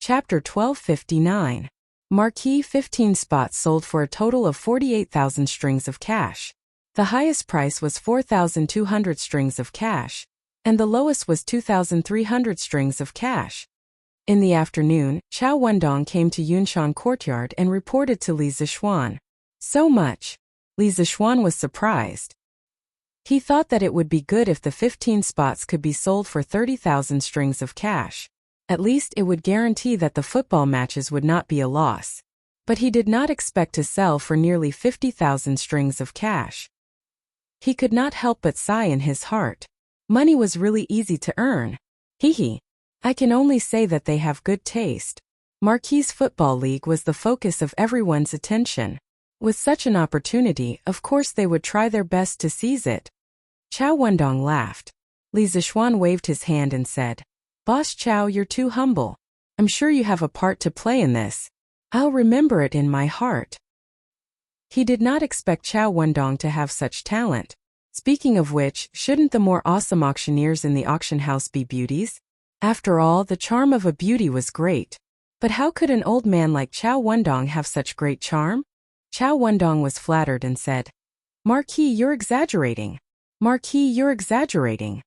Chapter 1259. Marquee 15 spots sold for a total of 48,000 strings of cash. The highest price was 4,200 strings of cash, and the lowest was 2,300 strings of cash. In the afternoon, Chao Wendong came to Yunshan Courtyard and reported to Li Zixuan. So much. Li Zixuan was surprised. He thought that it would be good if the 15 spots could be sold for 30,000 strings of cash. At least it would guarantee that the football matches would not be a loss. But he did not expect to sell for nearly 50,000 strings of cash. He could not help but sigh in his heart. Money was really easy to earn. Hee. I can only say that they have good taste. Marquee's Football League was the focus of everyone's attention. With such an opportunity, of course they would try their best to seize it. Chao Wendong laughed. Li Zixuan waved his hand and said, "Boss Chao, you're too humble. I'm sure you have a part to play in this. I'll remember it in my heart." He did not expect Chao Wendong to have such talent. Speaking of which, shouldn't the more awesome auctioneers in the auction house be beauties? After all, the charm of a beauty was great. But how could an old man like Chao Wendong have such great charm? Chao Wendong was flattered and said, "Marquee, you're exaggerating. Marquee, you're exaggerating."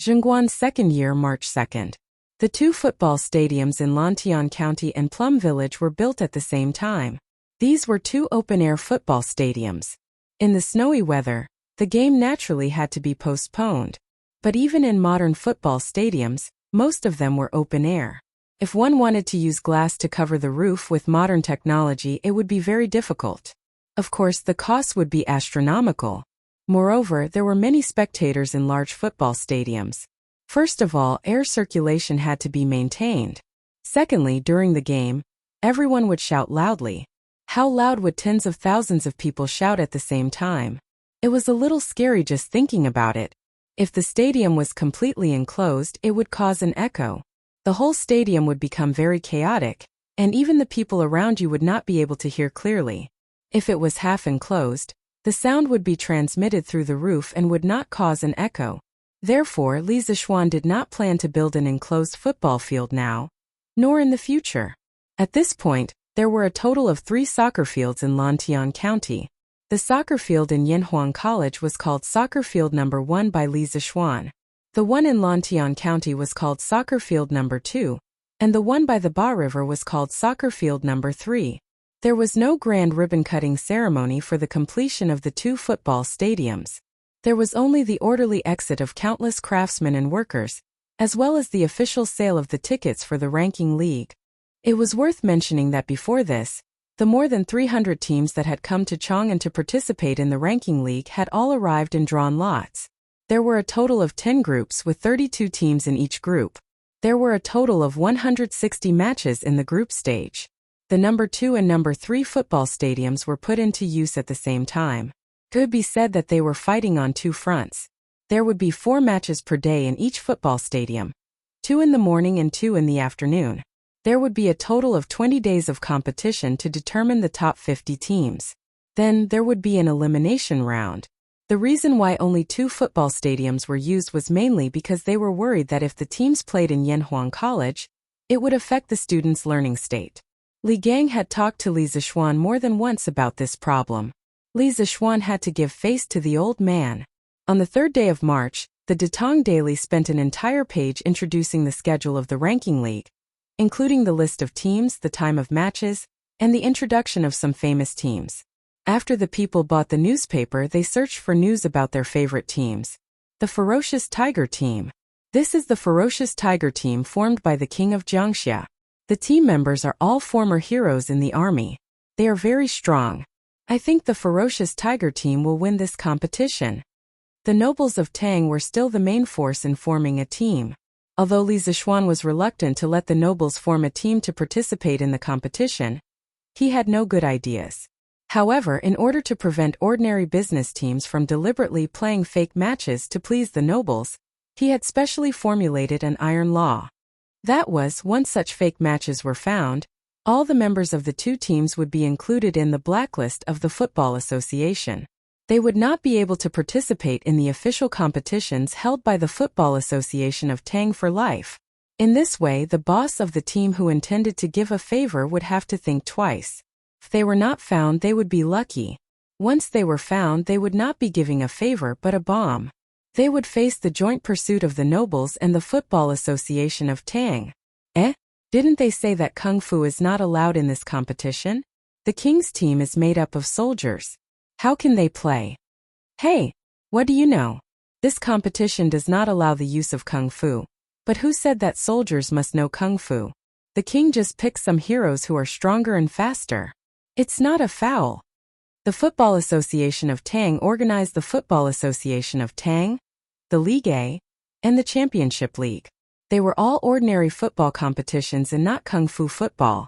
Zhengguan's second year, March 2nd. The two football stadiums in Lantian County and Plum Village were built at the same time. These were two open-air football stadiums. In the snowy weather, the game naturally had to be postponed. But even in modern football stadiums, most of them were open-air. If one wanted to use glass to cover the roof with modern technology, it would be very difficult. Of course, the costs would be astronomical. Moreover, there were many spectators in large football stadiums. First of all, air circulation had to be maintained. Secondly, during the game, everyone would shout loudly. How loud would tens of thousands of people shout at the same time? It was a little scary just thinking about it. If the stadium was completely enclosed, it would cause an echo. The whole stadium would become very chaotic, and even the people around you would not be able to hear clearly. If it was half enclosed, the sound would be transmitted through the roof and would not cause an echo. Therefore, Li Zixuan did not plan to build an enclosed football field now, nor in the future. At this point, there were a total of 3 soccer fields in Lantian County. The soccer field in Yanhuang College was called Soccer Field No. 1 by Li Zixuan. The one in Lantian County was called Soccer Field No. 2, and the one by the Ba River was called Soccer Field No. 3. There was no grand ribbon-cutting ceremony for the completion of the 2 football stadiums. There was only the orderly exit of countless craftsmen and workers, as well as the official sale of the tickets for the ranking league. It was worth mentioning that before this, the more than 300 teams that had come to Chang'an to participate in the ranking league had all arrived and drawn lots. There were a total of 10 groups with 32 teams in each group. There were a total of 160 matches in the group stage. The No. 2 and No. 3 football stadiums were put into use at the same time. It could be said that they were fighting on 2 fronts. There would be 4 matches per day in each football stadium, 2 in the morning and 2 in the afternoon. There would be a total of 20 days of competition to determine the top 50 teams. Then, there would be an elimination round. The reason why only 2 football stadiums were used was mainly because they were worried that if the teams played in Yanhuang College, it would affect the students' learning state. Li Gang had talked to Li Zixuan more than once about this problem. Li Zixuan had to give face to the old man. On the 3rd day of March, the Datong Daily spent an entire page introducing the schedule of the ranking league, including the list of teams, the time of matches, and the introduction of some famous teams. After the people bought the newspaper, they searched for news about their favorite teams. The Ferocious Tiger Team. This is the Ferocious Tiger Team formed by the King of Jiangxia. The team members are all former heroes in the army. They are very strong. I think the Ferocious Tiger Team will win this competition. The nobles of Tang were still the main force in forming a team. Although Li Zixuan was reluctant to let the nobles form a team to participate in the competition, he had no good ideas. However, in order to prevent ordinary business teams from deliberately playing fake matches to please the nobles, he had specially formulated an iron law. That was, once such fake matches were found, all the members of the 2 teams would be included in the blacklist of the Football Association. They would not be able to participate in the official competitions held by the Football Association of Tang for life. In this way, the boss of the team who intended to give a favor would have to think twice. If they were not found, they would be lucky. Once they were found, they would not be giving a favor but a bomb. They would face the joint pursuit of the nobles and the Football Association of Tang. Didn't they say that Kung Fu is not allowed in this competition? The king's team is made up of soldiers. How can they play? Hey, what do you know? This competition does not allow the use of Kung Fu. But who said that soldiers must know Kung Fu? The king just picked some heroes who are stronger and faster. It's not a foul. The Football Association of Tang organized the Football Association of Tang, the League A, and the Championship League. They were all ordinary football competitions and not Kung Fu football.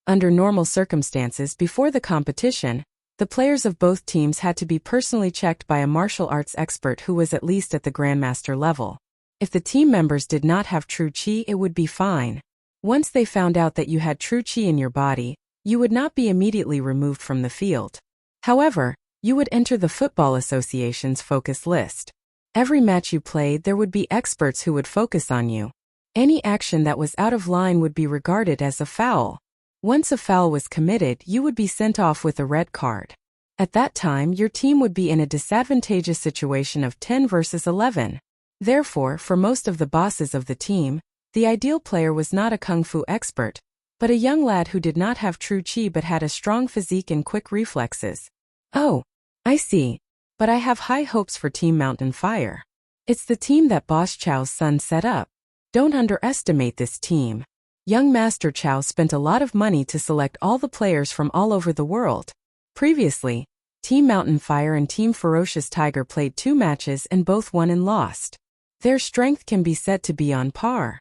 Under normal circumstances before the competition, the players of both teams had to be personally checked by a martial arts expert who was at least at the Grandmaster level. If the team members did not have true Qi, it would be fine. Once they found out that you had true Qi in your body, you would not be immediately removed from the field. However, you would enter the Football Association's focus list. Every match you played, there would be experts who would focus on you. Any action that was out of line would be regarded as a foul. Once a foul was committed, you would be sent off with a red card. At that time, your team would be in a disadvantageous situation of 10 versus 11. Therefore, for most of the bosses of the team, the ideal player was not a Kung Fu expert, but a young lad who did not have true Qi but had a strong physique and quick reflexes. Oh, I see. But I have high hopes for Team Mountain Fire. It's the team that Boss Chow's son set up. Don't underestimate this team. Young Master Chow spent a lot of money to select all the players from all over the world. Previously, Team Mountain Fire and Team Ferocious Tiger played 2 matches and both won and lost. Their strength can be said to be on par.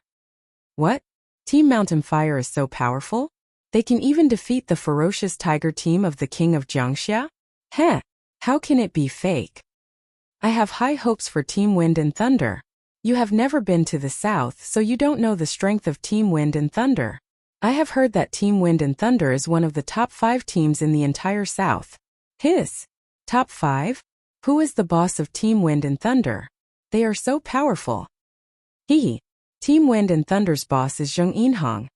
What? Team Mountain Fire is so powerful? They can even defeat the Ferocious Tiger team of the King of Jiangxia? Heh, how can it be fake? I have high hopes for Team Wind and Thunder. You have never been to the south, so you don't know the strength of Team Wind and Thunder. I have heard that Team Wind and Thunder is one of the top 5 teams in the entire south. Top 5? Who is the boss of Team Wind and Thunder? They are so powerful. Team Wind and Thunder's boss is Zheng Yinhong,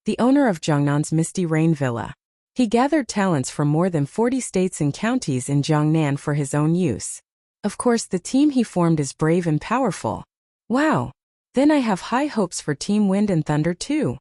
the owner of Jiangnan's Misty Rain Villa. He gathered talents from more than 40 states and counties in Jiangnan for his own use. Of course, the team he formed is brave and powerful. Wow! Then I have high hopes for Team Wind and Thunder too.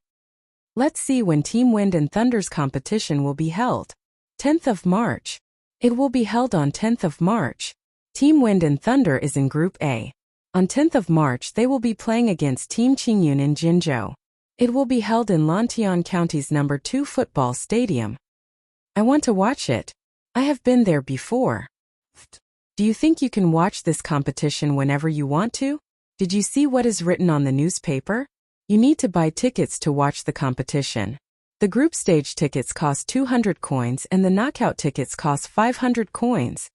Let's see when Team Wind and Thunder's competition will be held. 10th of March. It will be held on 10th of March. Team Wind and Thunder is in Group A. On 10th of March they will be playing against Team Qingyun in Jinzhou. It will be held in Lantian County's No. 2 football stadium. I want to watch it. I have been there before. Do you think you can watch this competition whenever you want to? Did you see what is written on the newspaper? You need to buy tickets to watch the competition. The group stage tickets cost 200 coins and the knockout tickets cost 500 coins.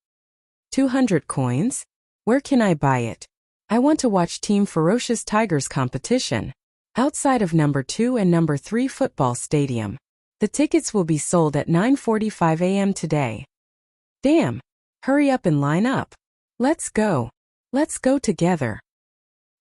200 coins? Where can I buy it? I want to watch Team Ferocious Tiger's competition. Outside of No. 2 and No. 3 football stadium. The tickets will be sold at 9:45 a.m. today. Damn! Hurry up and line up. Let's go. Let's go together.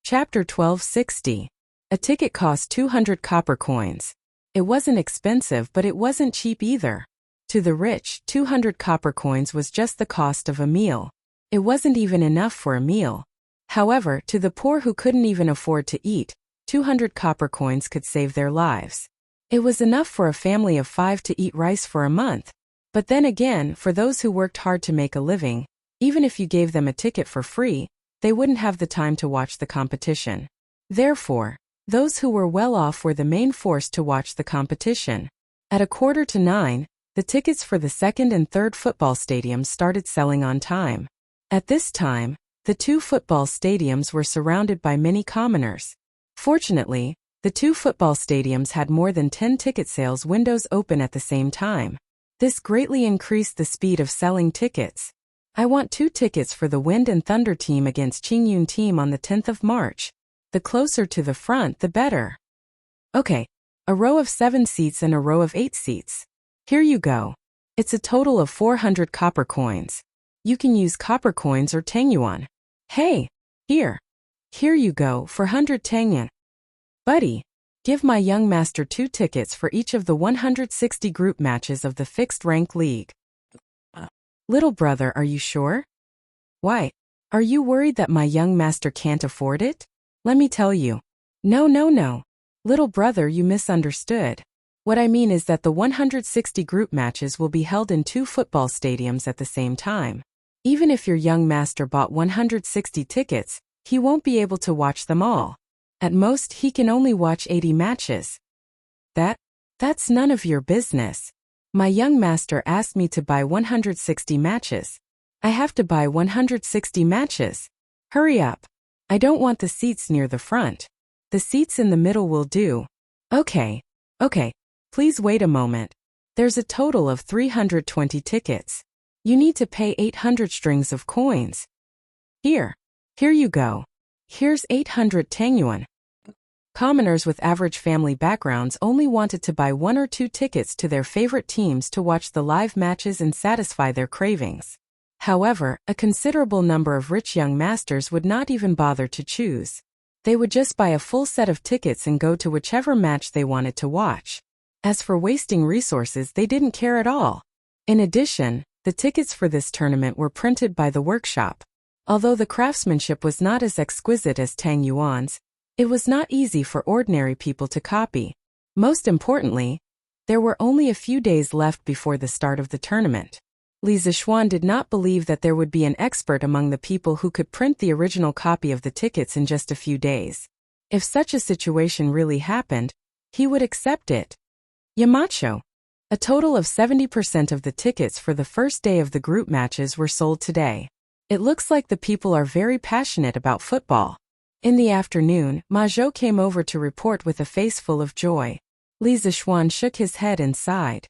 Chapter 1260. A ticket cost 200 copper coins. It wasn't expensive, but it wasn't cheap either. To the rich, 200 copper coins was just the cost of a meal. It wasn't even enough for a meal. However, to the poor who couldn't even afford to eat, 200 copper coins could save their lives. It was enough for a family of 5 to eat rice for a month. But then again, for those who worked hard to make a living, even if you gave them a ticket for free, they wouldn't have the time to watch the competition. Therefore, those who were well off were the main force to watch the competition. At 8:45, the tickets for the second and third football stadiums started selling on time. At this time, the 2 football stadiums were surrounded by many commoners. Fortunately, the 2 football stadiums had more than 10 ticket sales windows open at the same time. This greatly increased the speed of selling tickets. I want 2 tickets for the Wind and Thunder team against Qingyun team on the 10th of March. The closer to the front, the better. Okay, a row of 7 seats and a row of 8 seats. Here you go. It's a total of 400 copper coins. You can use copper coins or Tang Yuan. Hey, here. Here you go for 100 Tang Yuan. Buddy, Give my young master 2 tickets for each of the 160 group matches of the fixed-rank league. Little brother, are you sure? Why? Are you worried that my young master can't afford it? Let me tell you. No. Little brother, you misunderstood. What I mean is that the 160 group matches will be held in 2 football stadiums at the same time. Even if your young master bought 160 tickets, he won't be able to watch them all. At most, he can only watch 80 matches. That's none of your business. My young master asked me to buy 160 matches. I have to buy 160 matches. Hurry up. I don't want the seats near the front. The seats in the middle will do. Okay. Please wait a moment. There's a total of 320 tickets. You need to pay 800 strings of coins. Here you go. Here's 800 tangyuan. Commoners with average family backgrounds only wanted to buy 1 or 2 tickets to their favorite teams to watch the live matches and satisfy their cravings. However, a considerable number of rich young masters would not even bother to choose. They would just buy a full set of tickets and go to whichever match they wanted to watch. As for wasting resources, they didn't care at all. In addition, the tickets for this tournament were printed by the workshop. Although the craftsmanship was not as exquisite as Tang Yuan's, it was not easy for ordinary people to copy. Most importantly, there were only a few days left before the start of the tournament. Li Zixuan did not believe that there would be an expert among the people who could print the original copy of the tickets in just a few days. If such a situation really happened, he would accept it. Yamacho. A total of 70% of the tickets for the first day of the group matches were sold today. It looks like the people are very passionate about football. In the afternoon, Ma Zhou came over to report with a face full of joy. Li Zixuan shook his head and sighed.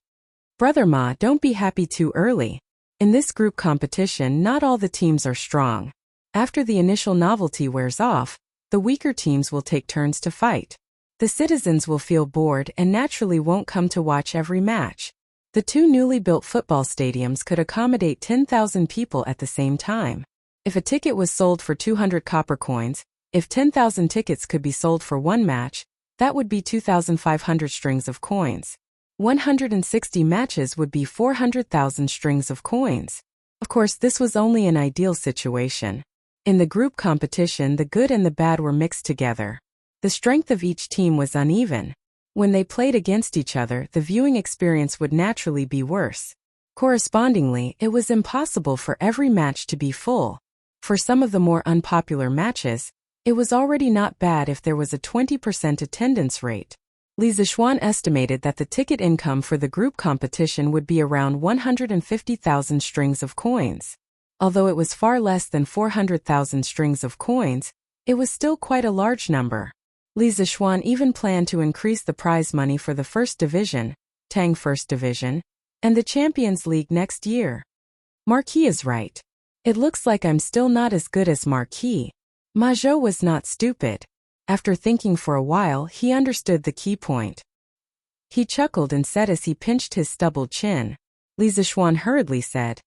Brother Ma, don't be happy too early. In this group competition, not all the teams are strong. After the initial novelty wears off, the weaker teams will take turns to fight. The citizens will feel bored and naturally won't come to watch every match. The 2 newly built football stadiums could accommodate 10,000 people at the same time. If a ticket was sold for 200 copper coins, if 10,000 tickets could be sold for 1 match, that would be 2,500 strings of coins. 160 matches would be 400,000 strings of coins. Of course, this was only an ideal situation. In the group competition, the good and the bad were mixed together. The strength of each team was uneven. When they played against each other, the viewing experience would naturally be worse. Correspondingly, it was impossible for every match to be full. For some of the more unpopular matches, it was already not bad if there was a 20% attendance rate. Li Zixuan estimated that the ticket income for the group competition would be around 150,000 strings of coins. Although it was far less than 400,000 strings of coins, it was still quite a large number. Li Zixuan even planned to increase the prize money for the First Division, Tang First Division, and the Champions League next year. Marquis is right. It looks like I'm still not as good as Marquis. Ma Zhou was not stupid. After thinking for a while, he understood the key point. He chuckled and said as he pinched his stubbled chin. Li Zixuan hurriedly said,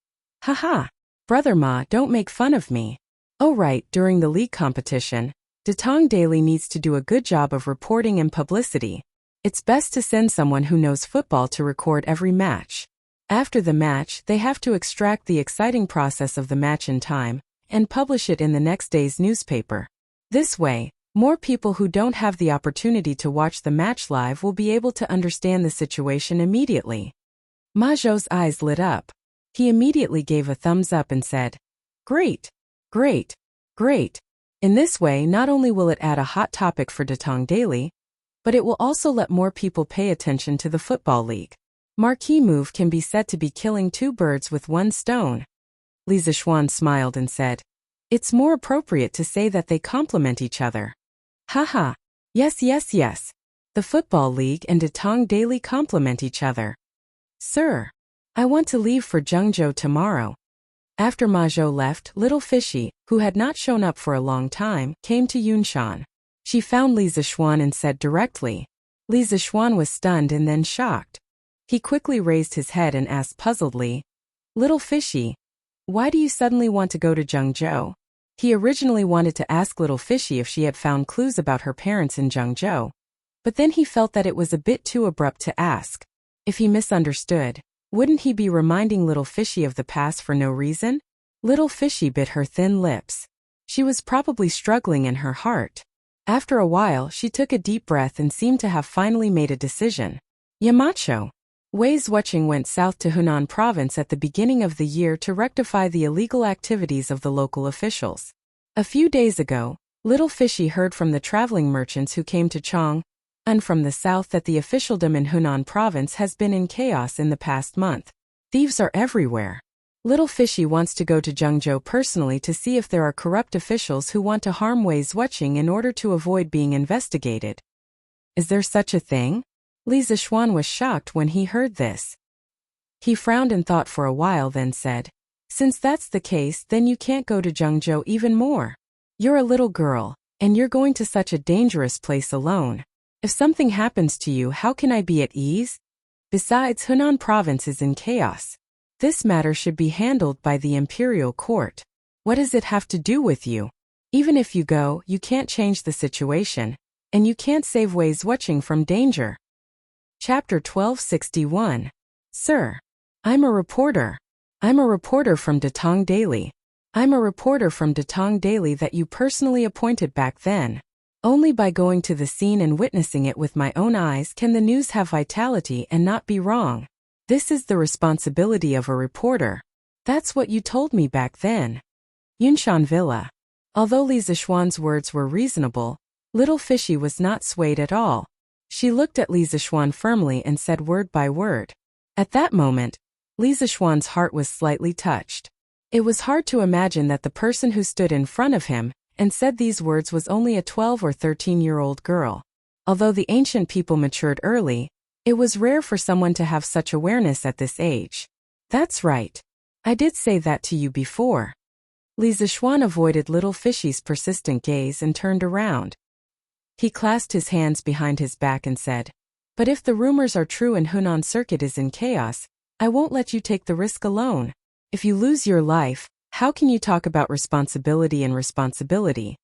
"Haha, Brother Ma, don't make fun of me. Oh right, during the league competition, Datong Daily needs to do a good job of reporting and publicity. It's best to send someone who knows football to record every match. After the match, they have to extract the exciting process of the match in time and publish it in the next day's newspaper. This way, more people who don't have the opportunity to watch the match live will be able to understand the situation immediately." Ma Zhou's eyes lit up. He immediately gave a thumbs up and said, Great. In this way, not only will it add a hot topic for Datong Daily, but it will also let more people pay attention to the Football League. Marquis move can be said to be killing 2 birds with 1 stone. Li Zixuan smiled and said, It's more appropriate to say that they complement each other. Haha. Yes. The Football League and Datong Daily complement each other. Sir, I want to leave for Zhengzhou tomorrow. After Ma Zhou left, Little Fishy, who had not shown up for a long time, came to Yunshan. She found Li Zixuan and said directly. Li Zixuan was stunned and then shocked. He quickly raised his head and asked puzzledly, Little Fishy, why do you suddenly want to go to Zhengzhou? He originally wanted to ask Little Fishy if she had found clues about her parents in Zhengzhou, But then he felt that it was a bit too abrupt to ask. If he misunderstood, wouldn't he be reminding little Fishy of the past for no reason? Little Fishy bit her thin lips. She was probably struggling in her heart. After a while, she took a deep breath and seemed to have finally made a decision. Yamacho. Wei's watching went south to Hunan province at the beginning of the year to rectify the illegal activities of the local officials. A few days ago, little Fishy heard from the traveling merchants who came to Chang'an from the south that the officialdom in Hunan province has been in chaos in the past month. Thieves are everywhere. Little Fishy wants to go to Zhengzhou personally to see if there are corrupt officials who want to harm Wei's watching in order to avoid being investigated. Is there such a thing? Li Zixuan was shocked when he heard this. He frowned and thought for a while, then said, "Since that's the case, then you can't go to Zhengzhou even more. You're a little girl, and you're going to such a dangerous place alone. If something happens to you, how can I be at ease? Besides, Hunan province is in chaos. This matter should be handled by the imperial court. What does it have to do with you? Even if you go, you can't change the situation, and you can't save Wei's watching from danger." Chapter 1261. Sir. I'm a reporter. I'm a reporter from Datong Daily. I'm a reporter from Datong Daily that you personally appointed back then. Only by going to the scene and witnessing it with my own eyes can the news have vitality and not be wrong. This is the responsibility of a reporter. That's what you told me back then. Yunshan Villa. Although Li Zixuan's words were reasonable, little Fishy was not swayed at all. She looked at Li Zixuan firmly and said word by word. At that moment, Li Zixuan's heart was slightly touched. It was hard to imagine that the person who stood in front of him and said these words was only a 12 or 13-year-old girl. Although the ancient people matured early, it was rare for someone to have such awareness at this age. That's right. I did say that to you before. Li Zixuan avoided little Fishy's persistent gaze and turned around. He clasped his hands behind his back and said, "But if the rumors are true and Hunan Circuit is in chaos, I won't let you take the risk alone. If you lose your life, how can you talk about responsibility and responsibility?"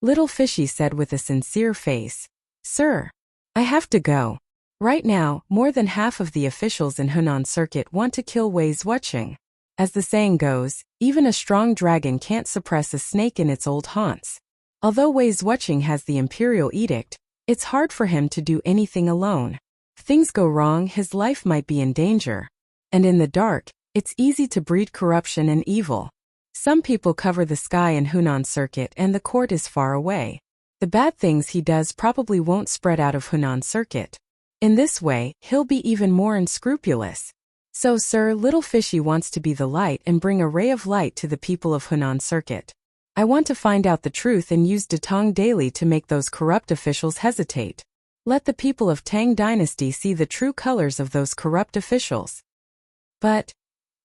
Little Fishy said with a sincere face, "Sir, I have to go. Right now, more than half of the officials in Hunan Circuit want to kill Wei's watching. As the saying goes, even a strong dragon can't suppress a snake in its old haunts. Although Wei's watching has the imperial edict, it's hard for him to do anything alone. If things go wrong, his life might be in danger. And in the dark, it's easy to breed corruption and evil. Some people cover the sky in Hunan Circuit and the court is far away. The bad things he does probably won't spread out of Hunan Circuit. In this way, he'll be even more unscrupulous. So, sir, little Fishy wants to be the light and bring a ray of light to the people of Hunan Circuit. I want to find out the truth and use Datong Daily to make those corrupt officials hesitate. Let the people of Tang Dynasty see the true colors of those corrupt officials." "But,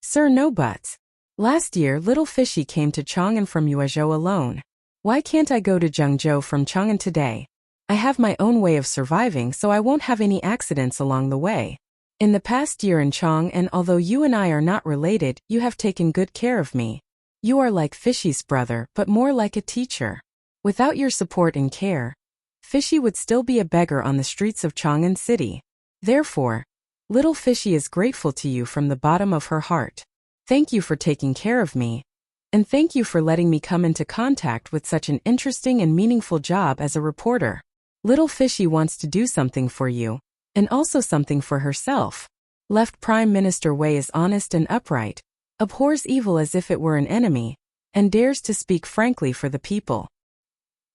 sir, no buts. Last year, little Fishy came to Chang'an from Yuezhou alone. Why can't I go to Zhengzhou from Chang'an today? I have my own way of surviving, so I won't have any accidents along the way. In the past year in Chang'an, although you and I are not related, you have taken good care of me. You are like Fishy's brother, but more like a teacher. Without your support and care, Fishy would still be a beggar on the streets of Chang'an City. Therefore, little Fishy is grateful to you from the bottom of her heart. Thank you for taking care of me. And thank you for letting me come into contact with such an interesting and meaningful job as a reporter. Little Fishy wants to do something for you, and also something for herself. Left Prime Minister Wei is honest and upright, abhors evil as if it were an enemy, and dares to speak frankly for the people.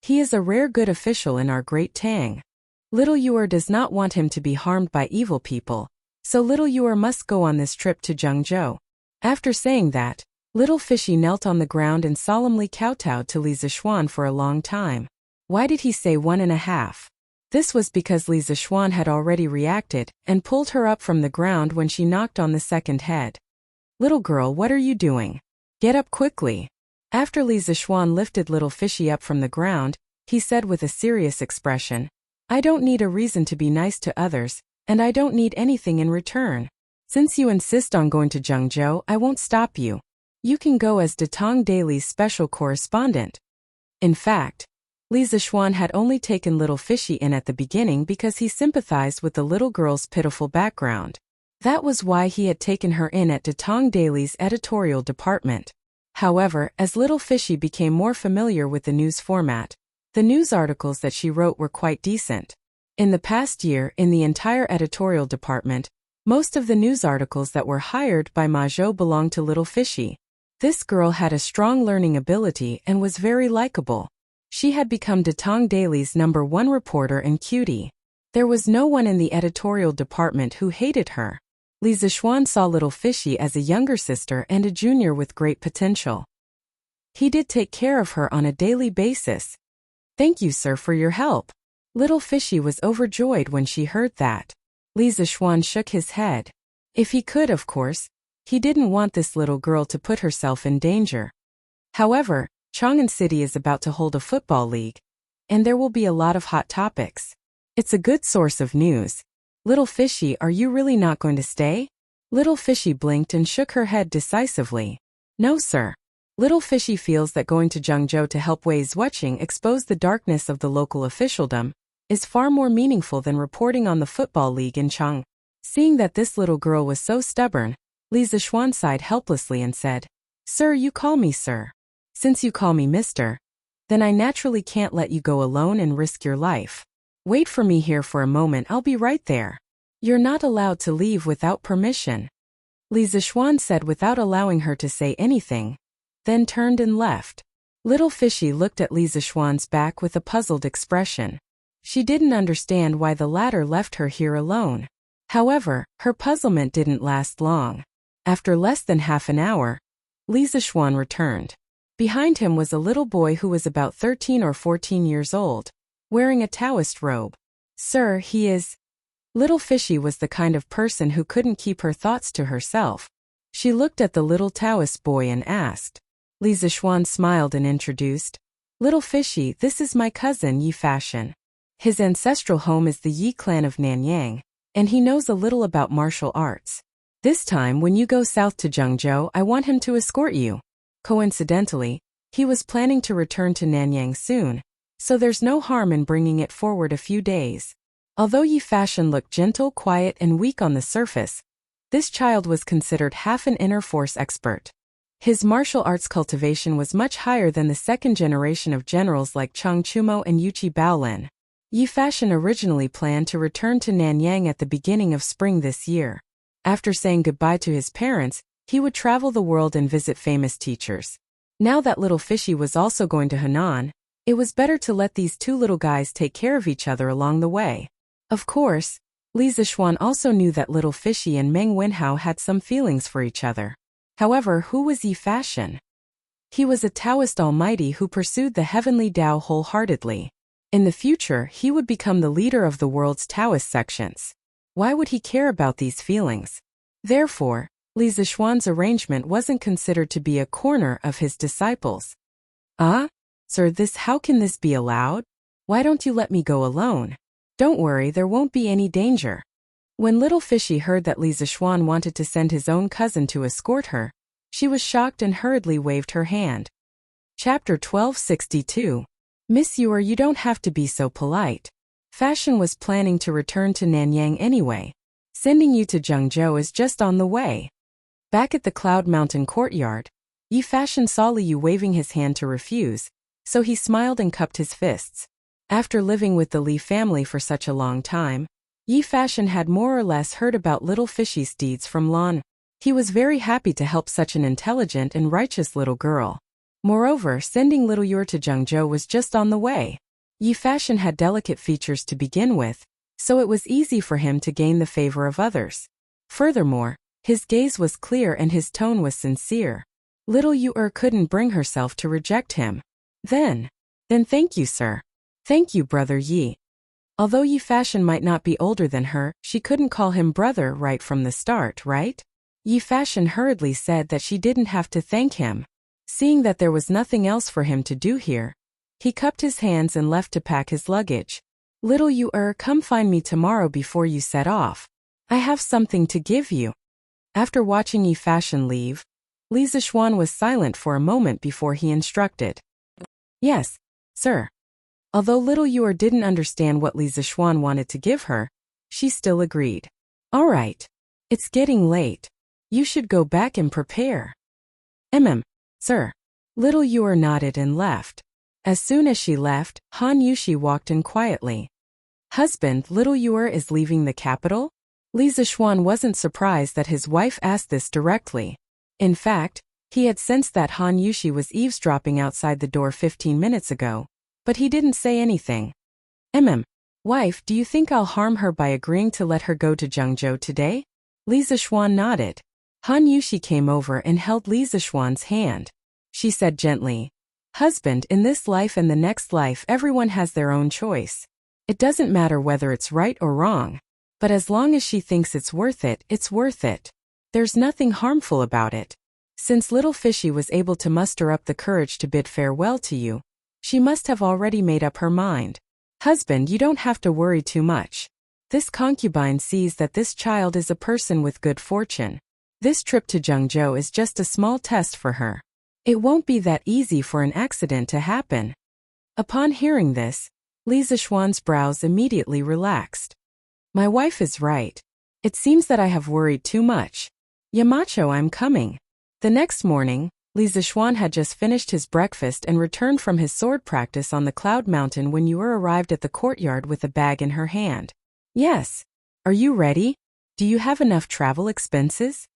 He is a rare good official in our great Tang. Little Yuer does not want him to be harmed by evil people, so little Yuer must go on this trip to Zhengzhou." After saying that, little Fishy knelt on the ground and solemnly kowtowed to Li Zixuan for a long time. Why did he say 1.5? This was because Li Zixuan had already reacted and pulled her up from the ground when she knocked on the second head. "Little girl, what are you doing? Get up quickly." After Li Zixuan lifted little Fishy up from the ground, he said with a serious expression, "I don't need a reason to be nice to others, and I don't need anything in return. Since you insist on going to Zhengzhou, I won't stop you. You can go as Datong Daily's special correspondent. In fact, Li Zixuan had only taken little Fishy in at the beginning because he sympathized with the little girl's pitiful background. That was why he had taken her in at Datong Daily's editorial department. However, as little Fishy became more familiar with the news format, the news articles that she wrote were quite decent. In the past year, in the entire editorial department, most of the news articles that were hired by Ma Zhou belonged to little Fishy. This girl had a strong learning ability and was very likable. She had become Datong Daily's #1 reporter and cutie. There was no one in the editorial department who hated her. Li Zixuan saw little Fishy as a younger sister and a junior with great potential. He did take care of her on a daily basis. "Thank you, sir, for your help." Little Fishy was overjoyed when she heard that. Li Zixuan shook his head. If he could, of course, he didn't want this little girl to put herself in danger. However, Chang'an City is about to hold a football league, and there will be a lot of hot topics. It's a good source of news. Little Fishy, are you really not going to stay? Little Fishy blinked and shook her head decisively. No, sir. Little Fishy feels that going to Zhengzhou to help Wei Zuoqing expose the darkness of the local officialdom is far more meaningful than reporting on the football league in Chang. Seeing that this little girl was so stubborn, Li Zixuan sighed helplessly and said, "Sir, you call me sir. Since you call me mister, then I naturally can't let you go alone and risk your life. Wait for me here for a moment, I'll be right there. You're not allowed to leave without permission," Li Zixuan said without allowing her to say anything, then turned and left. Little Fishy looked at Li Zixuan's back with a puzzled expression. She didn't understand why the latter left her here alone. However, her puzzlement didn't last long. After less than half an hour, Li Zixuan returned. Behind him was a little boy who was about 13 or 14 years old, wearing a Taoist robe. "Sir, he is..." Little Fishy was the kind of person who couldn't keep her thoughts to herself. She looked at the little Taoist boy and asked. Li Zixuan smiled and introduced, "Little Fishy, this is my cousin Yi Fashion. His ancestral home is the Yi clan of Nanyang, and he knows a little about martial arts. This time when you go south to Zhengzhou, I want him to escort you." Coincidentally, he was planning to return to Nanyang soon, so there's no harm in bringing it forward a few days. Although Yi Fashion looked gentle, quiet, and weak on the surface, this child was considered half an inner force expert. His martial arts cultivation was much higher than the second generation of generals like Chang Chumo and Yuchi Baolin. Yi Fashion originally planned to return to Nanyang at the beginning of spring this year. After saying goodbye to his parents, he would travel the world and visit famous teachers. Now that little Fishy was also going to Henan, it was better to let these two little guys take care of each other along the way. Of course, Li Zixuan also knew that little Fishy and Meng Wenhao had some feelings for each other. However, who was Yi Fashion? He was a Taoist almighty who pursued the heavenly Tao wholeheartedly. In the future, he would become the leader of the world's Taoist sections. Why would he care about these feelings? Therefore, Li Zixuan's arrangement wasn't considered to be a corner of his disciples. Sir, how can this be allowed? Why don't you let me go alone? Don't worry, there won't be any danger. When little Fishy heard that Li Zixuan wanted to send his own cousin to escort her, she was shocked and hurriedly waved her hand. Chapter 1262. Miss Ewer, you don't have to be so polite. Fashion was planning to return to Nanyang anyway. Sending you to Zhengzhou is just on the way. Back at the Cloud Mountain courtyard, Yi Fashion saw Liu waving his hand to refuse, so he smiled and cupped his fists. After living with the Li family for such a long time, Yi Fashion had more or less heard about little Fishy's deeds from Lan. He was very happy to help such an intelligent and righteous little girl. Moreover, sending little Yor to Zhengzhou was just on the way. Yi Fashion had delicate features to begin with, so it was easy for him to gain the favor of others. Furthermore, his gaze was clear and his tone was sincere. Little Yor couldn't bring herself to reject him. Then thank you, sir. Thank you, brother Yi. Although Yi Fashion might not be older than her, she couldn't call him brother right from the start, right? Yi Fashion hurriedly said that she didn't have to thank him. Seeing that there was nothing else for him to do here, he cupped his hands and left to pack his luggage. Little Yor, come find me tomorrow before you set off. I have something to give you. After watching Yi Fashion leave, Li Zixuan was silent for a moment before he instructed. Yes, sir. Although little Yor didn't understand what Li Zixuan wanted to give her, she still agreed. All right. It's getting late. You should go back and prepare. Sir. Little Yor nodded and left. As soon as she left, Han Yushi walked in quietly. Husband, little Yor is leaving the capital? Li Zixuan wasn't surprised that his wife asked this directly. In fact, he had sensed that Han Yushi was eavesdropping outside the door 15 minutes ago, but he didn't say anything. Wife, do you think I'll harm her by agreeing to let her go to Zhengzhou today? Li Zixuan nodded. Han Yushi came over and held Li Zixuan's hand. She said gently, Husband, in this life and the next life everyone has their own choice. It doesn't matter whether it's right or wrong. But as long as she thinks it's worth it, it's worth it. There's nothing harmful about it. Since little Fishy was able to muster up the courage to bid farewell to you, she must have already made up her mind. Husband, you don't have to worry too much. This concubine sees that this child is a person with good fortune. This trip to Zhengzhou is just a small test for her. It won't be that easy for an accident to happen. Upon hearing this, Li Zixuan's brows immediately relaxed. My wife is right. It seems that I have worried too much. Yamacho, I'm coming. The next morning, Li Zixuan had just finished his breakfast and returned from his sword practice on the Cloud Mountain when Yor arrived at the courtyard with a bag in her hand. Yes. Are you ready? Do you have enough travel expenses?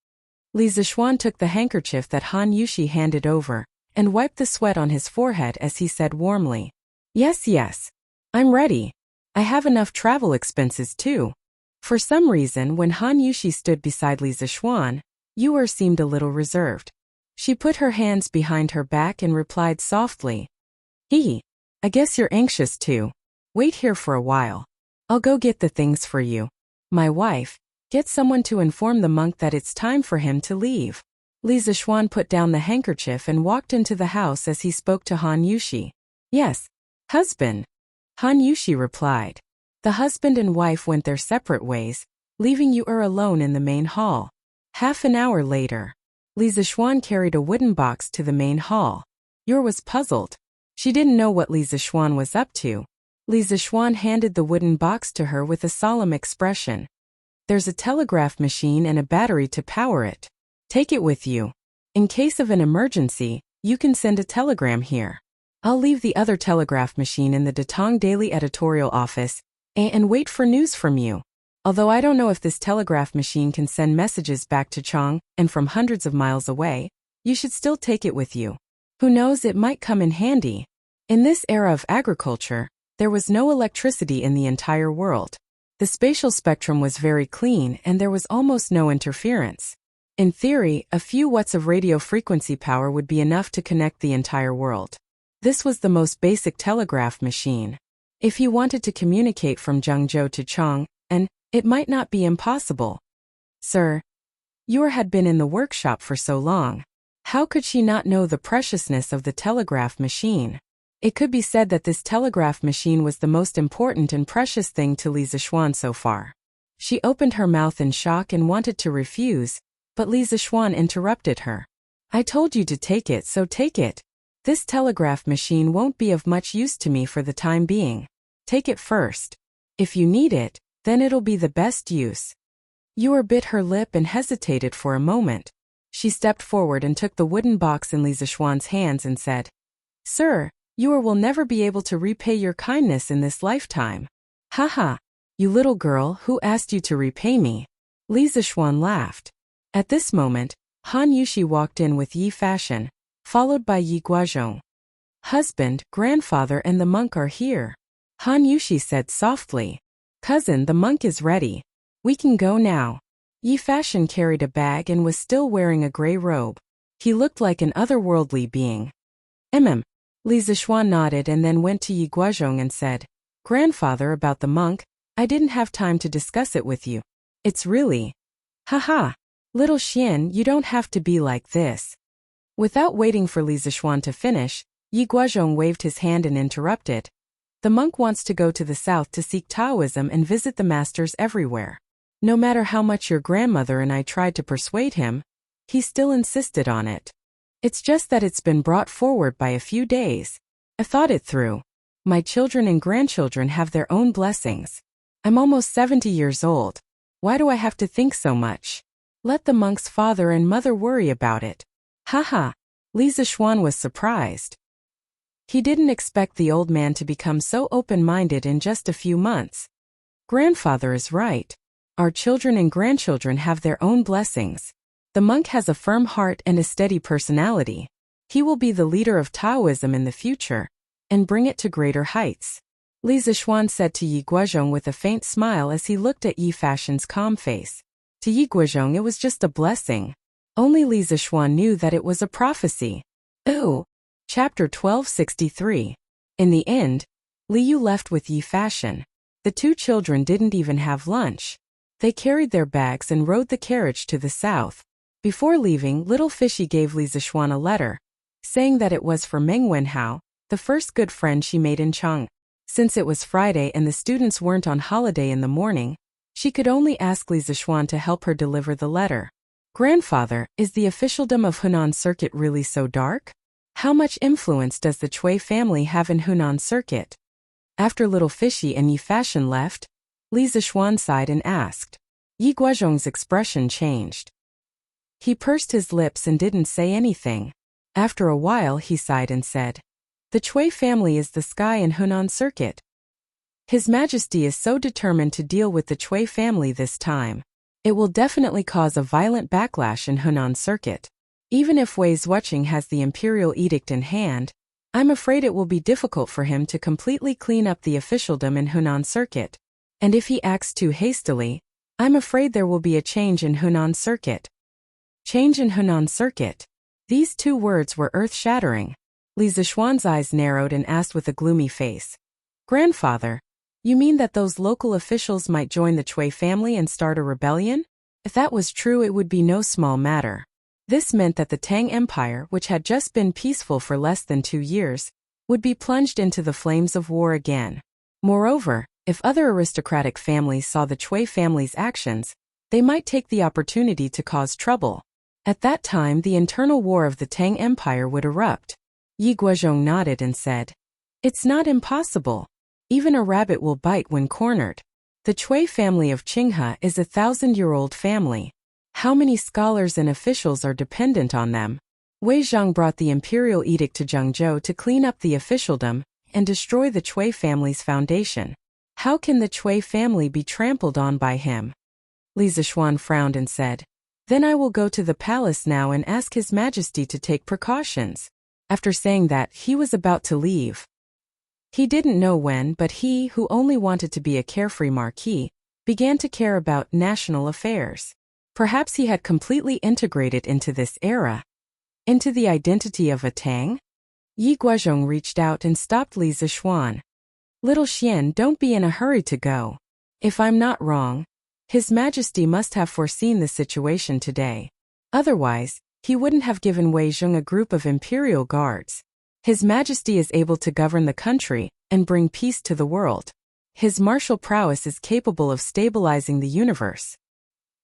Li Zixuan took the handkerchief that Han Yushi handed over and wiped the sweat on his forehead as he said warmly, Yes. I'm ready. I have enough travel expenses too. For some reason, when Han Yushi stood beside Li Zixuan, Yor seemed a little reserved. She put her hands behind her back and replied softly, I guess you're anxious too. Wait here for a while. I'll go get the things for you. My wife, get someone to inform the monk that it's time for him to leave. Li Zixuan put down the handkerchief and walked into the house as he spoke to Han Yushi. Yes, husband. Han Yushi replied. The husband and wife went their separate ways, leaving Yor alone in the main hall. Half an hour later, Li Zixuan carried a wooden box to the main hall. Yor was puzzled. She didn't know what Li Zixuan was up to. Li Zixuan handed the wooden box to her with a solemn expression. There's a telegraph machine and a battery to power it. Take it with you. In case of an emergency, you can send a telegram here. I'll leave the other telegraph machine in the Datong Daily editorial office and wait for news from you. Although I don't know if this telegraph machine can send messages back to Chong and from hundreds of miles away, you should still take it with you. Who knows, it might come in handy. In this era of agriculture, there was no electricity in the entire world. The spatial spectrum was very clean and there was almost no interference. In theory, a few watts of radio frequency power would be enough to connect the entire world. This was the most basic telegraph machine. If he wanted to communicate from Zhengzhou to Chong, and it might not be impossible. Sir, Yor had been in the workshop for so long. How could she not know the preciousness of the telegraph machine? It could be said that this telegraph machine was the most important and precious thing to Li Zixuan so far. She opened her mouth in shock and wanted to refuse, but Li Zixuan interrupted her. I told you to take it, so take it. This telegraph machine won't be of much use to me for the time being. Take it first. If you need it, then it'll be the best use. Yor bit her lip and hesitated for a moment. She stepped forward and took the wooden box in Li Zixuan's hands and said, Sir, Yor will never be able to repay your kindness in this lifetime. Haha, you little girl, who asked you to repay me? Li Zixuan laughed. At this moment, Han Yushi walked in with Yi Fashion, followed by Yi Guozhong. Husband, grandfather and the monk are here. Han Yushi said softly. Cousin, the monk is ready. We can go now. Yi Fashion carried a bag and was still wearing a gray robe. He looked like an otherworldly being. Li Zixuan nodded and then went to Yi Guozhong and said, Grandfather, about the monk, I didn't have time to discuss it with you. It's really... Haha. Little Xian, you don't have to be like this. Without waiting for Li Zixuan to finish, Yi Guozhong waved his hand and interrupted. The monk wants to go to the south to seek Taoism and visit the masters everywhere. No matter how much your grandmother and I tried to persuade him, he still insisted on it. It's just that it's been brought forward by a few days. I thought it through. My children and grandchildren have their own blessings. I'm almost 70 years old. Why do I have to think so much? Let the monk's father and mother worry about it. Haha. Li Zixuan was surprised. He didn't expect the old man to become so open-minded in just a few months. Grandfather is right. Our children and grandchildren have their own blessings. The monk has a firm heart and a steady personality. He will be the leader of Taoism in the future and bring it to greater heights. Li Zixuan said to Yi Guozhong with a faint smile as he looked at Yi Fashion's calm face. To Yi Guozhong it was just a blessing. Only Li Zixuan knew that it was a prophecy. Ooh. Chapter 1263. In the end, Li Yu left with Yi Fashion. The two children didn't even have lunch. They carried their bags and rode the carriage to the south. Before leaving, Little Fishy gave Li Zixuan a letter, saying that it was for Meng Wenhao, the first good friend she made in Cheng. Since it was Friday and the students weren't on holiday in the morning, she could only ask Li Zixuan to help her deliver the letter. Grandfather, is the officialdom of Hunan Circuit really so dark? How much influence does the Cui family have in Hunan Circuit? After Little Fishy and Yi Fashion left, Li Zixuan sighed and asked. Yi Guozhong's expression changed. He pursed his lips and didn't say anything. After a while he sighed and said, the Cui family is the sky in Hunan Circuit. His Majesty is so determined to deal with the Cui family this time. It will definitely cause a violent backlash in Hunan Circuit. Even if Wei Zuoqing has the imperial edict in hand, I'm afraid it will be difficult for him to completely clean up the officialdom in Hunan Circuit. And if he acts too hastily, I'm afraid there will be a change in Hunan Circuit. Change in Hunan Circuit. These two words were earth-shattering. Li Zixuan's eyes narrowed and asked with a gloomy face. Grandfather, you mean that those local officials might join the Cui family and start a rebellion? If that was true, it would be no small matter. This meant that the Tang Empire, which had just been peaceful for less than 2 years, would be plunged into the flames of war again. Moreover, if other aristocratic families saw the Cui family's actions, they might take the opportunity to cause trouble. At that time, the internal war of the Tang Empire would erupt. Yi Guozhong nodded and said, it's not impossible. Even a rabbit will bite when cornered. The Cui family of Qinghe is a 1,000-year-old family. How many scholars and officials are dependent on them? Wei Zhang brought the imperial edict to Zhengzhou to clean up the officialdom and destroy the Cui family's foundation. How can the Cui family be trampled on by him? Li Zixuan frowned and said, then I will go to the palace now and ask His Majesty to take precautions. After saying that, he was about to leave. He didn't know when, but he, who only wanted to be a carefree marquis, began to care about national affairs. Perhaps he had completely integrated into this era. Into the identity of a Tang? Yi Guozhong reached out and stopped Li Zixuan. Little Xian, don't be in a hurry to go. If I'm not wrong, His Majesty must have foreseen the situation today. Otherwise, he wouldn't have given Wei Zheng a group of imperial guards. His Majesty is able to govern the country and bring peace to the world. His martial prowess is capable of stabilizing the universe.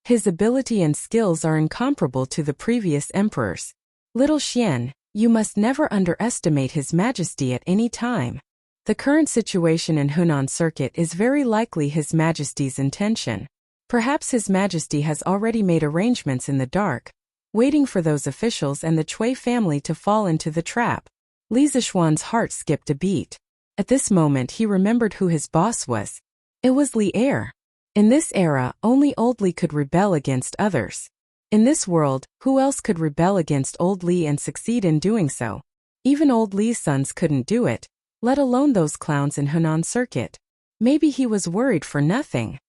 His ability and skills are incomparable to the previous emperors. Little Xian, you must never underestimate His Majesty at any time. The current situation in Hunan Circuit is very likely His Majesty's intention. Perhaps His Majesty has already made arrangements in the dark, waiting for those officials and the Cui family to fall into the trap. Li Zixuan's heart skipped a beat. At this moment he remembered who his boss was. It was Li Er. In this era, only old Li could rebel against others. In this world, who else could rebel against old Li and succeed in doing so? Even old Li's sons couldn't do it, let alone those clowns in Hunan Circuit. Maybe he was worried for nothing.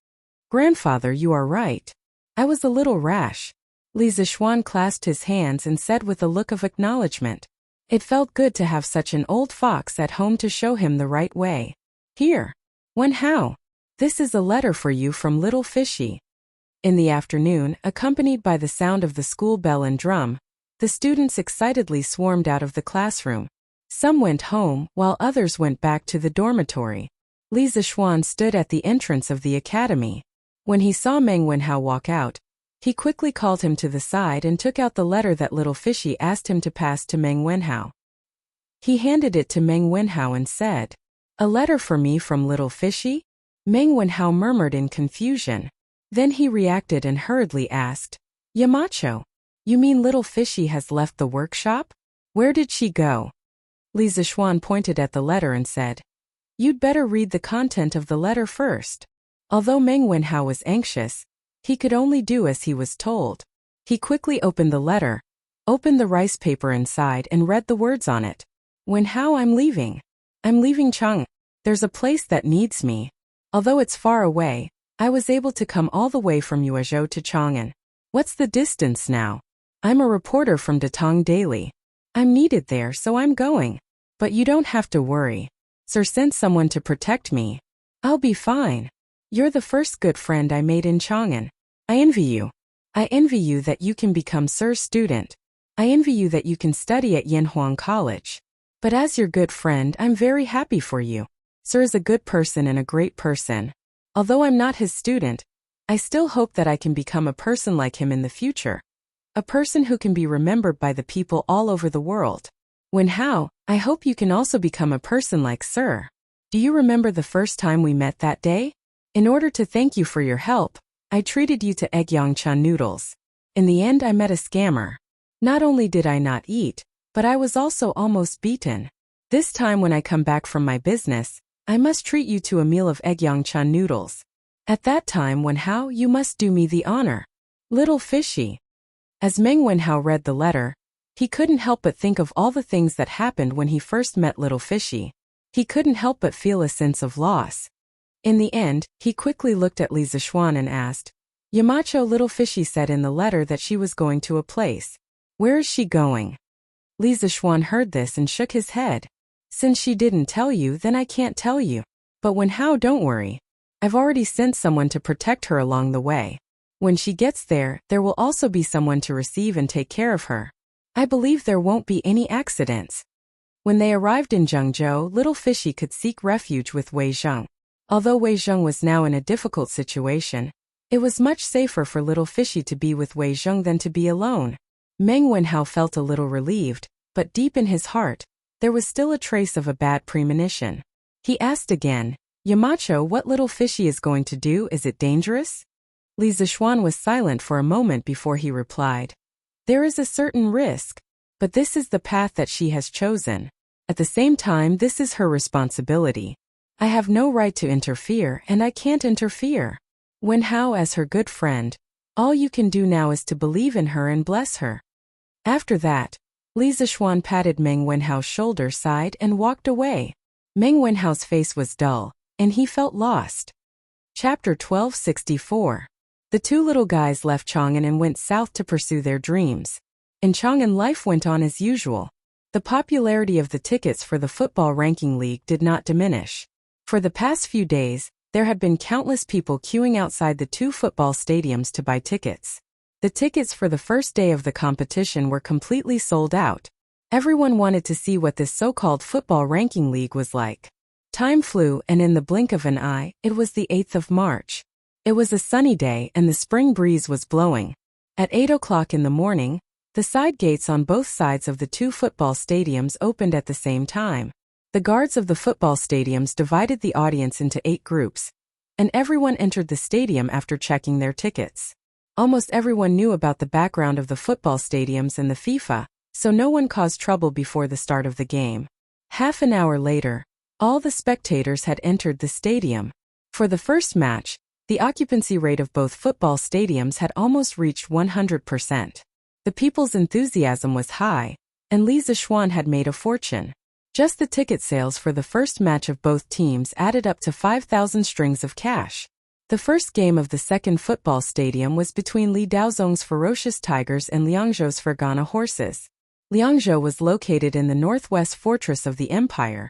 Grandfather, you are right. I was a little rash. Li Zixuan clasped his hands and said with a look of acknowledgement. It felt good to have such an old fox at home to show him the right way. Here. Wenhao. This is a letter for you from Little Fishy. In the afternoon, accompanied by the sound of the school bell and drum, the students excitedly swarmed out of the classroom. Some went home, while others went back to the dormitory. Li Zixuan stood at the entrance of the academy. When he saw Meng Wenhao walk out, he quickly called him to the side and took out the letter that Little Fishy asked him to pass to Meng Wenhao. He handed it to Meng Wenhao and said, A letter for me from little fishy? Meng Wenhao murmured in confusion. Then he reacted and hurriedly asked, Yamacho, you mean little fishy has left the workshop? Where did she go? Li Zixuan pointed at the letter and said, You'd better read the content of the letter first. Although Meng Wenhao was anxious, he could only do as he was told. He quickly opened the letter, opened the rice paper inside and read the words on it. Wenhao, I'm leaving. I'm leaving Chang. There's a place that needs me. Although it's far away, I was able to come all the way from Yuezhou to Chang'an. What's the distance now? I'm a reporter from Datong Daily. I'm needed there, so I'm going. But you don't have to worry. Sir sent someone to protect me. I'll be fine. You're the first good friend I made in Chang'an. I envy you. I envy you that you can become Sir's student. I envy you that you can study at Yanhuang College. But as your good friend, I'm very happy for you. Sir is a good person and a great person. Although I'm not his student, I still hope that I can become a person like him in the future. A person who can be remembered by the people all over the world. Wenhao, I hope you can also become a person like Sir. Do you remember the first time we met that day? In order to thank you for your help, I treated you to eggyangcha noodles. In the end, I met a scammer. Not only did I not eat, but I was also almost beaten. This time when I come back from my business, I must treat you to a meal of eggyangcha noodles. At that time, Wenhao, you must do me the honor. Little fishy. As Meng Wenhao read the letter, he couldn't help but think of all the things that happened when he first met little fishy. He couldn't help but feel a sense of loss. In the end, he quickly looked at Li Zixuan and asked, Yamacho, little fishy said in the letter that she was going to a place. Where is she going? Li Zixuan heard this and shook his head. Since she didn't tell you, then I can't tell you. But Wenhao, don't worry. I've already sent someone to protect her along the way. When she gets there, there will also be someone to receive and take care of her. I believe there won't be any accidents. When they arrived in Zhengzhou, little fishy could seek refuge with Wei Zheng. Although Wei Zheng was now in a difficult situation, it was much safer for little fishy to be with Wei Zheng than to be alone. Meng Wenhao felt a little relieved, but deep in his heart, there was still a trace of a bad premonition. He asked again, Yamacho, what little fishy is going to do? Is it dangerous? Li Zixuan was silent for a moment before he replied. There is a certain risk, but this is the path that she has chosen. At the same time, this is her responsibility. I have no right to interfere, and I can't interfere. Wenhao, as her good friend, all you can do now is to believe in her and bless her. After that, Li Zixuan patted Meng Wenhao's shoulder, sighed, and walked away. Meng Wenhao's face was dull, and he felt lost. Chapter 1264. The two little guys left Chang'an and went south to pursue their dreams. In Chang'an, life went on as usual. The popularity of the tickets for the football ranking league did not diminish. For the past few days, there had been countless people queuing outside the two football stadiums to buy tickets. The tickets for the first day of the competition were completely sold out. Everyone wanted to see what this so-called football ranking league was like. Time flew, and in the blink of an eye, it was the 8th of March. It was a sunny day and the spring breeze was blowing. At 8 o'clock in the morning, the side gates on both sides of the two football stadiums opened at the same time. The guards of the football stadiums divided the audience into 8 groups, and everyone entered the stadium after checking their tickets. Almost everyone knew about the background of the football stadiums and the FIFA, so no one caused trouble before the start of the game. Half an hour later, all the spectators had entered the stadium. For the first match, the occupancy rate of both football stadiums had almost reached 100%. The people's enthusiasm was high, and Li Zixuan had made a fortune. Just the ticket sales for the first match of both teams added up to 5,000 strings of cash. The first game of the second football stadium was between Li Daozong's ferocious tigers and Liangzhou's Fergana horses. Liangzhou was located in the northwest fortress of the empire,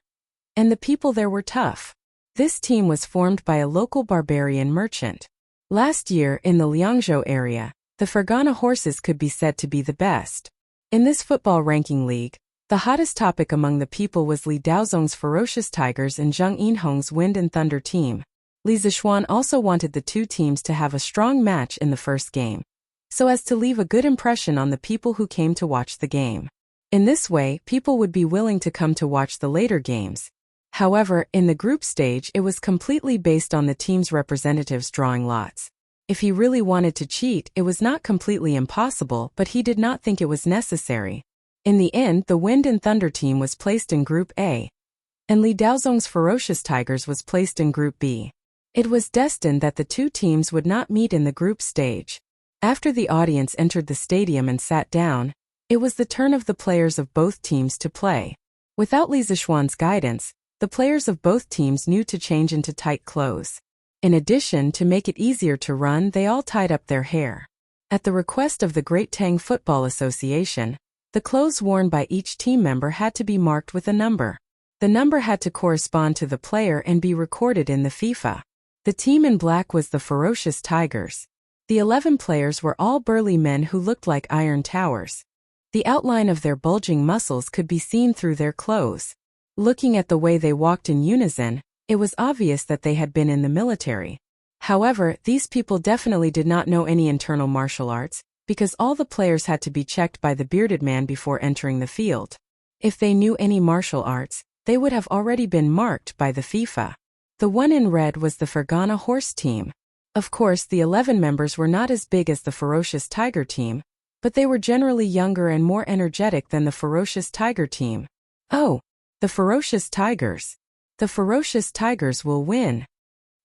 and the people there were tough. This team was formed by a local barbarian merchant. Last year, in the Liangzhou area, the Fergana horses could be said to be the best. In this football ranking league, the hottest topic among the people was Li Daozong's ferocious tigers and Zheng Yinhong's wind and thunder team. Li Zixuan also wanted the two teams to have a strong match in the first game, so as to leave a good impression on the people who came to watch the game. In this way, people would be willing to come to watch the later games. However, in the group stage it was completely based on the team's representatives drawing lots. If he really wanted to cheat, it was not completely impossible, but he did not think it was necessary. In the end, the Wind and Thunder team was placed in Group A, and Li Daozong's Ferocious Tigers was placed in Group B. It was destined that the two teams would not meet in the group stage. After the audience entered the stadium and sat down, it was the turn of the players of both teams to play. Without Li Zishuan's guidance, the players of both teams knew to change into tight clothes. In addition, to make it easier to run, they all tied up their hair. At the request of the Great Tang Football Association, the clothes worn by each team member had to be marked with a number. The number had to correspond to the player and be recorded in the FIFA. The team in black was the Ferocious Tigers. The 11 players were all burly men who looked like iron towers. The outline of their bulging muscles could be seen through their clothes. Looking at the way they walked in unison, it was obvious that they had been in the military. However, these people definitely did not know any internal martial arts, because all the players had to be checked by the bearded man before entering the field. If they knew any martial arts, they would have already been marked by the FIFA. The one in red was the Fergana horse team. Of course, the 11 members were not as big as the Ferocious Tiger team, but they were generally younger and more energetic than the Ferocious Tiger team. Oh, the Ferocious Tigers. The Ferocious Tigers will win.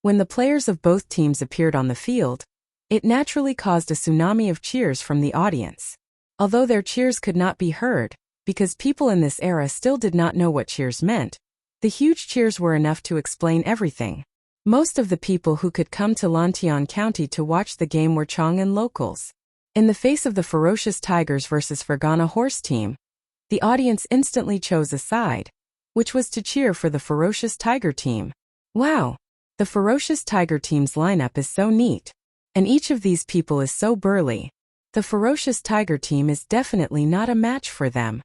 When the players of both teams appeared on the field, it naturally caused a tsunami of cheers from the audience. Although their cheers could not be heard, because people in this era still did not know what cheers meant, the huge cheers were enough to explain everything. Most of the people who could come to Lantian County to watch the game were Chang'an locals. In the face of the Ferocious Tigers versus Fergana horse team, the audience instantly chose a side, which was to cheer for the Ferocious Tiger team. Wow! The Ferocious Tiger team's lineup is so neat. And each of these people is so burly. The Ferocious Tiger team is definitely not a match for them.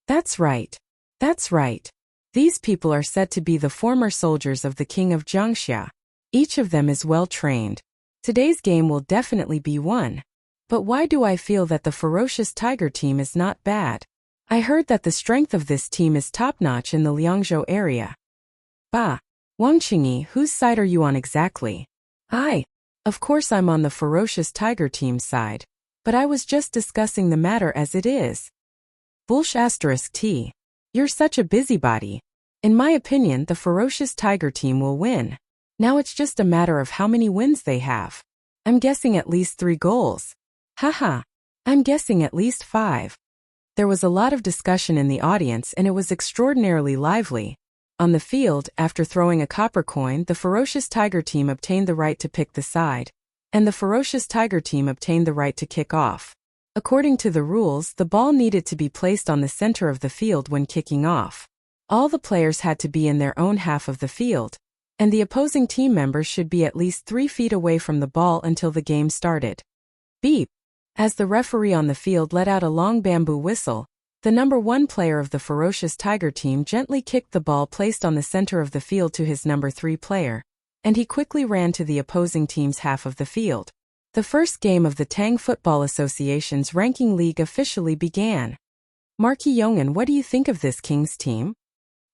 That's right. That's right. These people are said to be the former soldiers of the king of Jiangxia. Each of them is well trained. Today's game will definitely be won. But why do I feel that the Ferocious Tiger team is not bad? I heard that the strength of this team is top-notch in the Liangzhou area. Bah! Wang Qingyi, whose side are you on exactly? Of course I'm on the Ferocious Tiger team's side, but I was just discussing the matter as it is. T. You're such a busybody. In my opinion, the Ferocious Tiger team will win. Now it's just a matter of how many wins they have. I'm guessing at least 3 goals. Haha. I'm guessing at least 5. There was a lot of discussion in the audience and it was extraordinarily lively. On the field, after throwing a copper coin, the Ferocious Tiger team obtained the right to pick the side, and the Ferocious Tiger team obtained the right to kick off. According to the rules, the ball needed to be placed on the center of the field when kicking off. All the players had to be in their own half of the field, and the opposing team members should be at least 3 feet away from the ball until the game started. Beep! As the referee on the field let out a long bamboo whistle, the number 1 player of the Ferocious Tiger team gently kicked the ball placed on the center of the field to his number 3 player, and he quickly ran to the opposing team's half of the field. The first game of the Tang Football Association's ranking league officially began. Marquis Yong'an, what do you think of this King's team?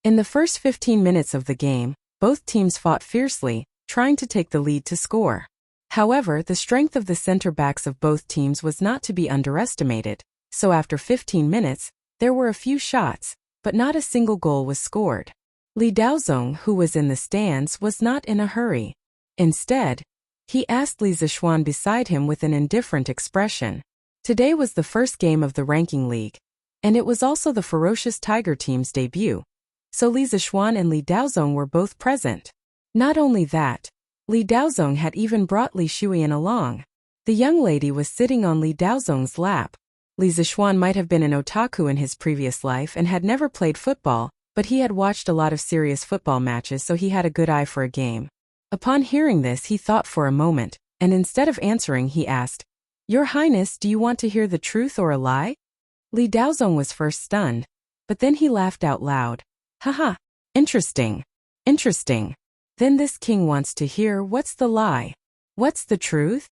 In the first 15 minutes of the game, both teams fought fiercely, trying to take the lead to score. However, the strength of the center backs of both teams was not to be underestimated, so after 15 minutes, there were a few shots, but not a single goal was scored. Li Daozong, who was in the stands, was not in a hurry. Instead, he asked Li Zishuan beside him with an indifferent expression. Today was the first game of the ranking league, and it was also the Ferocious Tiger team's debut, so Li Zishuan and Li Daozong were both present. Not only that, Li Daozong had even brought Li Shuyan along. The young lady was sitting on Li Daozong's lap. Li Zishuan might have been an otaku in his previous life and had never played football, but he had watched a lot of serious football matches, so he had a good eye for a game. Upon hearing this, he thought for a moment, and instead of answering, he asked, "Your Highness, do you want to hear the truth or a lie?" Li Daozong was first stunned, but then he laughed out loud. Haha, interesting. Interesting. Then this king wants to hear what's the lie. What's the truth?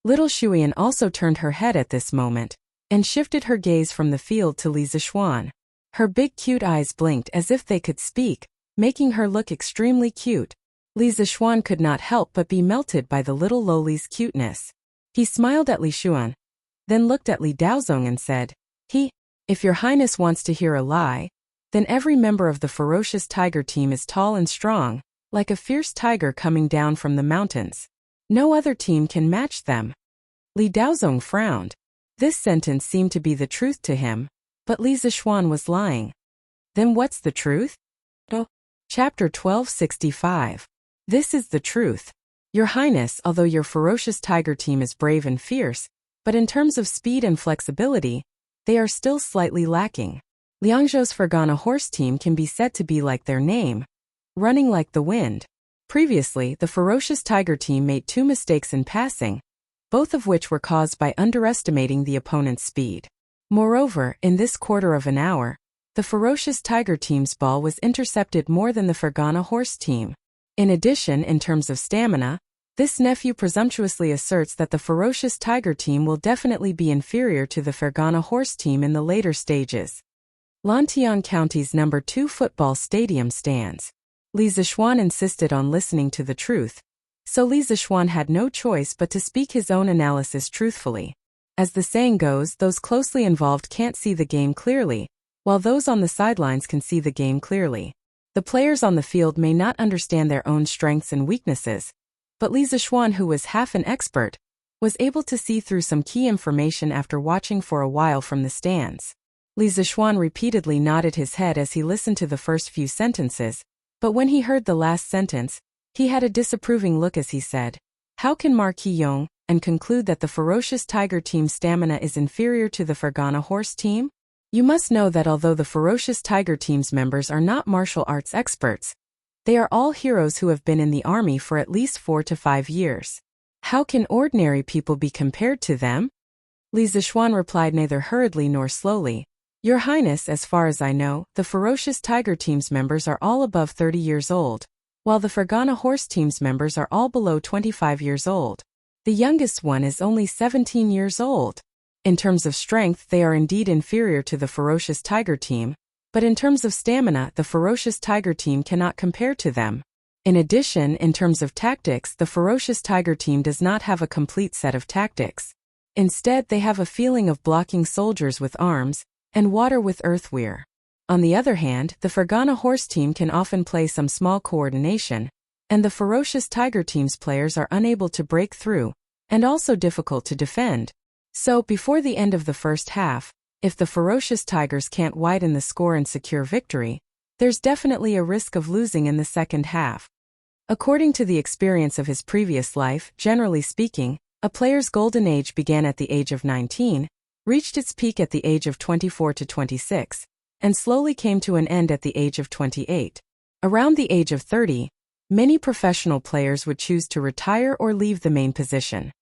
Little Shuyan also turned her head at this moment, and shifted her gaze from the field to Li Zishuan. Her big cute eyes blinked as if they could speak, making her look extremely cute. Li Zixuan could not help but be melted by the little loli's cuteness. He smiled at Li Xuan, then looked at Li Daozong and said, If your highness wants to hear a lie, then every member of the ferocious tiger team is tall and strong, like a fierce tiger coming down from the mountains. No other team can match them. Li Daozong frowned. This sentence seemed to be the truth to him, but Li Zixuan was lying. Then what's the truth? Chapter 1265. This is the truth. Your highness, although your ferocious tiger team is brave and fierce, but in terms of speed and flexibility, they are still slightly lacking. Liangzhou's Fergana horse team can be said to be like their name, running like the wind. Previously, the ferocious tiger team made 2 mistakes in passing, both of which were caused by underestimating the opponent's speed. Moreover, in this quarter of an hour, the ferocious tiger team's ball was intercepted more than the Fergana horse team. In addition, in terms of stamina, this nephew presumptuously asserts that the ferocious tiger team will definitely be inferior to the Fergana horse team in the later stages. Lantian County's No. 2 football stadium stands. Li Zixuan insisted on listening to the truth, so Li Zixuan had no choice but to speak his own analysis truthfully. As the saying goes, those closely involved can't see the game clearly, while those on the sidelines can see the game clearly. The players on the field may not understand their own strengths and weaknesses, but Li Zixuan, who was half an expert, was able to see through some key information after watching for a while from the stands. Li Zixuan repeatedly nodded his head as he listened to the first few sentences, but when he heard the last sentence, he had a disapproving look as he said, "How can Marquis Yong and conclude that the ferocious tiger team's stamina is inferior to the Fergana horse team? You must know that although the ferocious tiger team's members are not martial arts experts, they are all heroes who have been in the army for at least 4 to 5 years. How can ordinary people be compared to them?" Li Zixuan replied neither hurriedly nor slowly, "Your Highness, as far as I know, the ferocious tiger team's members are all above 30 years old, while the Fergana horse team's members are all below 25 years old. The youngest one is only 17 years old. In terms of strength, they are indeed inferior to the ferocious tiger team, but in terms of stamina, the ferocious tiger team cannot compare to them. In addition, in terms of tactics, the ferocious tiger team does not have a complete set of tactics. Instead, they have a feeling of blocking soldiers with arms and water with earthwear. On the other hand, the Fergana horse team can often play some small coordination, and the ferocious tiger team's players are unable to break through, and also difficult to defend. So, before the end of the first half, if the ferocious tigers can't widen the score and secure victory, there's definitely a risk of losing in the second half. According to the experience of his previous life, generally speaking, a player's golden age began at the age of 19, reached its peak at the age of 24 to 26, and slowly came to an end at the age of 28. Around the age of 30, many professional players would choose to retire or leave the main position.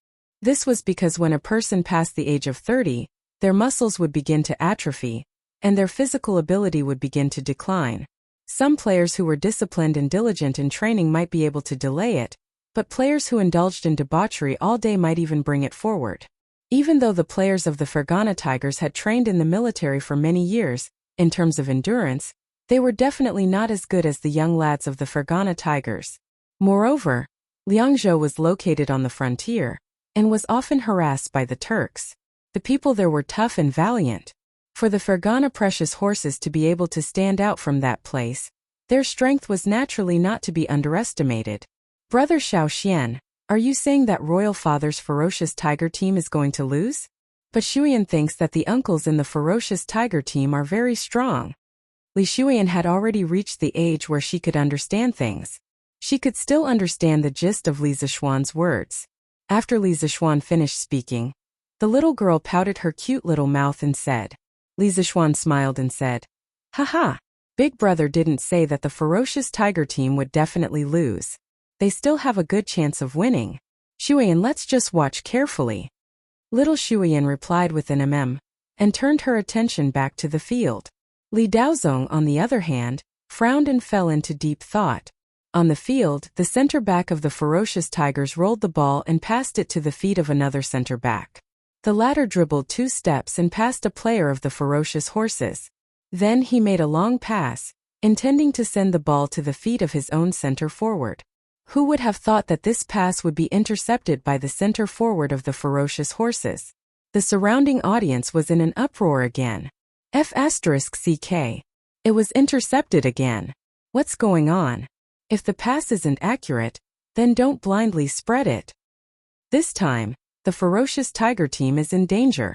This was because when a person passed the age of 30, their muscles would begin to atrophy, and their physical ability would begin to decline. Some players who were disciplined and diligent in training might be able to delay it, but players who indulged in debauchery all day might even bring it forward. Even though the players of the Fergana Tigers had trained in the military for many years, in terms of endurance, they were definitely not as good as the young lads of the Fergana Tigers. Moreover, Liangzhou was located on the frontier, and was often harassed by the Turks. The people there were tough and valiant. For the Fergana precious horses to be able to stand out from that place, their strength was naturally not to be underestimated. Brother Xiao Xian, are you saying that Royal Father's ferocious tiger team is going to lose? But Shuyan thinks that the uncles in the ferocious tiger team are very strong. Li Shuyan had already reached the age where she could understand things. She could still understand the gist of Li Zixuan's words. After Li Zixuan finished speaking, the little girl pouted her cute little mouth and said. Li Zixuan smiled and said, "Haha, Big Brother didn't say that the ferocious tiger team would definitely lose. They still have a good chance of winning. Shuyan, let's just watch carefully." Little Shuyan replied with an and turned her attention back to the field. Li Daozong, on the other hand, frowned and fell into deep thought. On the field, the center back of the ferocious tigers rolled the ball and passed it to the feet of another center back. The latter dribbled 2 steps and passed a player of the ferocious horses. Then he made a long pass, intending to send the ball to the feet of his own center forward. Who would have thought that this pass would be intercepted by the center forward of the ferocious horses? The surrounding audience was in an uproar again. F***ck. It was intercepted again. What's going on? If the pass isn't accurate, then don't blindly spread it. This time, the ferocious tiger team is in danger.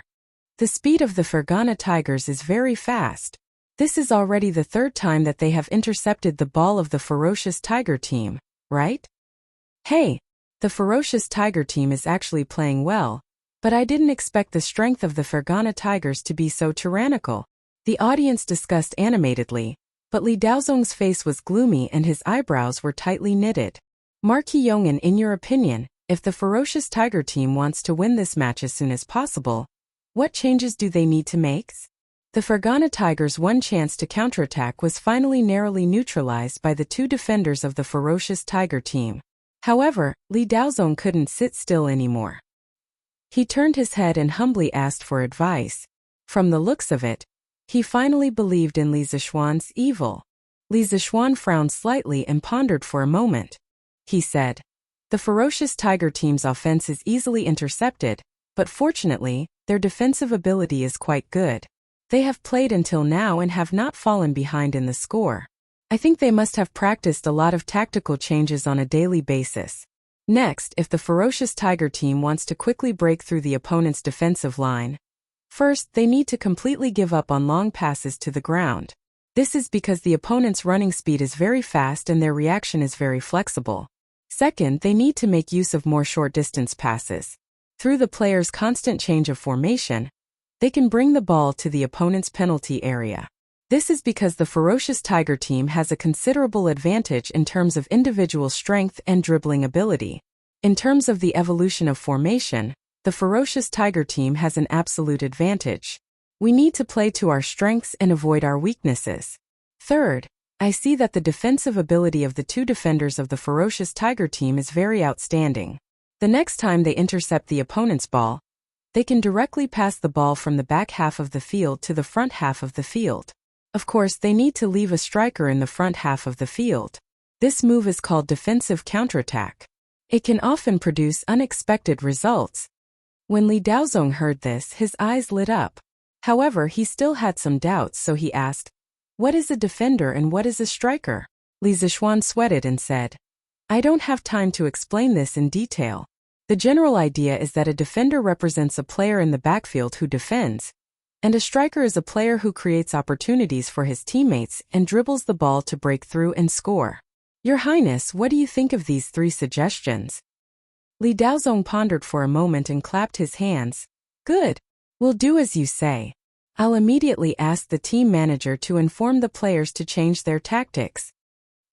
The speed of the Fergana Tigers is very fast. This is already the third time that they have intercepted the ball of the ferocious tiger team, right? Hey, the ferocious tiger team is actually playing well, but I didn't expect the strength of the Fergana Tigers to be so tyrannical. The audience discussed animatedly, but Li Daozong's face was gloomy and his eyebrows were tightly knitted. Marquis Yong'an, in your opinion, if the ferocious tiger team wants to win this match as soon as possible, what changes do they need to make? The Fergana Tigers' one chance to counterattack was finally narrowly neutralized by the two defenders of the ferocious tiger team. However, Li Daozong couldn't sit still anymore. He turned his head and humbly asked for advice. From the looks of it, he finally believed in Li Zishuan's evil. Li Zishuan frowned slightly and pondered for a moment. He said, "The ferocious tiger team's offense is easily intercepted, but fortunately, their defensive ability is quite good. They have played until now and have not fallen behind in the score. I think they must have practiced a lot of tactical changes on a daily basis. Next, if the ferocious tiger team wants to quickly break through the opponent's defensive line, first, they need to completely give up on long passes to the ground. This is because the opponent's running speed is very fast and their reaction is very flexible. Second, they need to make use of more short-distance passes. Through the player's constant change of formation, they can bring the ball to the opponent's penalty area. This is because the ferocious tiger team has a considerable advantage in terms of individual strength and dribbling ability. In terms of the evolution of formation, the ferocious tiger team has an absolute advantage. We need to play to our strengths and avoid our weaknesses. Third, I see that the defensive ability of the two defenders of the ferocious tiger team is very outstanding. The next time they intercept the opponent's ball, they can directly pass the ball from the back half of the field to the front half of the field. Of course, they need to leave a striker in the front half of the field. This move is called defensive counterattack. It can often produce unexpected results. When Li Daozong heard this, his eyes lit up. However, he still had some doubts, so he asked, "What is a defender and what is a striker?" Li Zishuan sweated and said, "I don't have time to explain this in detail. The general idea is that a defender represents a player in the backfield who defends, and a striker is a player who creates opportunities for his teammates and dribbles the ball to break through and score. Your Highness, what do you think of these three suggestions?" Li Daozong pondered for a moment and clapped his hands. "Good. We'll do as you say. I'll immediately ask the team manager to inform the players to change their tactics."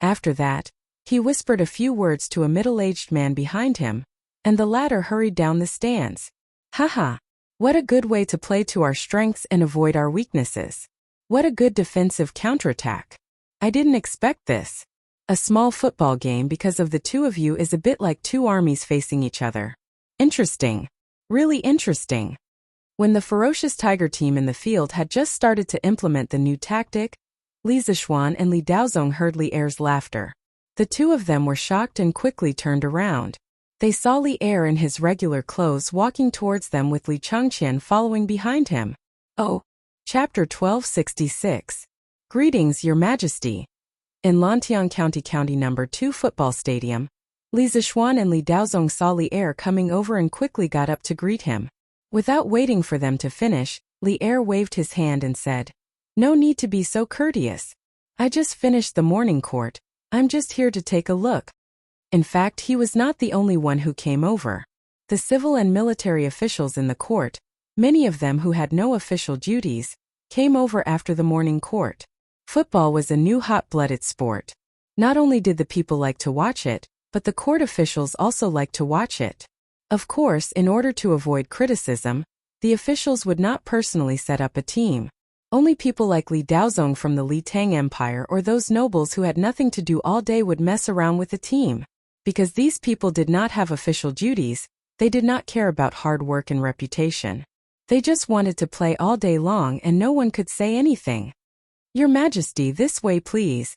After that, he whispered a few words to a middle-aged man behind him, and the latter hurried down the stands. "Haha! What a good way to play to our strengths and avoid our weaknesses. What a good defensive counterattack. I didn't expect this. A small football game because of the two of you is a bit like two armies facing each other. Interesting. Really interesting." When the ferocious tiger team in the field had just started to implement the new tactic, Li Zishuan and Li Daozong heard Li Er's laughter. The two of them were shocked and quickly turned around. They saw Li Er in his regular clothes walking towards them with Li Changqian following behind him. Oh. Chapter 1266. Greetings, Your Majesty. In Lantian County No. 2 football stadium, Li Zishuan and Li Daozong saw Li Er coming over and quickly got up to greet him. Without waiting for them to finish, Li Er waved his hand and said, "No need to be so courteous. I just finished the morning court. I'm just here to take a look." In fact, he was not the only one who came over. The civil and military officials in the court, many of them who had no official duties, came over after the morning court. Football was a new hot-blooded sport. Not only did the people like to watch it, but the court officials also liked to watch it. Of course, in order to avoid criticism, the officials would not personally set up a team. Only people like Li Daozong from the Li Tang Empire or those nobles who had nothing to do all day would mess around with a team. Because these people did not have official duties, they did not care about hard work and reputation. They just wanted to play all day long and no one could say anything. Your Majesty, this way please.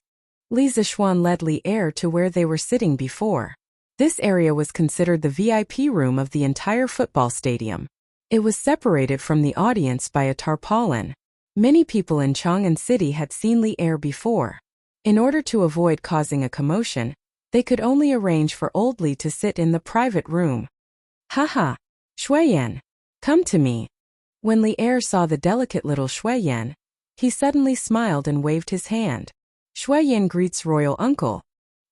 Li Zishuan led Li Er to where they were sitting before. This area was considered the VIP room of the entire football stadium. It was separated from the audience by a tarpaulin. Many people in Chang'an City had seen Li Er before. In order to avoid causing a commotion, they could only arrange for old Li to sit in the private room. Haha, Shuiyan, come to me. When Li Er saw the delicate little Shuiyan, he suddenly smiled and waved his hand. Shuiyan greets royal uncle.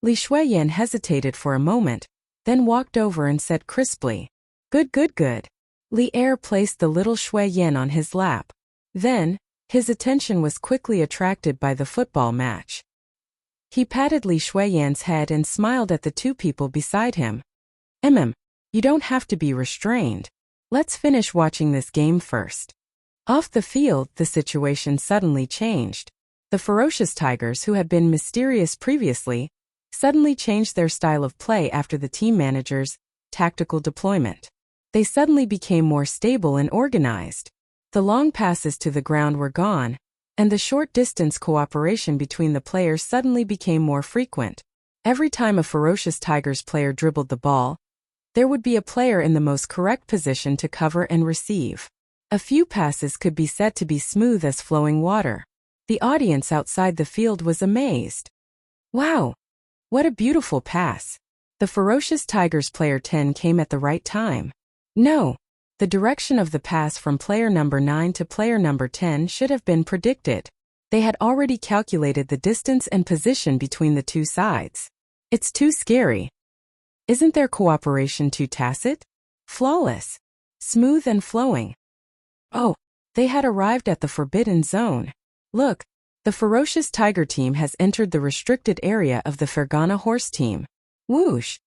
Li Shuiyan hesitated for a moment, then walked over and said crisply, Good, good, good. Li Er placed the little Shuiyan on his lap. Then, his attention was quickly attracted by the football match. He patted Li Shuiyan's head and smiled at the two people beside him. You don't have to be restrained. Let's finish watching this game first. Off the field, the situation suddenly changed. The ferocious tigers, who had been mysterious previously, suddenly changed their style of play after the team manager's tactical deployment. They suddenly became more stable and organized. The long passes to the ground were gone, and the short-distance cooperation between the players suddenly became more frequent. Every time a ferocious Tigers player dribbled the ball, there would be a player in the most correct position to cover and receive. A few passes could be said to be smooth as flowing water. The audience outside the field was amazed. Wow! What a beautiful pass! The ferocious Tigers player 10 came at the right time. No, the direction of the pass from player number 9 to player number 10 should have been predicted. They had already calculated the distance and position between the two sides. It's too scary. Isn't their cooperation too tacit? Flawless. Smooth and flowing. Oh, they had arrived at the forbidden zone. Look, the ferocious tiger team has entered the restricted area of the Fergana horse team. Whoosh!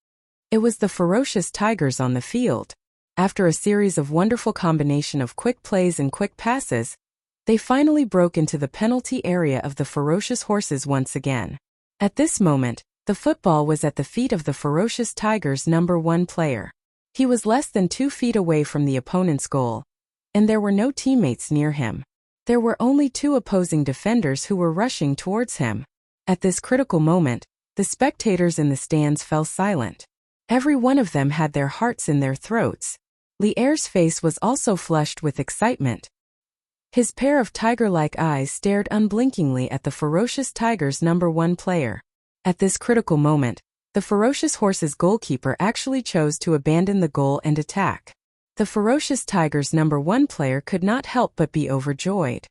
It was the ferocious tigers on the field. After a series of wonderful combination of quick plays and quick passes, they finally broke into the penalty area of the ferocious horses once again. At this moment, the football was at the feet of the ferocious Tigers' number 1 player. He was less than 2 feet away from the opponent's goal, and there were no teammates near him. There were only 2 opposing defenders who were rushing towards him. At this critical moment, the spectators in the stands fell silent. Every one of them had their hearts in their throats. Li Er's face was also flushed with excitement. His pair of tiger-like eyes stared unblinkingly at the ferocious Tigers' number 1 player. At this critical moment, the ferocious horse's goalkeeper actually chose to abandon the goal and attack. The ferocious Tigers' number 1 player could not help but be overjoyed.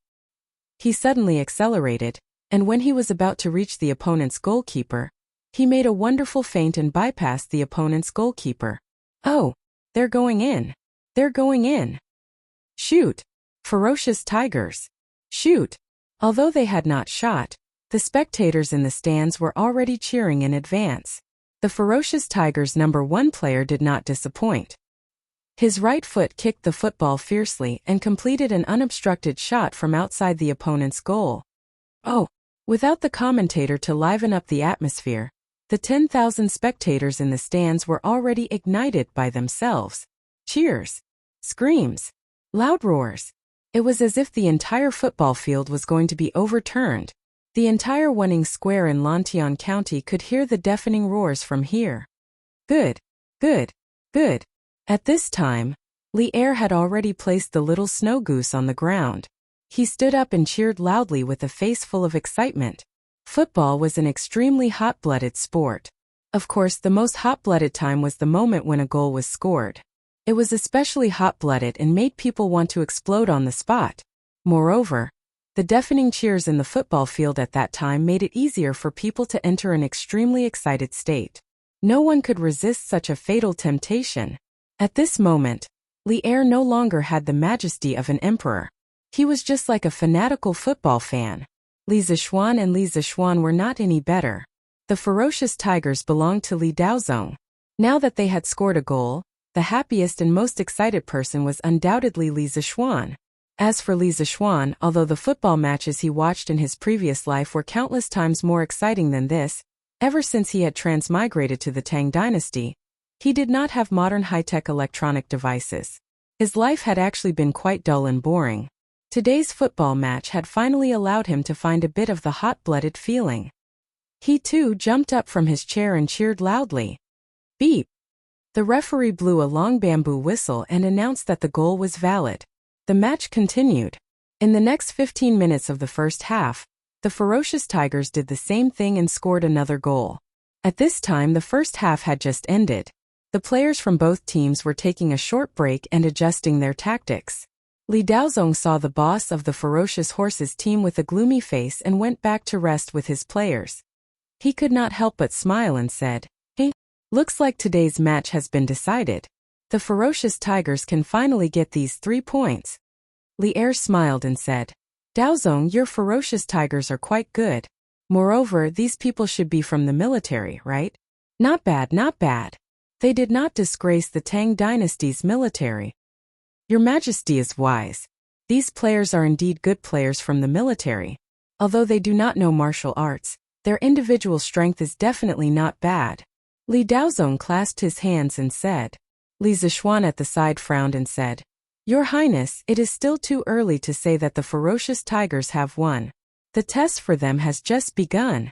He suddenly accelerated, and when he was about to reach the opponent's goalkeeper, he made a wonderful feint and bypassed the opponent's goalkeeper. Oh, they're going in. They're going in. Shoot! Ferocious Tigers! Shoot! Although they had not shot, the spectators in the stands were already cheering in advance. The ferocious Tigers' number 1 player did not disappoint. His right foot kicked the football fiercely and completed an unobstructed shot from outside the opponent's goal. Oh! Without the commentator to liven up the atmosphere, the 10,000 spectators in the stands were already ignited by themselves. Cheers! Screams! Loud roars! It was as if the entire football field was going to be overturned. The entire Wuning Square in Lantian County could hear the deafening roars from here. Good! Good! Good! At this time, Li Er had already placed the little snow goose on the ground. He stood up and cheered loudly with a face full of excitement. Football was an extremely hot-blooded sport. Of course, the most hot-blooded time was the moment when a goal was scored. It was especially hot-blooded and made people want to explode on the spot. Moreover, the deafening cheers in the football field at that time made it easier for people to enter an extremely excited state. No one could resist such a fatal temptation. At this moment, Li Er no longer had the majesty of an emperor. He was just like a fanatical football fan. Li Zishuan and Li Zishuan were not any better. The ferocious tigers belonged to Li Daozong. Now that they had scored a goal, the happiest and most excited person was undoubtedly Li Zishuan. As for Li Zishuan, although the football matches he watched in his previous life were countless times more exciting than this, ever since he had transmigrated to the Tang dynasty, he did not have modern high-tech electronic devices. His life had actually been quite dull and boring. Today's football match had finally allowed him to find a bit of the hot-blooded feeling. He too jumped up from his chair and cheered loudly. Beep! The referee blew a long bamboo whistle and announced that the goal was valid. The match continued. In the next 15 minutes of the first half, the ferocious Tigers did the same thing and scored another goal. At this time, the first half had just ended. The players from both teams were taking a short break and adjusting their tactics. Li Daozong saw the boss of the ferocious horses team with a gloomy face and went back to rest with his players. He could not help but smile and said, "Hey, looks like today's match has been decided. The ferocious Tigers can finally get these 3 points." Li Er smiled and said, "Daozong, your ferocious Tigers are quite good. Moreover, these people should be from the military, right? Not bad, not bad. They did not disgrace the Tang dynasty's military." "Your Majesty is wise. These players are indeed good players from the military. Although they do not know martial arts, their individual strength is definitely not bad." Li Daozong clasped his hands and said. Li Zishuan at the side frowned and said, "Your Highness, it is still too early to say that the ferocious Tigers have won. The test for them has just begun."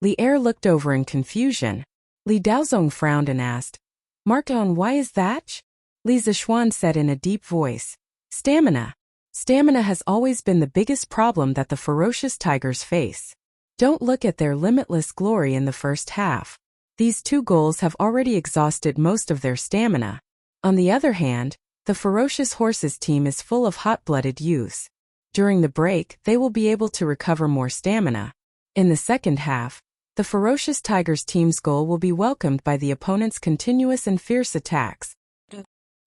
Li Er looked over in confusion. Li Daozong frowned and asked, "Markon, why is that?" Li Zishuan said in a deep voice, "Stamina. Stamina has always been the biggest problem that the ferocious Tigers face. Don't look at their limitless glory in the first half. These 2 goals have already exhausted most of their stamina. On the other hand, the ferocious horses team is full of hot-blooded youths. During the break, they will be able to recover more stamina. In the second half, the ferocious Tigers team's goal will be welcomed by the opponent's continuous and fierce attacks."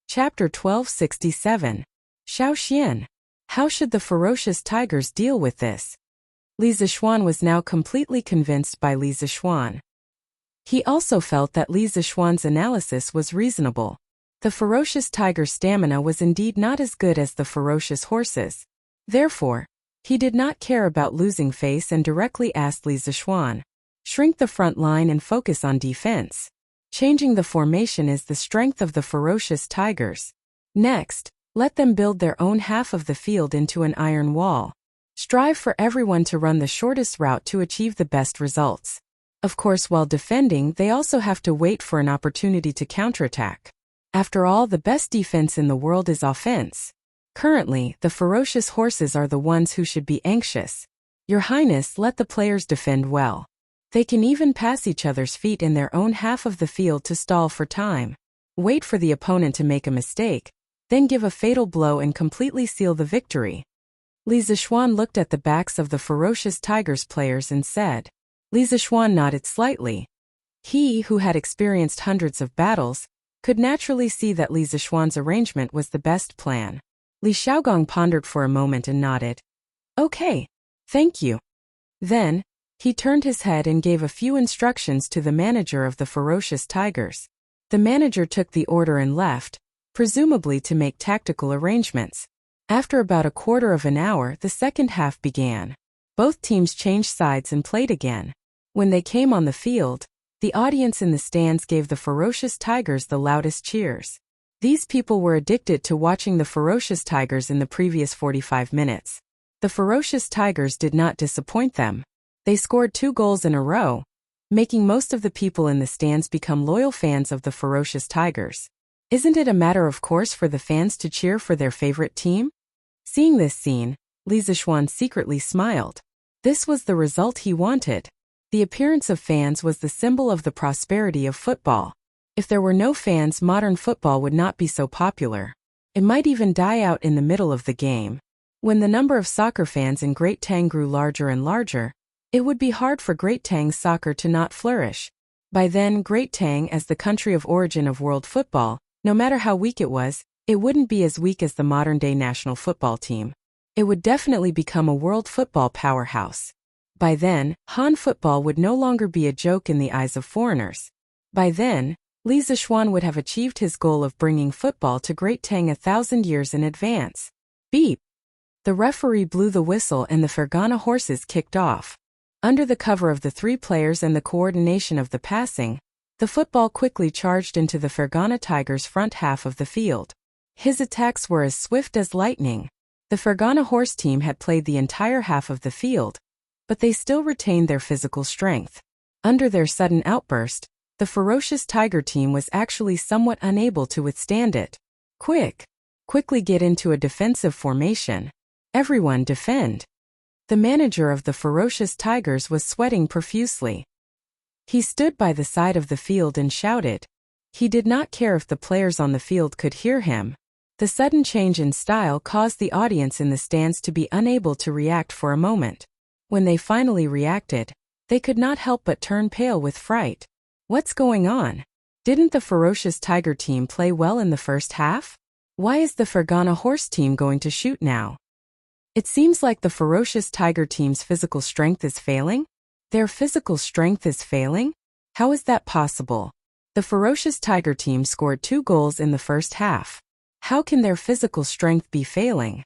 Chapter 1267. Xiao Xian. How should the ferocious Tigers deal with this? Li Zishuan was now completely convinced by Li Zishuan. He also felt that Li Zishuan's analysis was reasonable. The ferocious Tiger's stamina was indeed not as good as the ferocious horses. Therefore, he did not care about losing face and directly asked Li Zishuan, "Shrink the front line and focus on defense. Changing the formation is the strength of the ferocious Tigers. Next, let them build their own half of the field into an iron wall. Strive for everyone to run the shortest route to achieve the best results. Of course, while defending, they also have to wait for an opportunity to counterattack. After all, the best defense in the world is offense. Currently, the ferocious horses are the ones who should be anxious. Your Highness, let the players defend well. They can even pass each other's feet in their own half of the field to stall for time. Wait for the opponent to make a mistake, then give a fatal blow and completely seal the victory." Li Zishuan looked at the backs of the ferocious Tigers players and said. Li Zishuan nodded slightly. He, who had experienced hundreds of battles, could naturally see that Li Zishuan's arrangement was the best plan. Li Xiaogong pondered for a moment and nodded. "Okay. Thank you." Then, he turned his head and gave a few instructions to the manager of the ferocious Tigers. The manager took the order and left, presumably to make tactical arrangements. After about a quarter of an hour, the second half began. Both teams changed sides and played again. When they came on the field, the audience in the stands gave the ferocious Tigers the loudest cheers. These people were addicted to watching the ferocious Tigers in the previous 45 minutes. The ferocious Tigers did not disappoint them. They scored 2 goals in a row, making most of the people in the stands become loyal fans of the ferocious Tigers. Isn't it a matter of course for the fans to cheer for their favorite team? Seeing this scene, Li Zishuan secretly smiled. This was the result he wanted. The appearance of fans was the symbol of the prosperity of football. If there were no fans, modern football would not be so popular. It might even die out in the middle of the game. When the number of soccer fans in Great Tang grew larger and larger, it would be hard for Great Tang's soccer to not flourish. By then, Great Tang, as the country of origin of world football, no matter how weak it was, it wouldn't be as weak as the modern-day national football team. It would definitely become a world football powerhouse. By then, Han football would no longer be a joke in the eyes of foreigners. By then, Li Zishuan would have achieved his goal of bringing football to Great Tang 1,000 years in advance. Beep! The referee blew the whistle and the Fergana horses kicked off. Under the cover of the 3 players and the coordination of the passing, the football quickly charged into the Fergana Tigers' front half of the field. His attacks were as swift as lightning. The Fergana horse team had played the entire half of the field, but they still retained their physical strength. Under their sudden outburst, the ferocious tiger team was actually somewhat unable to withstand it. Quickly get into a defensive formation. Everyone defend. The manager of the ferocious tigers was sweating profusely. He stood by the side of the field and shouted. He did not care if the players on the field could hear him. The sudden change in style caused the audience in the stands to be unable to react for a moment. When they finally reacted, they could not help but turn pale with fright. What's going on? Didn't the ferocious tiger team play well in the first half? Why is the Fergana horse team going to shoot now? It seems like the ferocious tiger team's physical strength is failing. Their physical strength is failing? How is that possible? The ferocious tiger team scored 2 goals in the first half. How can their physical strength be failing?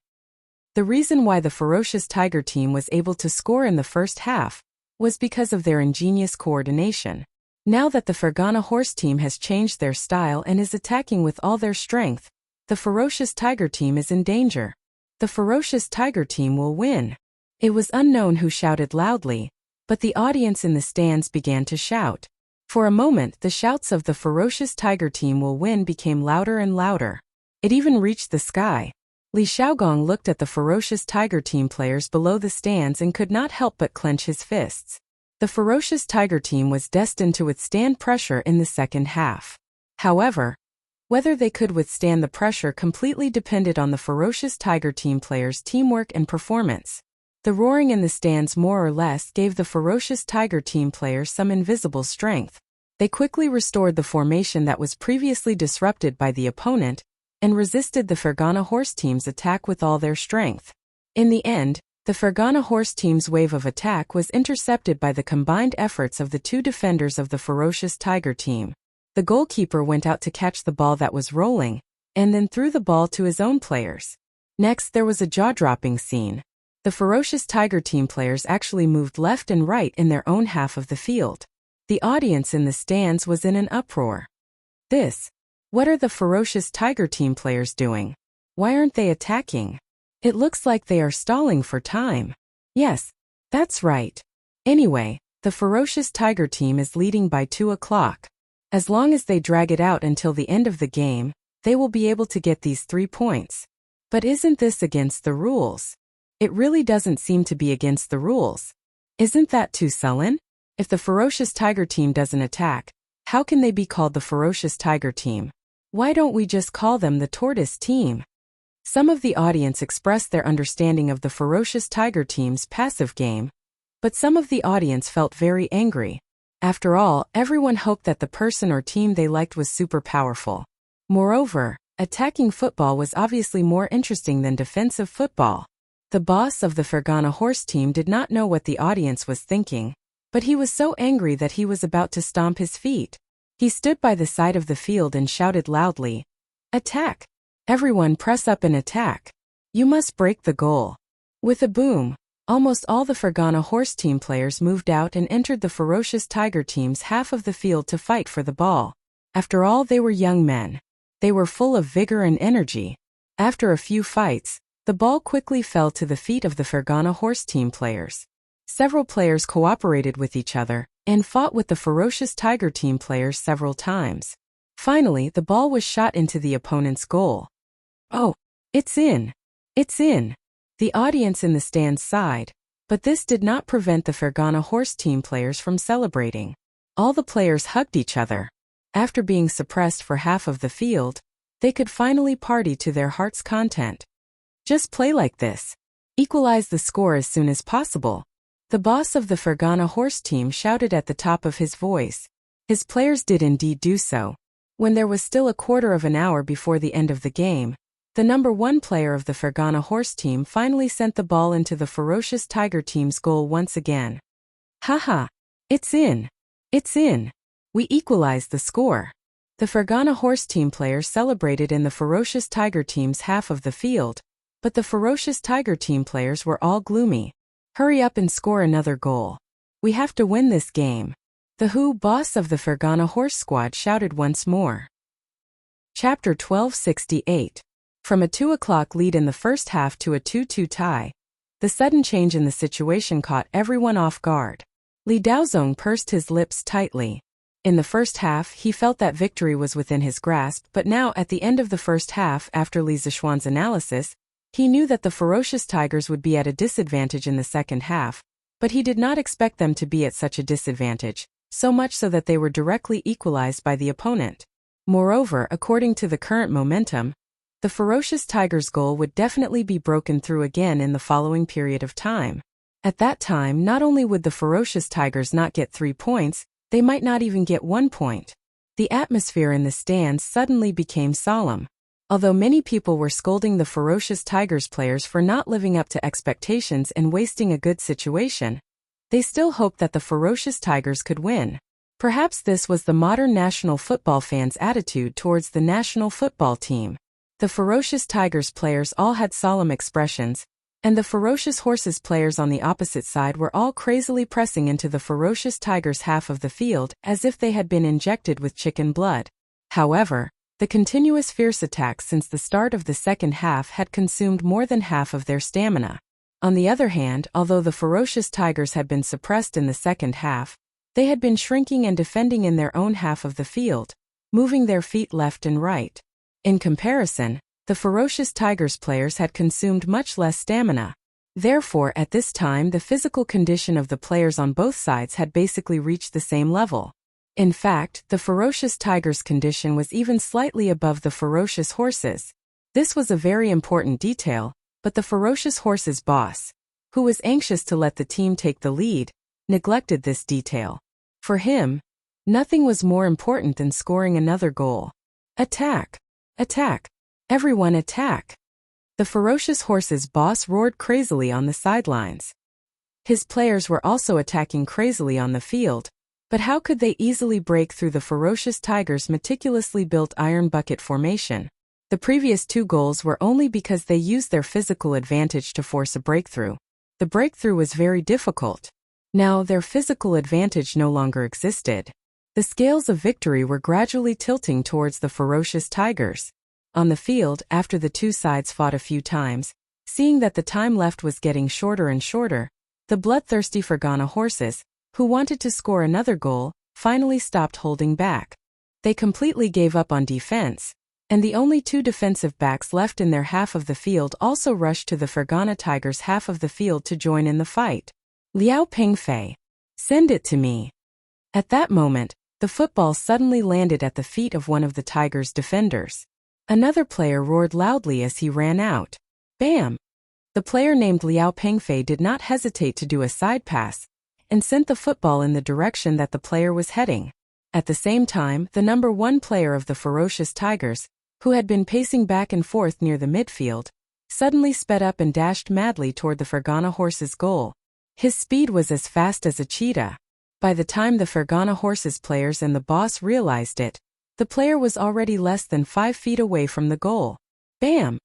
The reason why the ferocious tiger team was able to score in the first half was because of their ingenious coordination. Now that the Fergana horse team has changed their style and is attacking with all their strength, the ferocious tiger team is in danger. The ferocious tiger team will win. It was unknown who shouted loudly, but the audience in the stands began to shout. For a moment, the shouts of the ferocious tiger team will win became louder and louder. It even reached the sky. Li Xiaogong looked at the ferocious tiger team players below the stands and could not help but clench his fists. The ferocious tiger team was destined to withstand pressure in the second half. However, whether they could withstand the pressure completely depended on the ferocious tiger team players' teamwork and performance. The roaring in the stands more or less gave the ferocious tiger team players some invisible strength. They quickly restored the formation that was previously disrupted by the opponent and resisted the Fergana horse team's attack with all their strength. In the end, the Fergana horse team's wave of attack was intercepted by the combined efforts of the 2 defenders of the ferocious tiger team. The goalkeeper went out to catch the ball that was rolling, and then threw the ball to his own players. Next, there was a jaw-dropping scene. The ferocious tiger team players actually moved left and right in their own half of the field. The audience in the stands was in an uproar. What are the ferocious tiger team players doing? Why aren't they attacking? It looks like they are stalling for time. Yes, that's right. Anyway, the ferocious tiger team is leading by 2 o'clock. As long as they drag it out until the end of the game, they will be able to get these 3 points. But isn't this against the rules? It really doesn't seem to be against the rules. Isn't that too sullen? If the ferocious tiger team doesn't attack, how can they be called the ferocious tiger team? Why don't we just call them the tortoise team? Some of the audience expressed their understanding of the ferocious tiger team's passive game, but some of the audience felt very angry. After all, everyone hoped that the person or team they liked was super powerful. Moreover, attacking football was obviously more interesting than defensive football. The boss of the Fergana horse team did not know what the audience was thinking, but he was so angry that he was about to stomp his feet. He stood by the side of the field and shouted loudly, "Attack! Everyone press up and attack! You must break the goal!" With a boom, almost all the Fergana horse team players moved out and entered the ferocious tiger team's half of the field to fight for the ball. After all, they were young men. They were full of vigor and energy. After a few fights, the ball quickly fell to the feet of the Fergana horse team players. Several players cooperated with each other and fought with the ferocious tiger team players several times. Finally, the ball was shot into the opponent's goal. Oh, it's in! It's in! The audience in the stands sighed, but this did not prevent the Fergana horse team players from celebrating. All the players hugged each other. After being suppressed for half of the field, they could finally party to their heart's content. Just play like this. Equalize the score as soon as possible. The boss of the Fergana horse team shouted at the top of his voice. His players did indeed do so. When there was still a quarter of an hour before the end of the game, the number 1 player of the Fergana horse team finally sent the ball into the ferocious tiger team's goal once again. Haha! It's in! It's in! We equalized the score. The Fergana horse team players celebrated in the ferocious tiger team's half of the field, but the ferocious tiger team players were all gloomy. Hurry up and score another goal. We have to win this game. The boss of the Fergana horse squad shouted once more. Chapter 1268. From a 2 o'clock lead in the first half to a 2-2 tie, the sudden change in the situation caught everyone off guard. Li Daozong pursed his lips tightly. In the first half, he felt that victory was within his grasp, but now at the end of the first half, after Li Zishuan's analysis, he knew that the ferocious tigers would be at a disadvantage in the second half, but he did not expect them to be at such a disadvantage, so much so that they were directly equalized by the opponent. Moreover, according to the current momentum, the ferocious tigers' goal would definitely be broken through again in the following period of time. At that time, not only would the ferocious tigers not get 3 points, they might not even get 1 point. The atmosphere in the stands suddenly became solemn. Although many people were scolding the ferocious tigers players for not living up to expectations and wasting a good situation, they still hoped that the ferocious tigers could win. Perhaps this was the modern national football fans' attitude towards the national football team. The ferocious tigers players all had solemn expressions, and the ferocious horses players on the opposite side were all crazily pressing into the ferocious tigers' half of the field as if they had been injected with chicken blood. However, the continuous fierce attacks since the start of the second half had consumed more than half of their stamina. On the other hand, although the ferocious tigers had been suppressed in the second half, they had been shrinking and defending in their own half of the field, moving their feet left and right. In comparison, the ferocious tigers players had consumed much less stamina. Therefore, at this time the physical condition of the players on both sides had basically reached the same level. In fact, the ferocious tigers' condition was even slightly above the ferocious horses. This was a very important detail, but the ferocious horses' boss, who was anxious to let the team take the lead, neglected this detail. For him, nothing was more important than scoring another goal. Attack! Attack! Everyone attack! The ferocious horses' boss roared crazily on the sidelines. His players were also attacking crazily on the field, but how could they easily break through the ferocious tigers' meticulously built iron bucket formation? The previous 2 goals were only because they used their physical advantage to force a breakthrough. The breakthrough was very difficult. Now their physical advantage no longer existed. The scales of victory were gradually tilting towards the ferocious tigers. On the field, after the 2 sides fought a few times, seeing that the time left was getting shorter and shorter, the bloodthirsty Fergana horses, who wanted to score another goal, finally stopped holding back. They completely gave up on defense, and the only 2 defensive backs left in their half of the field also rushed to the Fergana tigers' half of the field to join in the fight. Liao Pingfei, send it to me. At that moment, the football suddenly landed at the feet of one of the tigers' defenders. Another player roared loudly as he ran out. Bam! The player named Liao Pengfei did not hesitate to do a side pass, and sent the football in the direction that the player was heading. At the same time, the number 1 player of the ferocious tigers, who had been pacing back and forth near the midfield, suddenly sped up and dashed madly toward the Fergana horse's goal. His speed was as fast as a cheetah. By the time the Fergana horses players and the boss realized it, the player was already less than 5 feet away from the goal. Bam!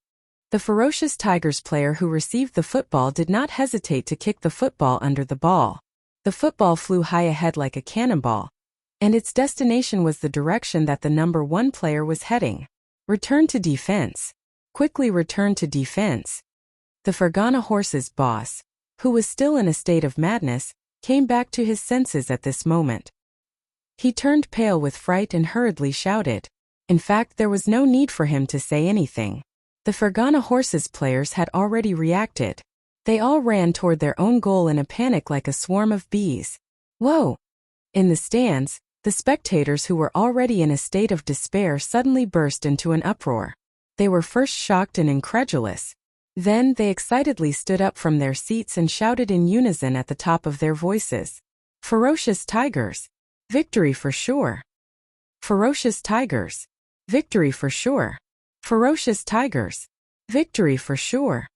The ferocious tigers player who received the football did not hesitate to kick the football under the ball. The football flew high ahead like a cannonball, and its destination was the direction that the number 1 player was heading. Return to defense. Quickly return to defense. The Fergana horse's boss, who was still in a state of madness, came back to his senses at this moment. He turned pale with fright and hurriedly shouted. In fact, there was no need for him to say anything. The Fergana horses players had already reacted. They all ran toward their own goal in a panic like a swarm of bees. Whoa! In the stands, the spectators who were already in a state of despair suddenly burst into an uproar. They were first shocked and incredulous. Then they excitedly stood up from their seats and shouted in unison at the top of their voices. Ferocious tigers! Victory for sure! Ferocious tigers! Victory for sure! Ferocious tigers! Victory for sure!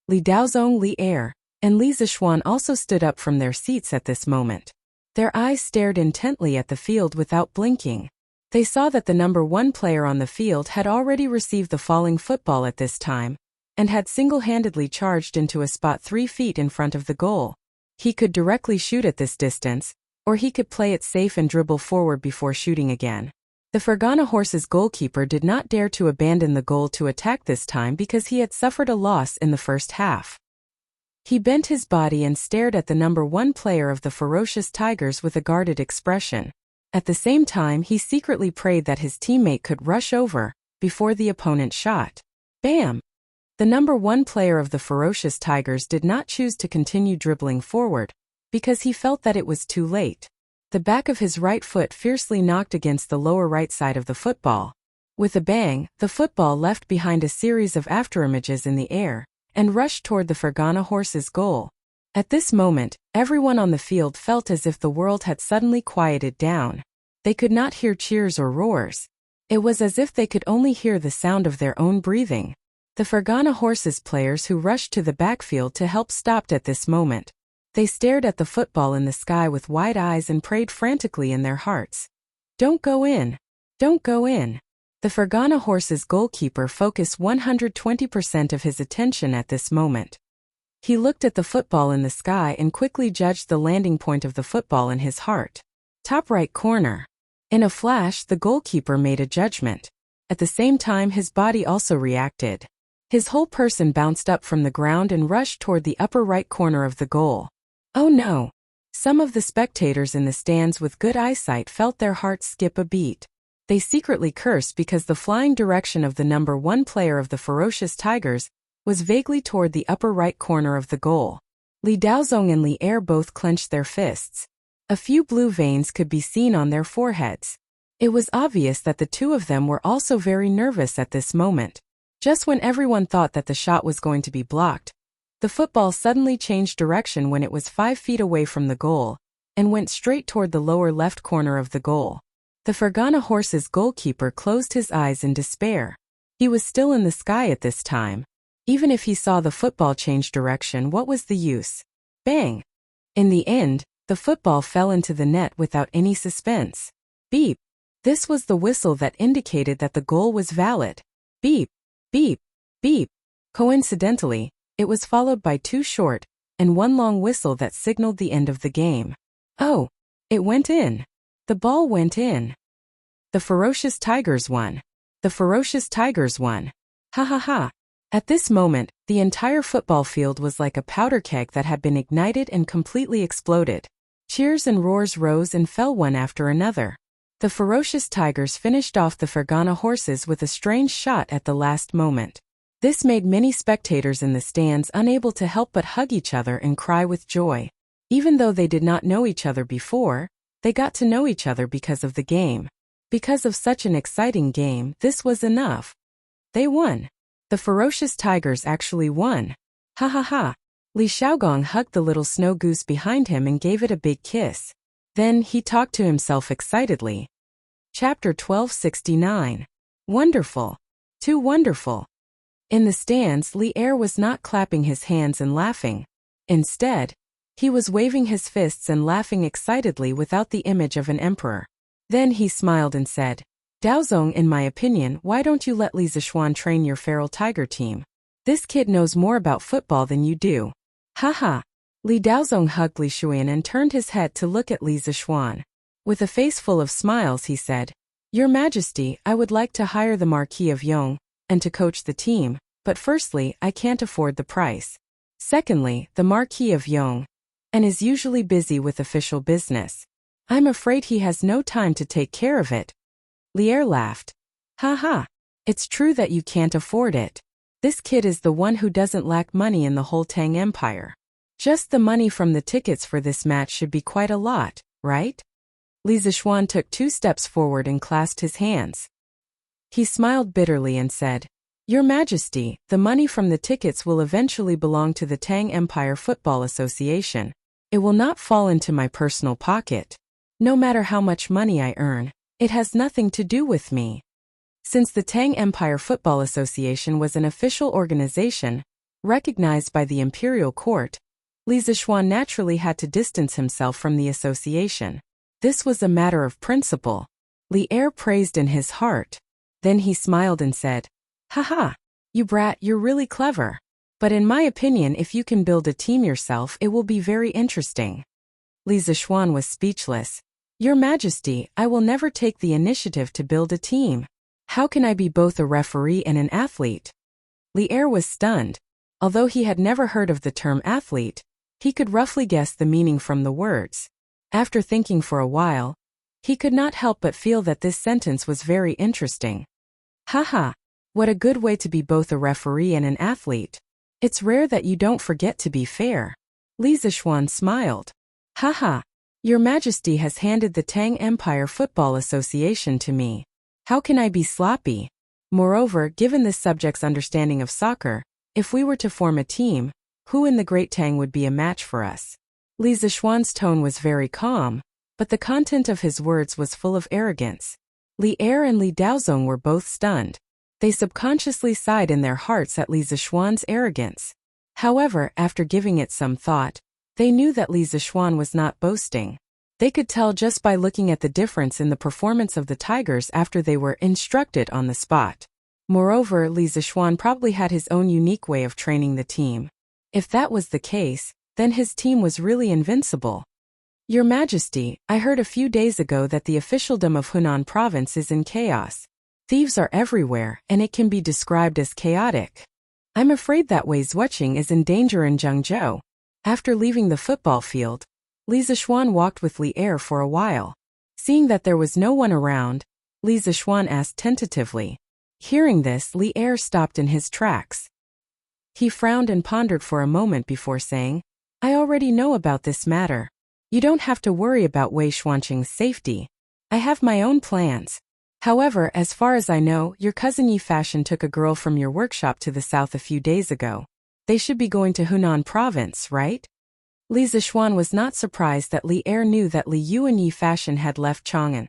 Li Daozong, Li Er, and Li Zishuan also stood up from their seats at this moment. Their eyes stared intently at the field without blinking. They saw that the number 1 player on the field had already received the falling football at this time, and had single-handedly charged into a spot 3 feet in front of the goal. He could directly shoot at this distance, or he could play it safe and dribble forward before shooting again. The Fergana horse's goalkeeper did not dare to abandon the goal to attack this time because he had suffered a loss in the first half. He bent his body and stared at the number 1 player of the ferocious Tigers with a guarded expression. At the same time, he secretly prayed that his teammate could rush over before the opponent shot. Bam! The number 1 player of the ferocious Tigers did not choose to continue dribbling forward because he felt that it was too late. The back of his right foot fiercely knocked against the lower right side of the football. With a bang, the football left behind a series of afterimages in the air and rushed toward the Fergana horse's goal. At this moment, everyone on the field felt as if the world had suddenly quieted down. They could not hear cheers or roars. It was as if they could only hear the sound of their own breathing. The Fergana horse's players who rushed to the backfield to help stopped at this moment. They stared at the football in the sky with wide eyes and prayed frantically in their hearts. Don't go in! Don't go in! The Fergana horse's goalkeeper focused 120% of his attention at this moment. He looked at the football in the sky and quickly judged the landing point of the football in his heart. Top right corner. In a flash, the goalkeeper made a judgment. At the same time, his body also reacted. His whole person bounced up from the ground and rushed toward the upper right corner of the goal. Oh no! Some of the spectators in the stands with good eyesight felt their hearts skip a beat. They secretly cursed because the flying direction of the number 1 player of the ferocious Tigers was vaguely toward the upper right corner of the goal. Li Daozong and Li Er both clenched their fists. A few blue veins could be seen on their foreheads. It was obvious that the two of them were also very nervous at this moment. Just when everyone thought that the shot was going to be blocked, the football suddenly changed direction when it was 5 feet away from the goal and went straight toward the lower left corner of the goal. The Fergana horse's goalkeeper closed his eyes in despair. He was still in the sky at this time. Even if he saw the football change direction, what was the use? Bang! In the end, the football fell into the net without any suspense. Beep! This was the whistle that indicated that the goal was valid. Beep! Beep! Beep! Coincidentally, it was followed by 2 short and 1 long whistle that signaled the end of the game. Oh! It went in! The ball went in. The ferocious Tigers won. The ferocious Tigers won. Ha ha ha. At this moment, the entire football field was like a powder keg that had been ignited and completely exploded. Cheers and roars rose and fell one after another. The ferocious Tigers finished off the Fergana horses with a strange shot at the last moment. This made many spectators in the stands unable to help but hug each other and cry with joy. Even though they did not know each other before, they got to know each other because of the game. Because of such an exciting game, this was enough. They won. The ferocious Tigers actually won. Ha ha ha. Li Xiaogong hugged the little snow goose behind him and gave it a big kiss. Then he talked to himself excitedly. Chapter 1269. Wonderful. Too wonderful. In the stands, Li Er was not clapping his hands and laughing. Instead, he was waving his fists and laughing excitedly without the image of an emperor. Then he smiled and said, Daozong, in my opinion, why don't you let Li Zishuan train your feral tiger team? This kid knows more about football than you do. Ha ha. Li Daozong hugged Li Shuyan and turned his head to look at Li Zishuan. With a face full of smiles, he said, Your Majesty, I would like to hire the Marquis of Yong and to coach the team, but firstly, I can't afford the price. Secondly, the Marquis of Yong and is usually busy with official business. I'm afraid he has no time to take care of it. Li Er laughed. Ha ha. It's true that you can't afford it. This kid is the one who doesn't lack money in the whole Tang Empire. Just the money from the tickets for this match should be quite a lot, right? Li Zishuan took 2 steps forward and clasped his hands. He smiled bitterly and said, Your Majesty, the money from the tickets will eventually belong to the Tang Empire Football Association. It will not fall into my personal pocket. No matter how much money I earn, it has nothing to do with me. Since the Tang Empire Football Association was an official organization, recognized by the imperial court, Li Zishuan naturally had to distance himself from the association. This was a matter of principle. Li Er praised in his heart. Then he smiled and said, Ha ha, you brat, you're really clever. But in my opinion, if you can build a team yourself, it will be very interesting. Li Zishuan was speechless. Your Majesty, I will never take the initiative to build a team. How can I be both a referee and an athlete? Li Er was stunned. Although he had never heard of the term athlete, he could roughly guess the meaning from the words. After thinking for a while, he could not help but feel that this sentence was very interesting. Haha, what a good way to be both a referee and an athlete. It's rare that you don't forget to be fair. Li Zishuan smiled. Haha, Your Majesty has handed the Tang Empire Football Association to me. How can I be sloppy? Moreover, given this subject's understanding of soccer, if we were to form a team, who in the Great Tang would be a match for us? Li Zishuan's tone was very calm, but the content of his words was full of arrogance. Li Er and Li Daozong were both stunned. They subconsciously sighed in their hearts at Li Zishuan's arrogance. However, after giving it some thought, they knew that Li Zishuan was not boasting. They could tell just by looking at the difference in the performance of the Tigers after they were instructed on the spot. Moreover, Li Zishuan probably had his own unique way of training the team. If that was the case, then his team was really invincible. Your Majesty, I heard a few days ago that the officialdom of Hunan Province is in chaos. Thieves are everywhere, and it can be described as chaotic. I'm afraid that Wei Zuoqing is in danger in Zhengzhou. After leaving the football field, Li Zishuan walked with Li Er for a while. Seeing that there was no one around, Li Zishuan asked tentatively. Hearing this, Li Er stopped in his tracks. He frowned and pondered for a moment before saying, I already know about this matter. You don't have to worry about Wei Xuanqing's safety. I have my own plans. However, as far as I know, your cousin Yi Fashion took a girl from your workshop to the south a few days ago. They should be going to Hunan Province, right? Li Zishuan was not surprised that Li Er knew that Li Yu and Yi Fashion had left Chang'an.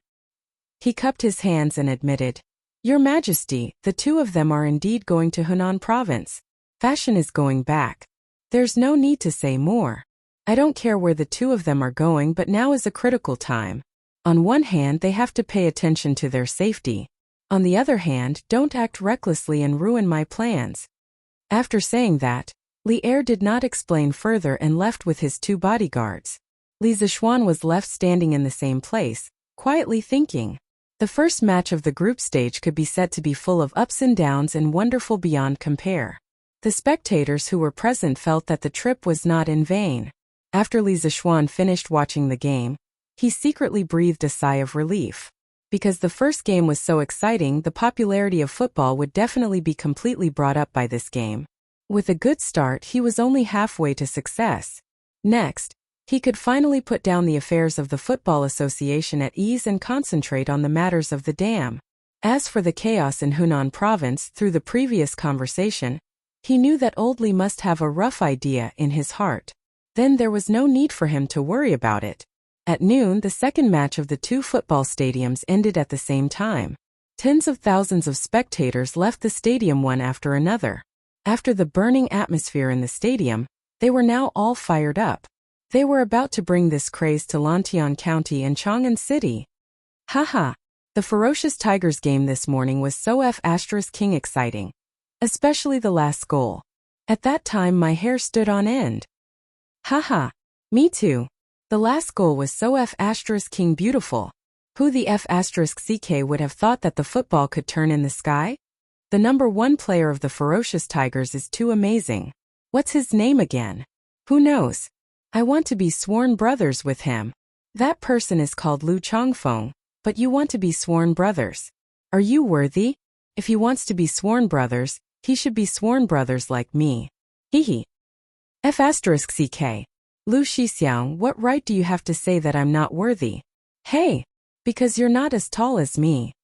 He cupped his hands and admitted, Your Majesty, the two of them are indeed going to Hunan Province. Fashion is going back. There's no need to say more. I don't care where the two of them are going, but now is a critical time. On one hand, they have to pay attention to their safety. On the other hand, don't act recklessly and ruin my plans. After saying that, Li Er did not explain further and left with his two bodyguards. Li Zishuan was left standing in the same place, quietly thinking. The first match of the group stage could be said to be full of ups and downs and wonderful beyond compare. The spectators who were present felt that the trip was not in vain. After Li Zishuan finished watching the game, he secretly breathed a sigh of relief. Because the first game was so exciting, the popularity of football would definitely be completely brought up by this game. With a good start, he was only halfway to success. Next, he could finally put down the affairs of the Football Association at ease and concentrate on the matters of the dam. As for the chaos in Hunan Province, through the previous conversation, he knew that Old Li must have a rough idea in his heart. Then there was no need for him to worry about it. At noon, the second match of the two football stadiums ended at the same time. Tens of thousands of spectators left the stadium one after another. After the burning atmosphere in the stadium, they were now all fired up. They were about to bring this craze to Lantian County and Chang'an City. Haha! The Ferocious Tigers game this morning was so King exciting. Especially the last goal. At that time my hair stood on end. Haha! Me too. The last goal was so King beautiful. Who the CK would have thought that the football could turn in the sky? The number one player of the Ferocious Tigers is too amazing. What's his name again? Who knows? I want to be sworn brothers with him. That person is called Lu Changfeng, but you want to be sworn brothers. Are you worthy? If he wants to be sworn brothers, he should be sworn brothers like me. Hehe. CK. Lu Shixiang, what right do you have to say that I'm not worthy? Hey! Because you're not as tall as me.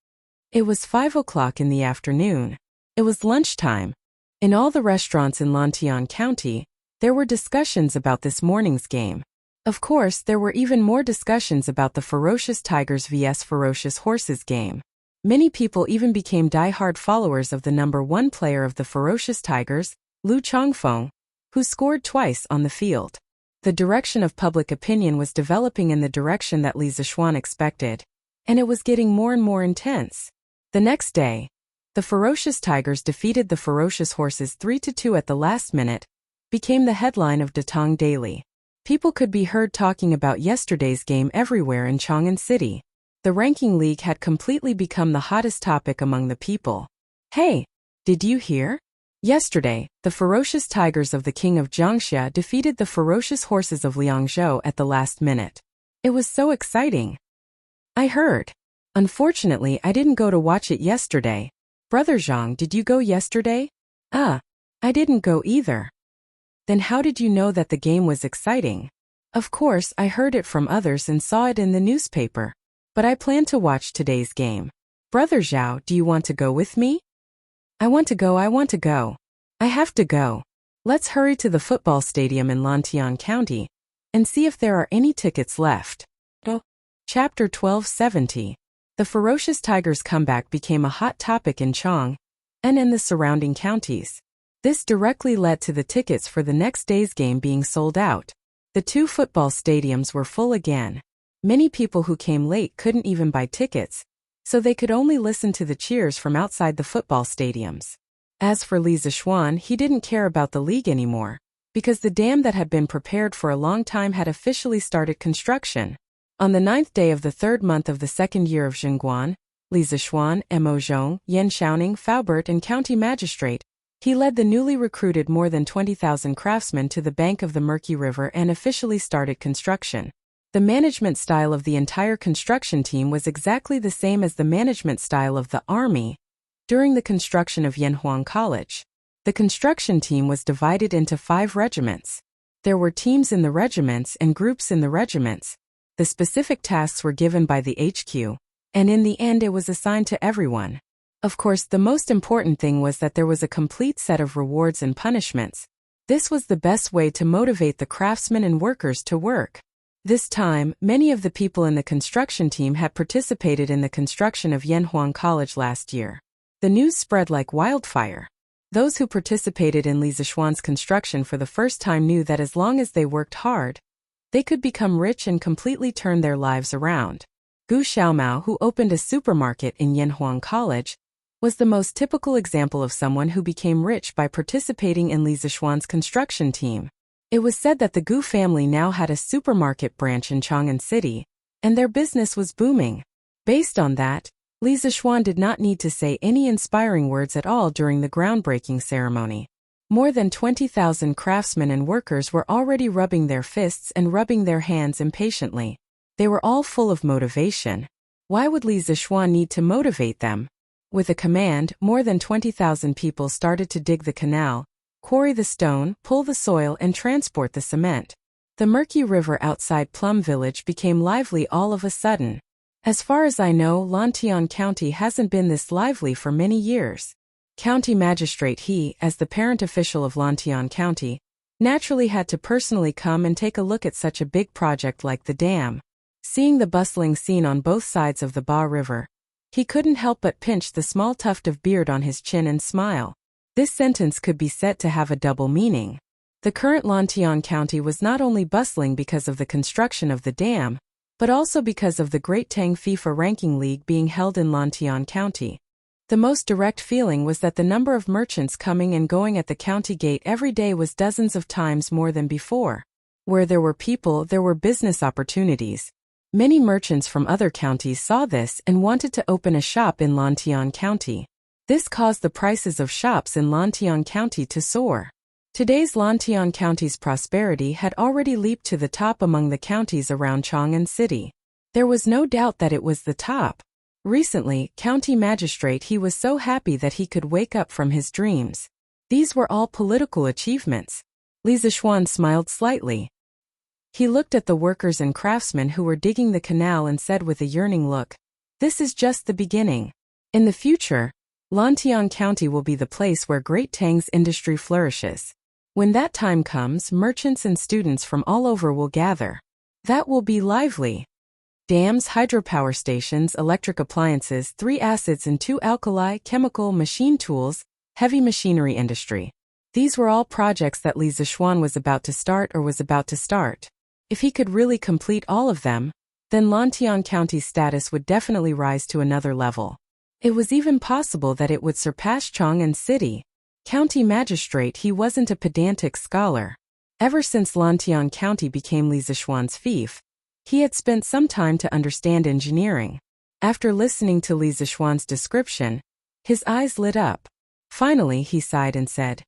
It was 5 o'clock in the afternoon. It was lunchtime. In all the restaurants in Lantian County, there were discussions about this morning's game. Of course, there were even more discussions about the Ferocious Tigers vs Ferocious Horses game. Many people even became die-hard followers of the number one player of the Ferocious Tigers, Lu Changfeng, who scored twice on the field. The direction of public opinion was developing in the direction that Li Zishuan expected, and it was getting more and more intense. The next day, the Ferocious Tigers defeated the Ferocious Horses 3-2 at the last minute, became the headline of Datong Daily. People could be heard talking about yesterday's game everywhere in Chang'an City. The ranking league had completely become the hottest topic among the people. Hey, did you hear? Yesterday, the ferocious tigers of the king of Jiangxia defeated the ferocious horses of Liangzhou at the last minute. It was so exciting. I heard. Unfortunately, I didn't go to watch it yesterday. Brother Zhang, did you go yesterday? I didn't go either. Then how did you know that the game was exciting? Of course, I heard it from others and saw it in the newspaper. But I plan to watch today's game. Brother Zhao, do you want to go with me? I want to go. I have to go. Let's hurry to the football stadium in Lantian County and see if there are any tickets left. Chapter 1270. The ferocious tiger's comeback became a hot topic in Chang'an and the surrounding counties. This directly led to the tickets for the next day's game being sold out. The two football stadiums were full again. Many people who came late couldn't even buy tickets, so they could only listen to the cheers from outside the football stadiums. As for Li Zishuan, he didn't care about the league anymore, because the dam that had been prepared for a long time had officially started construction. On the 9th day of the 3rd month of the 2nd year of Zhengguan, Li Zishuan, Mo Zhong, Yan Shaoning, Faubert and county magistrate, he led the newly recruited more than 20,000 craftsmen to the bank of the murky river and officially started construction. The management style of the entire construction team was exactly the same as the management style of the army during the construction of Yanhuang College. The construction team was divided into 5 regiments. There were teams in the regiments and groups in the regiments. The specific tasks were given by the HQ, and in the end it was assigned to everyone. Of course, the most important thing was that there was a complete set of rewards and punishments. This was the best way to motivate the craftsmen and workers to work. This time, many of the people in the construction team had participated in the construction of Yanhuang College last year. The news spread like wildfire. Those who participated in Li Zishuan's construction for the first time knew that as long as they worked hard, they could become rich and completely turn their lives around. Gu Xiaomao, who opened a supermarket in Yanhuang College, was the most typical example of someone who became rich by participating in Li Zishuan's construction team. It was said that the Gu family now had a supermarket branch in Chang'an City, and their business was booming. Based on that, Li Zishuan did not need to say any inspiring words at all during the groundbreaking ceremony. More than 20,000 craftsmen and workers were already rubbing their fists and rubbing their hands impatiently. They were all full of motivation. Why would Li Zishuan need to motivate them? With a command, more than 20,000 people started to dig the canal, quarry the stone, pull the soil and transport the cement. The murky river outside Plum Village became lively all of a sudden. As far as I know, Lantian County hasn't been this lively for many years. County Magistrate He, as the parent official of Lantian County, naturally had to personally come and take a look at such a big project like the dam. Seeing the bustling scene on both sides of the Ba River, he couldn't help but pinch the small tuft of beard on his chin and smile. This sentence could be said to have a double meaning. The current Lantian County was not only bustling because of the construction of the dam, but also because of the Great Tang FIFA Ranking League being held in Lantian County. The most direct feeling was that the number of merchants coming and going at the county gate every day was dozens of times more than before. Where there were people, there were business opportunities. Many merchants from other counties saw this and wanted to open a shop in Lantian County. This caused the prices of shops in Lantian County to soar. Today's Lantian County's prosperity had already leaped to the top among the counties around Chang'an City. There was no doubt that it was the top. Recently, County Magistrate He was so happy that he could wake up from his dreams. These were all political achievements. Li Zishuan smiled slightly. He looked at the workers and craftsmen who were digging the canal and said with a yearning look, "This is just the beginning. In the future, Lantian County will be the place where Great Tang's industry flourishes. When that time comes, merchants and students from all over will gather. That will be lively. Dams, hydropower stations, electric appliances, 3 acids and 2 alkali, chemical, machine tools, heavy machinery industry. These were all projects that Li Zishuan was about to start or was about to start. If he could really complete all of them, then Lantian County's status would definitely rise to another level. It was even possible that it would surpass Chang'an City. County Magistrate He wasn't a pedantic scholar. Ever since Lantian County became Li Zishuan's fief, he had spent some time to understand engineering. After listening to Li Zishuan's description, his eyes lit up. Finally, he sighed and said,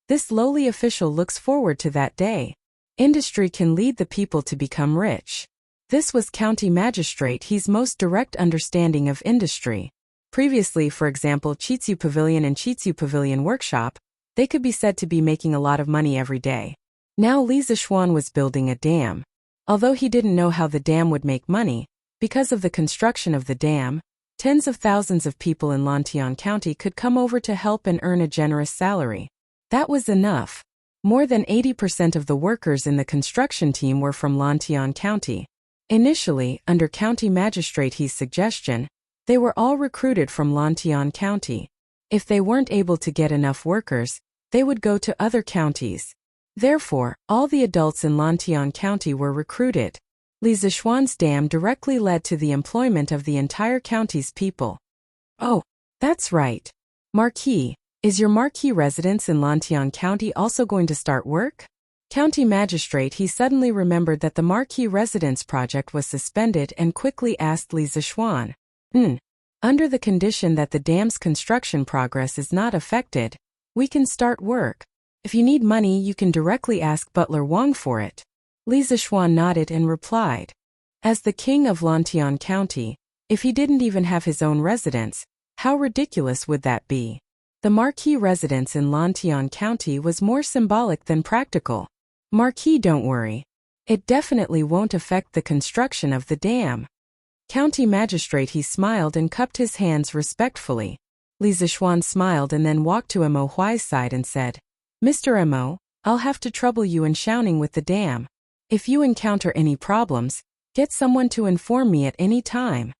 "This lowly official looks forward to that day. Industry can lead the people to become rich." This was County Magistrate He's most direct understanding of industry. Previously, for example, Chitsu Pavilion and Chitsu Pavilion Workshop, they could be said to be making a lot of money every day. Now Li Zishuan was building a dam. Although he didn't know how the dam would make money, because of the construction of the dam, tens of thousands of people in Lantian County could come over to help and earn a generous salary. That was enough. More than 80% of the workers in the construction team were from Lantian County. Initially, under County Magistrate He's suggestion, they were all recruited from Lantian County. If they weren't able to get enough workers, they would go to other counties. Therefore, all the adults in Lantian County were recruited. Li Zishuan's dam directly led to the employment of the entire county's people. Oh, that's right. Marquis, is your Marquis residence in Lantian County also going to start work? County Magistrate He suddenly remembered that the Marquis residence project was suspended and quickly asked Li Zishuan. Under the condition that the dam's construction progress is not affected, we can start work. If you need money, you can directly ask Butler Wang for it. Li Zishuan nodded and replied. As the king of Lantian County, if he didn't even have his own residence, how ridiculous would that be? The Marquis residence in Lantian County was more symbolic than practical. Marquis, don't worry. It definitely won't affect the construction of the dam. County Magistrate He smiled and cupped his hands respectfully. Li Zishuan smiled and then walked to Mo Huai's side and said, "Mr. Mo, I'll have to trouble you in Xiaoning with the dam. If you encounter any problems, get someone to inform me at any time."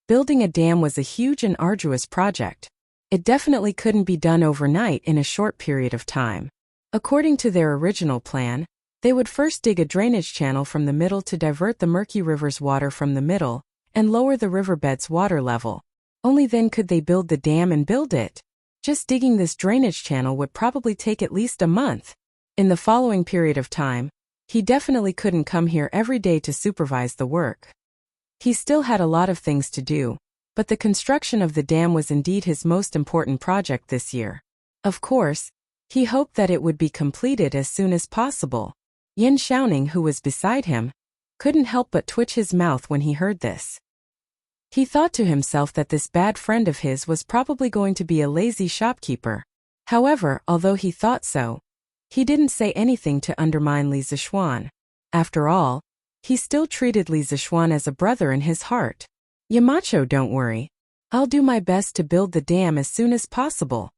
Building a dam was a huge and arduous project. It definitely couldn't be done overnight in a short period of time. According to their original plan, they would first dig a drainage channel from the middle to divert the murky river's water from the middle and lower the riverbed's water level. Only then could they build the dam and build it. Just digging this drainage channel would probably take at least a month. In the following period of time, he definitely couldn't come here every day to supervise the work. He still had a lot of things to do, but the construction of the dam was indeed his most important project this year. Of course, he hoped that it would be completed as soon as possible. Yin Xiaoning, who was beside him, couldn't help but twitch his mouth when he heard this. He thought to himself that this bad friend of his was probably going to be a lazy shopkeeper. However, although he thought so, he didn't say anything to undermine Li Zishuan. After all, he still treated Li Zishuan as a brother in his heart. "Yamacho, don't worry. I'll do my best to build the dam as soon as possible."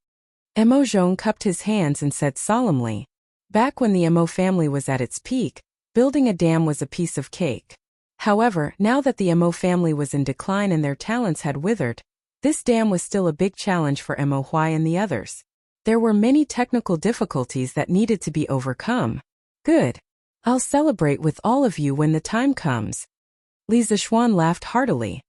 Mo Zhong cupped his hands and said solemnly. Back when the Mo family was at its peak, building a dam was a piece of cake. However, now that the Mo family was in decline and their talents had withered, this dam was still a big challenge for Mo Huai and the others. There were many technical difficulties that needed to be overcome. "Good. I'll celebrate with all of you when the time comes." Li Zishuan laughed heartily.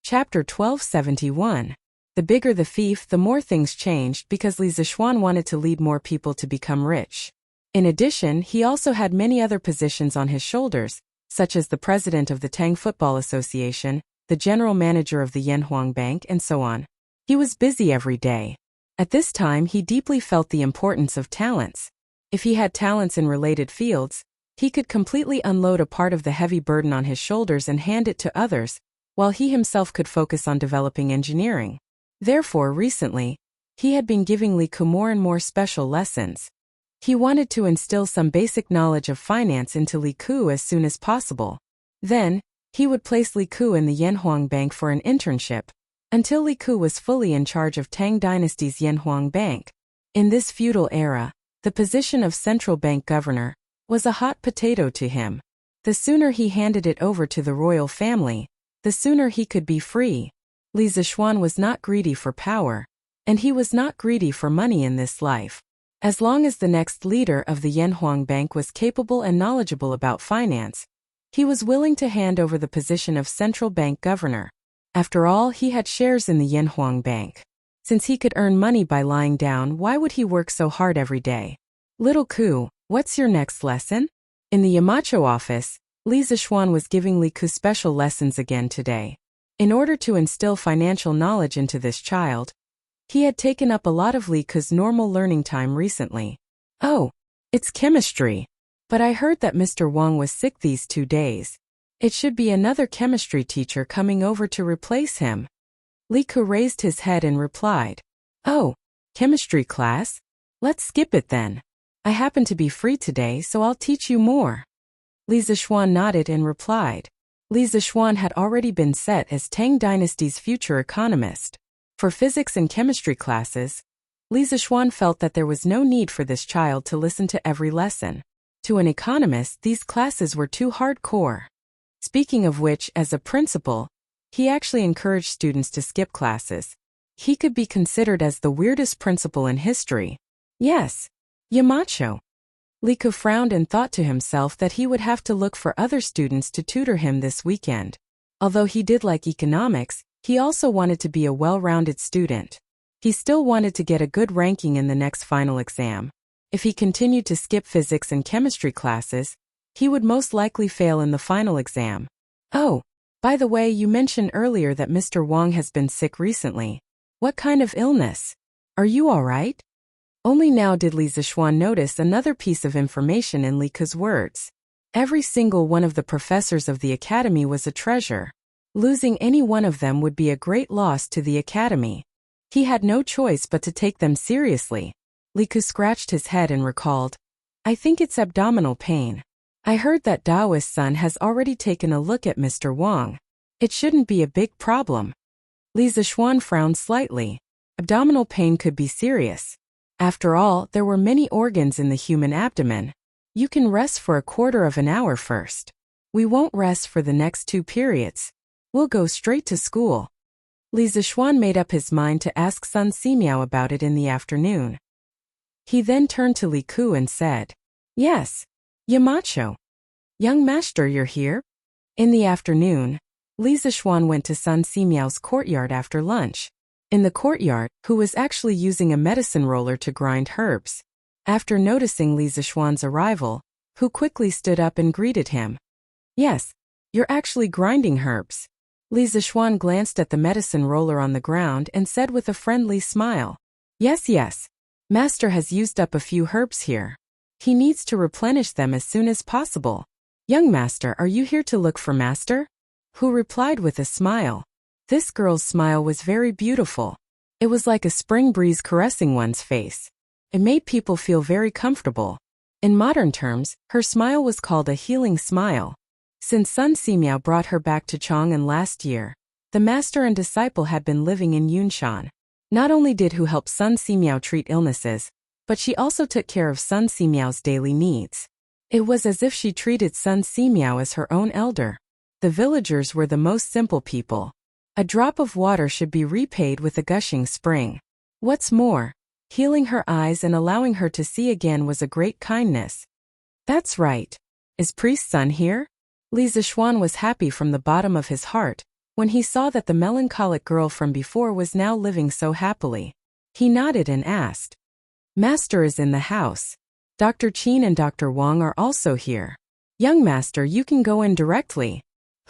Chapter 1271. The bigger the fief, the more things changed because Li Zishuan wanted to lead more people to become rich. In addition, he also had many other positions on his shoulders, such as the president of the Tang Football Association, the general manager of the Yanhuang Bank, and so on. He was busy every day. At this time, he deeply felt the importance of talents. If he had talents in related fields, he could completely unload a part of the heavy burden on his shoulders and hand it to others, while he himself could focus on developing engineering. Therefore, recently, he had been giving Li Ku more and more special lessons. He wanted to instill some basic knowledge of finance into Li Ku as soon as possible. Then, he would place Li Ku in the Yanhuang Bank for an internship, until Li Ku was fully in charge of Tang Dynasty's Yanhuang Bank. In this feudal era, the position of central bank governor was a hot potato to him. The sooner he handed it over to the royal family, the sooner he could be free. Li Zishuan was not greedy for power, and he was not greedy for money in this life. As long as the next leader of the Yanhuang Bank was capable and knowledgeable about finance, he was willing to hand over the position of central bank governor. After all, he had shares in the Yanhuang Bank. Since he could earn money by lying down, why would he work so hard every day? "Little Ku, What's your next lesson? In the Yamacho office, Li Zixuan was giving Li Ku special lessons again today. In order to instill financial knowledge into this child, he had taken up a lot of Li Ku's normal learning time recently. Oh, it's chemistry. But I heard that Mr. Wang was sick these 2 days. It should be another chemistry teacher coming over to replace him. Li Ku raised his head and replied, Oh, chemistry class? Let's skip it then. I happen to be free today, so I'll teach you more. Li Zixuan nodded and replied. Li Zixuan had already been set as Tang Dynasty's future economist. For physics and chemistry classes, Li Zixuan felt that there was no need for this child to listen to every lesson. To an economist, these classes were too hardcore. Speaking of which, as a principal, he actually encouraged students to skip classes. He could be considered as the weirdest principal in history. Yes, Yamacho. Li Ku frowned and thought to himself that he would have to look for other students to tutor him this weekend. Although he did like economics, he also wanted to be a well-rounded student. He still wanted to get a good ranking in the next final exam. If he continued to skip physics and chemistry classes, he would most likely fail in the final exam. Oh, by the way, you mentioned earlier that Mr. Wang has been sick recently. What kind of illness? Are you all right? Only now did Li Zixuan notice another piece of information in Li Ku's words. Every single one of the professors of the academy was a treasure. Losing any one of them would be a great loss to the academy. He had no choice but to take them seriously. Li Ku scratched his head and recalled, I think it's abdominal pain. I heard that Daoist Sun has already taken a look at Mr. Wang. It shouldn't be a big problem. Li Zixuan frowned slightly. Abdominal pain could be serious. After all, there were many organs in the human abdomen. You can rest for a quarter of an hour first. We won't rest for the next 2 periods. We'll go straight to school. Li Zixuan made up his mind to ask Sun Simiao about it in the afternoon. He then turned to Li Ku and said, Yes, Yamacho. Young master, you're here? In the afternoon, Li Zixuan went to Sun Simiao's courtyard after lunch. In the courtyard, who was actually using a medicine roller to grind herbs. After noticing Li Zixuan's arrival, Hu quickly stood up and greeted him. Yes, you're actually grinding herbs. Li Zixuan glanced at the medicine roller on the ground and said with a friendly smile. Yes. Master has used up a few herbs here. He needs to replenish them as soon as possible. Young master, are you here to look for master? Hu replied with a smile. This girl's smile was very beautiful. It was like a spring breeze caressing one's face. It made people feel very comfortable. In modern terms, her smile was called a healing smile. Since Sun Simiao brought her back to Chang'an last year, the master and disciple had been living in Yunshan. Not only did Hu help Sun Simiao treat illnesses, but she also took care of Sun Simiao's daily needs. It was as if she treated Sun Simiao as her own elder. The villagers were the most simple people. A drop of water should be repaid with a gushing spring. What's more, healing her eyes and allowing her to see again was a great kindness. That's right. Is Priest Sun here? Li Zixuan was happy from the bottom of his heart when he saw that the melancholic girl from before was now living so happily. He nodded and asked. Master is in the house. Dr. Qin and Dr. Wang are also here. Young master, you can go in directly.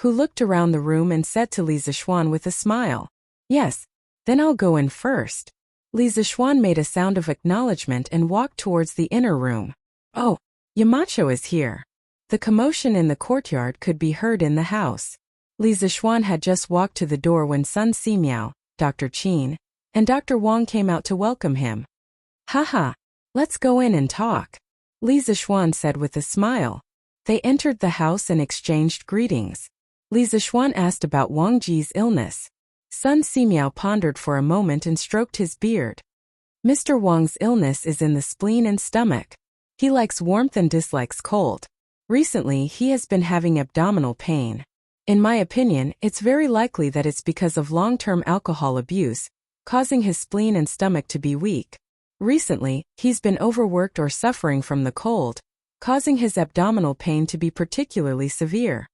Hu looked around the room and said to Li Zixuan with a smile. Yes, then I'll go in first. Li Zixuan made a sound of acknowledgement and walked towards the inner room. Oh, Yamacho is here. The commotion in the courtyard could be heard in the house. Li Zixuan had just walked to the door when Sun Simiao, Dr. Qin, and Dr. Wang came out to welcome him. Haha, let's go in and talk. Li Zixuan said with a smile. They entered the house and exchanged greetings. Li Zixuan asked about Wang Ji's illness. Sun Simiao pondered for a moment and stroked his beard. Mr. Wang's illness is in the spleen and stomach. He likes warmth and dislikes cold. Recently, he has been having abdominal pain. In my opinion, it's very likely that it's because of long-term alcohol abuse, causing his spleen and stomach to be weak. Recently, he's been overworked or suffering from the cold, causing his abdominal pain to be particularly severe.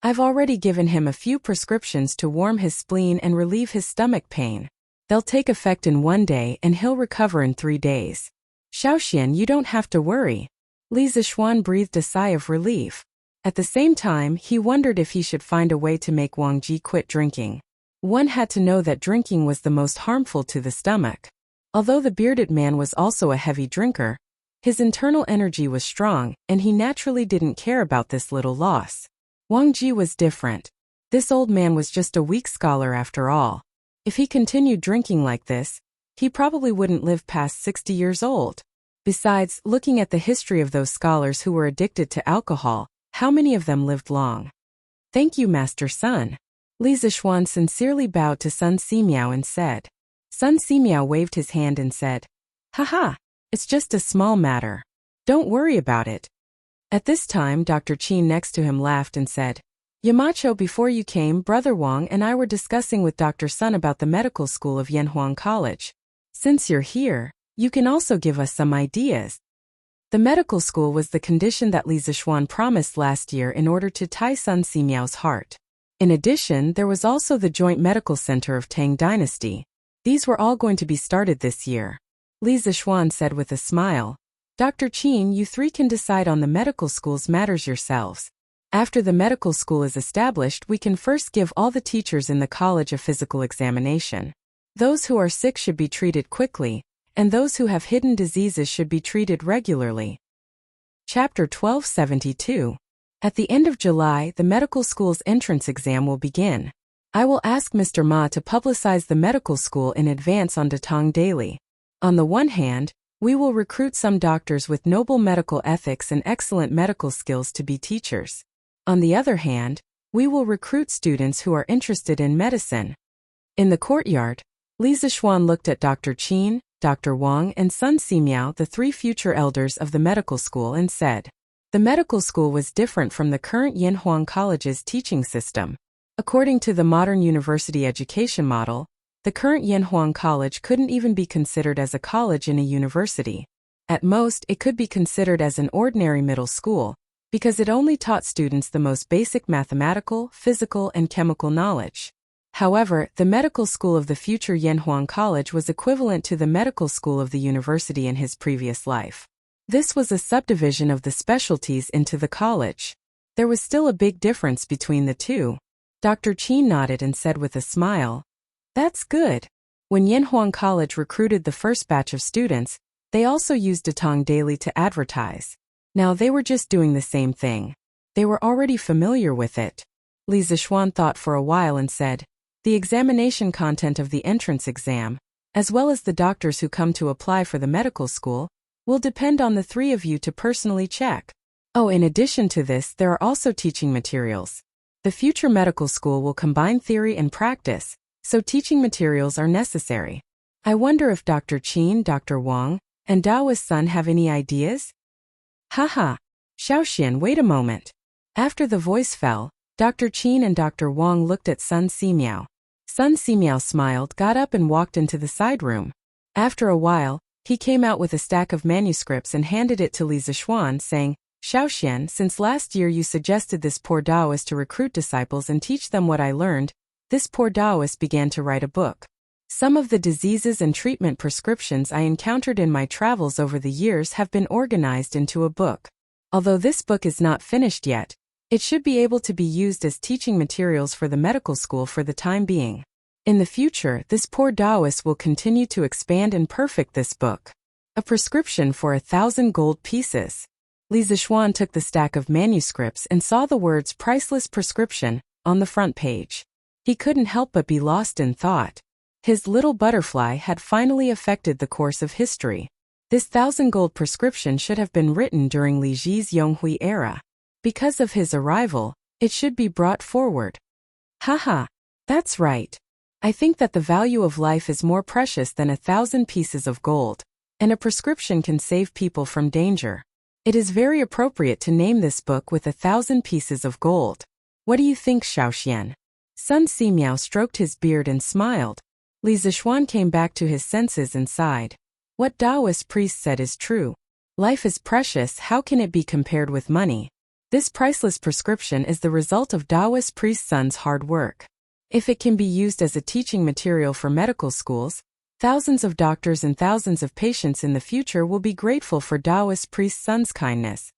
I've already given him a few prescriptions to warm his spleen and relieve his stomach pain. They'll take effect in 1 day and he'll recover in 3 days. Xiaoxian, you don't have to worry. Li Zixuan breathed a sigh of relief. At the same time, he wondered if he should find a way to make Wang Ji quit drinking. One had to know that drinking was the most harmful to the stomach. Although the bearded man was also a heavy drinker, his internal energy was strong, and he naturally didn't care about this little loss. Wang Ji was different. This old man was just a weak scholar after all. If he continued drinking like this, he probably wouldn't live past 60 years old. Besides, looking at the history of those scholars who were addicted to alcohol, how many of them lived long? Thank you, Master Sun. Li Zixuan sincerely bowed to Sun Simiao and said. Sun Simiao waved his hand and said, Haha, it's just a small matter. Don't worry about it. At this time, Dr. Qin next to him laughed and said, Yamacho, before you came, Brother Wang and I were discussing with Dr. Sun about the medical school of Yanhuang College. Since you're here, you can also give us some ideas. The medical school was the condition that Li Zixuan promised last year in order to tie Sun Simiao's heart. In addition, there was also the joint medical center of Tang Dynasty. These were all going to be started this year. Li Zixuan said with a smile, Dr. Qin, you three can decide on the medical school's matters yourselves. After the medical school is established, we can first give all the teachers in the college a physical examination. Those who are sick should be treated quickly, and those who have hidden diseases should be treated regularly. Chapter 1272. At the end of July, the medical school's entrance exam will begin. I will ask Mr. Ma to publicize the medical school in advance on Datong Daily. On the one hand, we will recruit some doctors with noble medical ethics and excellent medical skills to be teachers. On the other hand, we will recruit students who are interested in medicine. In the courtyard, Li Zixuan looked at Dr. Qin, Dr. Wang and Sun Simiao, the three future elders of the medical school, and said, the medical school was different from the current Yanhuang College's teaching system. According to the modern university education model, the current Yanhuang College couldn't even be considered as a college in a university. At most, it could be considered as an ordinary middle school, because it only taught students the most basic mathematical, physical, and chemical knowledge. However, the medical school of the future Yanhuang College was equivalent to the medical school of the university in his previous life. This was a subdivision of the specialties into the college. There was still a big difference between the two. Dr. Qin nodded and said with a smile, That's good. When Yanhuang College recruited the first batch of students, they also used Datong Daily to advertise. Now they were just doing the same thing. They were already familiar with it. Li Zixuan thought for a while and said, the examination content of the entrance exam, as well as the doctors who come to apply for the medical school, will depend on the three of you to personally check. Oh, in addition to this, there are also teaching materials. The future medical school will combine theory and practice, so teaching materials are necessary. I wonder if Dr. Qin, Dr. Wang, and Daoist Sun have any ideas? Haha. Xiaoxian, wait a moment. After the voice fell, Dr. Qin and Dr. Wang looked at Sun Simiao. Sun Simiao smiled, got up and walked into the side room. After a while, he came out with a stack of manuscripts and handed it to Li Zixuan, saying, Xiaoxian, since last year you suggested this poor Taoist to recruit disciples and teach them what I learned, this poor Taoist began to write a book. Some of the diseases and treatment prescriptions I encountered in my travels over the years have been organized into a book. Although this book is not finished yet, it should be able to be used as teaching materials for the medical school for the time being. In the future, this poor Taoist will continue to expand and perfect this book. A prescription for 1,000 gold pieces. Li Zixuan took the stack of manuscripts and saw the words priceless prescription on the front page. He couldn't help but be lost in thought. His little butterfly had finally affected the course of history. This 1,000 gold prescription should have been written during Li Ji's Yonghui era. Because of his arrival, it should be brought forward. Haha, that's right. I think that the value of life is more precious than 1,000 pieces of gold, and a prescription can save people from danger. It is very appropriate to name this book with 1,000 pieces of gold. What do you think, Xiaoxian? Sun Simiao stroked his beard and smiled. Li Zixuan came back to his senses and sighed. What Taoist priest said is true. Life is precious, how can it be compared with money? This priceless prescription is the result of Taoist priest Sun's hard work. If it can be used as a teaching material for medical schools, Thousands of doctors and thousands of patients in the future will be grateful for Taoist priest Sun's kindness.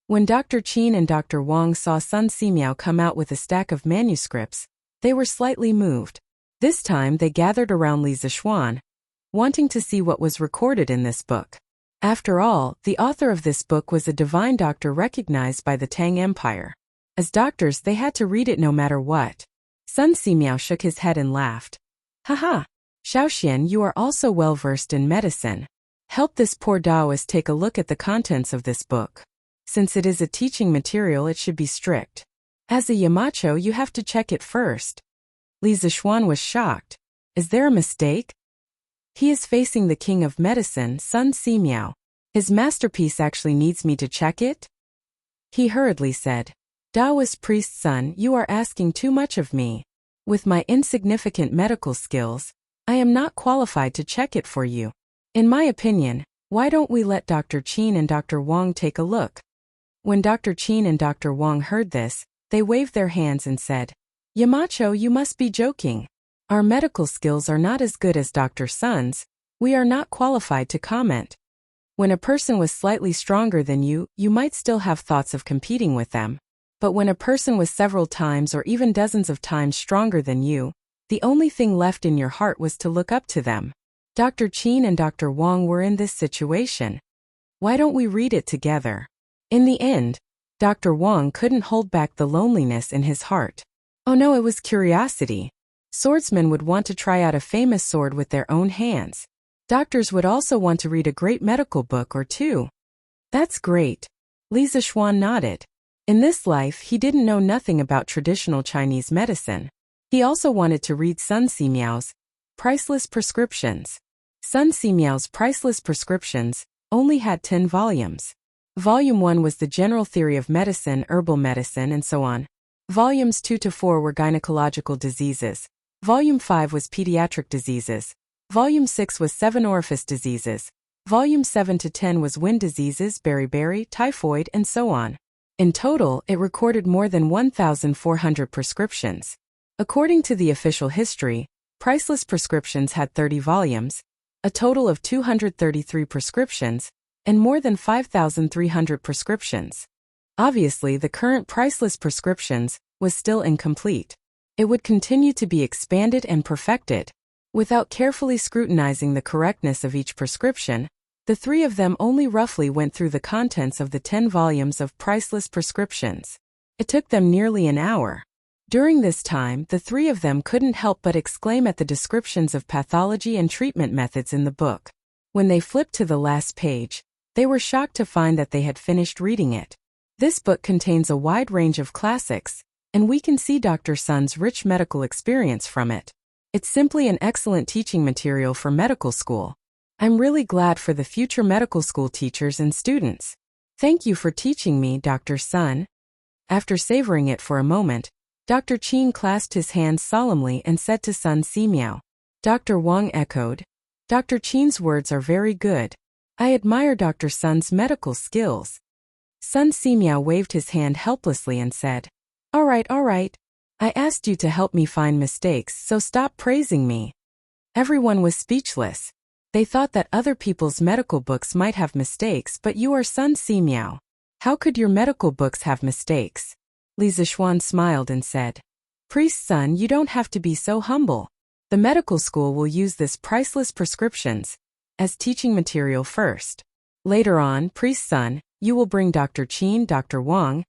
When Dr. Qin and Dr. Wang saw Sun Simiao come out with a stack of manuscripts, they were slightly moved. This time they gathered around Li Zixuan, wanting to see what was recorded in this book. After all, the author of this book was a divine doctor recognized by the Tang Empire. As doctors, they had to read it no matter what. Sun Simiao shook his head and laughed. Haha! Xiaoxian, you are also well versed in medicine. Help this poor Taoist take a look at the contents of this book. Since it is a teaching material, it should be strict. As a Yamacho, you have to check it first. Li Zixuan was shocked. Is there a mistake? He is facing the king of medicine, Sun Simiao. His masterpiece actually needs me to check it? He hurriedly said. Taoist priest Sun, you are asking too much of me. With my insignificant medical skills, I am not qualified to check it for you. In my opinion, why don't we let Dr. Qin and Dr. Wang take a look? When Dr. Qin and Dr. Wang heard this, they waved their hands and said, Yamacho, you must be joking. Our medical skills are not as good as Dr. Sun's. We are not qualified to comment. When a person was slightly stronger than you, you might still have thoughts of competing with them. But when a person was several times or even dozens of times stronger than you, the only thing left in your heart was to look up to them. Dr. Qin and Dr. Wang were in this situation. Why don't we read it together? In the end, Dr. Wang couldn't hold back the loneliness in his heart. Oh no, it was curiosity. Swordsmen would want to try out a famous sword with their own hands. Doctors would also want to read a great medical book or two. That's great. Li Zixuan nodded. In this life, he didn't know nothing about traditional Chinese medicine. He also wanted to read Sun Simiao's Priceless Prescriptions. Sun Simiao's Priceless Prescriptions only had 10 volumes. Volume 1 was the general theory of medicine, herbal medicine, and so on. Volumes 2 to 4 were gynecological diseases. Volume 5 was pediatric diseases. Volume 6 was 7 orifice diseases. Volume 7 to 10 was wind diseases, beriberi, typhoid, and so on. In total, it recorded more than 1,400 prescriptions. According to the official history, Priceless Prescriptions had 30 volumes, a total of 233 prescriptions, and more than 5,300 prescriptions. Obviously, the current Priceless Prescriptions was still incomplete. It would continue to be expanded and perfected. Without carefully scrutinizing the correctness of each prescription, the three of them only roughly went through the contents of the 10 volumes of Priceless Prescriptions. It took them nearly an hour. During this time, the three of them couldn't help but exclaim at the descriptions of pathology and treatment methods in the book. When they flipped to the last page, they were shocked to find that they had finished reading it. This book contains a wide range of classics, and we can see Dr. Sun's rich medical experience from it. It's simply an excellent teaching material for medical school. I'm really glad for the future medical school teachers and students. Thank you for teaching me, Dr. Sun. After savoring it for a moment, Dr. Qin clasped his hands solemnly and said to Sun Simiao. Dr. Wang echoed. Dr. Qin's words are very good. I admire Dr. Sun's medical skills. Sun Simiao waved his hand helplessly and said, All right. I asked you to help me find mistakes, so stop praising me. Everyone was speechless. They thought that other people's medical books might have mistakes, but you are Sun Simiao. How could your medical books have mistakes? Li Zixuan smiled and said, Priest Sun, you don't have to be so humble. The medical school will use this Priceless Prescriptions as teaching material first. Later on, Priest Sun, you will bring Dr. Qin, Dr. Wang,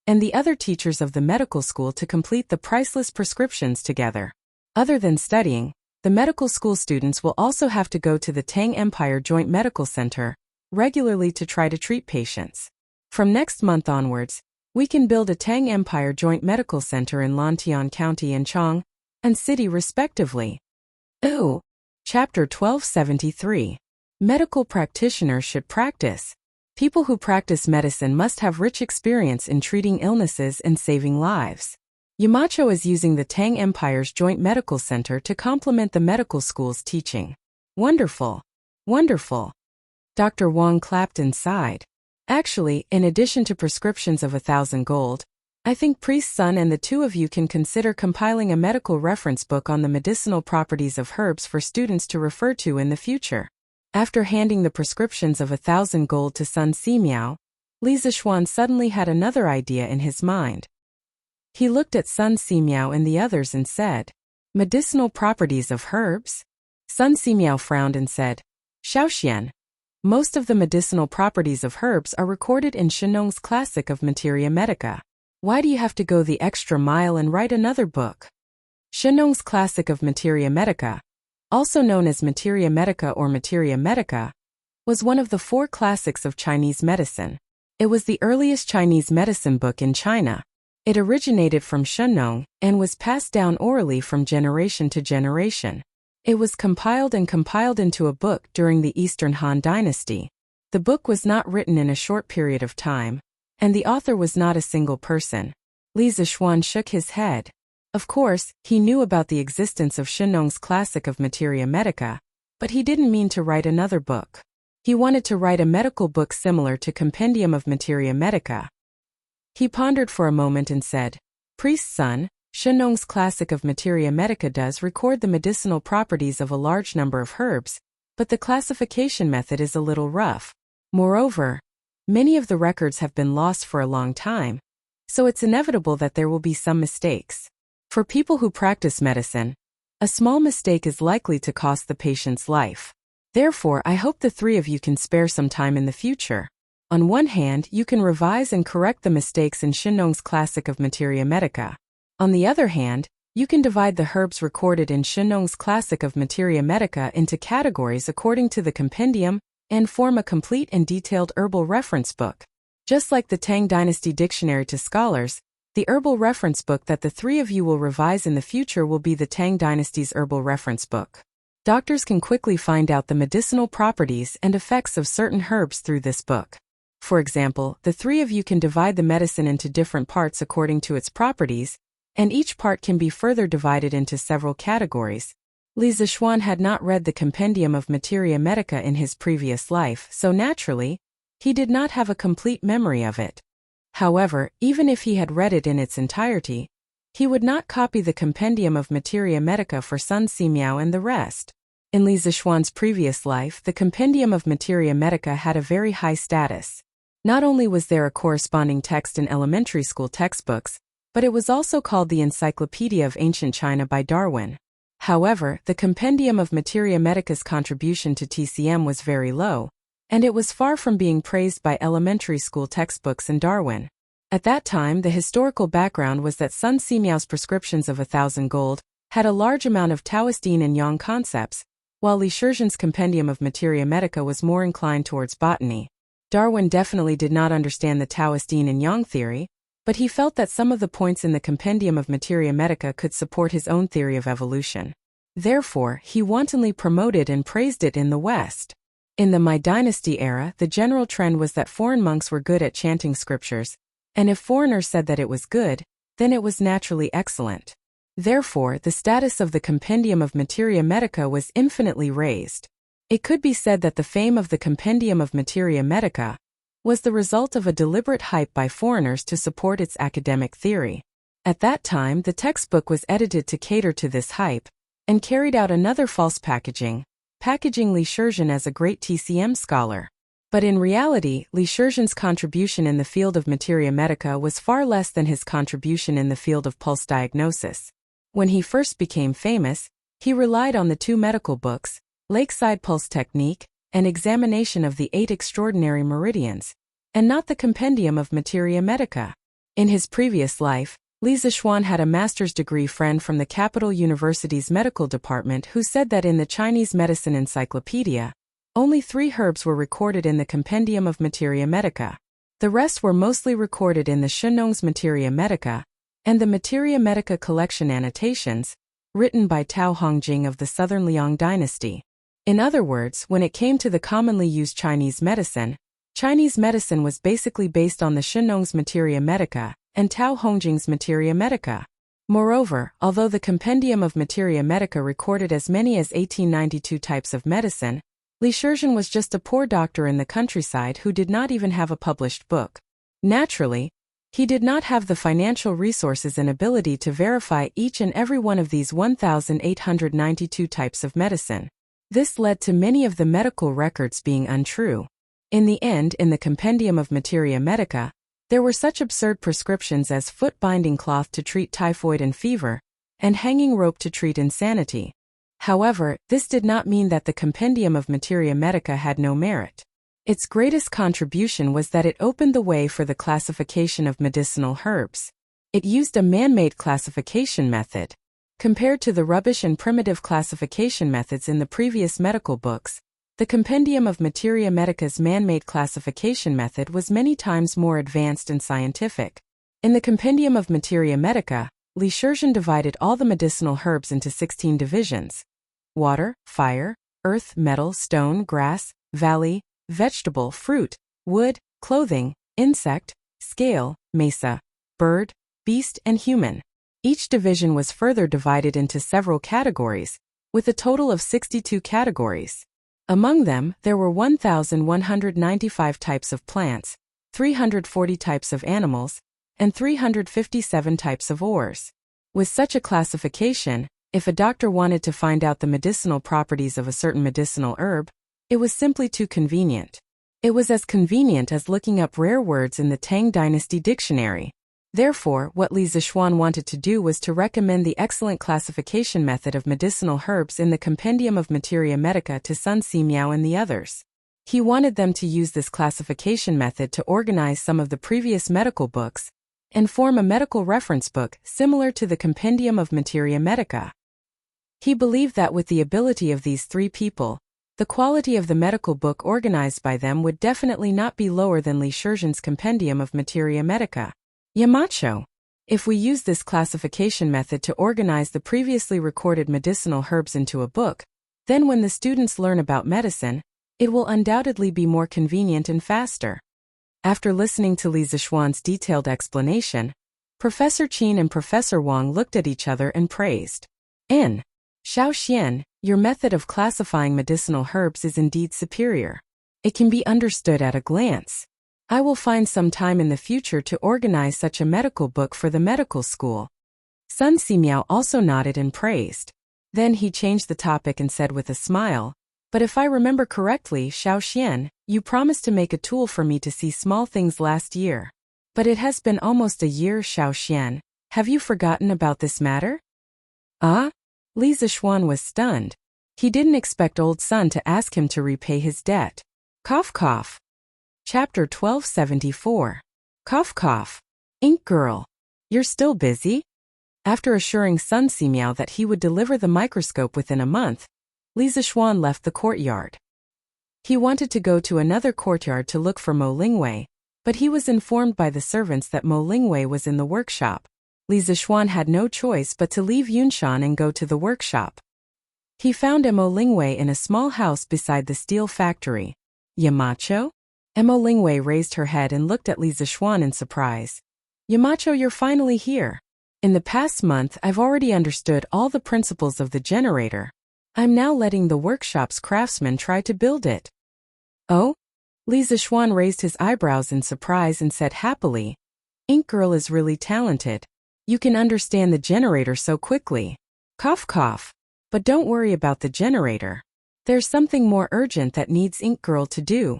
and the other teachers of the medical school to complete the Priceless Prescriptions together. Other than studying, the medical school students will also have to go to the Tang Empire Joint Medical Center regularly to try to treat patients. From next month onwards, we can build a Tang Empire Joint Medical Center in Lantian County and Chang and City respectively. Ooh! Chapter 1273. Medical practitioners should practice. People who practice medicine must have rich experience in treating illnesses and saving lives. Yamacho is using the Tang Empire's Joint Medical Center to complement the medical school's teaching. Wonderful. Wonderful. Dr. Wang clapped and sighed. Actually, in addition to prescriptions of 1,000 gold, I think Priest's son and the two of you can consider compiling a medical reference book on the medicinal properties of herbs for students to refer to in the future. After handing the prescriptions of 1,000 gold to Sun Simiao, Li Zixuan suddenly had another idea in his mind. He looked at Sun Simiao and the others and said, "Medicinal properties of herbs?" Sun Simiao frowned and said, "Xiaoxian, most of the medicinal properties of herbs are recorded in Shenong's Classic of Materia Medica. Why do you have to go the extra mile and write another book?" Shenong's Classic of Materia Medica, also known as Materia Medica or Materia Medica, was one of the 4 classics of Chinese medicine. It was the earliest Chinese medicine book in China. It originated from Shenong and was passed down orally from generation to generation. It was compiled into a book during the Eastern Han Dynasty. The book was not written in a short period of time, and the author was not a single person. Li Zixuan shook his head. Of course, he knew about the existence of Shenong's Classic of Materia Medica, but he didn't mean to write another book. He wanted to write a medical book similar to Compendium of Materia Medica. He pondered for a moment and said, "Priest's son, Shenong's Classic of Materia Medica does record the medicinal properties of a large number of herbs, but the classification method is a little rough. Moreover, many of the records have been lost for a long time, so it's inevitable that there will be some mistakes. For people who practice medicine, a small mistake is likely to cost the patient's life. Therefore, I hope the 3 of you can spare some time in the future. On one hand, you can revise and correct the mistakes in Shenong's Classic of Materia Medica. On the other hand, you can divide the herbs recorded in Shenong's Classic of Materia Medica into categories according to the compendium and form a complete and detailed herbal reference book. Just like the Tang Dynasty Dictionary to Scholars, the herbal reference book that the 3 of you will revise in the future will be the Tang Dynasty's herbal reference book. Doctors can quickly find out the medicinal properties and effects of certain herbs through this book. For example, the 3 of you can divide the medicine into different parts according to its properties, and each part can be further divided into several categories. Li Zixuan had not read the Compendium of Materia Medica in his previous life, so naturally, he did not have a complete memory of it. However, even if he had read it in its entirety, he would not copy the Compendium of Materia Medica for Sun Simiao and the rest. In Li Zixuan's previous life, the Compendium of Materia Medica had a very high status. Not only was there a corresponding text in elementary school textbooks, but it was also called the Encyclopedia of Ancient China by Darwin. However, the Compendium of Materia Medica's contribution to TCM was very low, and it was far from being praised by elementary school textbooks and Darwin. At that time, the historical background was that Sun Simiao's prescriptions of 1,000 gold had a large amount of Taoist Yin and Yang concepts, while Li Shizhen's Compendium of Materia Medica was more inclined towards botany. Darwin definitely did not understand the Taoist Yin and Yang theory, but he felt that some of the points in the Compendium of Materia Medica could support his own theory of evolution. Therefore, he wantonly promoted and praised it in the West. In the Ming Dynasty era, the general trend was that foreign monks were good at chanting scriptures, and if foreigners said that it was good, then it was naturally excellent. Therefore, the status of the Compendium of Materia Medica was infinitely raised. It could be said that the fame of the Compendium of Materia Medica was the result of a deliberate hype by foreigners to support its academic theory. At that time, the textbook was edited to cater to this hype, and carried out another false packaging Li Shizhen as a great TCM scholar. But in reality, Li Shizhen's contribution in the field of Materia Medica was far less than his contribution in the field of pulse diagnosis. When he first became famous, he relied on the 2 medical books, Lakeside Pulse Technique, and Examination of the 8 Extraordinary Meridians, and not the Compendium of Materia Medica. In his previous life, Li Zixuan had a master's degree friend from the Capital University's medical department who said that in the Chinese Medicine Encyclopedia, only 3 herbs were recorded in the Compendium of Materia Medica. The rest were mostly recorded in the Shenong's Materia Medica and the Materia Medica collection annotations, written by Tao Hongjing of the Southern Liang Dynasty. In other words, when it came to the commonly used Chinese medicine was basically based on the Shenong's Materia Medica and Tao Hongjing's Materia Medica. Moreover, although the Compendium of Materia Medica recorded as many as 1892 types of medicine, Li Shizhen was just a poor doctor in the countryside who did not even have a published book. Naturally, He did not have the financial resources and ability to verify each and every one of these 1,892 types of medicine. This led to many of the medical records being untrue. In the end, in the Compendium of Materia Medica, there were such absurd prescriptions as foot-binding cloth to treat typhoid and fever, and hanging rope to treat insanity. However, this did not mean that the Compendium of Materia Medica had no merit. Its greatest contribution was that it opened the way for the classification of medicinal herbs. It used a man-made classification method. Compared to the rubbish and primitive classification methods in the previous medical books, the Compendium of Materia Medica's man-made classification method was many times more advanced and scientific. In the Compendium of Materia Medica, Lycurgus divided all the medicinal herbs into 16 divisions: water, fire, earth, metal, stone, grass, valley, vegetable, fruit, wood, clothing, insect, scale, mesa, bird, beast, and human. Each division was further divided into several categories, with a total of 62 categories. Among them, there were 1,195 types of plants, 340 types of animals, and 357 types of ores. With such a classification, if a doctor wanted to find out the medicinal properties of a certain medicinal herb, it was simply too convenient. It was as convenient as looking up rare words in the Tang Dynasty dictionary. Therefore, what Li Zixuan wanted to do was to recommend the excellent classification method of medicinal herbs in the Compendium of Materia Medica to Sun Simiao and the others. He wanted them to use this classification method to organize some of the previous medical books and form a medical reference book similar to the Compendium of Materia Medica. He believed that with the ability of these three people, the quality of the medical book organized by them would definitely not be lower than Lycurgus' Compendium of Materia Medica. Yamacho. If we use this classification method to organize the previously recorded medicinal herbs into a book, then when the students learn about medicine, it will undoubtedly be more convenient and faster. After listening to Li Zixuan's detailed explanation, Professor Qin and Professor Wang looked at each other and praised. N. Xiaoxian, your method of classifying medicinal herbs is indeed superior. It can be understood at a glance. I will find some time in the future to organize such a medical book for the medical school. Sun Simiao also nodded and praised. Then he changed the topic and said with a smile, "But if I remember correctly, Xiaoxian, you promised to make a tool for me to see small things last year. But it has been almost a year, Xiaoxian. Have you forgotten about this matter?" Ah? Li Zixuan was stunned. He didn't expect old Sun to ask him to repay his debt. Cough cough. Chapter 1274. Cough cough. Ink Girl. You're still busy? After assuring Sun Simiao that he would deliver the microscope within a month, Li Zixuan left the courtyard. He wanted to go to another courtyard to look for Mo Lingwei, but he was informed by the servants that Mo Lingwei was in the workshop. Li Zixuan had no choice but to leave Yunshan and go to the workshop. He found Mo Lingwei in a small house beside the steel factory. Yamacho? Mo Lingwei raised her head and looked at Li Zixuan in surprise. Yamacho, you're finally here. In the past month, I've already understood all the principles of the generator. I'm now letting the workshop's craftsmen try to build it. Oh? Li Zixuan raised his eyebrows in surprise and said happily, Ink Girl is really talented. You can understand the generator so quickly. Cough cough. But don't worry about the generator. There's something more urgent that needs Ink Girl to do.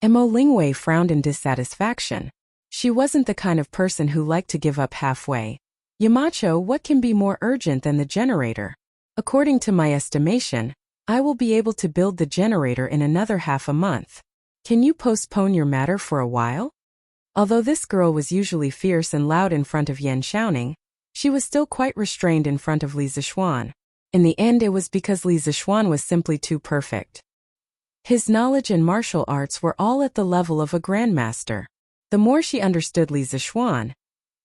Mo Lingwei frowned in dissatisfaction. She wasn't the kind of person who liked to give up halfway. Yamacho, what can be more urgent than the generator? According to my estimation, I will be able to build the generator in another half a month. Can you postpone your matter for a while? Although this girl was usually fierce and loud in front of Yan Xiaoning, she was still quite restrained in front of Li Zixuan. In the end, it was because Li Zixuan was simply too perfect. His knowledge and martial arts were all at the level of a grandmaster. The more she understood Li Zixuan,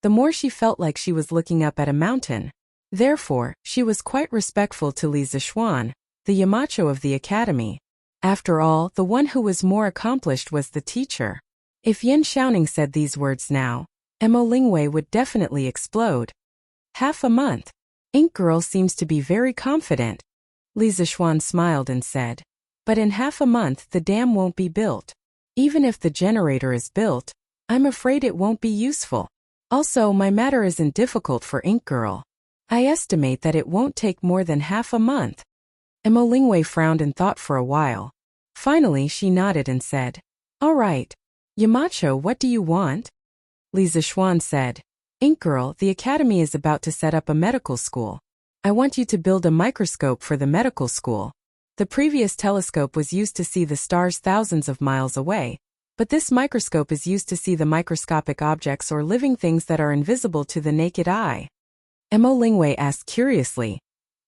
the more she felt like she was looking up at a mountain. Therefore, she was quite respectful to Li Zixuan, the Yamacho of the academy. After all, the one who was more accomplished was the teacher. If Yan Xiaoning said these words now, Mo Lingwei would definitely explode. Half a month. Ink Girl seems to be very confident. Li Zixuan smiled and said, but in half a month the dam won't be built. Even if the generator is built, I'm afraid it won't be useful. Also, my matter isn't difficult for Ink Girl. I estimate that it won't take more than half a month. Emolingwei frowned and thought for a while. Finally, she nodded and said, All right. Yamacho, what do you want? Li Zixuan said, Ink Girl, the academy is about to set up a medical school. I want you to build a microscope for the medical school. The previous telescope was used to see the stars thousands of miles away, but this microscope is used to see the microscopic objects or living things that are invisible to the naked eye. Emolingwei asked curiously,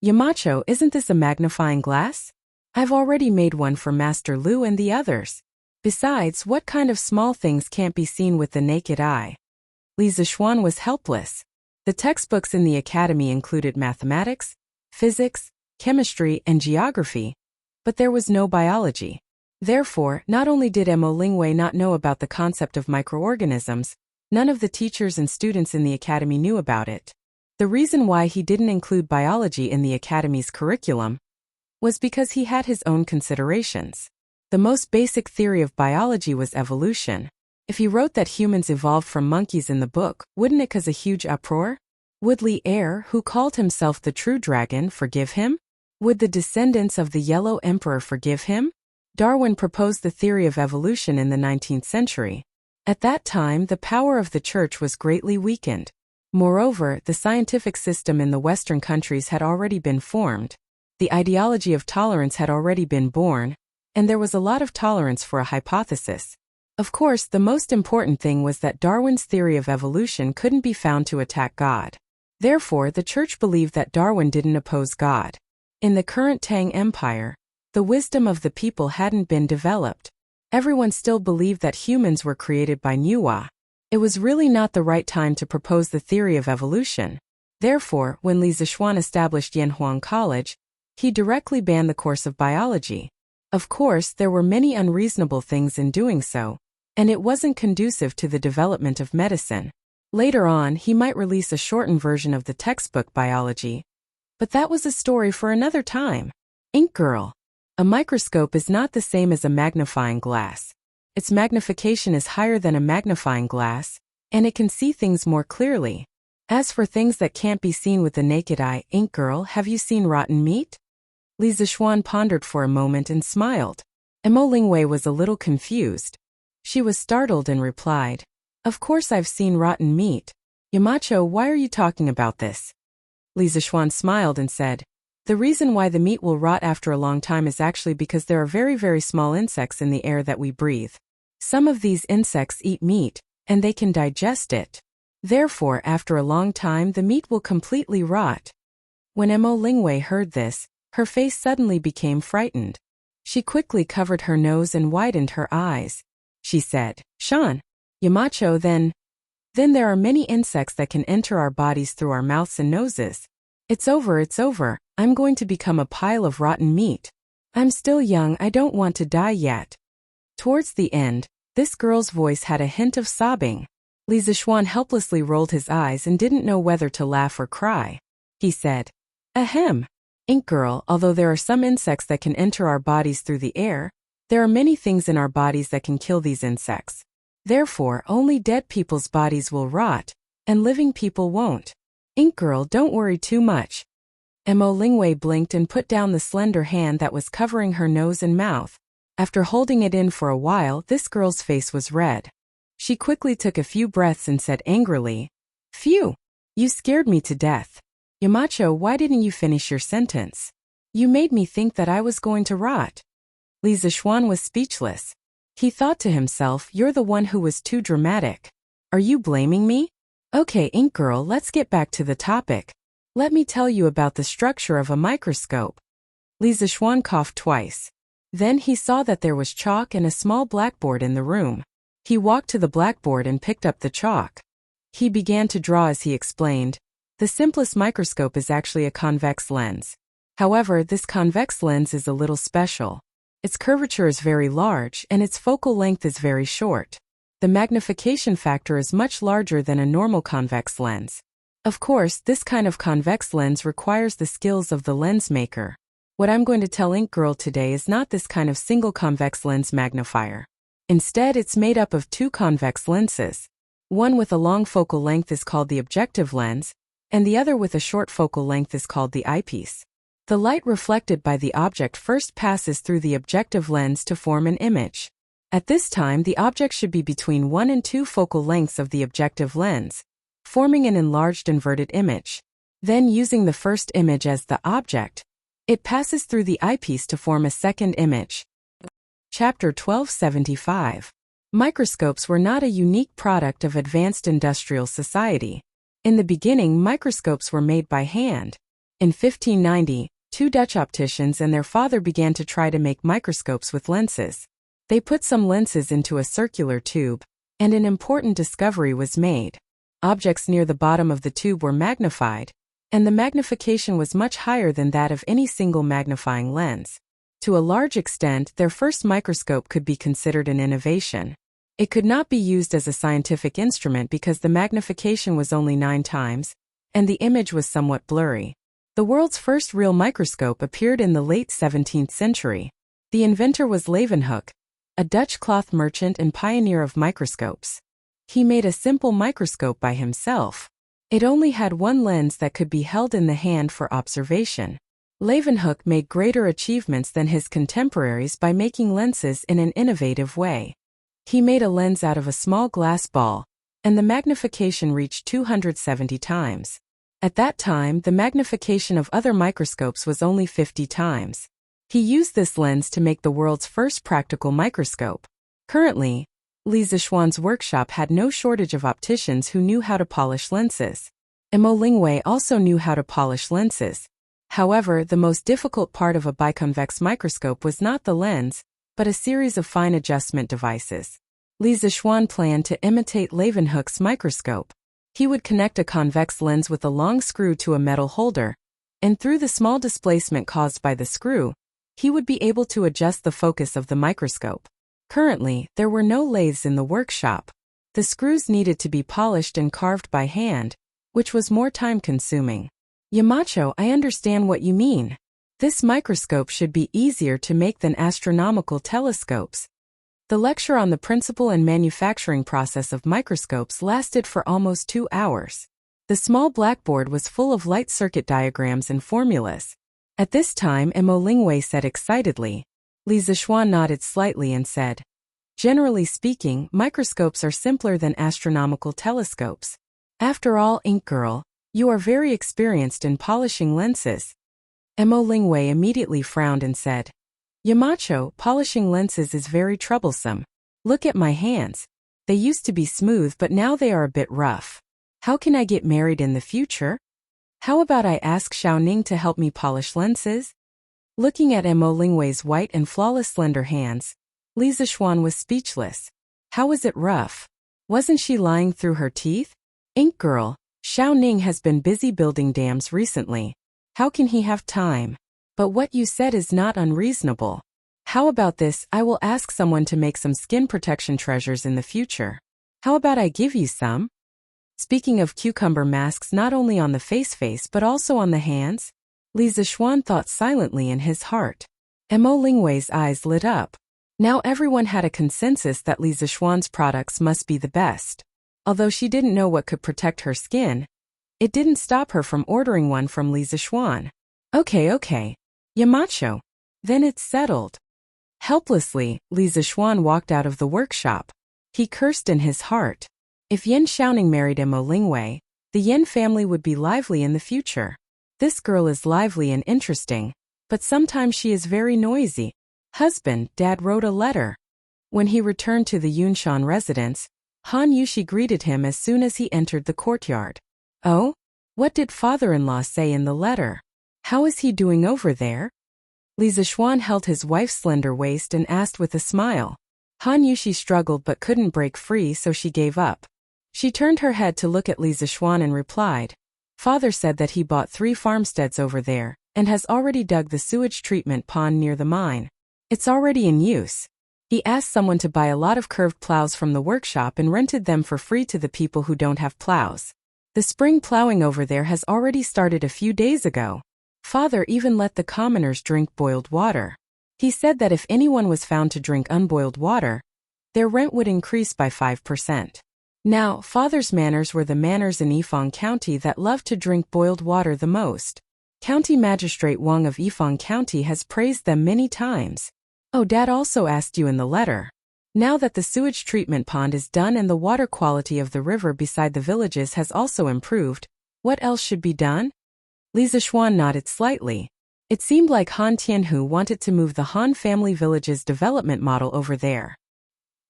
Yamacho, isn't this a magnifying glass? I've already made one for Master Lu and the others. Besides, what kind of small things can't be seen with the naked eye? Li Zixuan was helpless. The textbooks in the academy included mathematics, physics, chemistry, and geography, but there was no biology. Therefore, not only did Emolingwei not know about the concept of microorganisms, none of the teachers and students in the academy knew about it. The reason why he didn't include biology in the academy's curriculum was because he had his own considerations. The most basic theory of biology was evolution. If he wrote that humans evolved from monkeys in the book, wouldn't it cause a huge uproar? Would Li Er, who called himself the true dragon, forgive him? Would the descendants of the Yellow Emperor forgive him? Darwin proposed the theory of evolution in the 19th century. At that time, the power of the church was greatly weakened. Moreover, the scientific system in the Western countries had already been formed. The ideology of tolerance had already been born, and there was a lot of tolerance for a hypothesis. Of course, the most important thing was that Darwin's theory of evolution couldn't be found to attack God. Therefore, the church believed that Darwin didn't oppose God. In the current Tang Empire, the wisdom of the people hadn't been developed. Everyone still believed that humans were created by Nuwa. It was really not the right time to propose the theory of evolution. Therefore, when Li Zixuan established Yanhuang College, he directly banned the course of biology. Of course, there were many unreasonable things in doing so, and it wasn't conducive to the development of medicine. Later on, he might release a shortened version of the textbook biology. But that was a story for another time. Ink Girl. A microscope is not the same as a magnifying glass. Its magnification is higher than a magnifying glass, and it can see things more clearly. As for things that can't be seen with the naked eye, Ink Girl, have you seen rotten meat? Li Zixuan pondered for a moment and smiled. Emolingwei was a little confused. She was startled and replied, Of course I've seen rotten meat. Yamacho, why are you talking about this? Li Zixuan smiled and said, The reason why the meat will rot after a long time is actually because there are very, very small insects in the air that we breathe. Some of these insects eat meat, and they can digest it. Therefore, after a long time, the meat will completely rot. When Emolingwei heard this, her face suddenly became frightened. She quickly covered her nose and widened her eyes. She said, Shan, Yamacho, then there are many insects that can enter our bodies through our mouths and noses. It's over. I'm going to become a pile of rotten meat. I'm still young, I don't want to die yet. Towards the end, this girl's voice had a hint of sobbing. Li Zixuan helplessly rolled his eyes and didn't know whether to laugh or cry. He said, Ahem. Ink Girl, although there are some insects that can enter our bodies through the air, there are many things in our bodies that can kill these insects. Therefore, only dead people's bodies will rot, and living people won't. Ink Girl, don't worry too much. Emolingwei blinked and put down the slender hand that was covering her nose and mouth. After holding it in for a while, this girl's face was red. She quickly took a few breaths and said angrily, Phew! You scared me to death. Yamacho, why didn't you finish your sentence? You made me think that I was going to rot. Li Zixuan was speechless. He thought to himself, You're the one who was too dramatic. Are you blaming me? Okay, Ink Girl, let's get back to the topic. Let me tell you about the structure of a microscope. Li Zixuan coughed twice. Then he saw that there was chalk and a small blackboard in the room. He walked to the blackboard and picked up the chalk. He began to draw as he explained. The simplest microscope is actually a convex lens. However, this convex lens is a little special. Its curvature is very large and its focal length is very short. The magnification factor is much larger than a normal convex lens. Of course, this kind of convex lens requires the skills of the lens maker. What I'm going to tell Ink Girl today is not this kind of single convex lens magnifier. Instead, it's made up of two convex lenses. One with a long focal length is called the objective lens, and the other with a short focal length is called the eyepiece. The light reflected by the object first passes through the objective lens to form an image. At this time, the object should be between 1 and 2 focal lengths of the objective lens, forming an enlarged inverted image. Then, using the first image as the object, it passes through the eyepiece to form a second image. Chapter 1275. Microscopes were not a unique product of advanced industrial society. In the beginning, microscopes were made by hand. In 1590, 2 Dutch opticians and their father began to try to make microscopes with lenses. They put some lenses into a circular tube, and an important discovery was made. Objects near the bottom of the tube were magnified, and the magnification was much higher than that of any single magnifying lens. To a large extent, their first microscope could be considered an innovation. It could not be used as a scientific instrument because the magnification was only 9 times, and the image was somewhat blurry. The world's first real microscope appeared in the late 17th century. The inventor was Leeuwenhoek, a Dutch cloth merchant and pioneer of microscopes. He made a simple microscope by himself. It only had one lens that could be held in the hand for observation. Leeuwenhoek made greater achievements than his contemporaries by making lenses in an innovative way. He made a lens out of a small glass ball, and the magnification reached 270 times. At that time, the magnification of other microscopes was only 50 times. He used this lens to make the world's first practical microscope. Currently, Li Zixuan's workshop had no shortage of opticians who knew how to polish lenses. Mo Lingwei also knew how to polish lenses. However, the most difficult part of a biconvex microscope was not the lens, but a series of fine adjustment devices. Li Zixuan planned to imitate Leeuwenhoek's microscope. He would connect a convex lens with a long screw to a metal holder, and through the small displacement caused by the screw, he would be able to adjust the focus of the microscope. Currently, there were no lathes in the workshop. The screws needed to be polished and carved by hand, which was more time-consuming. Yamacho, I understand what you mean. This microscope should be easier to make than astronomical telescopes. The lecture on the principle and manufacturing process of microscopes lasted for almost 2 hours. The small blackboard was full of light circuit diagrams and formulas. At this time, Mo Lingwei said excitedly. Li Zixuan nodded slightly and said, "Generally speaking, microscopes are simpler than astronomical telescopes. After all, Ink Girl, you are very experienced in polishing lenses." Mo Lingwei immediately frowned and said, "Yamacho, polishing lenses is very troublesome. Look at my hands. They used to be smooth but now they are a bit rough. How can I get married in the future? How about I ask Xiaoning to help me polish lenses?" Looking at Mo Lingwei's white and flawless slender hands, Li Zixuan was speechless. How was it rough? Wasn't she lying through her teeth? Ink Girl, Xiaoning has been busy building dams recently. How can he have time? But what you said is not unreasonable. How about this? I will ask someone to make some skin protection treasures in the future. How about I give you some? Speaking of cucumber masks not only on the face but also on the hands, Li Zixuan thought silently in his heart. Mo Lingwei's eyes lit up. Now everyone had a consensus that Li Zixuan's products must be the best. Although she didn't know what could protect her skin, it didn't stop her from ordering one from Li Zixuan. Okay. Yamacho. Then it's settled. Helplessly, Li Zixuan walked out of the workshop. He cursed in his heart. If Yan Xiaoning married Mo Lingwei, the Yan family would be lively in the future. This girl is lively and interesting, but sometimes she is very noisy. Husband, Dad wrote a letter. When he returned to the Yunshan residence, Han Yushi greeted him as soon as he entered the courtyard. Oh? What did father-in-law say in the letter? How is he doing over there? Li Zixuan held his wife's slender waist and asked with a smile. Han Yushi struggled but couldn't break free, so she gave up. She turned her head to look at Li Zixuan and replied, "Father said that he bought 3 farmsteads over there, and has already dug the sewage treatment pond near the mine. It's already in use. He asked someone to buy a lot of curved plows from the workshop and rented them for free to the people who don't have plows. The spring plowing over there has already started a few days ago. Father even let the commoners drink boiled water. He said that if anyone was found to drink unboiled water, their rent would increase by 5%. Now, father's manors were the manors in Yifang County that loved to drink boiled water the most. County Magistrate Wang of Yifang County has praised them many times. Oh, Dad also asked you in the letter. Now that the sewage treatment pond is done and the water quality of the river beside the villages has also improved, what else should be done? Li Zixuan nodded slightly. It seemed like Han Tianhu wanted to move the Han family village's development model over there.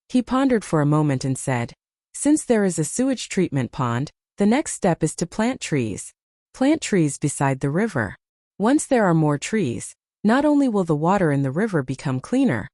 He pondered for a moment and said, since there is a sewage treatment pond, the next step is to plant trees. Plant trees beside the river. Once there are more trees, not only will the water in the river become cleaner,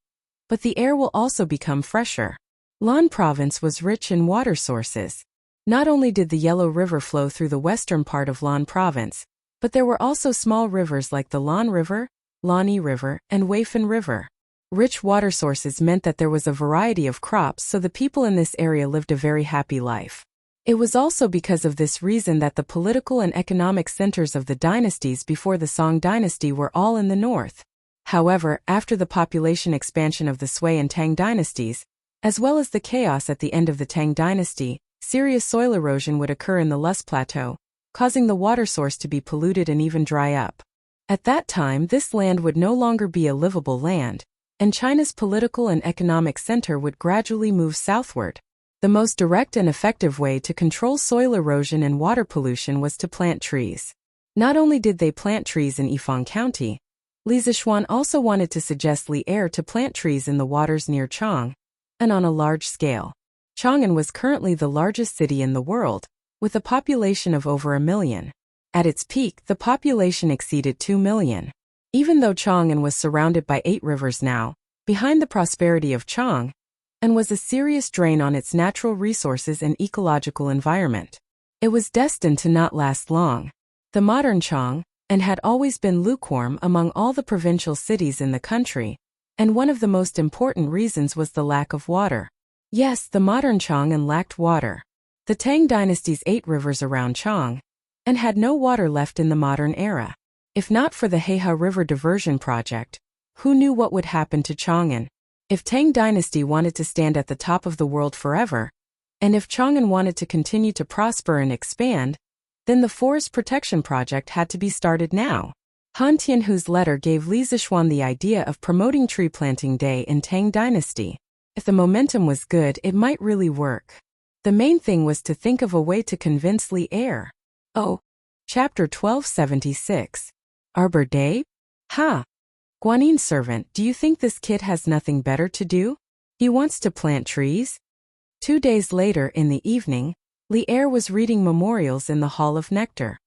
but the air will also become fresher. Lan Province was rich in water sources. Not only did the Yellow River flow through the western part of Lan Province, but there were also small rivers like the Lan River, Lani River, and Weifan River. Rich water sources meant that there was a variety of crops, so the people in this area lived a very happy life. It was also because of this reason that the political and economic centers of the dynasties before the Song dynasty were all in the north. However, after the population expansion of the Sui and Tang dynasties, as well as the chaos at the end of the Tang dynasty, serious soil erosion would occur in the Lus Plateau, causing the water source to be polluted and even dry up. At that time, this land would no longer be a livable land, and China's political and economic center would gradually move southward. The most direct and effective way to control soil erosion and water pollution was to plant trees. Not only did they plant trees in Yifang County, Li Zixuan also wanted to suggest Li Er to plant trees in the waters near Chang, and on a large scale. Chang'an was currently the largest city in the world, with a population of over 1 million. At its peak, the population exceeded 2 million. Even though Chang'an was surrounded by 8 rivers now, behind the prosperity of Chang, and was a serious drain on its natural resources and ecological environment. It was destined to not last long. The modern Chang, and had always been lukewarm among all the provincial cities in the country, and one of the most important reasons was the lack of water. Yes, the modern Chang'an lacked water. The Tang dynasty's 8 rivers around Chang, and had no water left in the modern era. If not for the Heihe River Diversion Project, who knew what would happen to Chang'an? If Tang dynasty wanted to stand at the top of the world forever, and if Chang'an wanted to continue to prosper and expand, then the Forest Protection Project had to be started now. Han Tianhu's letter gave Li Zixuan the idea of promoting Tree Planting Day in Tang dynasty. If the momentum was good, it might really work. The main thing was to think of a way to convince Li Er. Oh. Chapter 1276. Arbor Day? Ha! Guanin's servant, do you think this kid has nothing better to do? He wants to plant trees? 2 days later in the evening, Li Er was reading memorials in the Hall of Nectar.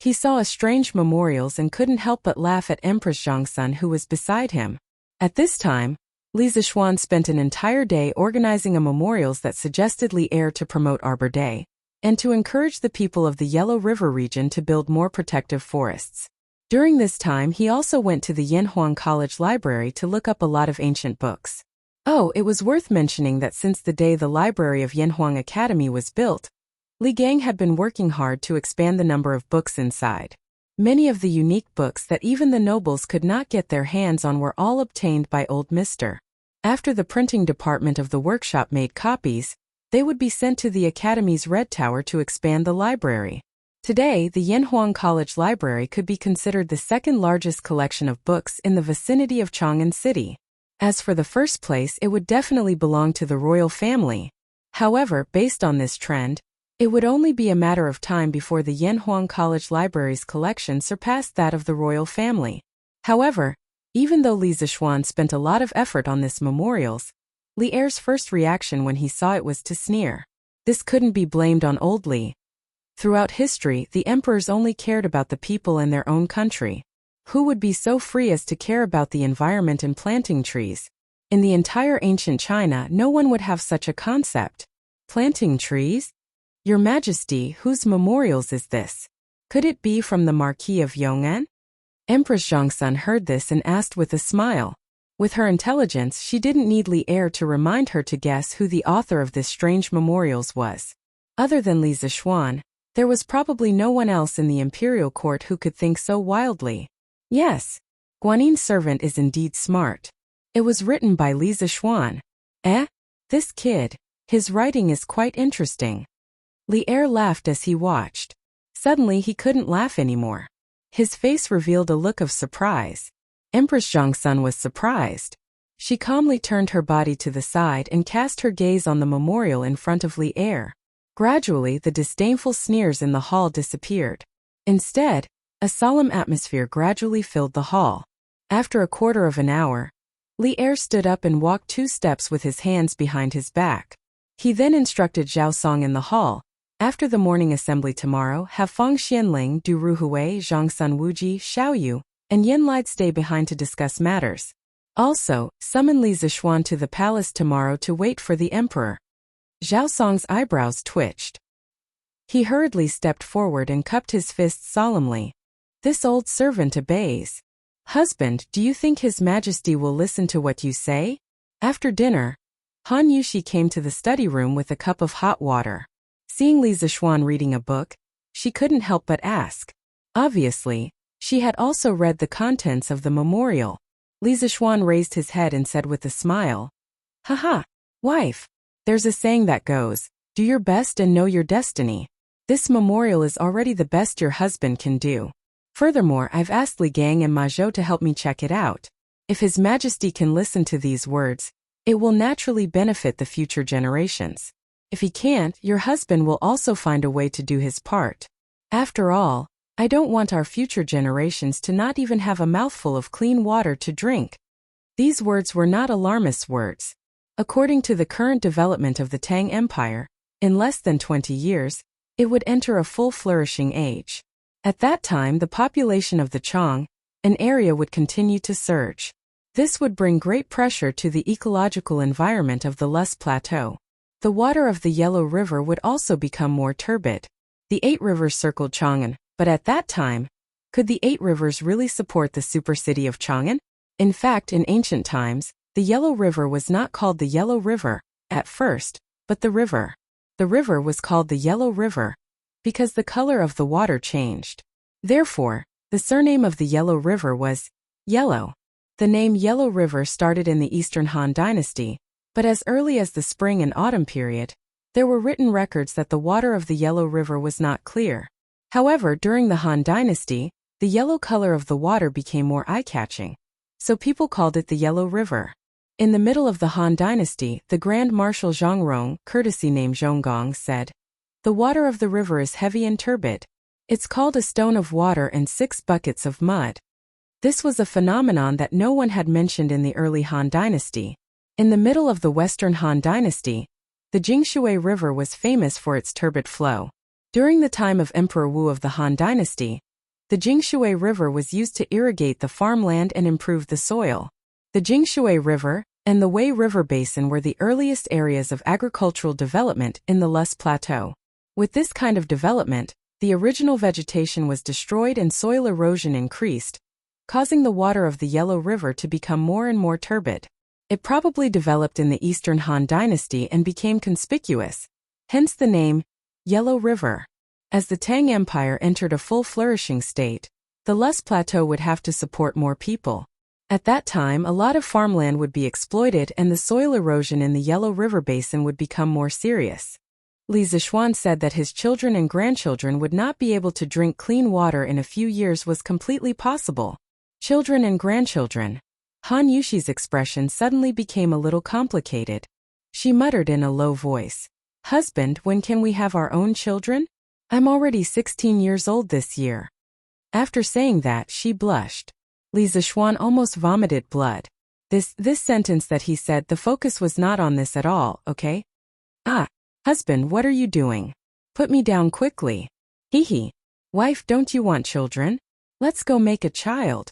He saw a strange memorials and couldn't help but laugh at Empress Zhongsun who was beside him. At this time, Li Zixuan spent an entire day organizing a memorials that suggested Li Er to promote Arbor Day, and to encourage the people of the Yellow River region to build more protective forests. During this time he also went to the Yanhuang College Library to look up a lot of ancient books. Oh, it was worth mentioning that since the day the library of Yanhuang Academy was built, Li Gang had been working hard to expand the number of books inside. Many of the unique books that even the nobles could not get their hands on were all obtained by old Mr. After the printing department of the workshop made copies, they would be sent to the Academy's Red Tower to expand the library. Today, the Yanhuang College Library could be considered the second largest collection of books in the vicinity of Chang'an City. As for the first place, it would definitely belong to the royal family. However, based on this trend, it would only be a matter of time before the Yanhuang College Library's collection surpassed that of the royal family. However, even though Li Zixuan spent a lot of effort on this memorials, Li Er's first reaction when he saw it was to sneer. This couldn't be blamed on old Li. Throughout history, the emperors only cared about the people and their own country. Who would be so free as to care about the environment and planting trees? In the entire ancient China, no one would have such a concept. Planting trees? Your Majesty, whose memorials is this? Could it be from the Marquis of Yong'an? Empress Zhongsun heard this and asked with a smile. With her intelligence, she didn't need Li Er to remind her to guess who the author of this strange memorials was. Other than Li Zixuan, there was probably no one else in the imperial court who could think so wildly. Yes, Guanin's servant is indeed smart. It was written by Li Zixuan. Eh? This kid. His writing is quite interesting. Li Er laughed as he watched. Suddenly he couldn't laugh anymore. His face revealed a look of surprise. Empress Zhongsun was surprised. She calmly turned her body to the side and cast her gaze on the memorial in front of Li Er. Gradually the disdainful sneers in the hall disappeared. Instead, a solemn atmosphere gradually filled the hall. After a quarter of an hour, Li Er stood up and walked 2 steps with his hands behind his back. He then instructed Zhao Song in the hall, "After the morning assembly tomorrow, have Feng Xianling, Du Ruhui, Zhongsun Wuji, Xiaoyu, and Yin Lide stay behind to discuss matters. Also, summon Li Zixuan to the palace tomorrow to wait for the emperor." Zhao Song's eyebrows twitched. He hurriedly stepped forward and cupped his fists solemnly. This old servant obeys. "Husband, do you think His Majesty will listen to what you say?" After dinner, Han Yushi came to the study room with a cup of hot water. Seeing Li Zixuan reading a book, she couldn't help but ask. Obviously, she had also read the contents of the memorial. Li Zixuan raised his head and said with a smile, "Haha, wife. There's a saying that goes, do your best and know your destiny. This memorial is already the best your husband can do. Furthermore, I've asked Li Gang and Ma Zhou to help me check it out. If His Majesty can listen to these words, it will naturally benefit the future generations. If he can't, your husband will also find a way to do his part. After all, I don't want our future generations to not even have a mouthful of clean water to drink." These words were not alarmist words. According to the current development of the Tang Empire, in less than 20 years, it would enter a full flourishing age. At that time, the population of the Chang, an area, would continue to surge. This would bring great pressure to the ecological environment of the Lus Plateau. The water of the Yellow River would also become more turbid. The 8 rivers circled Chang'an, but at that time, could the 8 rivers really support the supercity of Chang'an? In fact, in ancient times, the Yellow River was not called the Yellow River, at first, but the river. The river was called the Yellow River, because the color of the water changed. Therefore, the surname of the Yellow River was Yellow. The name Yellow River started in the Eastern Han Dynasty, but as early as the spring and autumn period, there were written records that the water of the Yellow River was not clear. However, during the Han Dynasty, the yellow color of the water became more eye-catching, so people called it the Yellow River. In the middle of the Han Dynasty, the Grand Marshal Zhongrong, courtesy name Zhonggong, said, "The water of the river is heavy and turbid. It's called a stone of water and 6 buckets of mud." This was a phenomenon that no one had mentioned in the early Han Dynasty. In the middle of the Western Han Dynasty, the Jingshui River was famous for its turbid flow. During the time of Emperor Wu of the Han Dynasty, the Jingshui River was used to irrigate the farmland and improve the soil. The Jingshui River and the Wei River Basin were the earliest areas of agricultural development in the Lus Plateau. With this kind of development, the original vegetation was destroyed and soil erosion increased, causing the water of the Yellow River to become more and more turbid. It probably developed in the Eastern Han Dynasty and became conspicuous, hence the name Yellow River. As the Tang Empire entered a full flourishing state, the Lus Plateau would have to support more people. At that time, a lot of farmland would be exploited and the soil erosion in the Yellow River Basin would become more serious. Li Zixuan said that his children and grandchildren would not be able to drink clean water in a few years was completely possible. Children and grandchildren. Han Yushi's expression suddenly became a little complicated. She muttered in a low voice, "Husband, when can we have our own children? I'm already 16 years old this year." After saying that, she blushed. Li Zixuan almost vomited blood. This sentence that he said, the focus was not on this at all, okay? "Ah, husband, what are you doing? Put me down quickly." "Hee. Wife, don't you want children? Let's go make a child."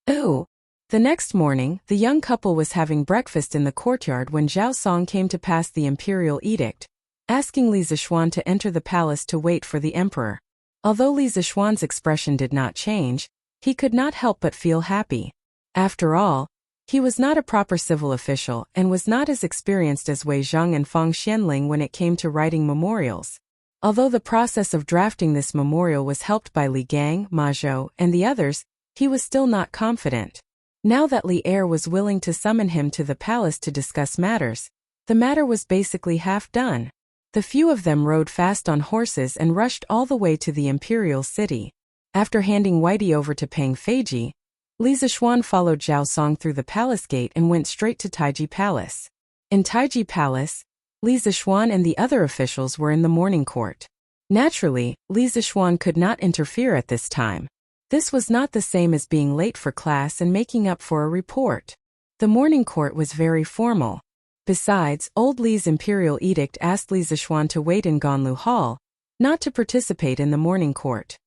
"Ooh." The next morning, the young couple was having breakfast in the courtyard when Zhao Song came to pass the imperial edict, asking Li Zixuan to enter the palace to wait for the emperor. Although Li Zixuan's expression did not change, he could not help but feel happy. After all, he was not a proper civil official and was not as experienced as Wei Zheng and Feng Xianling when it came to writing memorials. Although the process of drafting this memorial was helped by Li Gang, Ma Zhou, and the others, he was still not confident. Now that Li Er was willing to summon him to the palace to discuss matters, The matter was basically half done. The few of them rode fast on horses and rushed all the way to the imperial city. After handing Whitey over to Peng Feiji, Li Zixuan followed Zhao Song through the palace gate and went straight to Taiji Palace. In Taiji Palace, Li Zixuan and the other officials were in the morning court. Naturally, Li Zixuan could not interfere at this time. This was not the same as being late for class and making up for a report. The morning court was very formal. Besides, old Li's imperial edict asked Li Zixuan to wait in Ganlu Hall, not to participate in the morning court.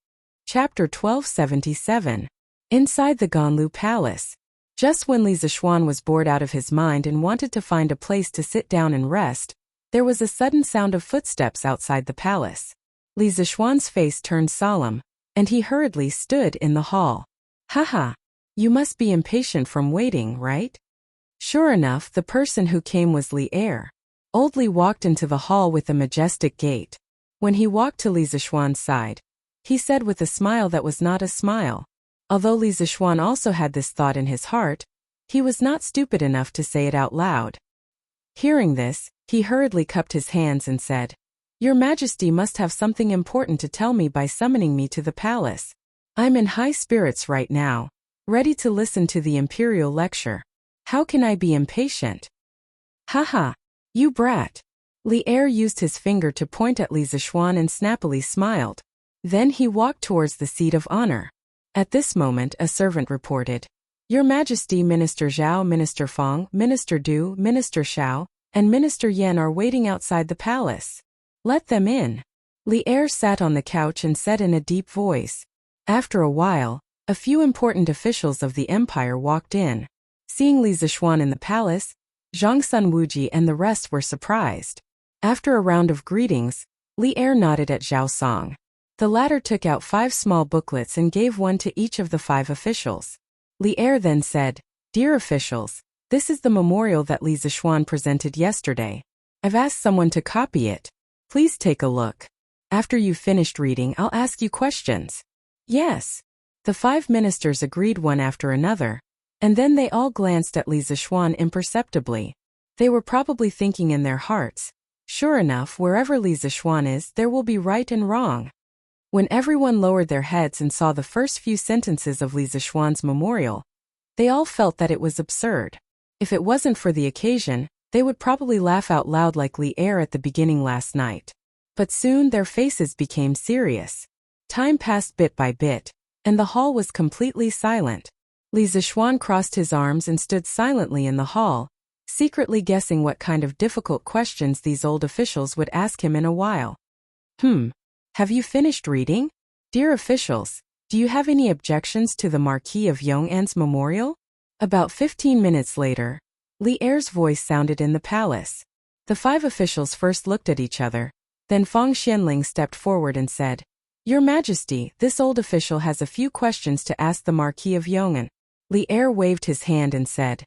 Chapter 1277. Inside the Ganlu Palace. Just when Li Zixuan was bored out of his mind and wanted to find a place to sit down and rest, there was a sudden sound of footsteps outside the palace. Li Zixuan's face turned solemn, and he hurriedly stood in the hall. Haha, you must be impatient from waiting, right? Sure enough, the person who came was Li Er. Old Li walked into the hall with a majestic gait. When he walked to Li Zixuan's side, he said with a smile that was not a smile. Although Li Zixuan also had this thought in his heart, he was not stupid enough to say it out loud. Hearing this, he hurriedly cupped his hands and said, "Your Majesty must have something important to tell me by summoning me to the palace. I'm in high spirits right now, ready to listen to the imperial lecture. How can I be impatient?" Haha, you brat. Li Er used his finger to point at Li Zixuan and snappily smiled. Then he walked towards the seat of honor. At this moment a servant reported, "Your Majesty, Minister Zhao, Minister Fang, Minister Du, Minister Xiao, and Minister Yan are waiting outside the palace. Let them in." Li Er sat on the couch and said in a deep voice. After a while, a few important officials of the empire walked in. Seeing Li Zixuan in the palace, Zhang Sun Wuji and the rest were surprised. After a round of greetings, Li Er nodded at Zhao Song. The latter took out 5 small booklets and gave one to each of the 5 officials. Li Er then said, "Dear officials, this is the memorial that Li Zixuan presented yesterday. I've asked someone to copy it. Please take a look. After you've finished reading, I'll ask you questions." Yes. The 5 ministers agreed one after another, and then they all glanced at Li Zixuan imperceptibly. They were probably thinking in their hearts, sure enough, wherever Li Zixuan is, there will be right and wrong. When everyone lowered their heads and saw the first few sentences of Li Zixuan's memorial, they all felt that it was absurd. If it wasn't for the occasion, they would probably laugh out loud like Li Er at the beginning last night. But soon their faces became serious. Time passed bit by bit, and the hall was completely silent. Li Zixuan crossed his arms and stood silently in the hall, secretly guessing what kind of difficult questions these old officials would ask him in a while. Have you finished reading? Dear officials, do you have any objections to the Marquis of Yong'an's memorial? About 15 minutes later, Li Er's voice sounded in the palace. The 5 officials first looked at each other, then Fang Xianling stepped forward and said, "Your Majesty, this old official has a few questions to ask the Marquis of Yong'an." Li Er waved his hand and said,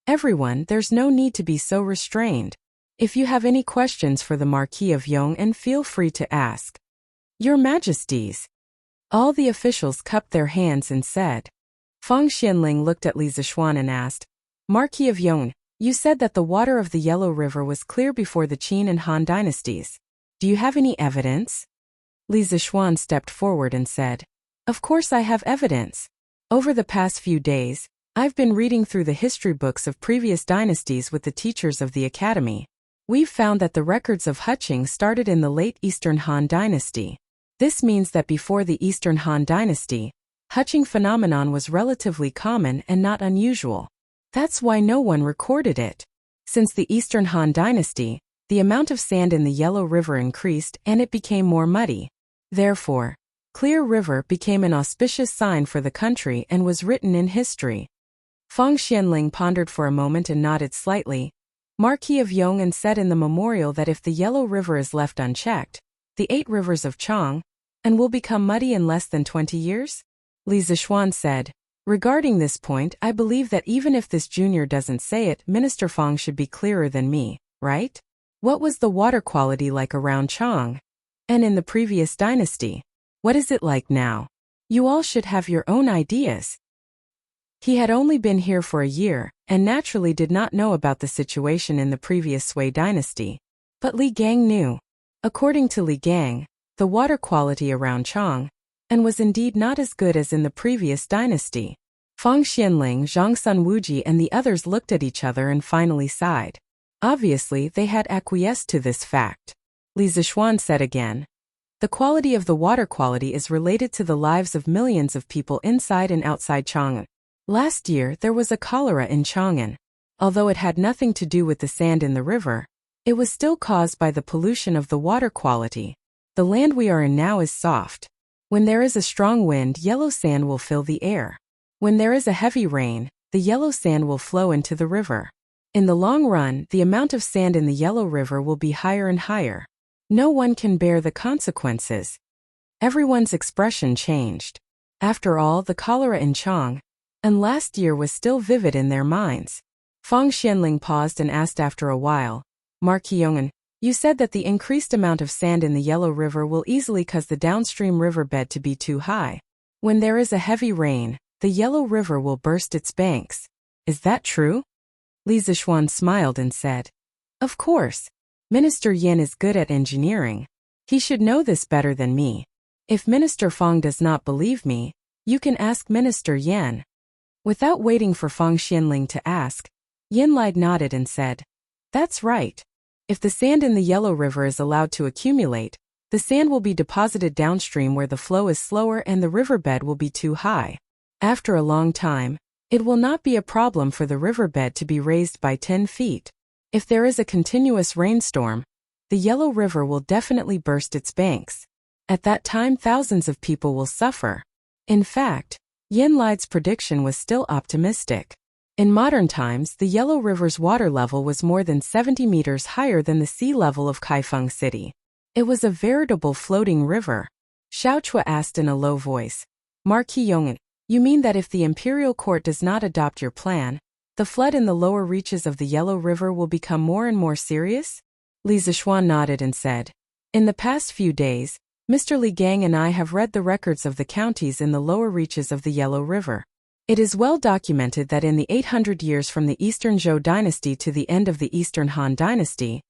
"Everyone, there's no need to be so restrained. If you have any questions for the Marquis of Yong'an, feel free to ask." "Your Majesties." All the officials cupped their hands and said. Fang Xianling looked at Li Zixuan and asked, "Marquis of Yong'an, you said that the water of the Yellow River was clear before the Qin and Han dynasties. Do you have any evidence?" Li Zixuan stepped forward and said, "Of course I have evidence. Over the past few days, I've been reading through the history books of previous dynasties with the teachers of the academy. We've found that the records of Huqing started in the late Eastern Han dynasty. This means that before the Eastern Han dynasty, Huqing phenomenon was relatively common and not unusual. That's why no one recorded it. Since the Eastern Han dynasty, the amount of sand in the Yellow River increased and it became more muddy. Therefore, Clear River became an auspicious sign for the country and was written in history." Fang Xianling pondered for a moment and nodded slightly. Marquis of Yong'an said in the memorial that if the Yellow River is left unchecked, the 8 rivers of Chang, and will become muddy in less than 20 years? Li Zixuan said, "Regarding this point, I believe that even if this junior doesn't say it, Minister Fang should be clearer than me, right? What was the water quality like around Chang? And in the previous dynasty? What is it like now? You all should have your own ideas." He had only been here for a year, and naturally did not know about the situation in the previous Sui dynasty. But Li Gang knew. According to Li Gang, the water quality around Chang and was indeed not as good as in the previous dynasty. Fang Xianling, Zhang Sunwuji and the others looked at each other and finally sighed. Obviously, they had acquiesced to this fact. Li Zishuan said again, "The quality of the water quality is related to the lives of millions of people inside and outside Chang'an. Last year, there was a cholera in Chang'an. Although it had nothing to do with the sand in the river, it was still caused by the pollution of the water quality. The land we are in now is soft. When there is a strong wind, yellow sand will fill the air. When there is a heavy rain, the yellow sand will flow into the river. In the long run, the amount of sand in the Yellow River will be higher and higher. No one can bear the consequences." Everyone's expression changed. After all, the cholera in Chang and last year was still vivid in their minds. Fang Xianling paused and asked after a while, "Marquis Yong'an, you said that the increased amount of sand in the Yellow River will easily cause the downstream riverbed to be too high. When there is a heavy rain, the Yellow River will burst its banks. Is that true?" Li Zishuan smiled and said, "Of course. Minister Yan is good at engineering. He should know this better than me. If Minister Fang does not believe me, you can ask Minister Yan." Without waiting for Fang Xianling to ask, Yan Lai nodded and said, "That's right. If the sand in the Yellow River is allowed to accumulate, the sand will be deposited downstream where the flow is slower and the riverbed will be too high. After a long time, it will not be a problem for the riverbed to be raised by 10 feet. If there is a continuous rainstorm, the Yellow River will definitely burst its banks. At that time, thousands of people will suffer." In fact, Yan Lai's prediction was still optimistic. In modern times, the Yellow River's water level was more than 70 meters higher than the sea level of Kaifeng City. It was a veritable floating river. Xiao Chua asked in a low voice, "Marquis Yong'an, you mean that if the imperial court does not adopt your plan, the flood in the lower reaches of the Yellow River will become more and more serious?" Li Zishuan nodded and said, "In the past few days, Mr. Li Gang and I have read the records of the counties in the lower reaches of the Yellow River. It is well documented that in the 800 years from the Eastern Zhou dynasty to the end of the Eastern Han dynasty,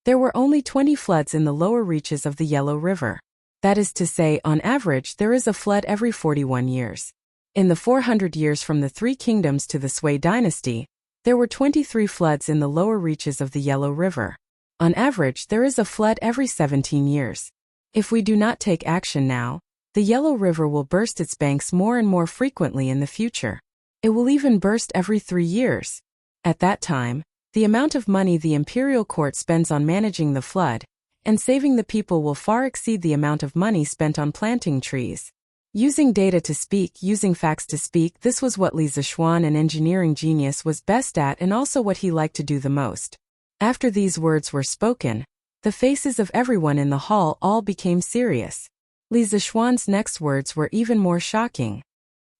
there were only 20 floods in the lower reaches of the Yellow River. That is to say, on average, there is a flood every 41 years. In the 400 years from the Three Kingdoms to the Sui dynasty, there were 23 floods in the lower reaches of the Yellow River. On average, there is a flood every 17 years. If we do not take action now, the Yellow River will burst its banks more and more frequently in the future. It will even burst every 3 years. At that time, the amount of money the imperial court spends on managing the flood and saving the people will far exceed the amount of money spent on planting trees." Using data to speak, using facts to speak, this was what Li Zishuan, an engineering genius, was best at and also what he liked to do the most. After these words were spoken, the faces of everyone in the hall all became serious. Li Zishuan's next words were even more shocking.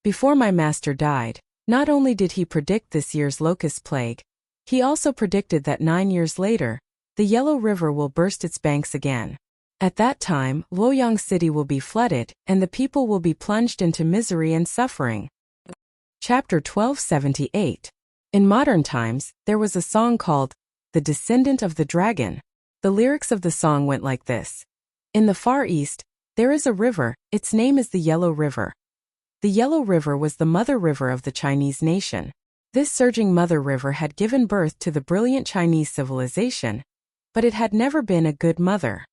"Before my master died, not only did he predict this year's locust plague, he also predicted that 9 years later, the Yellow River will burst its banks again. At that time, Luoyang City will be flooded, and the people will be plunged into misery and suffering." Chapter 1278. In modern times, there was a song called "The Descendant of the Dragon." The lyrics of the song went like this. "In the Far East, there is a river, its name is the Yellow River. The Yellow River was the mother river of the Chinese nation. This surging mother river had given birth to the brilliant Chinese civilization, but it had never been a good mother.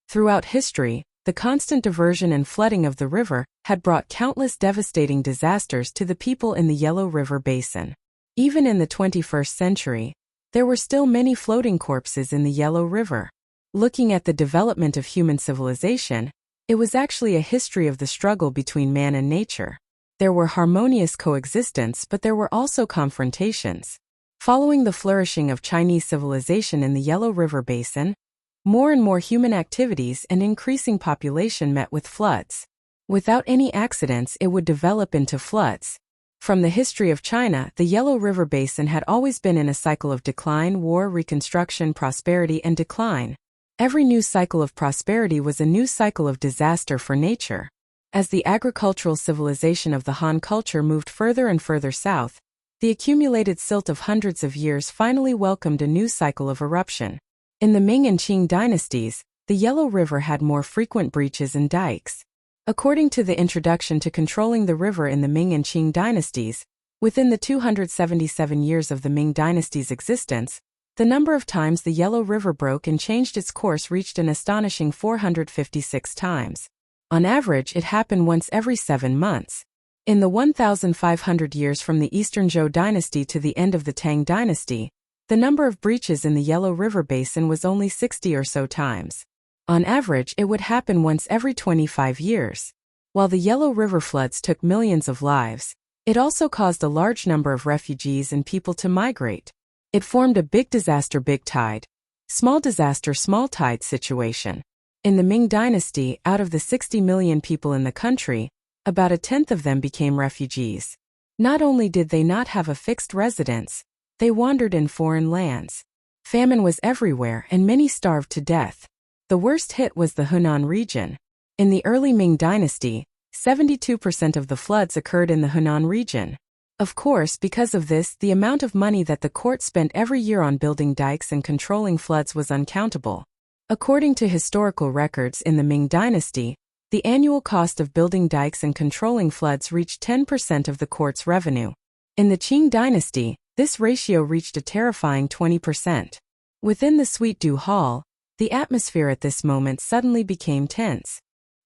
Throughout history, the constant diversion and flooding of the river had brought countless devastating disasters to the people in the Yellow River basin. Even in the 21st century, there were still many floating corpses in the Yellow River. Looking at the development of human civilization, it was actually a history of the struggle between man and nature. There were harmonious coexistence, but there were also confrontations. Following the flourishing of Chinese civilization in the Yellow River basin, more and more human activities and increasing population met with floods. Without any accidents, it would develop into floods. From the history of China, the Yellow River basin had always been in a cycle of decline, war, reconstruction, prosperity, and decline. Every new cycle of prosperity was a new cycle of disaster for nature. As the agricultural civilization of the Han culture moved further and further south, The accumulated silt of hundreds of years finally welcomed a new cycle of eruption. In the Ming and Qing dynasties, the Yellow River had more frequent breaches and dikes. According to the introduction to Controlling the River in the Ming and Qing dynasties, within the 277 years of the Ming dynasty's existence, the number of times the Yellow River broke and changed its course reached an astonishing 456 times. On average, it happened once every 7 months. In the 1,500 years from the Eastern Zhou dynasty to the end of the Tang dynasty, the number of breaches in the Yellow River basin was only 60 or so times. On average, it would happen once every 25 years. While the Yellow River floods took millions of lives, it also caused a large number of refugees and people to migrate. It formed a big disaster, big tide, small disaster, small tide situation. In the Ming dynasty, out of the 60 million people in the country, about a tenth of them became refugees. Not only did they not have a fixed residence, they wandered in foreign lands. Famine was everywhere and many starved to death. The worst hit was the Hunan region. In the early Ming dynasty, 72% of the floods occurred in the Hunan region. Of course, because of this, the amount of money that the court spent every year on building dikes and controlling floods was uncountable. According to historical records in the Ming dynasty, the annual cost of building dikes and controlling floods reached 10% of the court's revenue. In the Qing dynasty, this ratio reached a terrifying 20%. Within the Sweet Dew Hall, the atmosphere at this moment suddenly became tense.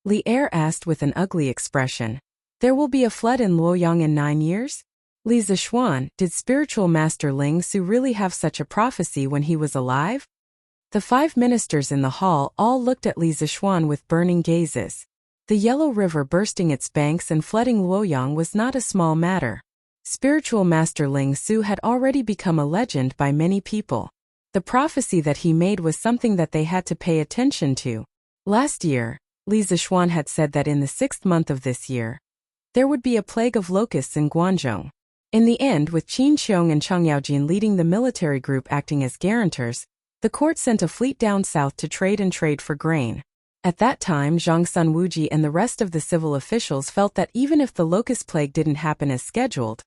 Li Er asked with an ugly expression, "There will be a flood in Luoyang in 9 years?" Li Zishuan, did spiritual master Ling Su really have such a prophecy when he was alive? The 5 ministers in the hall all looked at Li Zishuan with burning gazes. The Yellow River bursting its banks and flooding Luoyang was not a small matter. Spiritual master Ling Su had already become a legend by many people. The prophecy that he made was something that they had to pay attention to. Last year, Li Zishuan had said that in the 6th month of this year, there would be a plague of locusts in Guangzhou. In the end, with Qin Xiong and Cheng Yaojin leading the military group acting as guarantors, the court sent a fleet down south to trade for grain. At that time, Zhang Sun Wuji and the rest of the civil officials felt that even if the locust plague didn't happen as scheduled,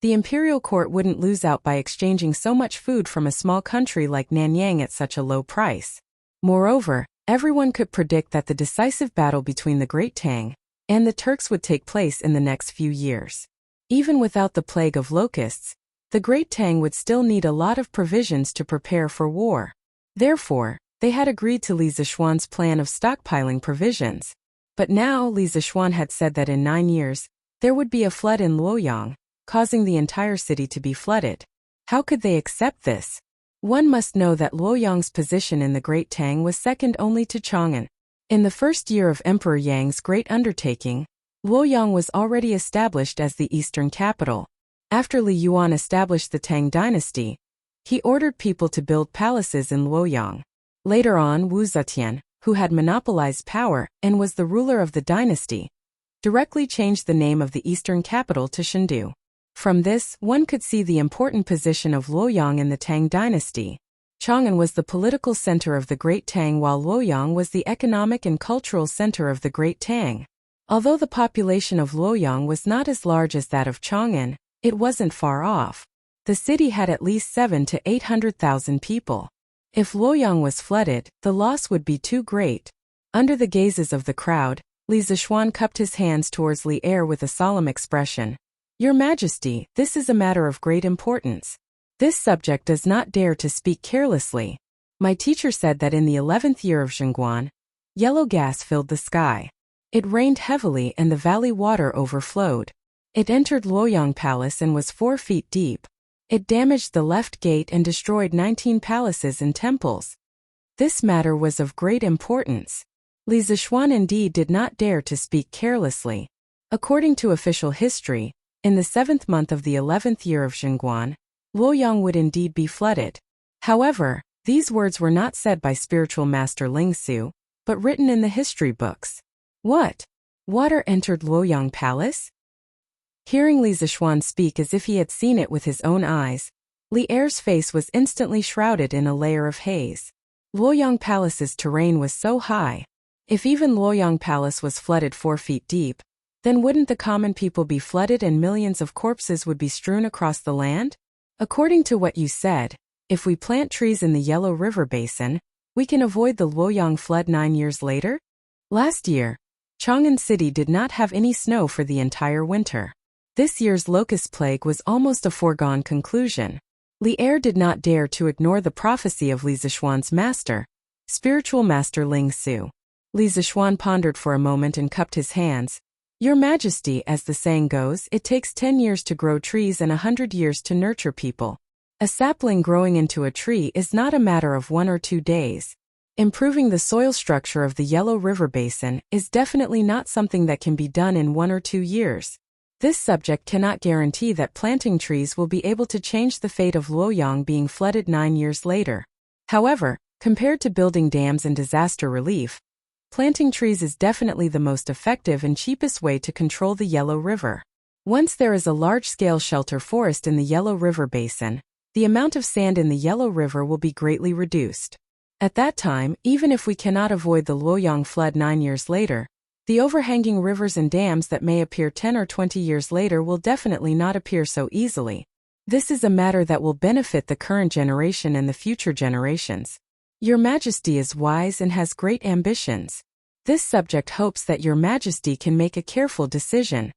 the imperial court wouldn't lose out by exchanging so much food from a small country like Nanyang at such a low price. Moreover, everyone could predict that the decisive battle between the Great Tang and the Turks would take place in the next few years. Even without the plague of locusts, the Great Tang would still need a lot of provisions to prepare for war. Therefore, they had agreed to Li Zishuan's plan of stockpiling provisions. But now Li Zishuan had said that in 9 years, there would be a flood in Luoyang, causing the entire city to be flooded. How could they accept this? One must know that Luoyang's position in the Great Tang was second only to Chang'an. In the first year of Emperor Yang's great undertaking, Luoyang was already established as the eastern capital. After Li Yuan established the Tang dynasty, he ordered people to build palaces in Luoyang. Later on, Wu Zetian, who had monopolized power and was the ruler of the dynasty, directly changed the name of the eastern capital to Chengdu. From this, one could see the important position of Luoyang in the Tang dynasty. Chang'an was the political center of the Great Tang while Luoyang was the economic and cultural center of the Great Tang. Although the population of Luoyang was not as large as that of Chang'an, it wasn't far off. The city had at least 700,000 to 800,000 people. If Luoyang was flooded, the loss would be too great. Under the gazes of the crowd, Li Zishuan cupped his hands towards Li Er with a solemn expression. "Your Majesty, this is a matter of great importance. This subject does not dare to speak carelessly. My teacher said that in the 11th year of Zhengguan, yellow gas filled the sky. It rained heavily and the valley water overflowed. It entered Luoyang Palace and was 4 feet deep. It damaged the left gate and destroyed 19 palaces and temples. This matter was of great importance." Li Zishuan indeed did not dare to speak carelessly. According to official history, in the 7th month of the 11th year of Zhengguan, Luoyang would indeed be flooded. However, these words were not said by spiritual master Ling Su, but written in the history books. What? Water entered Luoyang Palace? Hearing Li Zishuan speak as if he had seen it with his own eyes, Li Er's face was instantly shrouded in a layer of haze. Luoyang Palace's terrain was so high. If even Luoyang Palace was flooded 4 feet deep, then wouldn't the common people be flooded and millions of corpses would be strewn across the land? According to what you said, if we plant trees in the Yellow River Basin, we can avoid the Luoyang flood 9 years later? Last year, Chang'an City did not have any snow for the entire winter. This year's locust plague was almost a foregone conclusion. Li Er did not dare to ignore the prophecy of Li Zishuan's master, spiritual master Ling Su. Li Zishuan pondered for a moment and cupped his hands. Your Majesty, as the saying goes, it takes 10 years to grow trees and 100 years to nurture people. A sapling growing into a tree is not a matter of 1 or 2 days. Improving the soil structure of the Yellow River Basin is definitely not something that can be done in 1 or 2 years. This subject cannot guarantee that planting trees will be able to change the fate of Luoyang being flooded 9 years later. However, compared to building dams and disaster relief, planting trees is definitely the most effective and cheapest way to control the Yellow River. Once there is a large-scale shelter forest in the Yellow River Basin, the amount of sand in the Yellow River will be greatly reduced. At that time, even if we cannot avoid the Luoyang flood 9 years later, the overhanging rivers and dams that may appear 10 or 20 years later will definitely not appear so easily. This is a matter that will benefit the current generation and the future generations. Your Majesty is wise and has great ambitions. This subject hopes that Your Majesty can make a careful decision.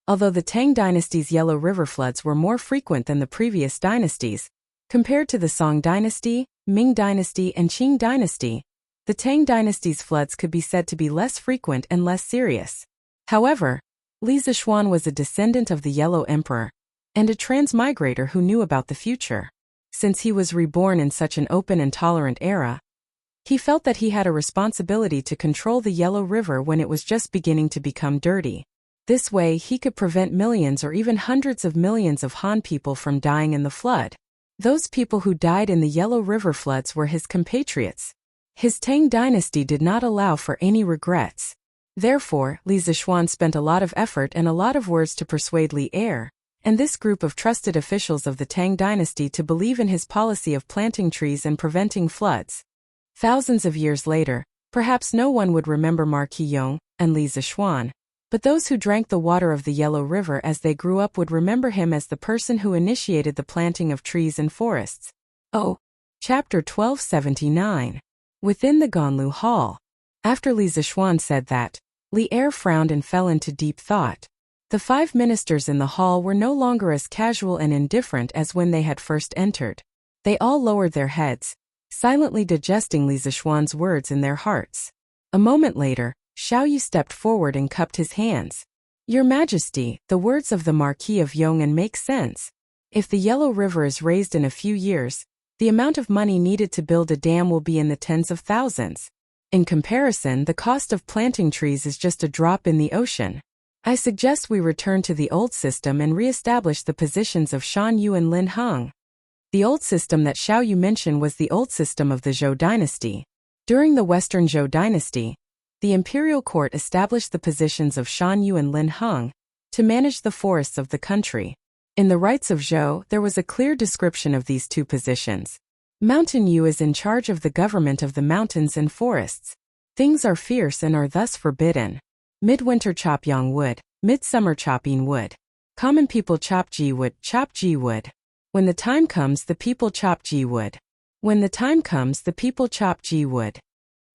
Although the Tang dynasty's Yellow River floods were more frequent than the previous dynasties, compared to the Song dynasty, Ming dynasty, and Qing dynasty, the Tang dynasty's floods could be said to be less frequent and less serious. However, Li Zishuan was a descendant of the Yellow Emperor, and a transmigrator who knew about the future. Since he was reborn in such an open and tolerant era, he felt that he had a responsibility to control the Yellow River when it was just beginning to become dirty. This way he could prevent millions or even hundreds of millions of Han people from dying in the flood. Those people who died in the Yellow River floods were his compatriots. His Tang dynasty did not allow for any regrets. Therefore, Li Zishuan spent a lot of effort and a lot of words to persuade Li Er, and this group of trusted officials of the Tang dynasty to believe in his policy of planting trees and preventing floods. Thousands of years later, perhaps no one would remember Marquis Yong and Li Zishuan, but those who drank the water of the Yellow River as they grew up would remember him as the person who initiated the planting of trees and forests. Oh, Chapter 1279. Within the Ganlu Hall. After Li Zishuan said that, Li Er frowned and fell into deep thought. The 5 ministers in the hall were no longer as casual and indifferent as when they had first entered. They all lowered their heads, silently digesting Li Zishuan's words in their hearts. A moment later, Xiaoyu stepped forward and cupped his hands. Your Majesty, the words of the Marquis of Yong'an make sense. If the Yellow River is raised in a few years, the amount of money needed to build a dam will be in the tens of thousands. In comparison, the cost of planting trees is just a drop in the ocean. I suggest we return to the old system and re-establish the positions of Shan Yu and Lin Heng. The old system that Xiaoyu mentioned was the old system of the Zhou dynasty. During the Western Zhou dynasty, the imperial court established the positions of Shan Yu and Lin Heng to manage the forests of the country. In the rights of Zhou, there was a clear description of these 2 positions. Mountain Yu is in charge of the government of the mountains and forests. Things are fierce and are thus forbidden. Midwinter chop yang wood, midsummer chopping wood. Common people chop ji wood, chop ji wood. When the time comes, the people chop ji wood. When the time comes, the people chop ji wood.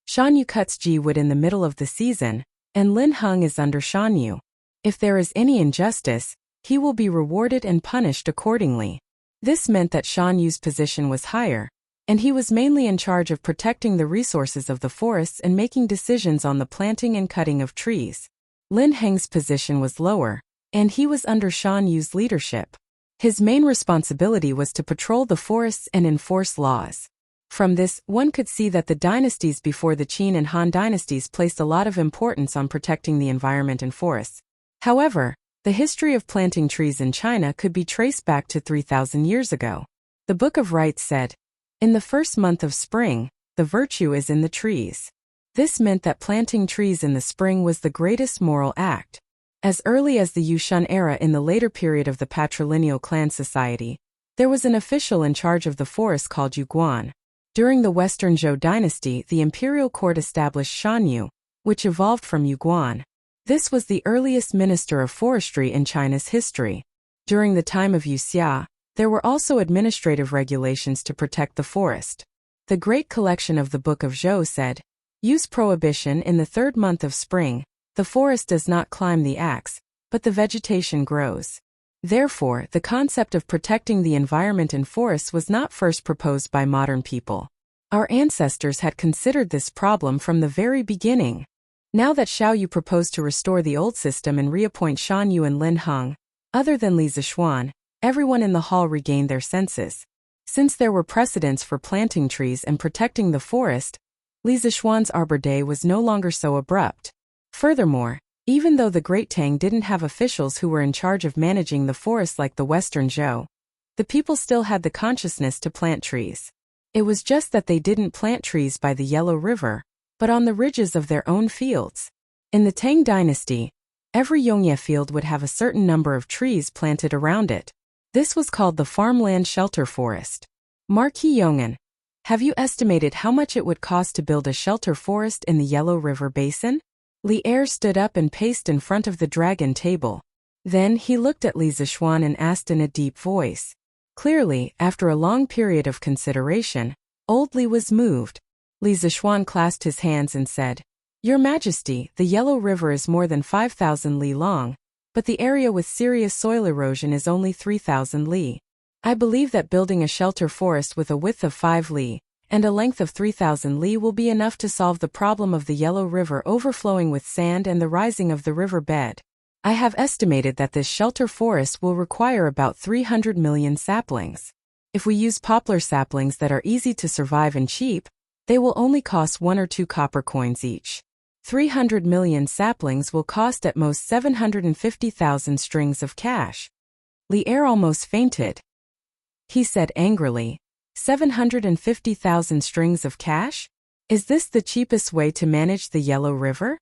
Shan Yu cuts ji wood in the middle of the season, and Lin Heng is under Shan Yu. If there is any injustice, he will be rewarded and punished accordingly. This meant that Shan Yu's position was higher, and he was mainly in charge of protecting the resources of the forests and making decisions on the planting and cutting of trees. Lin Heng's position was lower, and he was under Shan Yu's leadership. His main responsibility was to patrol the forests and enforce laws. From this, one could see that the dynasties before the Qin and Han dynasties placed a lot of importance on protecting the environment and forests. However, the history of planting trees in China could be traced back to 3,000 years ago. The Book of Rites said, "In the first month of spring, the virtue is in the trees." This meant that planting trees in the spring was the greatest moral act. As early as the Yushun era in the later period of the patrilineal clan society, there was an official in charge of the forest called Yuguan. During the Western Zhou dynasty, the imperial court established Shan Yu, which evolved from Yuguan. This was the earliest minister of forestry in China's history. During the time of Xia, there were also administrative regulations to protect the forest. The Great Collection of the Book of Zhou said, "Use prohibition in the 3rd month of spring, the forest does not climb the axe, but the vegetation grows." Therefore, the concept of protecting the environment in forests was not first proposed by modern people. Our ancestors had considered this problem from the very beginning. Now that Xiao Yu proposed to restore the old system and reappoint Shan Yu and Lin Heng, other than Li Zishuan, everyone in the hall regained their senses. Since there were precedents for planting trees and protecting the forest, Li Zishuan's Arbor Day was no longer so abrupt. Furthermore, even though the Great Tang didn't have officials who were in charge of managing the forest like the Western Zhou, the people still had the consciousness to plant trees. It was just that they didn't plant trees by the Yellow River, but on the ridges of their own fields. In the Tang dynasty, every Yongye field would have a certain number of trees planted around it. This was called the farmland shelter forest. Marquis Yong'an, have you estimated how much it would cost to build a shelter forest in the Yellow River Basin? Li Er stood up and paced in front of the dragon table. Then he looked at Li Zishuan and asked in a deep voice. Clearly, after a long period of consideration, old Li was moved. Li Zishuan clasped his hands and said, "Your Majesty, the Yellow River is more than 5,000 li long, but the area with serious soil erosion is only 3,000 li. I believe that building a shelter forest with a width of 5 li and a length of 3,000 li will be enough to solve the problem of the Yellow River overflowing with sand and the rising of the river bed. I have estimated that this shelter forest will require about 300 million saplings. If we use poplar saplings that are easy to survive and cheap, they will only cost 1 or 2 copper coins each. 300 million saplings will cost at most 750,000 strings of cash." Li Er almost fainted. He said angrily, 750,000 strings of cash? Is this the cheapest way to manage the Yellow River?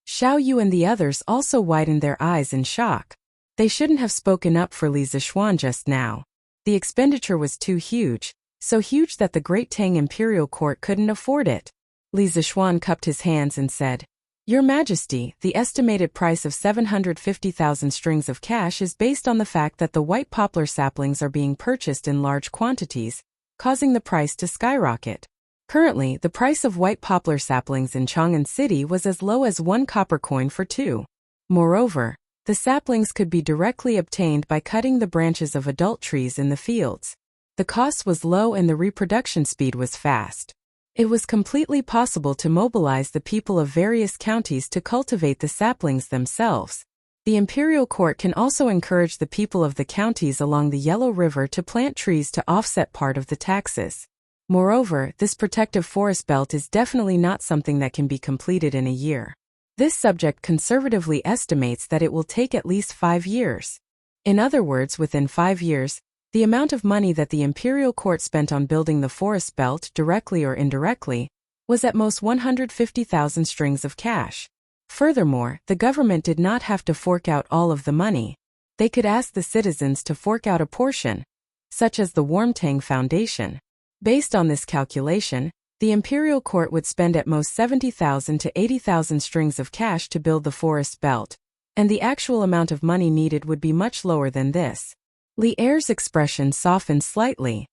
Xiao Yu and the others also widened their eyes in shock. They shouldn't have spoken up for Li Zishuan just now. The expenditure was too huge, so huge that the Great Tang Imperial Court couldn't afford it. Li Zishuan cupped his hands and said, "Your Majesty, the estimated price of 750,000 strings of cash is based on the fact that the white poplar saplings are being purchased in large quantities, causing the price to skyrocket. Currently, the price of white poplar saplings in Chang'an City was as low as 1 copper coin for 2. Moreover, the saplings could be directly obtained by cutting the branches of adult trees in the fields. The cost was low and the reproduction speed was fast. It was completely possible to mobilize the people of various counties to cultivate the saplings themselves. The Imperial Court can also encourage the people of the counties along the Yellow River to plant trees to offset part of the taxes. Moreover, this protective forest belt is definitely not something that can be completed in a year. This subject conservatively estimates that it will take at least 5 years. In other words, within 5 years, the amount of money that the Imperial Court spent on building the forest belt, directly or indirectly, was at most 150,000 strings of cash. Furthermore, the government did not have to fork out all of the money. They could ask the citizens to fork out a portion, such as the Warmtang Foundation. Based on this calculation, the Imperial Court would spend at most 70,000 to 80,000 strings of cash to build the forest belt, and the actual amount of money needed would be much lower than this. Li Er's expression softened slightly.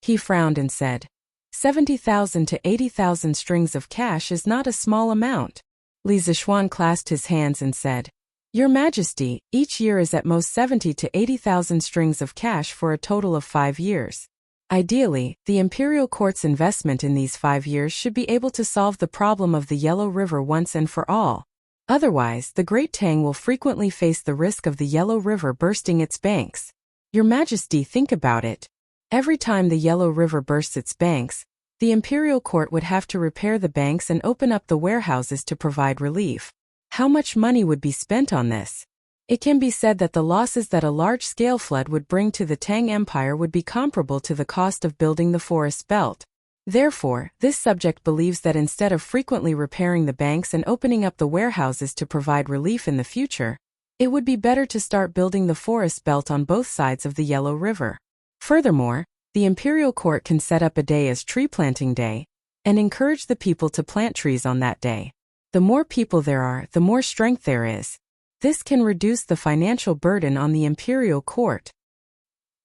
He frowned and said, 70,000 to 80,000 strings of cash is not a small amount. Li Zishuan clasped his hands and said, "Your Majesty, each year is at most 70 to 80,000 strings of cash for a total of 5 years. Ideally, the Imperial Court's investment in these 5 years should be able to solve the problem of the Yellow River once and for all. Otherwise, the Great Tang will frequently face the risk of the Yellow River bursting its banks. Your Majesty, think about it. Every time the Yellow River bursts its banks, the Imperial Court would have to repair the banks and open up the warehouses to provide relief. How much money would be spent on this? It can be said that the losses that a large-scale flood would bring to the Tang Empire would be comparable to the cost of building the forest belt. Therefore, this subject believes that instead of frequently repairing the banks and opening up the warehouses to provide relief in the future, it would be better to start building the forest belt on both sides of the Yellow River. Furthermore, the Imperial Court can set up a day as Tree Planting Day and encourage the people to plant trees on that day. The more people there are, the more strength there is. This can reduce the financial burden on the imperial court.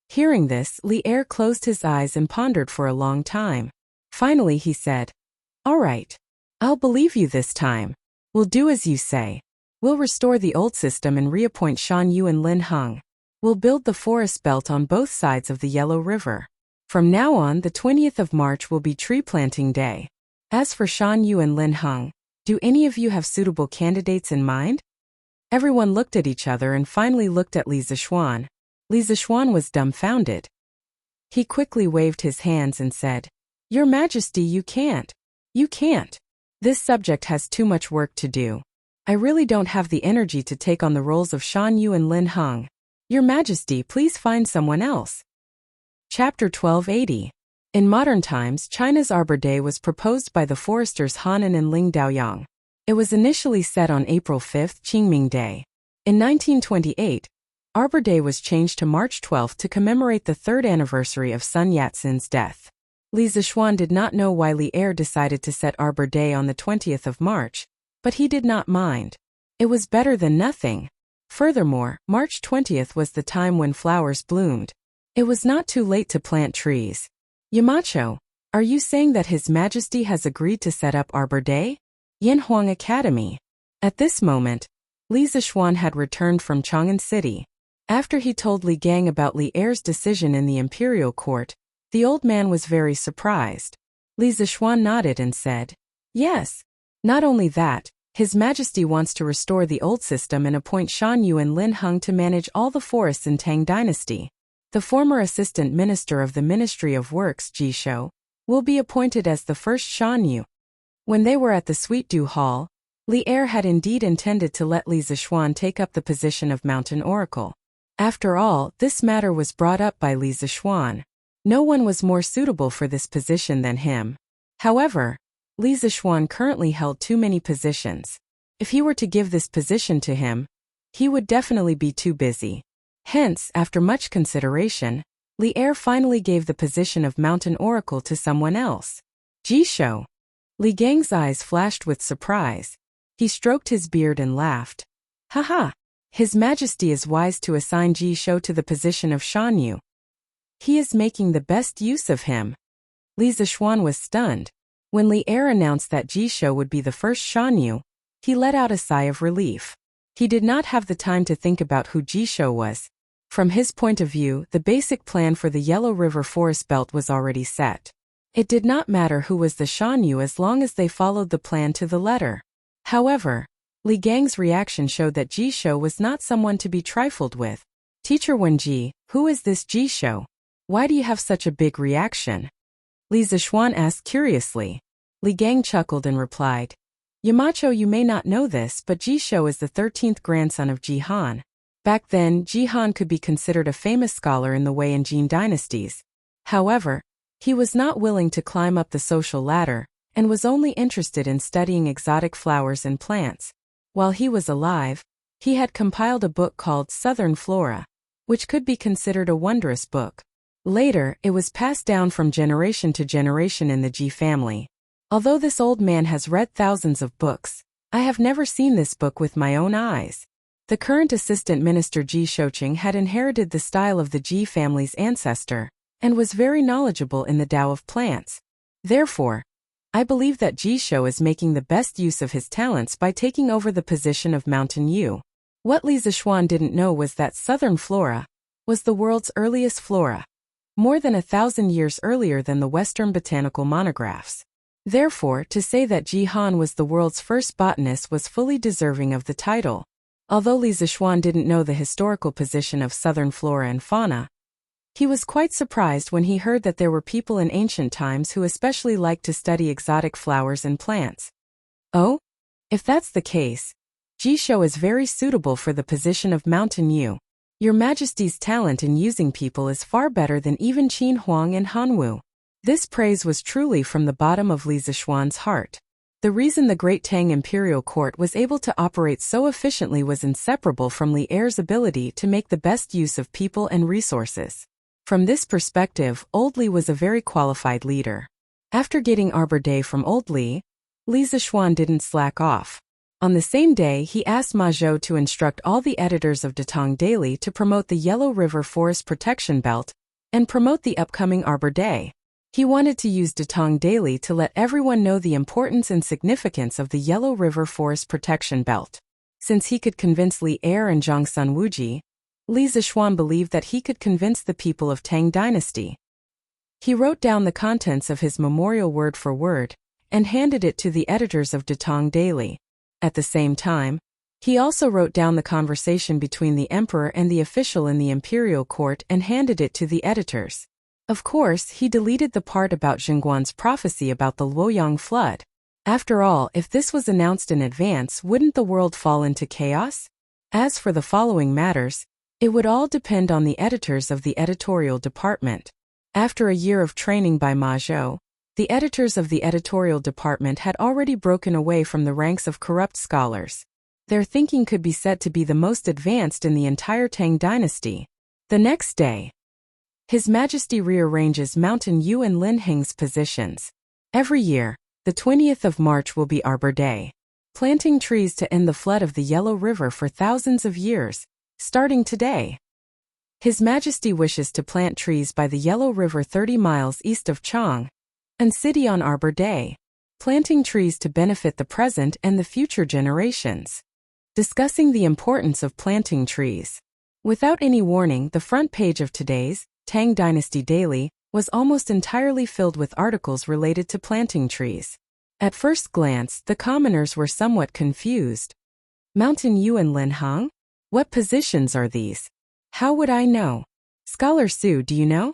Hearing this, Li Er closed his eyes and pondered for a long time. Finally he said, "All right. I'll believe you this time. We'll do as you say. We'll restore the old system and reappoint Shan Yu and Lin Heng. We'll build the forest belt on both sides of the Yellow River. From now on, the 20th of March will be tree planting day. As for Shan Yu and Lin Heng, do any of you have suitable candidates in mind?" Everyone looked at each other and finally looked at Li Zishuan. Li Zishuan was dumbfounded. He quickly waved his hands and said, "Your Majesty, you can't. You can't. This subject has too much work to do. I really don't have the energy to take on the roles of Shan Yu and Lin Heng. Your Majesty, please find someone else." Chapter 1280. In modern times, China's Arbor Day was proposed by the foresters Hanan and Ling Daoyang. It was initially set on April 5, Qingming Day. In 1928, Arbor Day was changed to March 12 to commemorate the third anniversary of Sun Yat-sen's death. Li Zishuan did not know why Li Er decided to set Arbor Day on the 20th of March, but he did not mind. It was better than nothing. Furthermore, March 20th was the time when flowers bloomed. It was not too late to plant trees. "Yamacho, are you saying that His Majesty has agreed to set up Arbor Day?" Yanhuang Academy. At this moment, Li Zishuan had returned from Chang'an City. After he told Li Gang about Li Er's decision in the imperial court, the old man was very surprised. Li Zishuan nodded and said, "Yes. Not only that, His Majesty wants to restore the old system and appoint Shan Yu and Lin Heng to manage all the forests in Tang Dynasty. The former assistant minister of the Ministry of Works, Ji Shou, will be appointed as the first Shan Yu." When they were at the Sweet Dew Hall, Li Er had indeed intended to let Li Zishuan take up the position of Mountain Oracle. After all, this matter was brought up by Li Zishuan. No one was more suitable for this position than him. However, Li Zishuan currently held too many positions. If he were to give this position to him, he would definitely be too busy. Hence, after much consideration, Li Er finally gave the position of Mountain Oracle to someone else. Ji Shou. Li Gang's eyes flashed with surprise. He stroked his beard and laughed. "Haha! His Majesty is wise to assign Ji Shou to the position of Shan Yu. He is making the best use of him." Li Zishuan was stunned. When Li Er announced that Ji Shou would be the first Shan Yu, he let out a sigh of relief. He did not have the time to think about who Ji Shou was. From his point of view, the basic plan for the Yellow River Forest Belt was already set. It did not matter who was the Shan Yu as long as they followed the plan to the letter. However, Li Gang's reaction showed that Ji Shou was not someone to be trifled with. "Teacher Wenji, who is this Ji Shou? Why do you have such a big reaction?" Li Zishuan asked curiously. Li Gang chuckled and replied, "Yamacho, you may not know this, but Ji Shou is the 13th grandson of Ji Han. Back then, Ji Han could be considered a famous scholar in the Wei and Jin dynasties. However, he was not willing to climb up the social ladder, and was only interested in studying exotic flowers and plants. While he was alive, he had compiled a book called Southern Flora, which could be considered a wondrous book. Later, it was passed down from generation to generation in the Ji family. Although this old man has read thousands of books, I have never seen this book with my own eyes." The current assistant minister Ji Shouqing had inherited the style of the Ji family's ancestor, and was very knowledgeable in the Tao of plants. Therefore, I believe that Ji Shou is making the best use of his talents by taking over the position of Mountain Yu. What Li Zishuan didn't know was that Southern Flora was the world's earliest flora, more than 1,000 years earlier than the Western botanical monographs. Therefore, to say that Ji Han was the world's first botanist was fully deserving of the title. Although Li Zishuan didn't know the historical position of Southern flora and fauna, he was quite surprised when he heard that there were people in ancient times who especially liked to study exotic flowers and plants. Oh? If that's the case, Ji Shou is very suitable for the position of Mountain Yu. Your Majesty's talent in using people is far better than even Qin Huang and Hanwu. This praise was truly from the bottom of Li Zishuan's heart. The reason the Great Tang Imperial Court was able to operate so efficiently was inseparable from Li Er's ability to make the best use of people and resources. From this perspective, Old Li was a very qualified leader. After getting Arbor Day from Old Li, Li Zixuan didn't slack off. On the same day, he asked Ma Zhou to instruct all the editors of Datong Daily to promote the Yellow River Forest Protection Belt and promote the upcoming Arbor Day. He wanted to use Datong Daily to let everyone know the importance and significance of the Yellow River Forest Protection Belt. Since he could convince Li Er and Zhang Sun Wuji, Li Zixuan believed that he could convince the people of Tang Dynasty. He wrote down the contents of his memorial word for word and handed it to the editors of Datong Daily. At the same time, he also wrote down the conversation between the emperor and the official in the imperial court and handed it to the editors. Of course, he deleted the part about Xingguan's prophecy about the Luoyang flood. After all, if this was announced in advance, wouldn't the world fall into chaos? As for the following matters, it would all depend on the editors of the editorial department. After a year of training by Ma Zhou, the editors of the editorial department had already broken away from the ranks of corrupt scholars. Their thinking could be said to be the most advanced in the entire Tang dynasty. The next day, His Majesty rearranges Mountain Yu and Lin Heng's positions. Every year, the 20th of March will be Arbor Day, planting trees to end the flood of the Yellow River for thousands of years, starting today. His Majesty wishes to plant trees by the Yellow River 30 miles east of Chang and city on Arbor Day, planting trees to benefit the present and the future generations. Discussing the importance of planting trees. Without any warning, the front page of today's Tang Dynasty Daily was almost entirely filled with articles related to planting trees. At first glance, the commoners were somewhat confused. Mountain Yu and Lin Heng? What positions are these? How would I know? Scholar Su, do you know?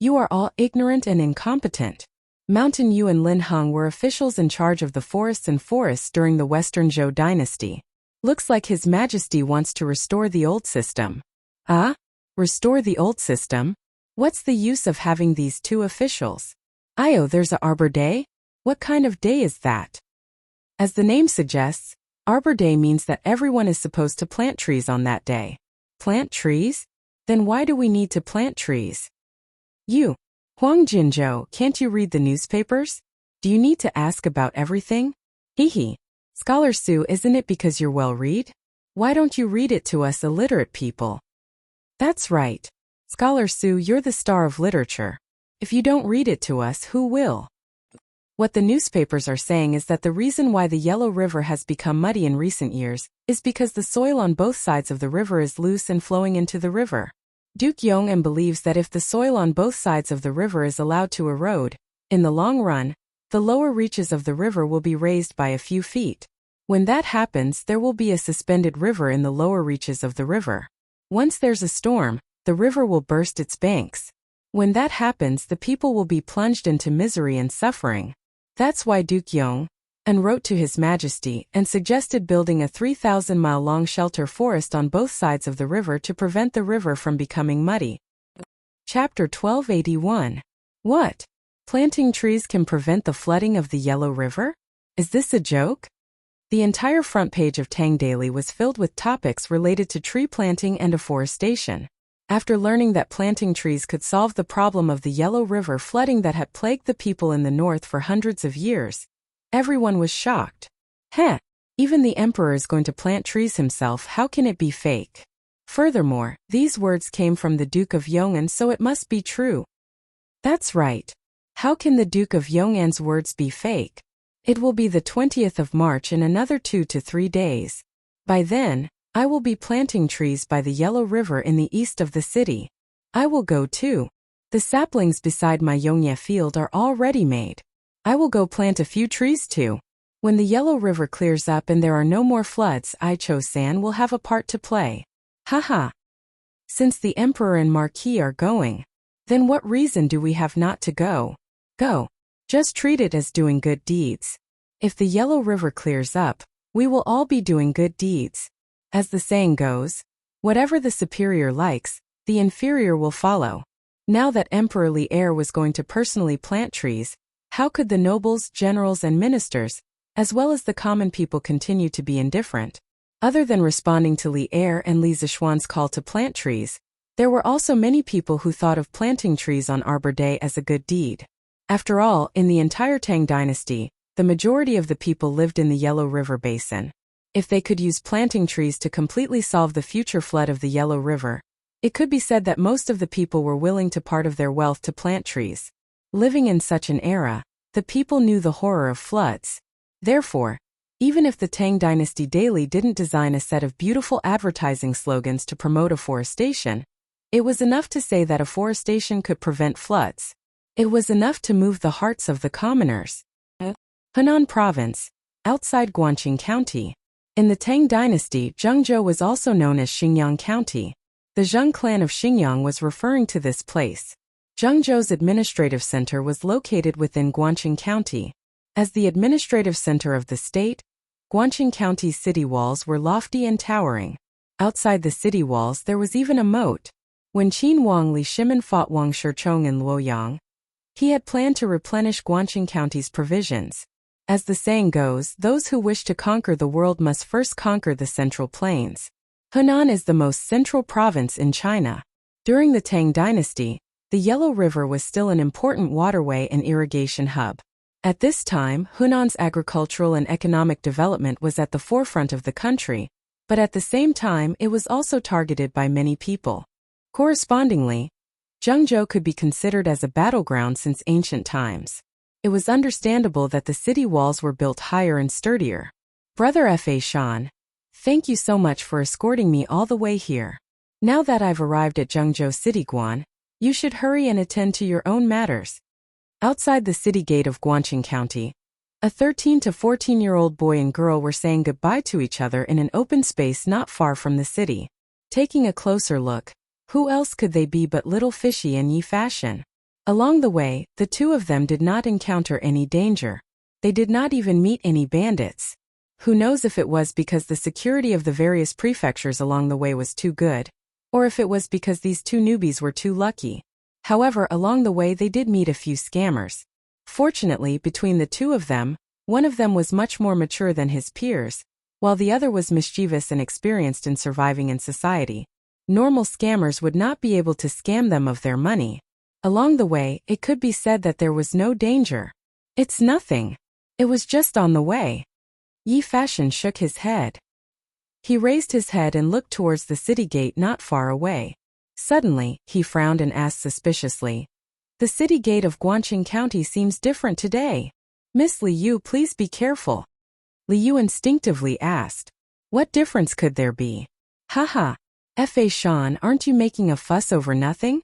You are all ignorant and incompetent. Mountain Yu and Lin Heng were officials in charge of the forests and forests during the Western Zhou dynasty. Looks like His Majesty wants to restore the old system. Ah? Restore the old system? What's the use of having these two officials? There's a Arbor Day? What kind of day is that? As the name suggests, Arbor Day means that everyone is supposed to plant trees on that day. Plant trees? Then why do we need to plant trees? You, Huang Jinzhou, can't you read the newspapers? Do you need to ask about everything? Hehe. Scholar Su, isn't it because you're well-read? Why don't you read it to us illiterate people? That's right. Scholar Su, you're the star of literature. If you don't read it to us, who will? What the newspapers are saying is that the reason why the Yellow River has become muddy in recent years is because the soil on both sides of the river is loose and flowing into the river. Duke Yong'an believes that if the soil on both sides of the river is allowed to erode, in the long run, the lower reaches of the river will be raised by a few feet. When that happens, there will be a suspended river in the lower reaches of the river. Once there's a storm, the river will burst its banks. When that happens, the people will be plunged into misery and suffering. That's why Duke Yong'an wrote to His Majesty and suggested building a 3,000-mile-long shelter forest on both sides of the river to prevent the river from becoming muddy. Chapter 1281. What? Planting trees can prevent the flooding of the Yellow River? Is this a joke? The entire front page of Tang Daily was filled with topics related to tree planting and afforestation. After learning that planting trees could solve the problem of the Yellow River flooding that had plagued the people in the north for hundreds of years, everyone was shocked. Even the emperor is going to plant trees himself, how can it be fake? Furthermore, these words came from the Duke of Yong'an, so it must be true. That's right. How can the Duke of Yong'an's words be fake? It will be the 20th of March in another 2 to 3 days. By then, I will be planting trees by the Yellow River in the east of the city. I will go too. The saplings beside my Yongye field are all ready made. I will go plant a few trees too. When the Yellow River clears up and there are no more floods, Cho-san will have a part to play. Haha. Since the Emperor and Marquis are going, then what reason do we have not to go? Go. Just treat it as doing good deeds. If the Yellow River clears up, we will all be doing good deeds. As the saying goes, whatever the superior likes, the inferior will follow. Now that Emperor Li Er was going to personally plant trees, how could the nobles, generals and ministers, as well as the common people continue to be indifferent? Other than responding to Li Er and Li Zixuan's call to plant trees, there were also many people who thought of planting trees on Arbor Day as a good deed. After all, in the entire Tang dynasty, the majority of the people lived in the Yellow River Basin. If they could use planting trees to completely solve the future flood of the Yellow River, it could be said that most of the people were willing to part of their wealth to plant trees. Living in such an era, the people knew the horror of floods. Therefore, even if the Tang Dynasty Daily didn't design a set of beautiful advertising slogans to promote afforestation, it was enough to say that afforestation could prevent floods. It was enough to move the hearts of the commoners. Henan Province, outside Guangqing County. In the Tang Dynasty, Zhengzhou was also known as Xingyang County. The Zheng clan of Xingyang was referring to this place. Zhengzhou's administrative center was located within Guangqing County. As the administrative center of the state, Guangqing County's city walls were lofty and towering. Outside the city walls there was even a moat. When Qin Wang Li Shimen fought Wang Shichong in Luoyang, he had planned to replenish Guangqing County's provisions. As the saying goes, those who wish to conquer the world must first conquer the Central Plains. Henan is the most central province in China. During the Tang Dynasty, the Yellow River was still an important waterway and irrigation hub. At this time, Hunan's agricultural and economic development was at the forefront of the country, but at the same time it was also targeted by many people. Correspondingly, Zhengzhou could be considered as a battleground since ancient times. It was understandable that the city walls were built higher and sturdier. Brother Fa Shan, thank you so much for escorting me all the way here. Now that I've arrived at Zhengzhou City Guan, you should hurry and attend to your own matters. Outside the city gate of Guangqing County, a 13 to 14-year-old boy and girl were saying goodbye to each other in an open space not far from the city. Taking a closer look, who else could they be but little Fishy and Yi Fashion? Along the way, the two of them did not encounter any danger. They did not even meet any bandits. Who knows if it was because the security of the various prefectures along the way was too good, or if it was because these two newbies were too lucky. However, along the way they did meet a few scammers. Fortunately, between the two of them, one of them was much more mature than his peers, while the other was mischievous and experienced in surviving in society. Normal scammers would not be able to scam them of their money. Along the way, it could be said that there was no danger. It's nothing. It was just on the way. Yi Fashion shook his head. He raised his head and looked towards the city gate not far away. Suddenly, he frowned and asked suspiciously, "The city gate of Guangqing County seems different today. Miss Liu, please be careful." Liu instinctively asked, "What difference could there be?" "Haha. Fa Shan, aren't you making a fuss over nothing?"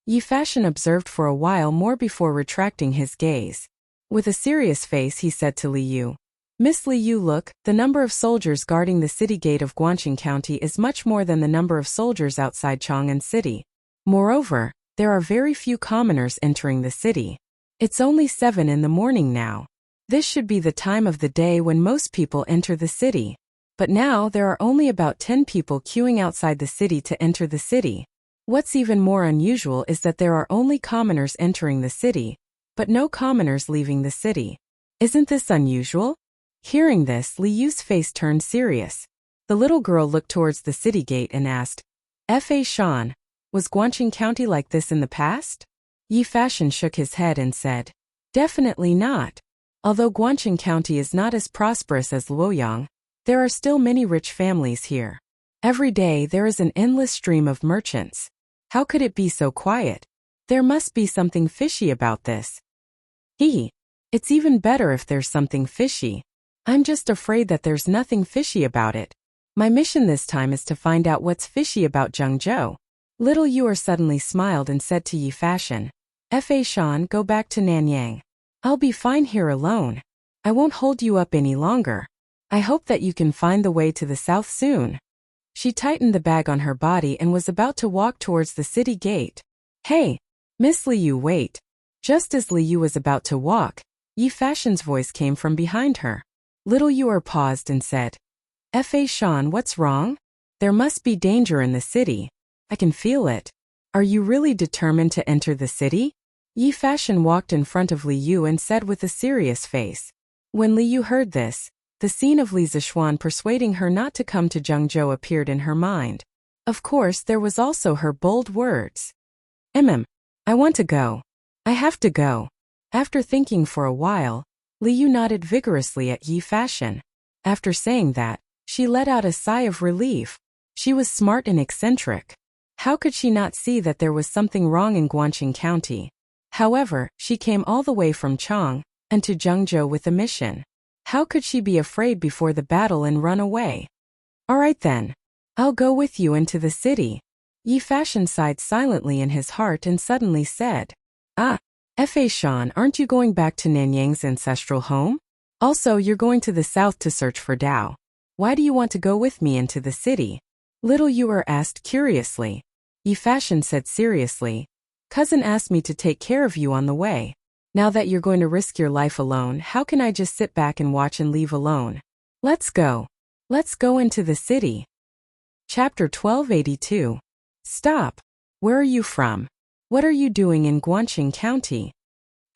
Yi Fashion observed for a while more before retracting his gaze. With a serious face he said to Liu, "Miss Liu, look, the number of soldiers guarding the city gate of Guangqing County is much more than the number of soldiers outside Chang'an City. Moreover, there are very few commoners entering the city. It's only 7 in the morning now. This should be the time of the day when most people enter the city. But now there are only about 10 people queuing outside the city to enter the city. What's even more unusual is that there are only commoners entering the city, but no commoners leaving the city. Isn't this unusual?" Hearing this, Liu's face turned serious. The little girl looked towards the city gate and asked, "Fa Shan, was Guangqing County like this in the past?" Yi Fashion shook his head and said, "Definitely not. Although Guangqing County is not as prosperous as Luoyang, there are still many rich families here. Every day there is an endless stream of merchants. How could it be so quiet? There must be something fishy about this." It's even better if there's something fishy. I'm just afraid that there's nothing fishy about it. My mission this time is to find out what's fishy about Zhengzhou." Little Yuer suddenly smiled and said to Yi Fashion, "Fa Shan, go back to Nanyang. I'll be fine here alone. I won't hold you up any longer. I hope that you can find the way to the south soon." She tightened the bag on her body and was about to walk towards the city gate. "Hey, Miss Liu, wait." Just as Liu was about to walk, Yi Fashion's voice came from behind her. Little Yuer paused and said, "Fa Shan, what's wrong? There must be danger in the city. I can feel it. Are you really determined to enter the city?" Yi Fashion walked in front of Liu and said with a serious face. When Liu heard this, the scene of Li Zixuan persuading her not to come to Zhengzhou appeared in her mind. Of course, there was also her bold words. I want to go. I have to go." After thinking for a while, Liu nodded vigorously at Yi Fashion. After saying that, she let out a sigh of relief. She was smart and eccentric. How could she not see that there was something wrong in Guangqing County? However, she came all the way from Chang and to Zhengzhou with a mission. How could she be afraid before the battle and run away? All right then. I'll go with you into the city. Yi Fashion sighed silently in his heart and suddenly said, Ah, Fa Shan, aren't you going back to Nanyang's ancestral home? Also, you're going to the south to search for Dao. Why do you want to go with me into the city? Little Yuer asked curiously. Yi Fashion said seriously, Cousin asked me to take care of you on the way. Now that you're going to risk your life alone, how can I just sit back and watch and leave alone? Let's go. Let's go into the city. Chapter 1282. Stop. Where are you from? What are you doing in Guangqing County?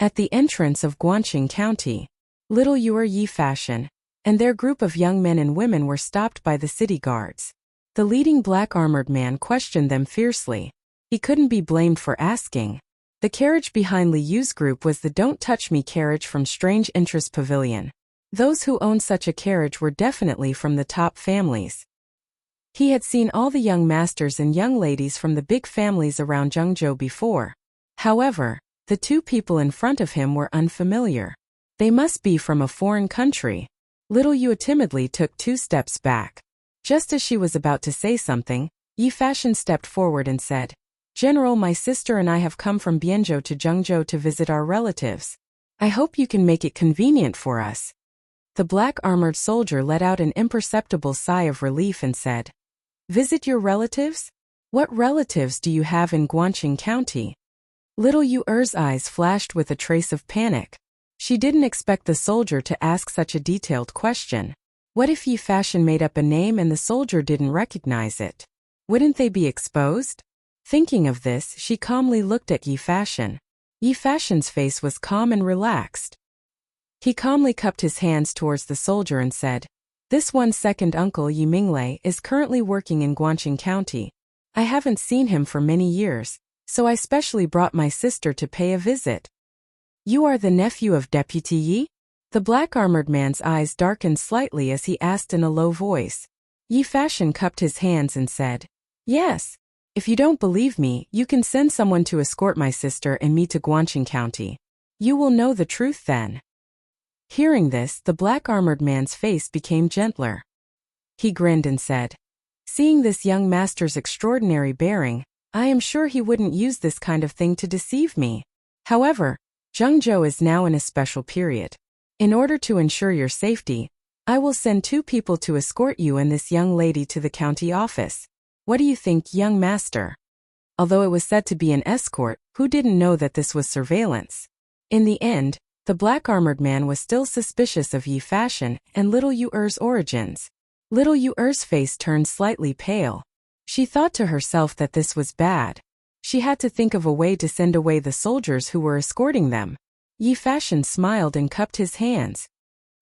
At the entrance of Guangqing County, Little Yuer, Yi Fashion and their group of young men and women were stopped by the city guards. The leading black-armored man questioned them fiercely. He couldn't be blamed for asking. The carriage behind Li Yu's group was the Don't Touch Me carriage from Strange Interest Pavilion. Those who owned such a carriage were definitely from the top families. He had seen all the young masters and young ladies from the big families around Zhengzhou before. However, the two people in front of him were unfamiliar. They must be from a foreign country. Little Yu timidly took 2 steps back. Just as she was about to say something, Yi Fashion stepped forward and said, General, my sister and I have come from Bianzhou to Zhengzhou to visit our relatives. I hope you can make it convenient for us. The black-armored soldier let out an imperceptible sigh of relief and said, Visit your relatives? What relatives do you have in Guangqing County? Little Yuer's eyes flashed with a trace of panic. She didn't expect the soldier to ask such a detailed question. What if Yi Fashion made up a name and the soldier didn't recognize it? Wouldn't they be exposed? Thinking of this, she calmly looked at Yi Fashion. Yi Fashion's face was calm and relaxed. He calmly cupped his hands towards the soldier and said, This one's second uncle Yi Minglei is currently working in Guangqing County. I haven't seen him for many years, so I specially brought my sister to pay a visit. You are the nephew of Deputy Yi? The black-armored man's eyes darkened slightly as he asked in a low voice. Yi Fashion cupped his hands and said, Yes. If you don't believe me, you can send someone to escort my sister and me to Guangqing County. You will know the truth then. Hearing this, the black-armored man's face became gentler. He grinned and said, Seeing this young master's extraordinary bearing, I am sure he wouldn't use this kind of thing to deceive me. However, Zhengzhou is now in a special period. In order to ensure your safety, I will send 2 people to escort you and this young lady to the county office. What do you think, young master? Although it was said to be an escort, who didn't know that this was surveillance? In the end, the black-armored man was still suspicious of Yi Fashion and Little Yuer's origins. Little Yuer's face turned slightly pale. She thought to herself that this was bad. She had to think of a way to send away the soldiers who were escorting them. Yi Fashion smiled and cupped his hands.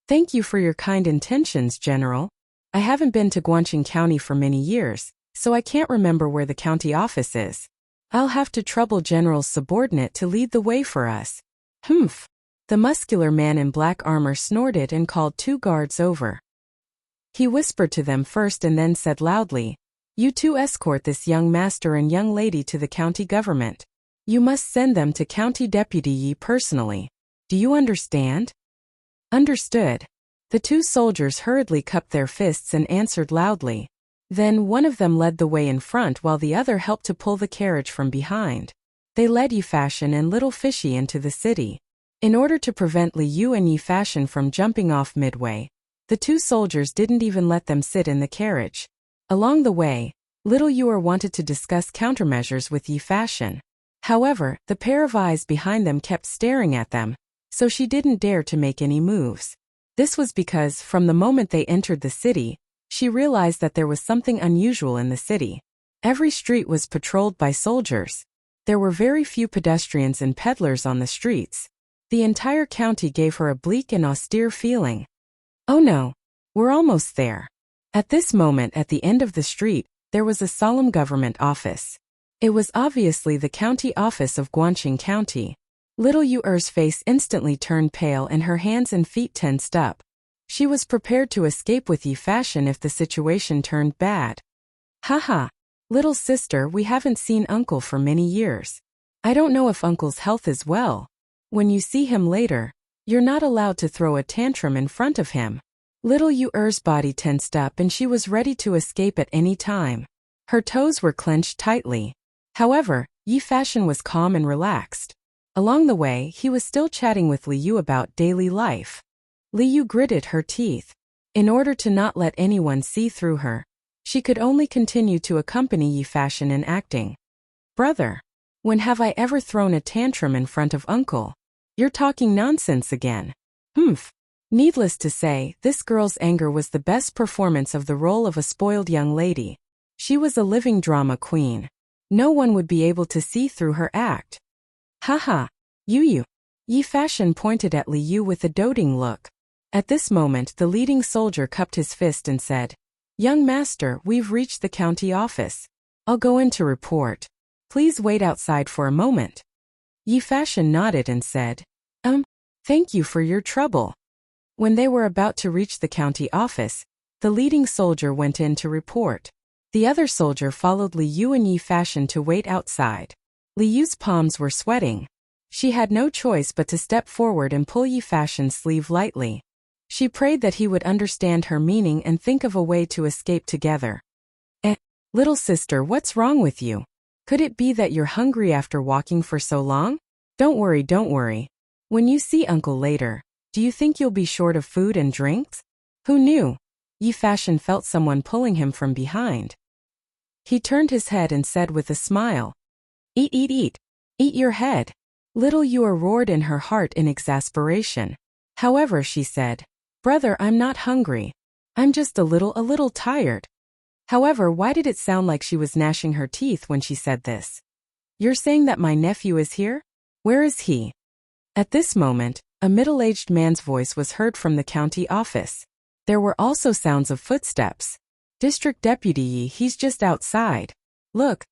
Thank you for your kind intentions, General. I haven't been to Guangqing County for many years, so I can't remember where the county office is. I'll have to trouble General's subordinate to lead the way for us. Humph. The muscular man in black armor snorted and called 2 guards over. He whispered to them first and then said loudly, You 2 escort this young master and young lady to the county government. You must send them to County Deputy Yi personally. Do you understand? Understood. The 2 soldiers hurriedly cupped their fists and answered loudly. Then one of them led the way in front while the other helped to pull the carriage from behind. They led Yi Fashion and Little Fishy into the city. In order to prevent Li Yu and Yi Fashion from jumping off midway, the 2 soldiers didn't even let them sit in the carriage. Along the way, Little Yuer wanted to discuss countermeasures with Yi Fashion. However, the pair of eyes behind them kept staring at them, so she didn't dare to make any moves. This was because, from the moment they entered the city, she realized that there was something unusual in the city. Every street was patrolled by soldiers. There were very few pedestrians and peddlers on the streets. The entire county gave her a bleak and austere feeling. Oh no, we're almost there. At this moment at the end of the street, there was a solemn government office. It was obviously the county office of Guangqing County. Little Yuer's face instantly turned pale and her hands and feet tensed up. She was prepared to escape with Yi Fashion if the situation turned bad. Haha. Little sister, we haven't seen Uncle for many years. I don't know if Uncle's health is well. When you see him later, you're not allowed to throw a tantrum in front of him. Little Yuer's body tensed up and she was ready to escape at any time. Her toes were clenched tightly. However, Yi Fashion was calm and relaxed. Along the way, he was still chatting with Liu about daily life. Liu gritted her teeth. In order to not let anyone see through her, she could only continue to accompany Yi Fashion in acting. Brother, when have I ever thrown a tantrum in front of Uncle? You're talking nonsense again. Humph. Needless to say, this girl's anger was the best performance of the role of a spoiled young lady. She was a living drama queen. No one would be able to see through her act. Haha. You. Yi Fashion pointed at Liu with a doting look. At this moment, the leading soldier cupped his fist and said, Young master, we've reached the county office. I'll go in to report. Please wait outside for a moment. Yi Fashion nodded and said, Thank you for your trouble. When they were about to reach the county office, the leading soldier went in to report. The other soldier followed Liu and Yi Fashion to wait outside. Liu's palms were sweating. She had no choice but to step forward and pull Yi Fashion's sleeve lightly. She prayed that he would understand her meaning and think of a way to escape together. Little sister, what's wrong with you? Could it be that you're hungry after walking for so long? Don't worry. When you see Uncle later, do you think you'll be short of food and drinks? Who knew? Yi Fashion felt someone pulling him from behind. He turned his head and said with a smile, Eat. Eat your head. Little Yuer roared in her heart in exasperation. However, she said, Brother, I'm not hungry. I'm just a little tired. However, why did it sound like she was gnashing her teeth when she said this? You're saying that my nephew is here? Where is he? At this moment, a middle-aged man's voice was heard from the county office. There were also sounds of footsteps. District Deputy Yi, he's just outside. Look.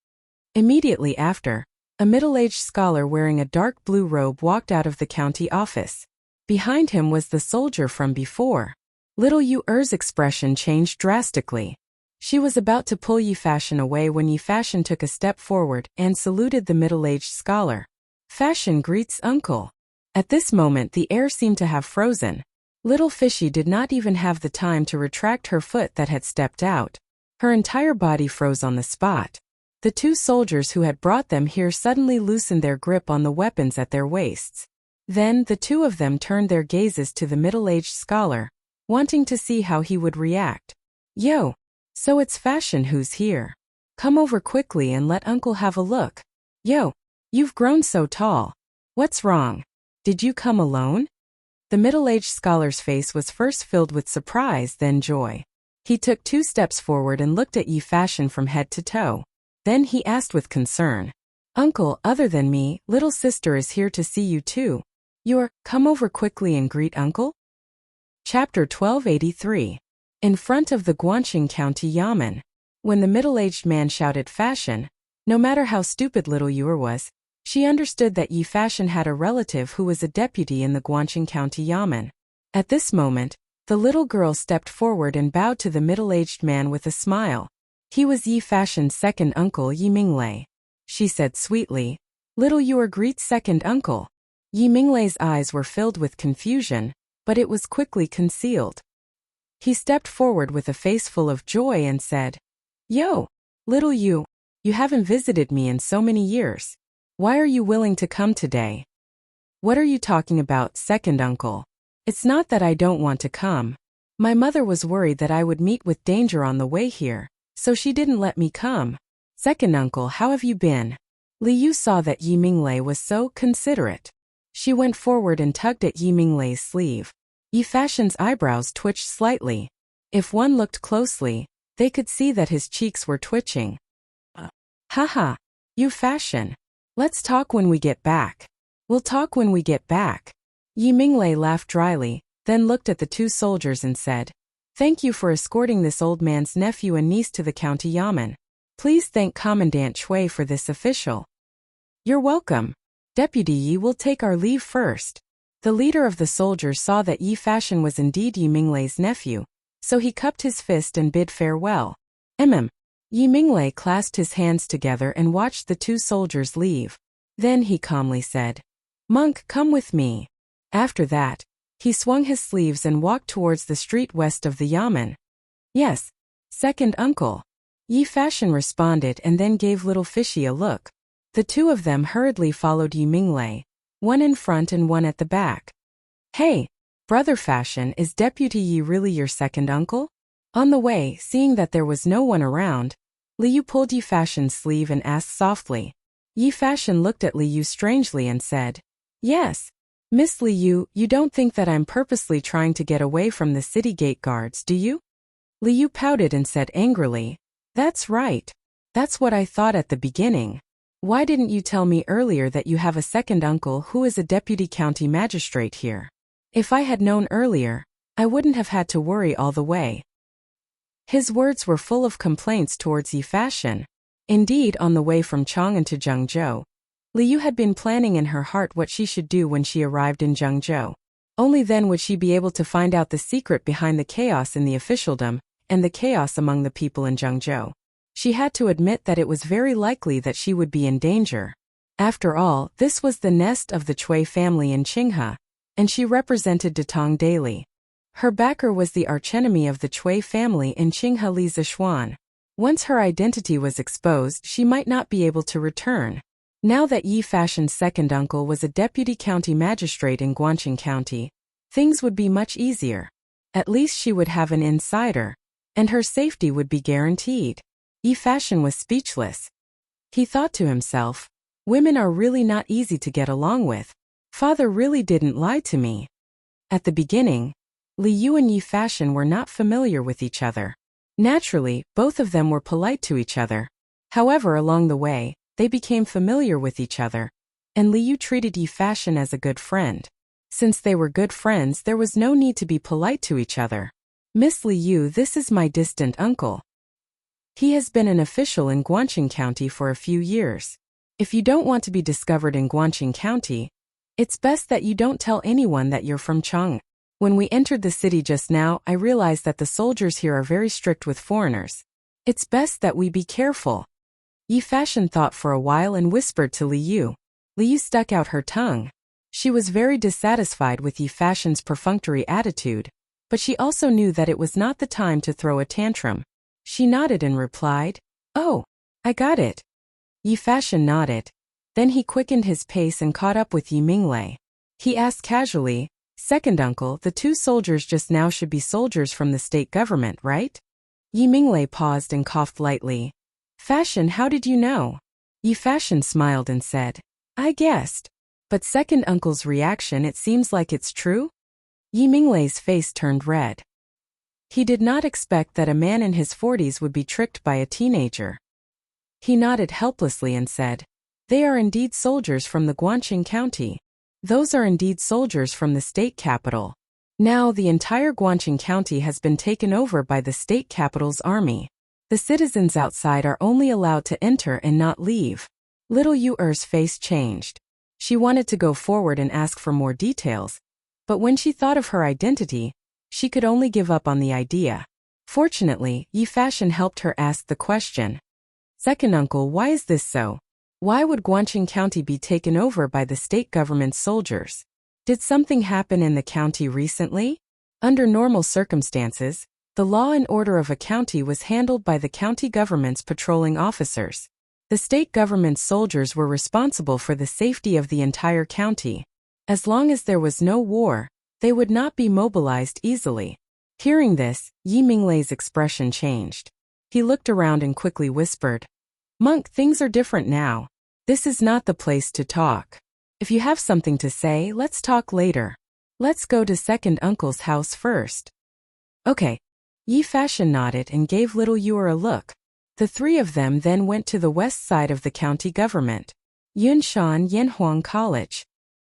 Immediately after, a middle-aged scholar wearing a dark blue robe walked out of the county office. Behind him was the soldier from before. Little Yuer's expression changed drastically. She was about to pull Yi Fashion away when Yi Fashion took a step forward and saluted the middle-aged scholar. Fashion greets Uncle. At this moment the air seemed to have frozen. Little Fishy did not even have the time to retract her foot that had stepped out. Her entire body froze on the spot. The two soldiers who had brought them here suddenly loosened their grip on the weapons at their waists. Then the two of them turned their gazes to the middle-aged scholar, wanting to see how he would react. Yo! So it's Fashion who's here. Come over quickly and let Uncle have a look. Yo! You've grown so tall. What's wrong? Did you come alone? The middle-aged scholar's face was first filled with surprise, then joy. He took 2 steps forward and looked at Yi Fashion from head to toe. Then he asked with concern, Uncle, other than me, little sister is here to see you too. Come over quickly and greet Uncle? Chapter 1283. In front of the Guanqing County Yamen. When the middle-aged man shouted Fashion, no matter how stupid little Yuer was, she understood that Yi Fashion had a relative who was a deputy in the Guanqing County Yamen. At this moment, the little girl stepped forward and bowed to the middle-aged man with a smile. He was Yi Fashion's second uncle, Yi Minglei. She said sweetly, Little Yuer greets second uncle. Yi Minglei's eyes were filled with confusion, but it was quickly concealed. He stepped forward with a face full of joy and said, Yo, little you haven't visited me in so many years. Why are you willing to come today? What are you talking about, second uncle? It's not that I don't want to come. My mother was worried that I would meet with danger on the way here, so she didn't let me come. Second uncle, how have you been? Liu saw that Yi Minglei was so considerate. She went forward and tugged at Yi Minglei's sleeve. Yi Fashion's eyebrows twitched slightly. If one looked closely, they could see that his cheeks were twitching. Haha, Yi Fashion. Let's talk when we get back. We'll talk when we get back. Yi Minglei laughed dryly, then looked at the two soldiers and said, Thank you for escorting this old man's nephew and niece to the county yamen. Please thank Commandant Chui for this official. You're welcome. Deputy Yi will take our leave first. The leader of the soldiers saw that Yi Fashion was indeed Yi Minglei's nephew, so he cupped his fist and bid farewell. Yi Minglei clasped his hands together and watched the two soldiers leave. Then he calmly said, "Monk, come with me." After that, he swung his sleeves and walked towards the street west of the yamen. "Yes, second uncle," Yi Fashion responded and then gave Little Fishy a look. The two of them hurriedly followed Yi Minglei, one in front and one at the back. "Hey, Brother Fashion, is Deputy Yi really your second uncle?" On the way, seeing that there was no one around, Liu pulled Yi Fashion's sleeve and asked softly. Yi Fashion looked at Liu strangely and said, "Yes. Miss Liu, you don't think that I'm purposely trying to get away from the city gate guards, do you?" Liu pouted and said angrily, "That's right. That's what I thought at the beginning. Why didn't you tell me earlier that you have a second uncle who is a deputy county magistrate here? If I had known earlier, I wouldn't have had to worry all the way." His words were full of complaints towards Yi Fashion. Indeed, on the way from Chang'an to Zhengzhou, Liu had been planning in her heart what she should do when she arrived in Zhengzhou. Only then would she be able to find out the secret behind the chaos in the officialdom and the chaos among the people in Zhengzhou. She had to admit that it was very likely that she would be in danger. After all, this was the nest of the Cui family in Qinghe, and she represented Datong daily. Her backer was the archenemy of the Cui family in Qinghe, Li Zishuan. Once her identity was exposed, she might not be able to return. Now that Yi Fashion's second uncle was a deputy county magistrate in Guangqing County, things would be much easier. At least she would have an insider, and her safety would be guaranteed. Yi Fashion was speechless. He thought to himself, women are really not easy to get along with. Father really didn't lie to me. At the beginning, Liu and Yi Fashion were not familiar with each other. Naturally, both of them were polite to each other. However, along the way, they became familiar with each other, and Liu treated Yi Fashion as a good friend. Since they were good friends, there was no need to be polite to each other. "Miss Liu, this is my distant uncle. He has been an official in Guangqing County for a few years. If you don't want to be discovered in Guangqing County, it's best that you don't tell anyone that you're from Chang'an. When we entered the city just now, I realized that the soldiers here are very strict with foreigners. It's best that we be careful." Yi Fashion thought for a while and whispered to Liu. Liu stuck out her tongue. She was very dissatisfied with Yi Fashion's perfunctory attitude, but she also knew that it was not the time to throw a tantrum. She nodded and replied, "Oh, I got it." Yi Fashion nodded. Then he quickened his pace and caught up with Yi Minglei. He asked casually, "Second uncle, the two soldiers just now should be soldiers from the state government, right?" Yi Minglei paused and coughed lightly. "Fashion, how did you know?" Yi Fashion smiled and said, "I guessed. But second uncle's reaction, it seems like it's true?" Yi Minglei's face turned red. He did not expect that a man in his 40s would be tricked by a teenager. He nodded helplessly and said, "They are indeed soldiers from the Guangqing County. Those are indeed soldiers from the state capital. Now the entire Guangqing County has been taken over by the state capital's army. The citizens outside are only allowed to enter and not leave." Little Yu'er's face changed. She wanted to go forward and ask for more details, but when she thought of her identity, she could only give up on the idea. Fortunately, Yi Fashion helped her ask the question. "Second uncle, why is this so? Why would Guangqing County be taken over by the state government's soldiers? Did something happen in the county recently?" Under normal circumstances, the law and order of a county was handled by the county government's patrolling officers. The state government's soldiers were responsible for the safety of the entire county. As long as there was no war, they would not be mobilized easily. Hearing this, Yi Minglei's expression changed. He looked around and quickly whispered, "Monk, things are different now. This is not the place to talk. If you have something to say, let's talk later. Let's go to second uncle's house first." "Okay." Yi Fashion nodded and gave little Yu'er a look. The three of them then went to the west side of the county government. Yunshan Yanhuang College.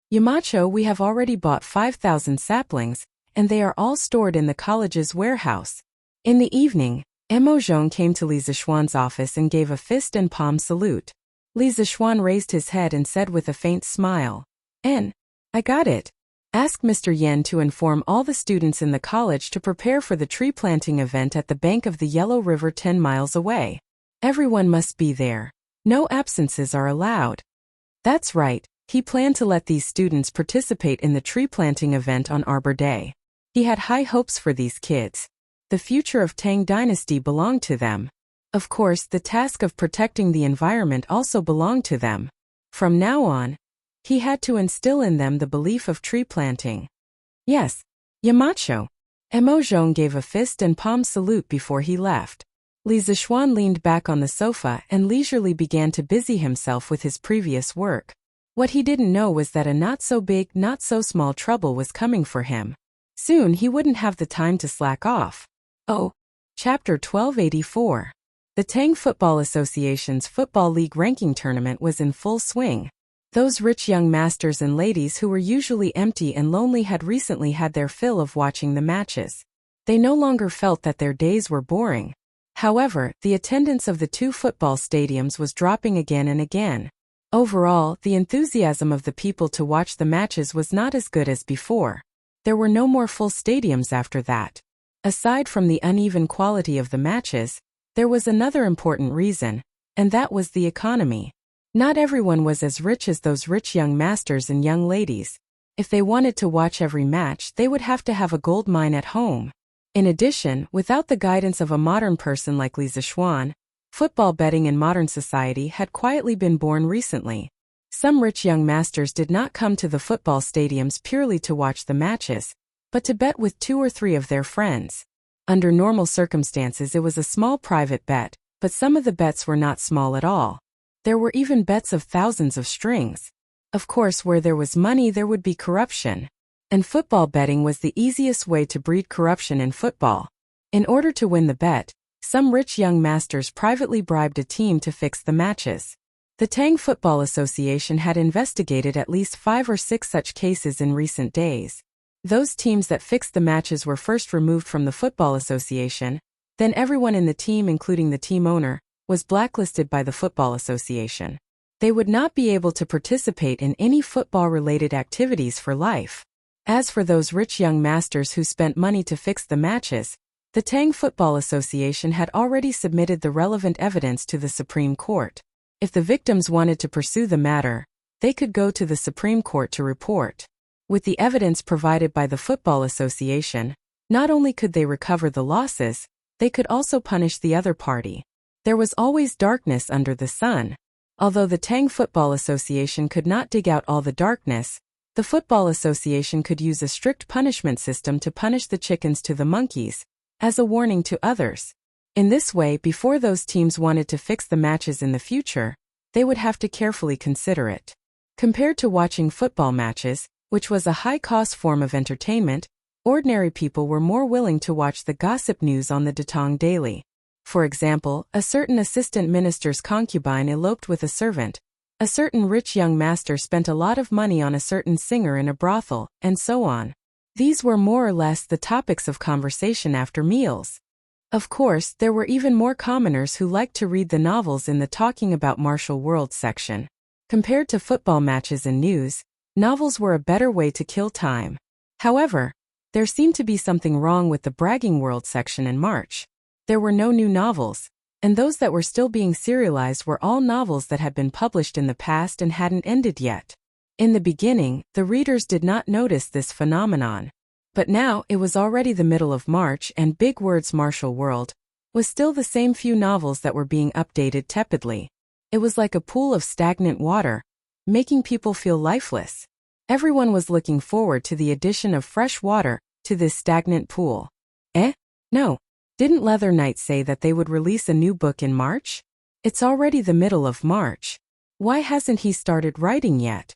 "Yamacho, we have already bought 5,000 saplings, and they are all stored in the college's warehouse." In the evening, Mo Zhong came to Li Zishuan's office and gave a fist and palm salute. Li Zixuan raised his head and said with a faint smile, I got it. Ask Mr. Yen to inform all the students in the college to prepare for the tree planting event at the bank of the Yellow River 10 miles away. Everyone must be there. No absences are allowed. That's right, he planned to let these students participate in the tree planting event on Arbor Day. He had high hopes for these kids. The future of Tang Dynasty belonged to them. Of course, the task of protecting the environment also belonged to them. From now on, he had to instill in them the belief of tree planting. Yes, Yamacho. Mo Zhong gave a fist and palm salute before he left. Li Zixuan leaned back on the sofa and leisurely began to busy himself with his previous work. What he didn't know was that a not-so-big, not-so-small trouble was coming for him. Soon he wouldn't have the time to slack off. Oh. Chapter 1284. The Tang Football Association's Football League ranking tournament was in full swing. Those rich young masters and ladies who were usually empty and lonely had recently had their fill of watching the matches. They no longer felt that their days were boring. However, the attendance of the two football stadiums was dropping again and again. Overall, the enthusiasm of the people to watch the matches was not as good as before. There were no more full stadiums after that. Aside from the uneven quality of the matches, there was another important reason, and that was the economy. Not everyone was as rich as those rich young masters and young ladies. If they wanted to watch every match, they would have to have a gold mine at home. In addition, without the guidance of a modern person like Li Zixuan, football betting in modern society had quietly been born recently. Some rich young masters did not come to the football stadiums purely to watch the matches, but to bet with 2 or 3 of their friends. Under normal circumstances it was a small private bet, but some of the bets were not small at all. There were even bets of thousands of strings. Of course, where there was money there would be corruption. And football betting was the easiest way to breed corruption in football. In order to win the bet, some rich young masters privately bribed a team to fix the matches. The Tang Football Association had investigated at least 5 or 6 such cases in recent days. Those teams that fixed the matches were first removed from the Football Association, then everyone in the team, including the team owner, was blacklisted by the Football Association. They would not be able to participate in any football-related activities for life. As for those rich young masters who spent money to fix the matches, the Tang Football Association had already submitted the relevant evidence to the Supreme Court. If the victims wanted to pursue the matter, they could go to the Supreme Court to report. With the evidence provided by the Football Association, not only could they recover the losses, they could also punish the other party. There was always darkness under the sun. Although the Tang Football Association could not dig out all the darkness, the Football Association could use a strict punishment system to punish the chickens to the monkeys, as a warning to others. In this way, before those teams wanted to fix the matches in the future, they would have to carefully consider it. Compared to watching football matches, which was a high-cost form of entertainment, ordinary people were more willing to watch the gossip news on the Datong Daily. For example, a certain assistant minister's concubine eloped with a servant, a certain rich young master spent a lot of money on a certain singer in a brothel, and so on. These were more or less the topics of conversation after meals. Of course, there were even more commoners who liked to read the novels in the Talking About Martial World section. Compared to football matches and news, novels were a better way to kill time. However, there seemed to be something wrong with the Bragging World section in March. There were no new novels, and those that were still being serialized were all novels that had been published in the past and hadn't ended yet. In the beginning, the readers did not notice this phenomenon. But now it was already the middle of March and Big Word's Martial World was still the same few novels that were being updated tepidly. It was like a pool of stagnant water, making people feel lifeless. Everyone was looking forward to the addition of fresh water to this stagnant pool. No. Didn't Leather Knight say that they would release a new book in March? It's already the middle of March. Why hasn't he started writing yet?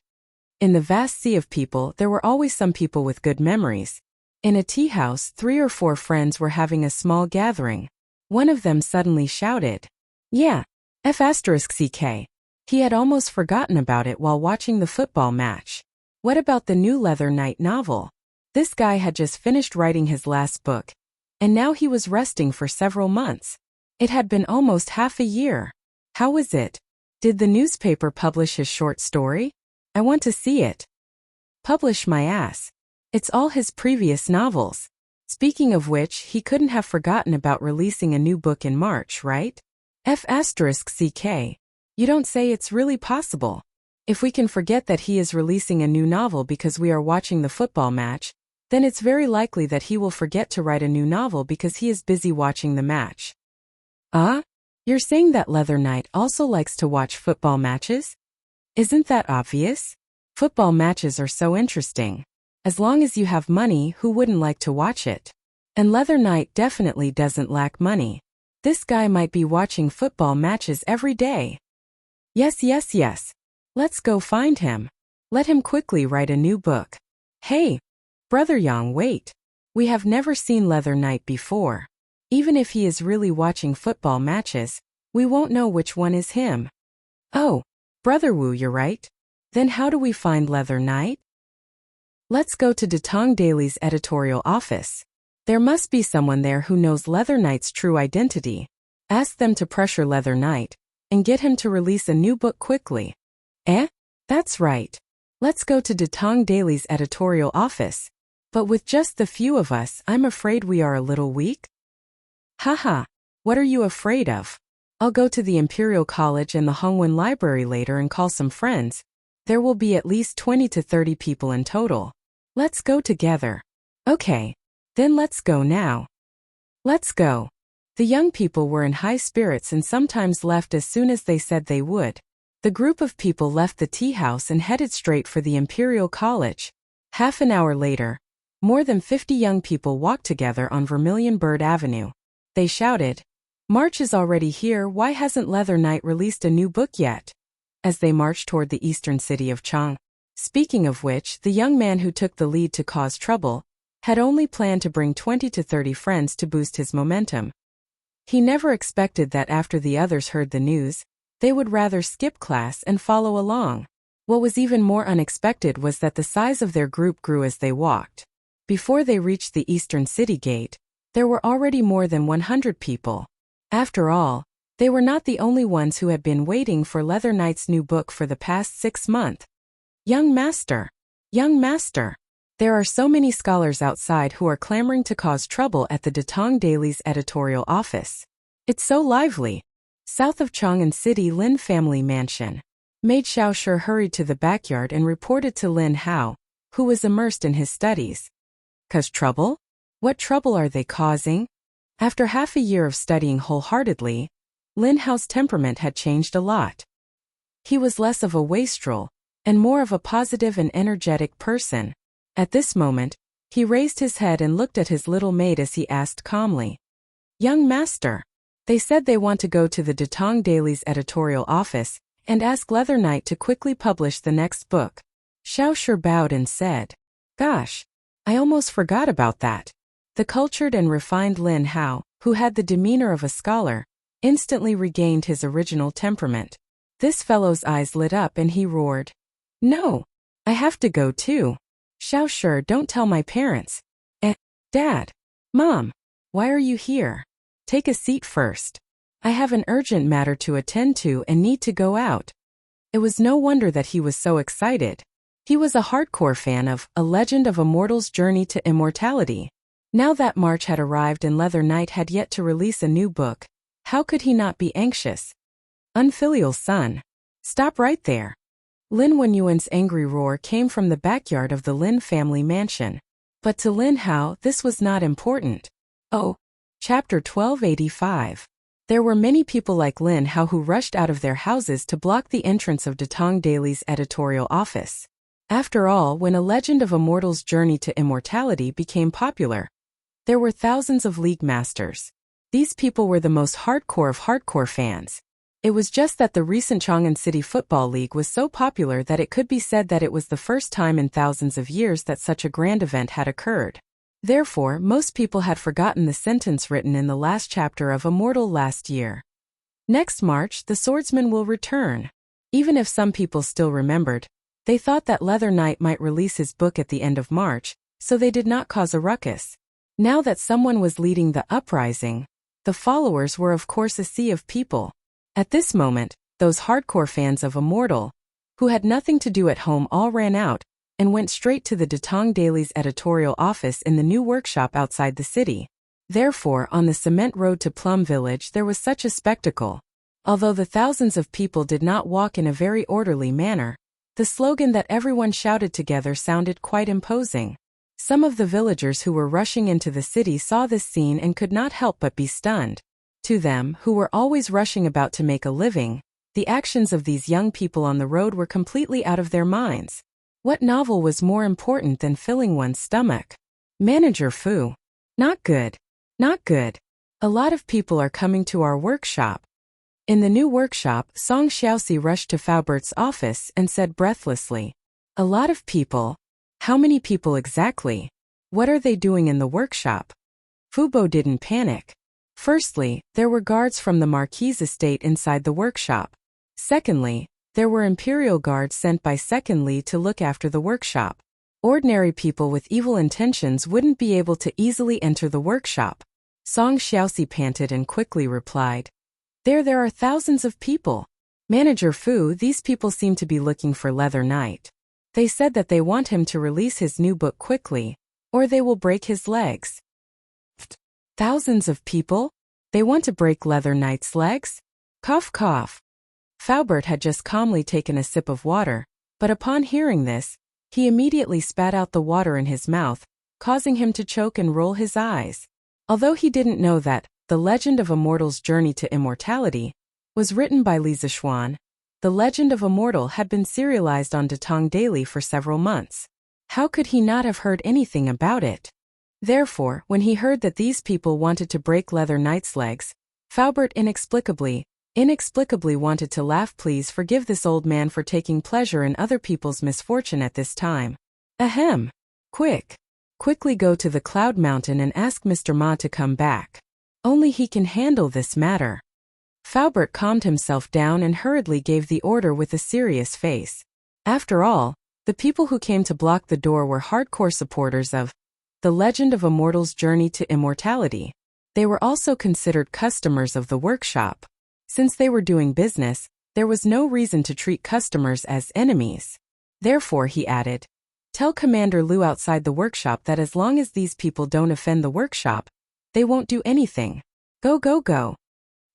In the vast sea of people, there were always some people with good memories. In a tea house, 3 or 4 friends were having a small gathering. One of them suddenly shouted, "Yeah, F***CK." He had almost forgotten about it while watching the football match. What about the new Leather Knight novel? This guy had just finished writing his last book, and now he was resting for several months. It had been almost half a year. How was it? Did the newspaper publish his short story? I want to see it. Publish my ass. It's all his previous novels. Speaking of which, he couldn't have forgotten about releasing a new book in March, right? F***CK. You don't say. It's really possible. If we can forget that he is releasing a new novel because we are watching the football match, then it's very likely that he will forget to write a new novel because he is busy watching the match. You're saying that Leather Knight also likes to watch football matches? Isn't that obvious? Football matches are so interesting. As long as you have money, who wouldn't like to watch it? And Leather Knight definitely doesn't lack money. This guy might be watching football matches every day. Yes. Let's go find him. Let him quickly write a new book. Hey, Brother Yang, wait. We have never seen Leather Knight before. Even if he is really watching football matches, we won't know which one is him. Oh, Brother Wu, you're right. Then how do we find Leather Knight? Let's go to Datong Daily's editorial office. There must be someone there who knows Leather Knight's true identity. Ask them to pressure Leather Knight and get him to release a new book quickly. That's right. Let's go to Datong Daily's editorial office. But with just the few of us, I'm afraid we are a little weak. Haha, what are you afraid of? I'll go to the Imperial College and the Hongwen Library later and call some friends. There will be at least 20 to 30 people in total. Let's go together. Okay, then let's go now. Let's go. The young people were in high spirits and sometimes left as soon as they said they would. The group of people left the tea house and headed straight for the Imperial College. Half an hour later, more than 50 young people walked together on Vermilion Bird Avenue. They shouted, "March is already here, why hasn't Leather Knight released a new book yet?" As they marched toward the eastern city of Chang. Speaking of which, the young man who took the lead to cause trouble had only planned to bring 20 to 30 friends to boost his momentum. He never expected that after the others heard the news, they would rather skip class and follow along. What was even more unexpected was that the size of their group grew as they walked. Before they reached the eastern city gate, there were already more than 100 people. After all, they were not the only ones who had been waiting for Leather Knight's new book for the past 6 months. Young master! Young master! There are so many scholars outside who are clamoring to cause trouble at the Datong Daily's editorial office. It's so lively. South of Chang'an City, Lin family mansion. Maid Xiao Shi hurried to the backyard and reported to Lin Hao, who was immersed in his studies. "'Cause trouble? What trouble are they causing?" After half a year of studying wholeheartedly, Lin Hao's temperament had changed a lot. He was less of a wastrel, and more of a positive and energetic person. At this moment, he raised his head and looked at his little maid as he asked calmly, "Young master, they said they want to go to the Datong Daily's editorial office and ask Leather Knight to quickly publish the next book." Xiao Shi bowed and said, "Gosh, I almost forgot about that." The cultured and refined Lin Hao, who had the demeanor of a scholar, instantly regained his original temperament. This fellow's eyes lit up and he roared, "No, I have to go too. Xiao Shi, don't tell my parents." Dad, Mom, why are you here? Take a seat first. I have an urgent matter to attend to and need to go out." It was no wonder that he was so excited. He was a hardcore fan of A Legend of a Mortal's Journey to Immortality. Now that March had arrived and Leather Knight had yet to release a new book, how could he not be anxious? Unfilial son. Stop right there. Lin Wenyuan's angry roar came from the backyard of the Lin family mansion. But to Lin Hao, this was not important. Oh. Chapter 1285. There were many people like Lin Hao who rushed out of their houses to block the entrance of Datong Daily's editorial office. After all, when A Legend of a Mortal's Journey to Immortality became popular, there were thousands of League Masters. These people were the most hardcore of hardcore fans. It was just that the recent Chang'an City Football League was so popular that it could be said that it was the first time in thousands of years that such a grand event had occurred. Therefore, most people had forgotten the sentence written in the last chapter of Immortal last year. Next March, the swordsman will return. Even if some people still remembered, they thought that Leather Knight might release his book at the end of March, so they did not cause a ruckus. Now that someone was leading the uprising, the followers were of course a sea of people. At this moment, Those hardcore fans of Immortal, who had nothing to do at home, all ran out and went straight to the Datong Daily's editorial office in the new workshop outside the city. Therefore, on the cement road to Plum Village there was such a spectacle. Although the thousands of people did not walk in a very orderly manner, the slogan that everyone shouted together sounded quite imposing. Some of the villagers who were rushing into the city saw this scene and could not help but be stunned. To them, who were always rushing about to make a living, the actions of these young people on the road were completely out of their minds. What novel was more important than filling one's stomach? Manager Fu. Not good. Not good. A lot of people are coming to our workshop. In the new workshop, Song Xiaoxi rushed to Faubert's office and said breathlessly, "A lot of people? How many people exactly? What are they doing in the workshop?" Fubo didn't panic. Firstly, there were guards from the Marquis estate inside the workshop. Secondly, there were imperial guards sent by Second Li to look after the workshop. Ordinary people with evil intentions wouldn't be able to easily enter the workshop. Song Xiaoxi panted and quickly replied, There are thousands of people. Manager Fu, these people seem to be looking for Leather Knight. They said that they want him to release his new book quickly, or they will break his legs." Thousands of people? They want to break Leather Knight's legs? Cough cough. Faubert had just calmly taken a sip of water, but upon hearing this, he immediately spat out the water in his mouth, causing him to choke and roll his eyes. Although he didn't know that The Legend of Immortal's Journey to Immortality was written by Li Zixuan, The Legend of Immortal had been serialized on Datong Daily for several months. How could he not have heard anything about it? Therefore, when he heard that these people wanted to break Leather Knight's legs, Faubert inexplicably wanted to laugh. "Please forgive this old man for taking pleasure in other people's misfortune at this time. Ahem. Quickly go to the Cloud Mountain and ask Mr. Ma to come back. Only he can handle this matter." Faubert calmed himself down and hurriedly gave the order with a serious face. After all, the people who came to block the door were hardcore supporters of The Legend of Immortal's Journey to Immortality. They were also considered customers of the workshop. Since they were doing business, there was no reason to treat customers as enemies. Therefore, he added, "Tell Commander Liu outside the workshop that as long as these people don't offend the workshop, they won't do anything. Go.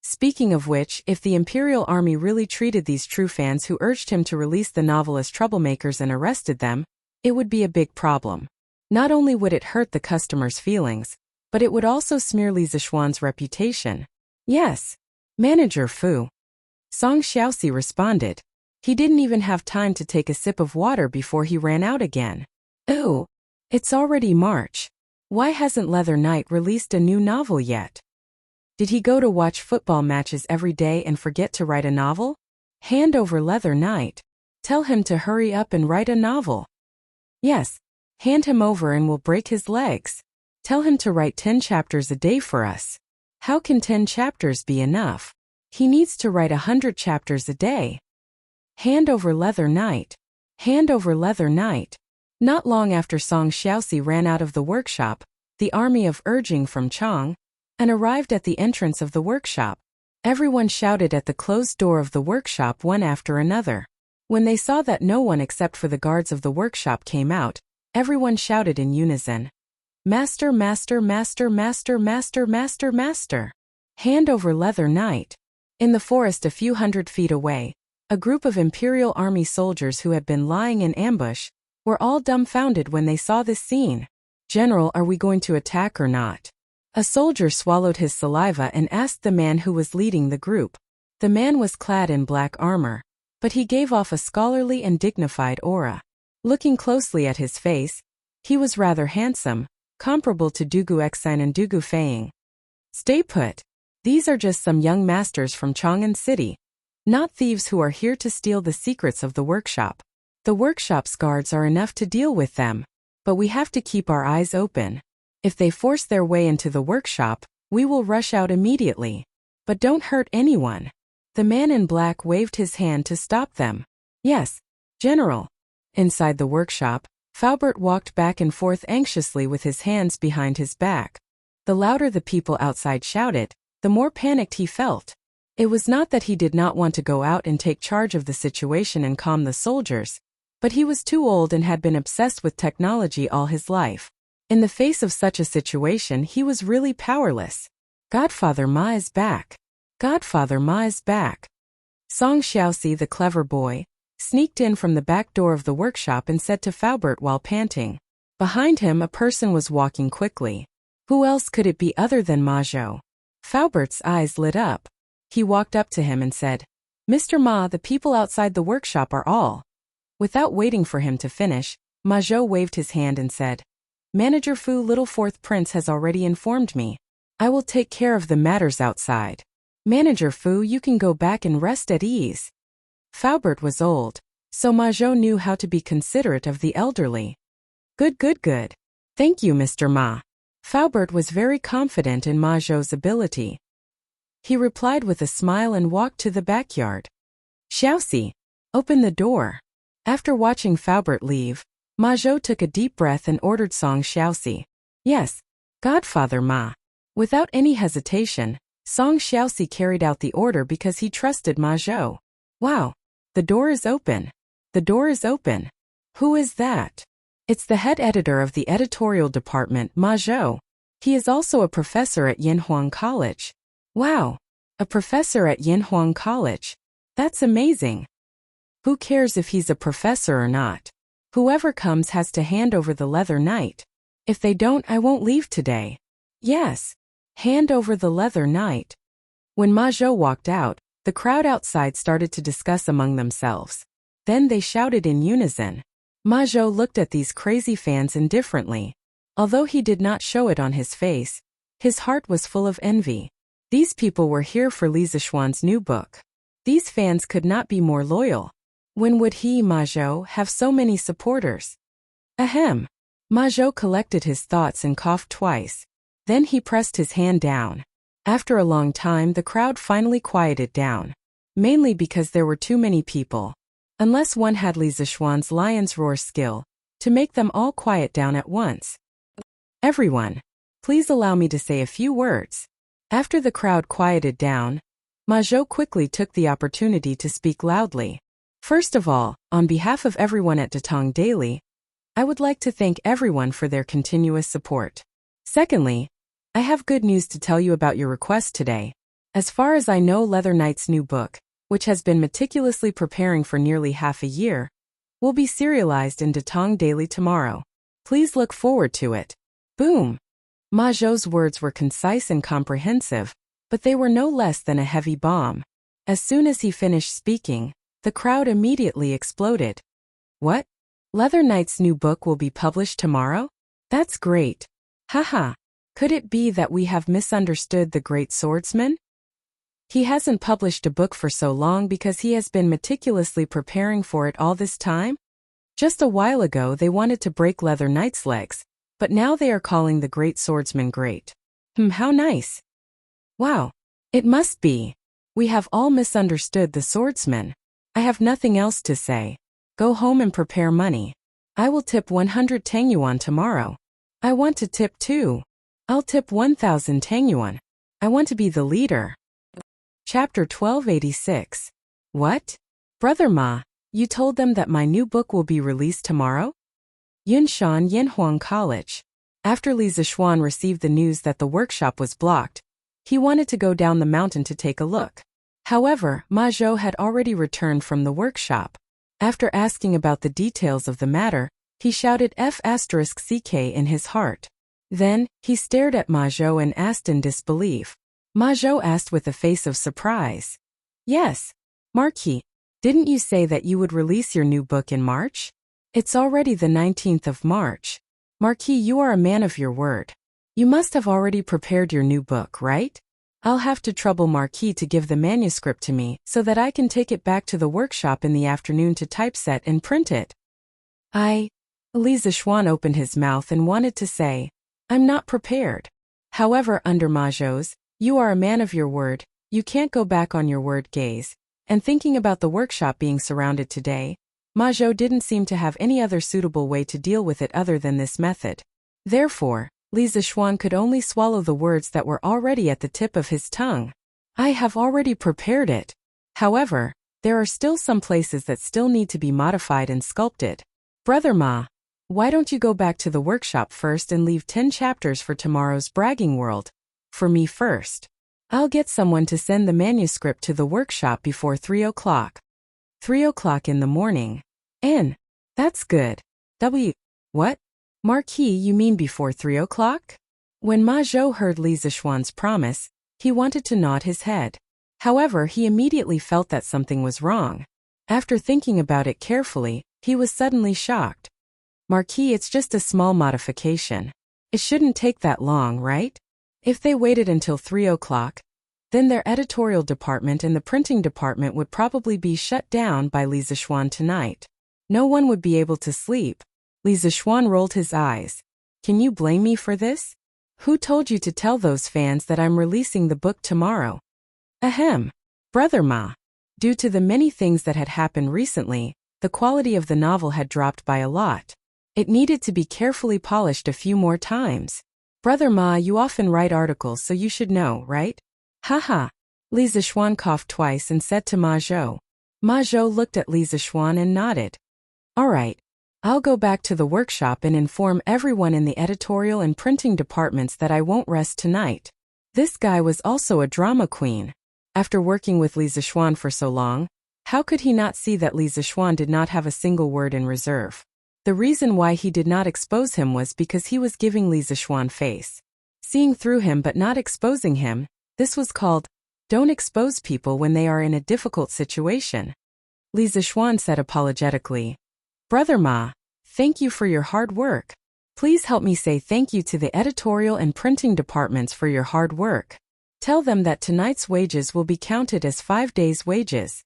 Speaking of which, if the Imperial Army really treated these true fans who urged him to release the novel as troublemakers and arrested them, it would be a big problem. Not only would it hurt the customers' feelings, but it would also smear Li Zixuan's reputation." "Yes, Manager Fu," Song Xiaoxi responded. He didn't even have time to take a sip of water before he ran out again. "Oh, it's already March. Why hasn't Leather Knight released a new novel yet? Did he go to watch football matches every day and forget to write a novel? Hand over Leather Knight. Tell him to hurry up and write a novel. Yes, hand him over and we'll break his legs. Tell him to write 10 chapters a day for us. How can 10 chapters be enough? He needs to write 100 chapters a day. Hand over Leather Knight. Hand over Leather Knight." Not long after Song Xiaoxi ran out of the workshop, the army of urging from Chang and arrived at the entrance of the workshop. Everyone shouted at the closed door of the workshop one after another. When they saw that no one except for the guards of the workshop came out, everyone shouted in unison, "Master, master, master, master, master, master, master. Hand over Leather Knight." In the forest a few hundred feet away, a group of Imperial Army soldiers who had been lying in ambush were all dumbfounded when they saw this scene. "General, are we going to attack or not?" A soldier swallowed his saliva and asked the man who was leading the group. The man was clad in black armor, but he gave off a scholarly and dignified aura. Looking closely at his face, he was rather handsome, comparable to Dugu Exine and Dugu Feiying. "Stay put. These are just some young masters from Chang'an City, not thieves who are here to steal the secrets of the workshop. The workshop's guards are enough to deal with them, but we have to keep our eyes open. If they force their way into the workshop, we will rush out immediately. But don't hurt anyone." The man in black waved his hand to stop them. "Yes, General." Inside the workshop, Faubert walked back and forth anxiously with his hands behind his back. The louder the people outside shouted, the more panicked he felt. It was not that he did not want to go out and take charge of the situation and calm the soldiers, but he was too old and had been obsessed with technology all his life. In the face of such a situation, he was really powerless. Godfather Ma is back. Godfather Ma is back. Song Xiaoxi, the clever boy, sneaked in from the back door of the workshop and said to Faubert while panting. Behind him a person was walking quickly. Who else could it be other than Ma Zhou? Faubert's eyes lit up. He walked up to him and said, "Mr. Ma, the people outside the workshop are all." Without waiting for him to finish, Ma Zhou waved his hand and said, "Manager Fu, little fourth prince has already informed me. I will take care of the matters outside. Manager Fu, you can go back and rest at ease." Faubert was old, so Ma Zhou knew how to be considerate of the elderly. Good. Thank you, Mr. Ma." Faubert was very confident in Ma Zhou's ability. He replied with a smile and walked to the backyard. "Xiaoxi, open the door." After watching Faubert leave, Ma Zhou took a deep breath and ordered Song Xiaoxi. "Yes, Godfather Ma." Without any hesitation, Song Xiaoxi carried out the order because he trusted Ma Zhou. "Wow, the door is open. The door is open. Who is that?" "It's the head editor of the editorial department, Ma Zhou. He is also a professor at Yinhuang College." "Wow, a professor at Yinhuang College. That's amazing." "Who cares if he's a professor or not? Whoever comes has to hand over the leather knight. If they don't, I won't leave today." "Yes, hand over the leather knight." When Ma Zhou walked out, the crowd outside started to discuss among themselves. Then they shouted in unison. Ma Zhou looked at these crazy fans indifferently. Although he did not show it on his face, his heart was full of envy. These people were here for Li Zishuan's new book. These fans could not be more loyal. When would he, Ma Zhou, have so many supporters? Ahem. Ma Zhou collected his thoughts and coughed twice. Then he pressed his hand down. After a long time, the crowd finally quieted down. Mainly because there were too many people. Unless one had Li Zishuan's lion's roar skill, to make them all quiet down at once. "Everyone, please allow me to say a few words." After the crowd quieted down, Ma Zhou quickly took the opportunity to speak loudly. "First of all, on behalf of everyone at Datong Daily, I would like to thank everyone for their continuous support. Secondly, I have good news to tell you about your request today. As far as I know, Leather Knight's new book, which has been meticulously preparing for nearly half a year, will be serialized in Datong Daily tomorrow. Please look forward to it." Boom! Ma Zhou's words were concise and comprehensive, but they were no less than a heavy bomb. As soon as he finished speaking, the crowd immediately exploded. "What? Leather Knight's new book will be published tomorrow? That's great. Haha. Could it be that we have misunderstood the great swordsman? He hasn't published a book for so long because he has been meticulously preparing for it all this time? Just a while ago they wanted to break Leather Knight's legs, but now they are calling the great swordsman great. How nice. Wow. It must be. We have all misunderstood the swordsman. I have nothing else to say. Go home and prepare money. I will tip 100 Tang Yuan tomorrow. I want to tip too. I'll tip 1,000 Tang Yuan. I want to be the leader." Chapter 1286. What? Brother Ma, you told them that my new book will be released tomorrow? Yunshan Yinhuang College. After Li Zishuan received the news that the workshop was blocked, he wanted to go down the mountain to take a look. However, Ma Zhou had already returned from the workshop. After asking about the details of the matter, he shouted F***ck in his heart. Then, he stared at Ma Zhou and asked in disbelief. Ma Zhou asked with a face of surprise. "Yes, Marquis, didn't you say that you would release your new book in March? It's already the 19th of March. Marquis, you are a man of your word. You must have already prepared your new book, right? I'll have to trouble Marquis to give the manuscript to me so that I can take it back to the workshop in the afternoon to typeset and print it." Li Zishuan opened his mouth and wanted to say, "I'm not prepared." However, under Ma Zhou's, "You are a man of your word, you can't go back on your word" gaze, and thinking about the workshop being surrounded today, Ma Zhou didn't seem to have any other suitable way to deal with it other than this method. Therefore, Li Zishuan could only swallow the words that were already at the tip of his tongue. I have already prepared it. However, there are still some places that still need to be modified and sculpted. Brother Ma, why don't you go back to the workshop first and leave 10 chapters for tomorrow's bragging world? For me first. I'll get someone to send the manuscript to the workshop before 3 o'clock. 3 o'clock in the morning. N. That's good. W. What? Marquis, you mean before 3 o'clock? When Ma Zhou heard Li Zixuan's promise, he wanted to nod his head. However, he immediately felt that something was wrong. After thinking about it carefully, he was suddenly shocked. Marquis, it's just a small modification. It shouldn't take that long, right? If they waited until 3 o'clock, then their editorial department and the printing department would probably be shut down by Li Zixuan tonight. No one would be able to sleep. Li Zixuan rolled his eyes. Can you blame me for this? Who told you to tell those fans that I'm releasing the book tomorrow? Ahem. Brother Ma. Due to the many things that had happened recently, the quality of the novel had dropped by a lot. It needed to be carefully polished a few more times. Brother Ma, you often write articles, so you should know, right? Haha. Li Zixuan coughed twice and said to Ma Zhou. Ma Zhou looked at Li Zixuan and nodded. All right. I'll go back to the workshop and inform everyone in the editorial and printing departments that I won't rest tonight. This guy was also a drama queen. After working with Li Zixuan for so long, how could he not see that Li Zixuan did not have a single word in reserve? The reason why he did not expose him was because he was giving Li Zixuan face. Seeing through him but not exposing him, this was called, don't expose people when they are in a difficult situation. Li Zixuan said apologetically, Brother Ma, thank you for your hard work. Please help me say thank you to the editorial and printing departments for your hard work. Tell them that tonight's wages will be counted as 5 days' wages.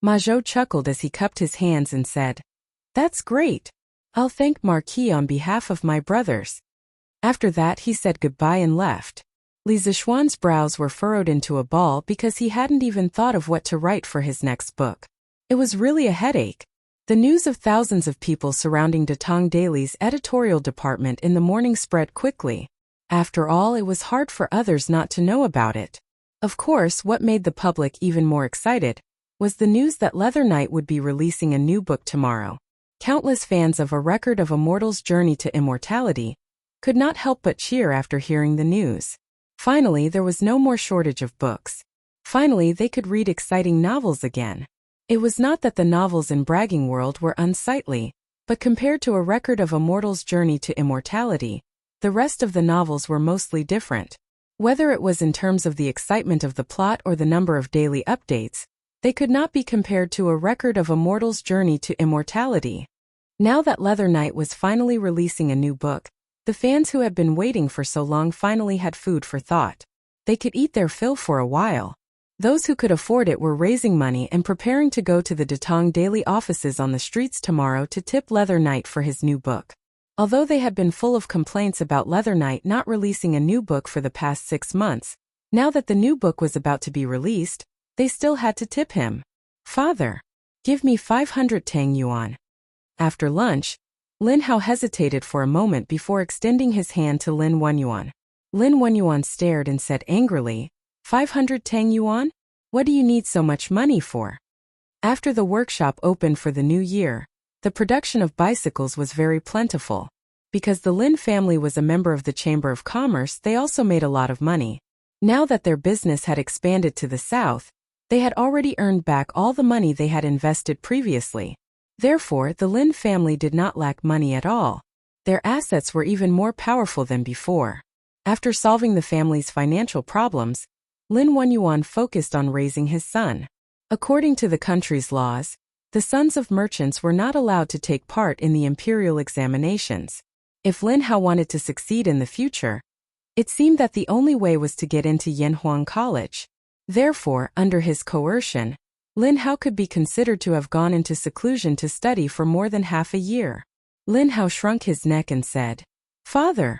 Ma Zhou chuckled as he cupped his hands and said, That's great. I'll thank Marquis on behalf of my brothers. After that he said goodbye and left. Li Zixuan's brows were furrowed into a ball because he hadn't even thought of what to write for his next book. It was really a headache. The news of thousands of people surrounding Datong Daily's editorial department in the morning spread quickly. After all, it was hard for others not to know about it. Of course, what made the public even more excited was the news that Leather Knight would be releasing a new book tomorrow. Countless fans of A Record of a Mortal's Journey to Immortality could not help but cheer after hearing the news. Finally, there was no more shortage of books. Finally, they could read exciting novels again. It was not that the novels in Bragging World were unsightly, but compared to A Record of a Mortal's Journey to Immortality, the rest of the novels were mostly different. Whether it was in terms of the excitement of the plot or the number of daily updates, they could not be compared to A Record of a Mortal's Journey to Immortality. Now that Leather Knight was finally releasing a new book, the fans who had been waiting for so long finally had food for thought. They could eat their fill for a while. Those who could afford it were raising money and preparing to go to the Datong Daily offices on the streets tomorrow to tip Leather Knight for his new book. Although they had been full of complaints about Leather Knight not releasing a new book for the past 6 months, now that the new book was about to be released, they still had to tip him. Father, give me 500 Tang Yuan. After lunch, Lin Hao hesitated for a moment before extending his hand to Lin Wenyuan. Lin Wenyuan stared and said angrily, 500 Tang Yuan? What do you need so much money for? After the workshop opened for the new year, the production of bicycles was very plentiful. Because the Lin family was a member of the Chamber of Commerce, they also made a lot of money. Now that their business had expanded to the south, they had already earned back all the money they had invested previously. Therefore, the Lin family did not lack money at all. Their assets were even more powerful than before. After solving the family's financial problems, Lin Wenyuan focused on raising his son. According to the country's laws, the sons of merchants were not allowed to take part in the imperial examinations. If Lin Hao wanted to succeed in the future, it seemed that the only way was to get into Yanhuang College. Therefore, under his coercion, Lin Hao could be considered to have gone into seclusion to study for more than half a year. Lin Hao shrunk his neck and said, Father,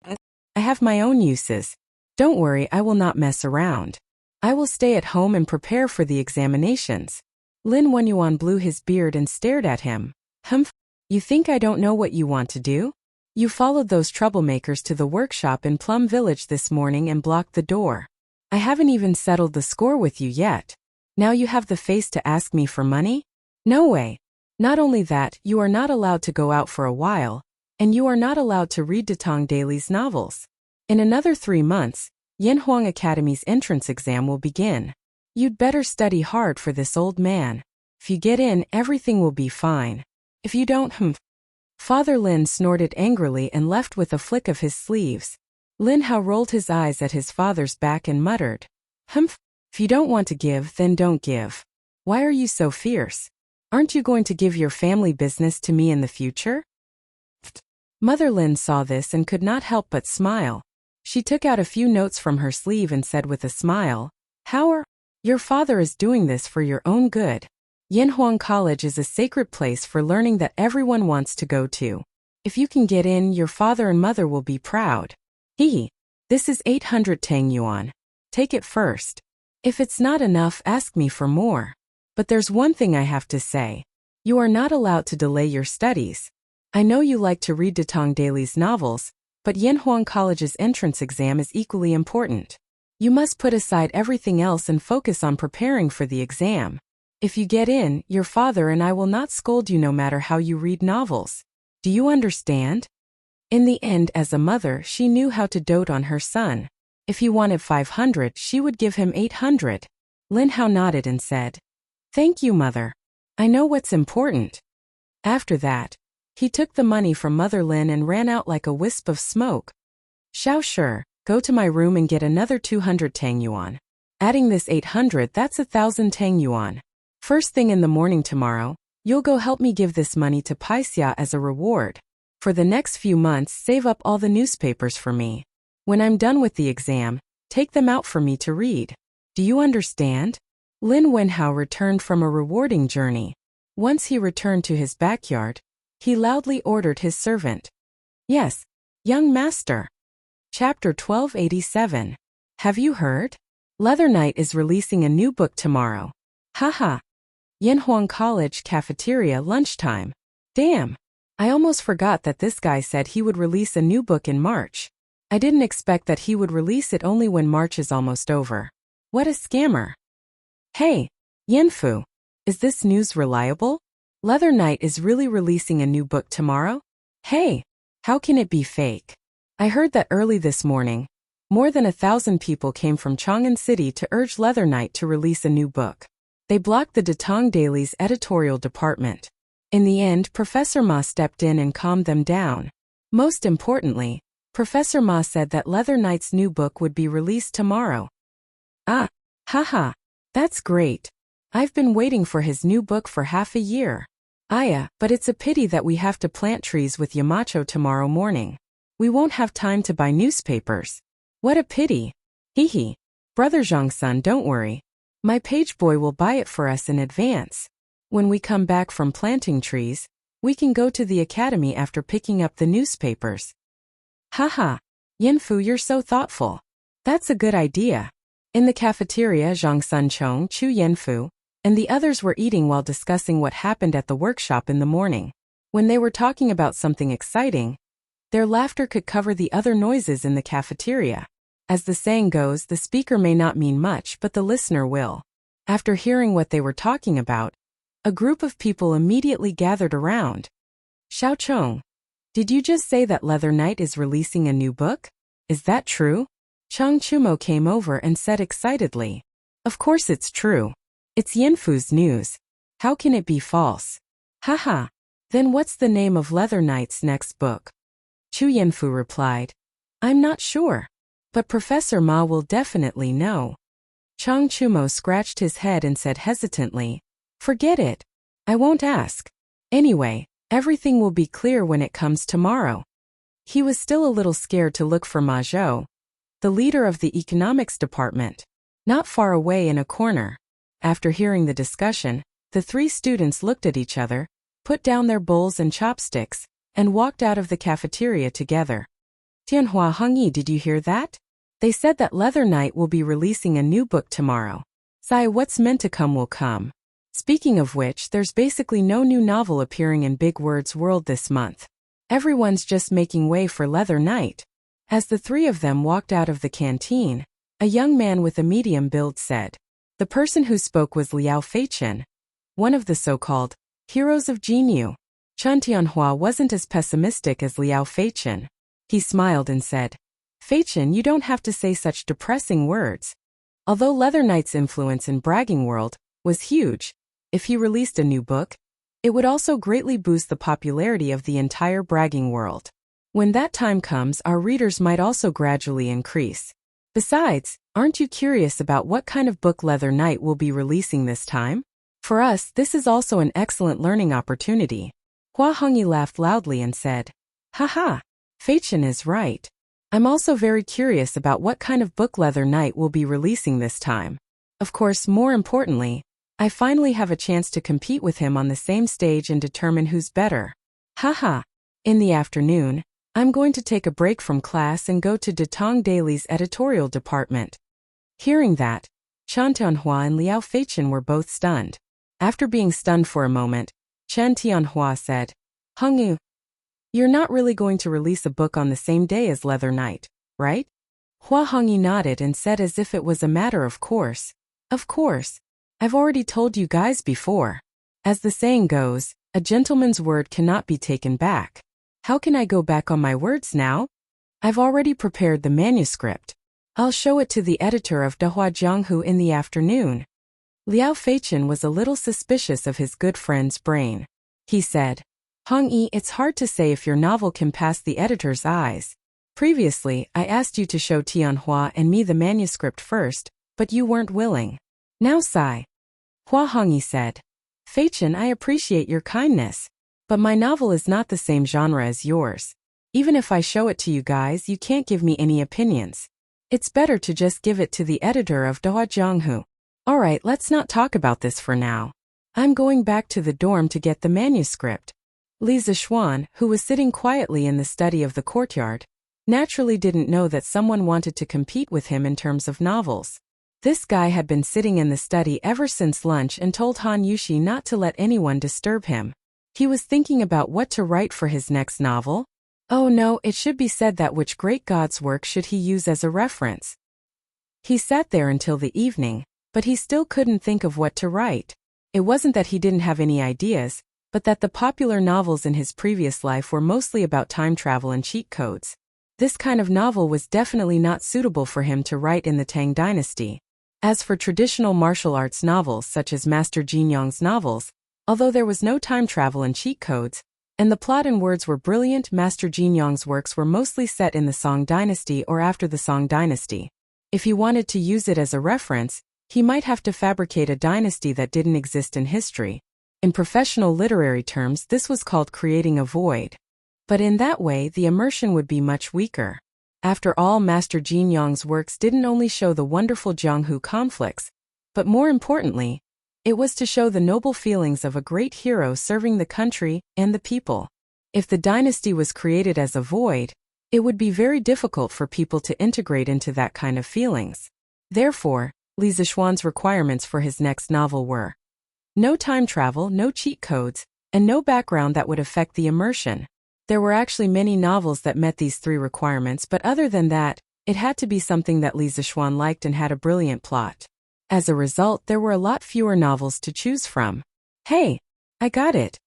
I have my own uses. Don't worry, I will not mess around. I will stay at home and prepare for the examinations. Lin Wenyuan blew his beard and stared at him. Humph, you think I don't know what you want to do? You followed those troublemakers to the workshop in Plum Village this morning and blocked the door. I haven't even settled the score with you yet. Now you have the face to ask me for money? No way. Not only that, you are not allowed to go out for a while, and you are not allowed to read Datong Daily's novels. In another 3 months, Yanhuang Academy's entrance exam will begin. You'd better study hard for this, old man. If you get in, everything will be fine. If you don't, Father Lin snorted angrily and left with a flick of his sleeves. Lin Hao rolled his eyes at his father's back and muttered, If you don't want to give, then don't give. Why are you so fierce? Aren't you going to give your family business to me in the future? Mother Lin saw this and could not help but smile. She took out a few notes from her sleeve and said with a smile, your father is doing this for your own good. Yanhuang College is a sacred place for learning that everyone wants to go to. If you can get in, your father and mother will be proud. This is 800 Tang Yuan. Take it first. If it's not enough, ask me for more. But there's one thing I have to say. You are not allowed to delay your studies. I know you like to read Datong Daily's novels, but Yanhuang College's entrance exam is equally important. You must put aside everything else and focus on preparing for the exam. If you get in, your father and I will not scold you no matter how you read novels. Do you understand? In the end, as a mother, she knew how to dote on her son. If he wanted 500, she would give him 800. Lin Hao nodded and said, Thank you, mother. I know what's important. After that, he took the money from Mother Lin and ran out like a wisp of smoke. Xiao Shi, go to my room and get another 200 Tang Yuan. Adding this 800, that's 1,000 Tang Yuan. First thing in the morning tomorrow, you'll go help me give this money to Paixia as a reward. For the next few months, save up all the newspapers for me. When I'm done with the exam, take them out for me to read. Do you understand? Lin Wenhao returned from a rewarding journey. Once he returned to his backyard, he loudly ordered his servant. Yes, young master. Chapter 1287. Have you heard? Leather Knight is releasing a new book tomorrow. Haha. Yanhuang College cafeteria lunchtime. Damn. I almost forgot that this guy said he would release a new book in March. I didn't expect that he would release it only when March is almost over. What a scammer. Hey, Yanfu. Is this news reliable? Leather Knight is really releasing a new book tomorrow? Hey, how can it be fake? I heard that early this morning, more than 1,000 people came from Chang'an City to urge Leather Knight to release a new book. They blocked the Datong Daily's editorial department. In the end, Professor Ma stepped in and calmed them down. Most importantly, Professor Ma said that Leather Knight's new book would be released tomorrow. Haha, that's great. I've been waiting for his new book for half a year. But it's a pity that we have to plant trees with Yamacho tomorrow morning. We won't have time to buy newspapers. What a pity. Brother Zhang-sun, don't worry. My page boy will buy it for us in advance. When we come back from planting trees, we can go to the academy after picking up the newspapers. Haha. Yanfu, you're so thoughtful. That's a good idea. In the cafeteria, Zhang Sunchong, Chu Yanfu, and the others were eating while discussing what happened at the workshop in the morning. When they were talking about something exciting, their laughter could cover the other noises in the cafeteria. As the saying goes, the speaker may not mean much, but the listener will. After hearing what they were talking about, a group of people immediately gathered around. Xiao Chong, did you just say that Leather Knight is releasing a new book? Is that true? Chang Chumo came over and said excitedly. Of course it's true. It's Yanfu's news. How can it be false? Haha. Then what's the name of Leather Knight's next book? Chu Yanfu replied. I'm not sure. But Professor Ma will definitely know. Chang Chumo scratched his head and said hesitantly, Forget it. I won't ask. Anyway, everything will be clear when it comes tomorrow. He was still a little scared to look for Ma Zhou, the leader of the economics department, not far away in a corner. After hearing the discussion, the three students looked at each other, put down their bowls and chopsticks, and walked out of the cafeteria together. Tianhua Hongyi, did you hear that? They said that Leather Knight will be releasing a new book tomorrow. Sai, what's meant to come will come. Speaking of which, there's basically no new novel appearing in Big Word's world this month. Everyone's just making way for Leather Knight. As the three of them walked out of the canteen, A young man with a medium build said. The person who spoke was Liao Feichen, one of the so-called heroes of Jinyu. Chen Tianhua wasn't as pessimistic as Liao Feichen. He smiled and said, Feichen, you don't have to say such depressing words. Although Leather Knight's influence in bragging world was huge, if he released a new book, it would also greatly boost the popularity of the entire bragging world. When that time comes, our readers might also gradually increase. Besides, aren't you curious about what kind of book Leather Knight will be releasing this time? For us, this is also an excellent learning opportunity. Hua Hongyi laughed loudly and said, Haha, Feichen is right. I'm also very curious about what kind of book Leather Knight will be releasing this time. Of course, more importantly, I finally have a chance to compete with him on the same stage and determine who's better. Haha. In the afternoon, I'm going to take a break from class and go to Detong Daily's editorial department. Hearing that, Chen Tianhua and Liao Feichen were both stunned. After being stunned for a moment, Chen Tianhua said, Hongyu, you're not really going to release a book on the same day as Leather Knight, right? Hua Hongyi nodded and said as if it was a matter of course. Of course. I've already told you guys before. As the saying goes, a gentleman's word cannot be taken back. How can I go back on my words now? I've already prepared the manuscript. I'll show it to the editor of Dehua Jianghu in the afternoon. Liao Feichen was a little suspicious of his good friend's brain. He said, Hongyi, it's hard to say if your novel can pass the editor's eyes. Previously, I asked you to show Tianhua and me the manuscript first, but you weren't willing. Now sigh. Hua Hongyi said, Feichen, I appreciate your kindness, but my novel is not the same genre as yours. Even if I show it to you guys, you can't give me any opinions. It's better to just give it to the editor of Dehua Jianghu. Alright, let's not talk about this for now. I'm going back to the dorm to get the manuscript. Li Zixuan, who was sitting quietly in the study of the courtyard, naturally didn't know that someone wanted to compete with him in terms of novels. This guy had been sitting in the study ever since lunch and told Han Yushi not to let anyone disturb him. He was thinking about what to write for his next novel. Oh no, it should be said that which great god's work should he use as a reference. He sat there until the evening, but he still couldn't think of what to write. It wasn't that he didn't have any ideas, but that the popular novels in his previous life were mostly about time travel and cheat codes. This kind of novel was definitely not suitable for him to write in the Tang Dynasty. As for traditional martial arts novels such as Master Jin Yong's novels, although there was no time travel and cheat codes, and the plot and words were brilliant, Master Jin Yong's works were mostly set in the Song Dynasty or after the Song Dynasty. If he wanted to use it as a reference, he might have to fabricate a dynasty that didn't exist in history. In professional literary terms, this was called creating a void. But in that way, the immersion would be much weaker. After all, Master Jin Yong's works didn't only show the wonderful Jianghu conflicts, but more importantly, it was to show the noble feelings of a great hero serving the country and the people. If the dynasty was created as a void, it would be very difficult for people to integrate into that kind of feelings. Therefore, Li Zixuan's requirements for his next novel were no time travel, no cheat codes, and no background that would affect the immersion. There were actually many novels that met these three requirements, but other than that, it had to be something that Li Zixuan liked and had a brilliant plot. As a result, there were a lot fewer novels to choose from. Hey, I got it.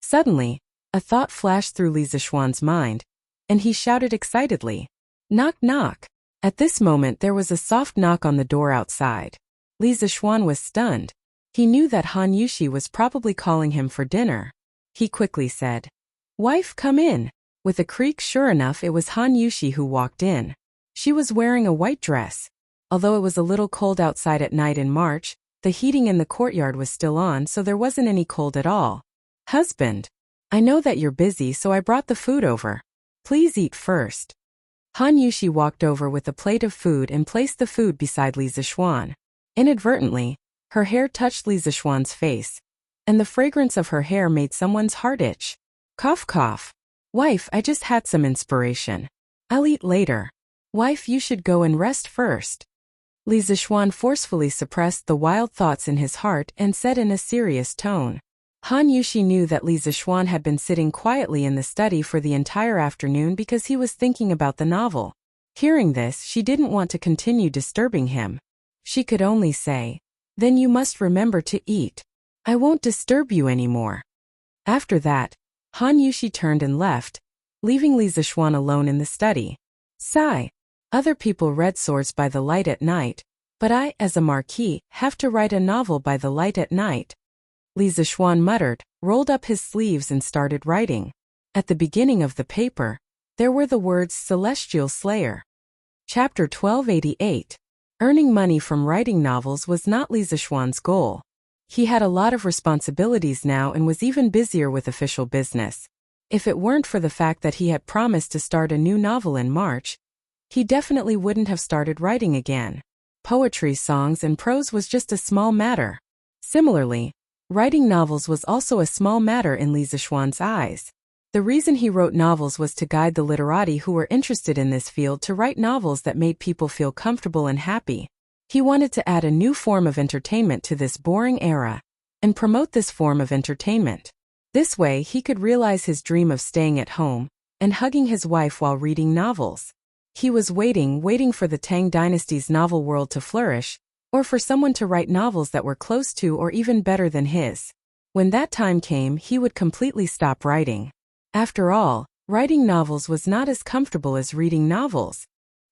Suddenly, a thought flashed through Li Zixuan's mind, and he shouted excitedly, Knock knock. At this moment there was a soft knock on the door outside. Li Zixuan was stunned. He knew that Han Yushi was probably calling him for dinner. He quickly said, Wife, come in. With a creak, sure enough, it was Han Yushi who walked in. She was wearing a white dress. Although it was a little cold outside at night in March, the heating in the courtyard was still on, so there wasn't any cold at all. Husband, I know that you're busy, so I brought the food over. Please eat first. Han Yushi walked over with a plate of food and placed the food beside Li Zixuan. Inadvertently, her hair touched Li Zixuan's face, and the fragrance of her hair made someone's heart itch. Cough cough. Wife, I just had some inspiration. I'll eat later. Wife, you should go and rest first. Li Zixuan forcefully suppressed the wild thoughts in his heart and said in a serious tone. Han Yushi knew that Li Zixuan had been sitting quietly in the study for the entire afternoon because he was thinking about the novel. Hearing this, she didn't want to continue disturbing him. She could only say, "Then you must remember to eat. I won't disturb you anymore." After that, Han Yushi turned and left, leaving Li Zixuan alone in the study. Sigh. Other people read Swords by the Light at night, but I, as a marquis, have to write a novel by the light at night. Li Zixuan muttered, rolled up his sleeves and started writing. At the beginning of the paper, there were the words Celestial Slayer. Chapter 1288. Earning money from writing novels was not Li Zixuan's goal. He had a lot of responsibilities now and was even busier with official business. If it weren't for the fact that he had promised to start a new novel in March, he definitely wouldn't have started writing again. Poetry, songs, and prose was just a small matter. Similarly, writing novels was also a small matter in Li Zixuan's eyes. The reason he wrote novels was to guide the literati who were interested in this field to write novels that made people feel comfortable and happy. He wanted to add a new form of entertainment to this boring era and promote this form of entertainment. This way, he could realize his dream of staying at home and hugging his wife while reading novels. He was waiting for the Tang Dynasty's novel world to flourish, or for someone to write novels that were close to or even better than his. When that time came, he would completely stop writing. After all, writing novels was not as comfortable as reading novels.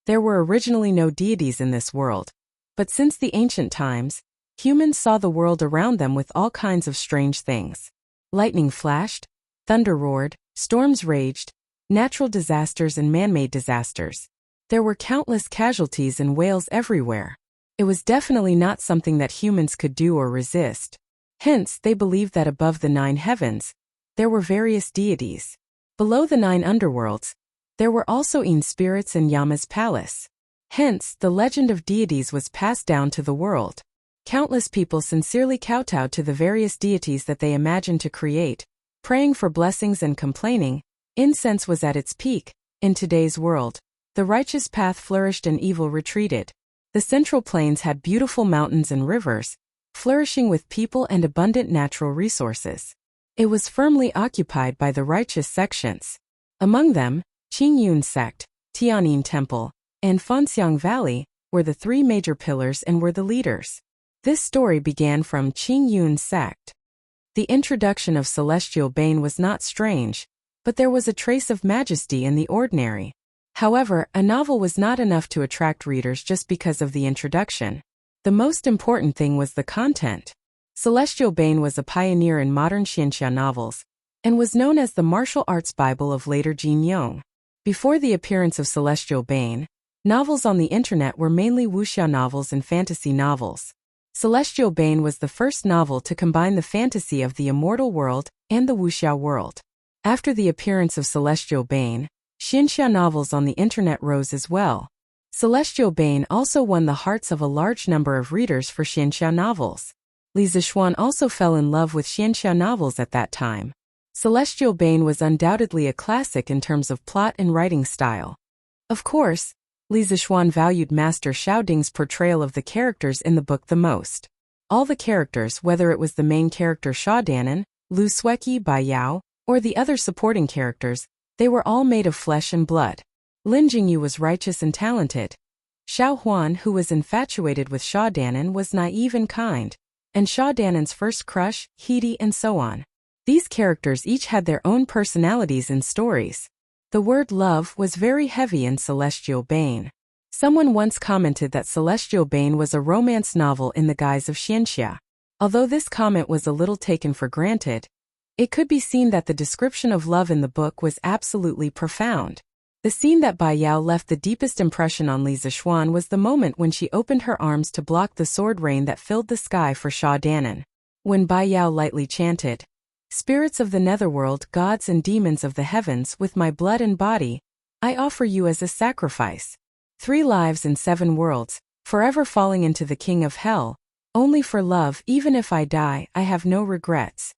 There were originally no deities in this world, but since the ancient times, humans saw the world around them with all kinds of strange things. Lightning flashed, thunder roared, storms raged, natural disasters and man-made disasters. There were countless casualties and wails everywhere. It was definitely not something that humans could do or resist. Hence, they believed that above the 9 heavens, there were various deities. Below the 9 underworlds, there were also Een spirits in Yama's palace. Hence, the legend of deities was passed down to the world. Countless people sincerely kowtowed to the various deities that they imagined to create, praying for blessings and complaining. Incense was at its peak. In today's world, the righteous path flourished and evil retreated. The Central Plains had beautiful mountains and rivers, flourishing with people and abundant natural resources. It was firmly occupied by the righteous sections. Among them, Qingyun sect, Tianyin Temple, and Fanxiang Valley were the 3 major pillars and were the leaders. This story began from Qingyun sect. The introduction of Celestial Bane was not strange, but there was a trace of majesty in the ordinary. However, a novel was not enough to attract readers just because of the introduction. The most important thing was the content. Celestial Bane was a pioneer in modern xianxia novels, and was known as the martial arts Bible of later Jin Yong. Before the appearance of Celestial Bane, novels on the internet were mainly wuxia novels and fantasy novels. Celestial Bane was the first novel to combine the fantasy of the immortal world and the wuxia world. After the appearance of Celestial Bane, xianxia novels on the internet rose as well. Celestial Bane also won the hearts of a large number of readers for xianxia novels. Li Zixuan also fell in love with xianxia novels at that time. Celestial Bane was undoubtedly a classic in terms of plot and writing style. Of course, Li Zixuan valued Master Xiaoding's portrayal of the characters in the book the most. All the characters, whether it was the main character Xiaodanan, Lu Sueki, Bai Yao, or the other supporting characters, they were all made of flesh and blood. Lin Jingyu was righteous and talented. Xiao Huan, who was infatuated with Xiaodanan, was naive and kind. And Xiaodanan's first crush, Heidi, and so on. These characters each had their own personalities and stories. The word love was very heavy in Celestial Bane. Someone once commented that Celestial Bane was a romance novel in the guise of xianxia. Although this comment was a little taken for granted, it could be seen that the description of love in the book was absolutely profound. The scene that Bai Yao left the deepest impression on Li Zixuan was the moment when she opened her arms to block the sword rain that filled the sky for Xiaodanan. When Bai Yao lightly chanted, "Spirits of the netherworld, gods and demons of the heavens, with my blood and body, I offer you as a sacrifice. 3 lives and 7 worlds, forever falling into the king of hell, only for love. Even if I die, I have no regrets."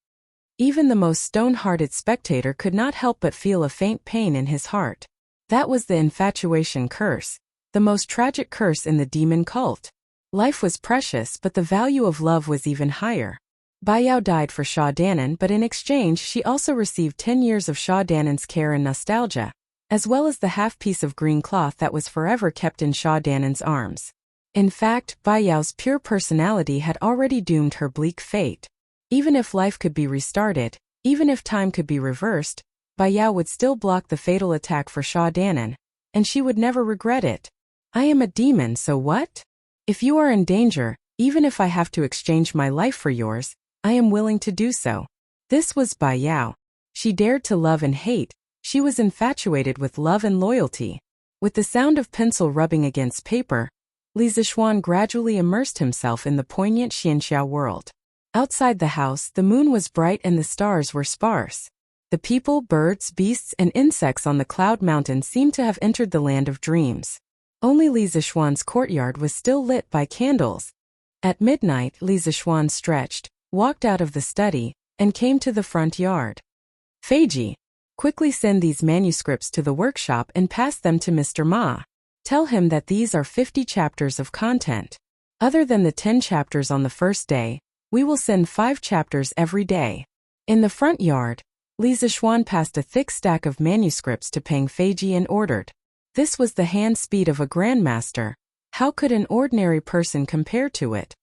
Even the most stone-hearted spectator could not help but feel a faint pain in his heart. That was the infatuation curse, the most tragic curse in the demon cult. Life was precious, but the value of love was even higher. Bai Yao died for Xiaodanan, but in exchange she also received 10 years of Xiaodanan's care and nostalgia. as well as the half-piece of green cloth that was forever kept in Sha Danan's arms. In fact, Bai Yao's pure personality had already doomed her bleak fate. Even if life could be restarted, even if time could be reversed, Bai Yao would still block the fatal attack for Sha Danan, and she would never regret it. I am a demon, so what? If you are in danger, even if I have to exchange my life for yours, I am willing to do so. This was Bai Yao. She dared to love and hate. She was infatuated with love and loyalty. With the sound of pencil rubbing against paper, Li Zixuan gradually immersed himself in the poignant Xianxia world. Outside the house, the moon was bright and the stars were sparse. The people, birds, beasts, and insects on the cloud mountain seemed to have entered the land of dreams. Only Li Zixuan's courtyard was still lit by candles. At midnight, Li Zixuan stretched, walked out of the study, and came to the front yard. Feiji, quickly send these manuscripts to the workshop and pass them to Mr. Ma. Tell him that these are 50 chapters of content. Other than the 10 chapters on the first day, we will send 5 chapters every day. In the front yard, Li Zixuan passed a thick stack of manuscripts to Peng Feiji and ordered. This was the hand speed of a grandmaster. How could an ordinary person compare to it?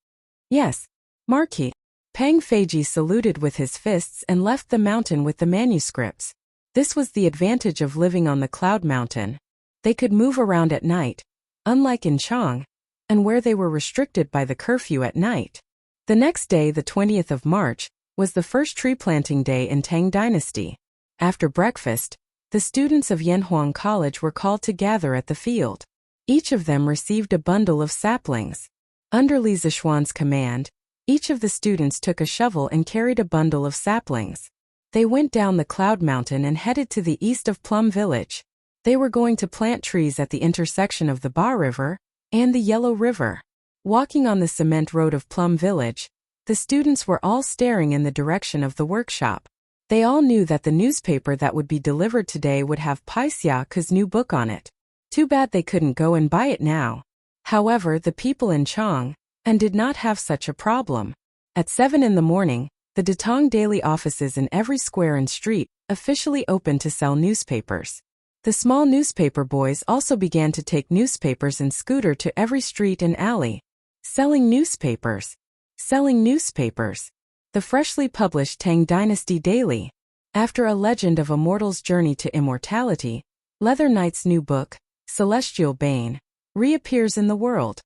Yes, Marquis. Peng Feiji saluted with his fists and left the mountain with the manuscripts. This was the advantage of living on the cloud mountain. They could move around at night, unlike in Chang, and where they were restricted by the curfew at night. The next day, the 20th of March, was the first tree planting day in Tang Dynasty. After breakfast, the students of Yanhuang College were called to gather at the field. Each of them received a bundle of saplings. Under Li Zixuan's command, each of the students took a shovel and carried a bundle of saplings. They went down the cloud mountain and headed to the east of Plum Village. They were going to plant trees at the intersection of the Ba River and the Yellow River. Walking on the cement road of Plum Village, the students were all staring in the direction of the workshop. They all knew that the newspaper that would be delivered today would have Pai Xiake's new book on it. Too bad they couldn't go and buy it now. However, the people in Chang and did not have such a problem. At 7 in the morning, the Datong daily offices in every square and street officially opened to sell newspapers. The small newspaper boys also began to take newspapers and scooter to every street and alley. Selling newspapers. Selling newspapers. The freshly published Tang Dynasty Daily. After A Legend of a Mortal's Journey to Immortality, Leather Knight's new book, Celestial Bane, reappears in the world.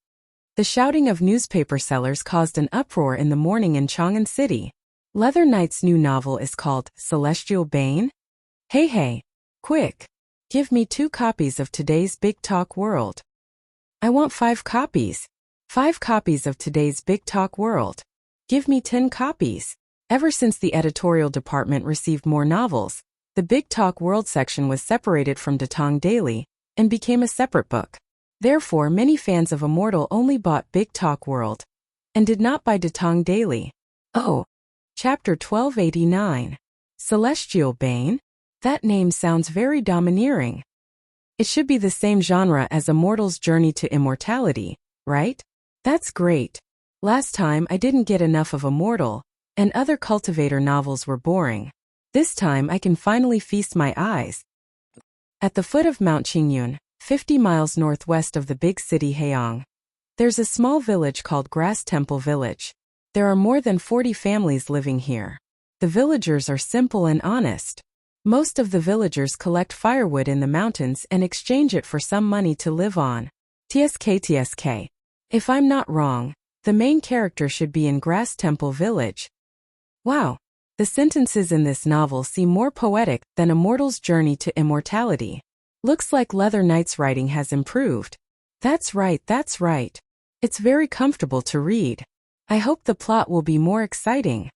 The shouting of newspaper sellers caused an uproar in the morning in Chang'an City. Leather Knight's new novel is called Celestial Bane? Hey, quick! Give me 2 copies of today's Big Talk World. I want 5 copies. 5 copies of today's Big Talk World. Give me 10 copies. Ever since the editorial department received more novels, the Big Talk World section was separated from Datong Daily and became a separate book. Therefore, many fans of Immortal only bought Big Talk World and did not buy Datong Daily. Oh. Chapter 1289. Celestial Bane? That name sounds very domineering. It should be the same genre as A Mortal's Journey to Immortality, right? That's great. Last time I didn't get enough of Immortal, and other cultivator novels were boring. This time I can finally feast my eyes. At the foot of Mount Qingyun, 50 miles northwest of the big city Heiyang, there's a small village called Grass Temple Village. There are more than 40 families living here. The villagers are simple and honest. Most of the villagers collect firewood in the mountains and exchange it for some money to live on. TSK. If I'm not wrong, the main character should be in Grass Temple Village. Wow. The sentences in this novel seem more poetic than A Mortal's Journey to Immortality. Looks like Leather Knight's writing has improved. That's right. It's very comfortable to read. I hope the plot will be more exciting.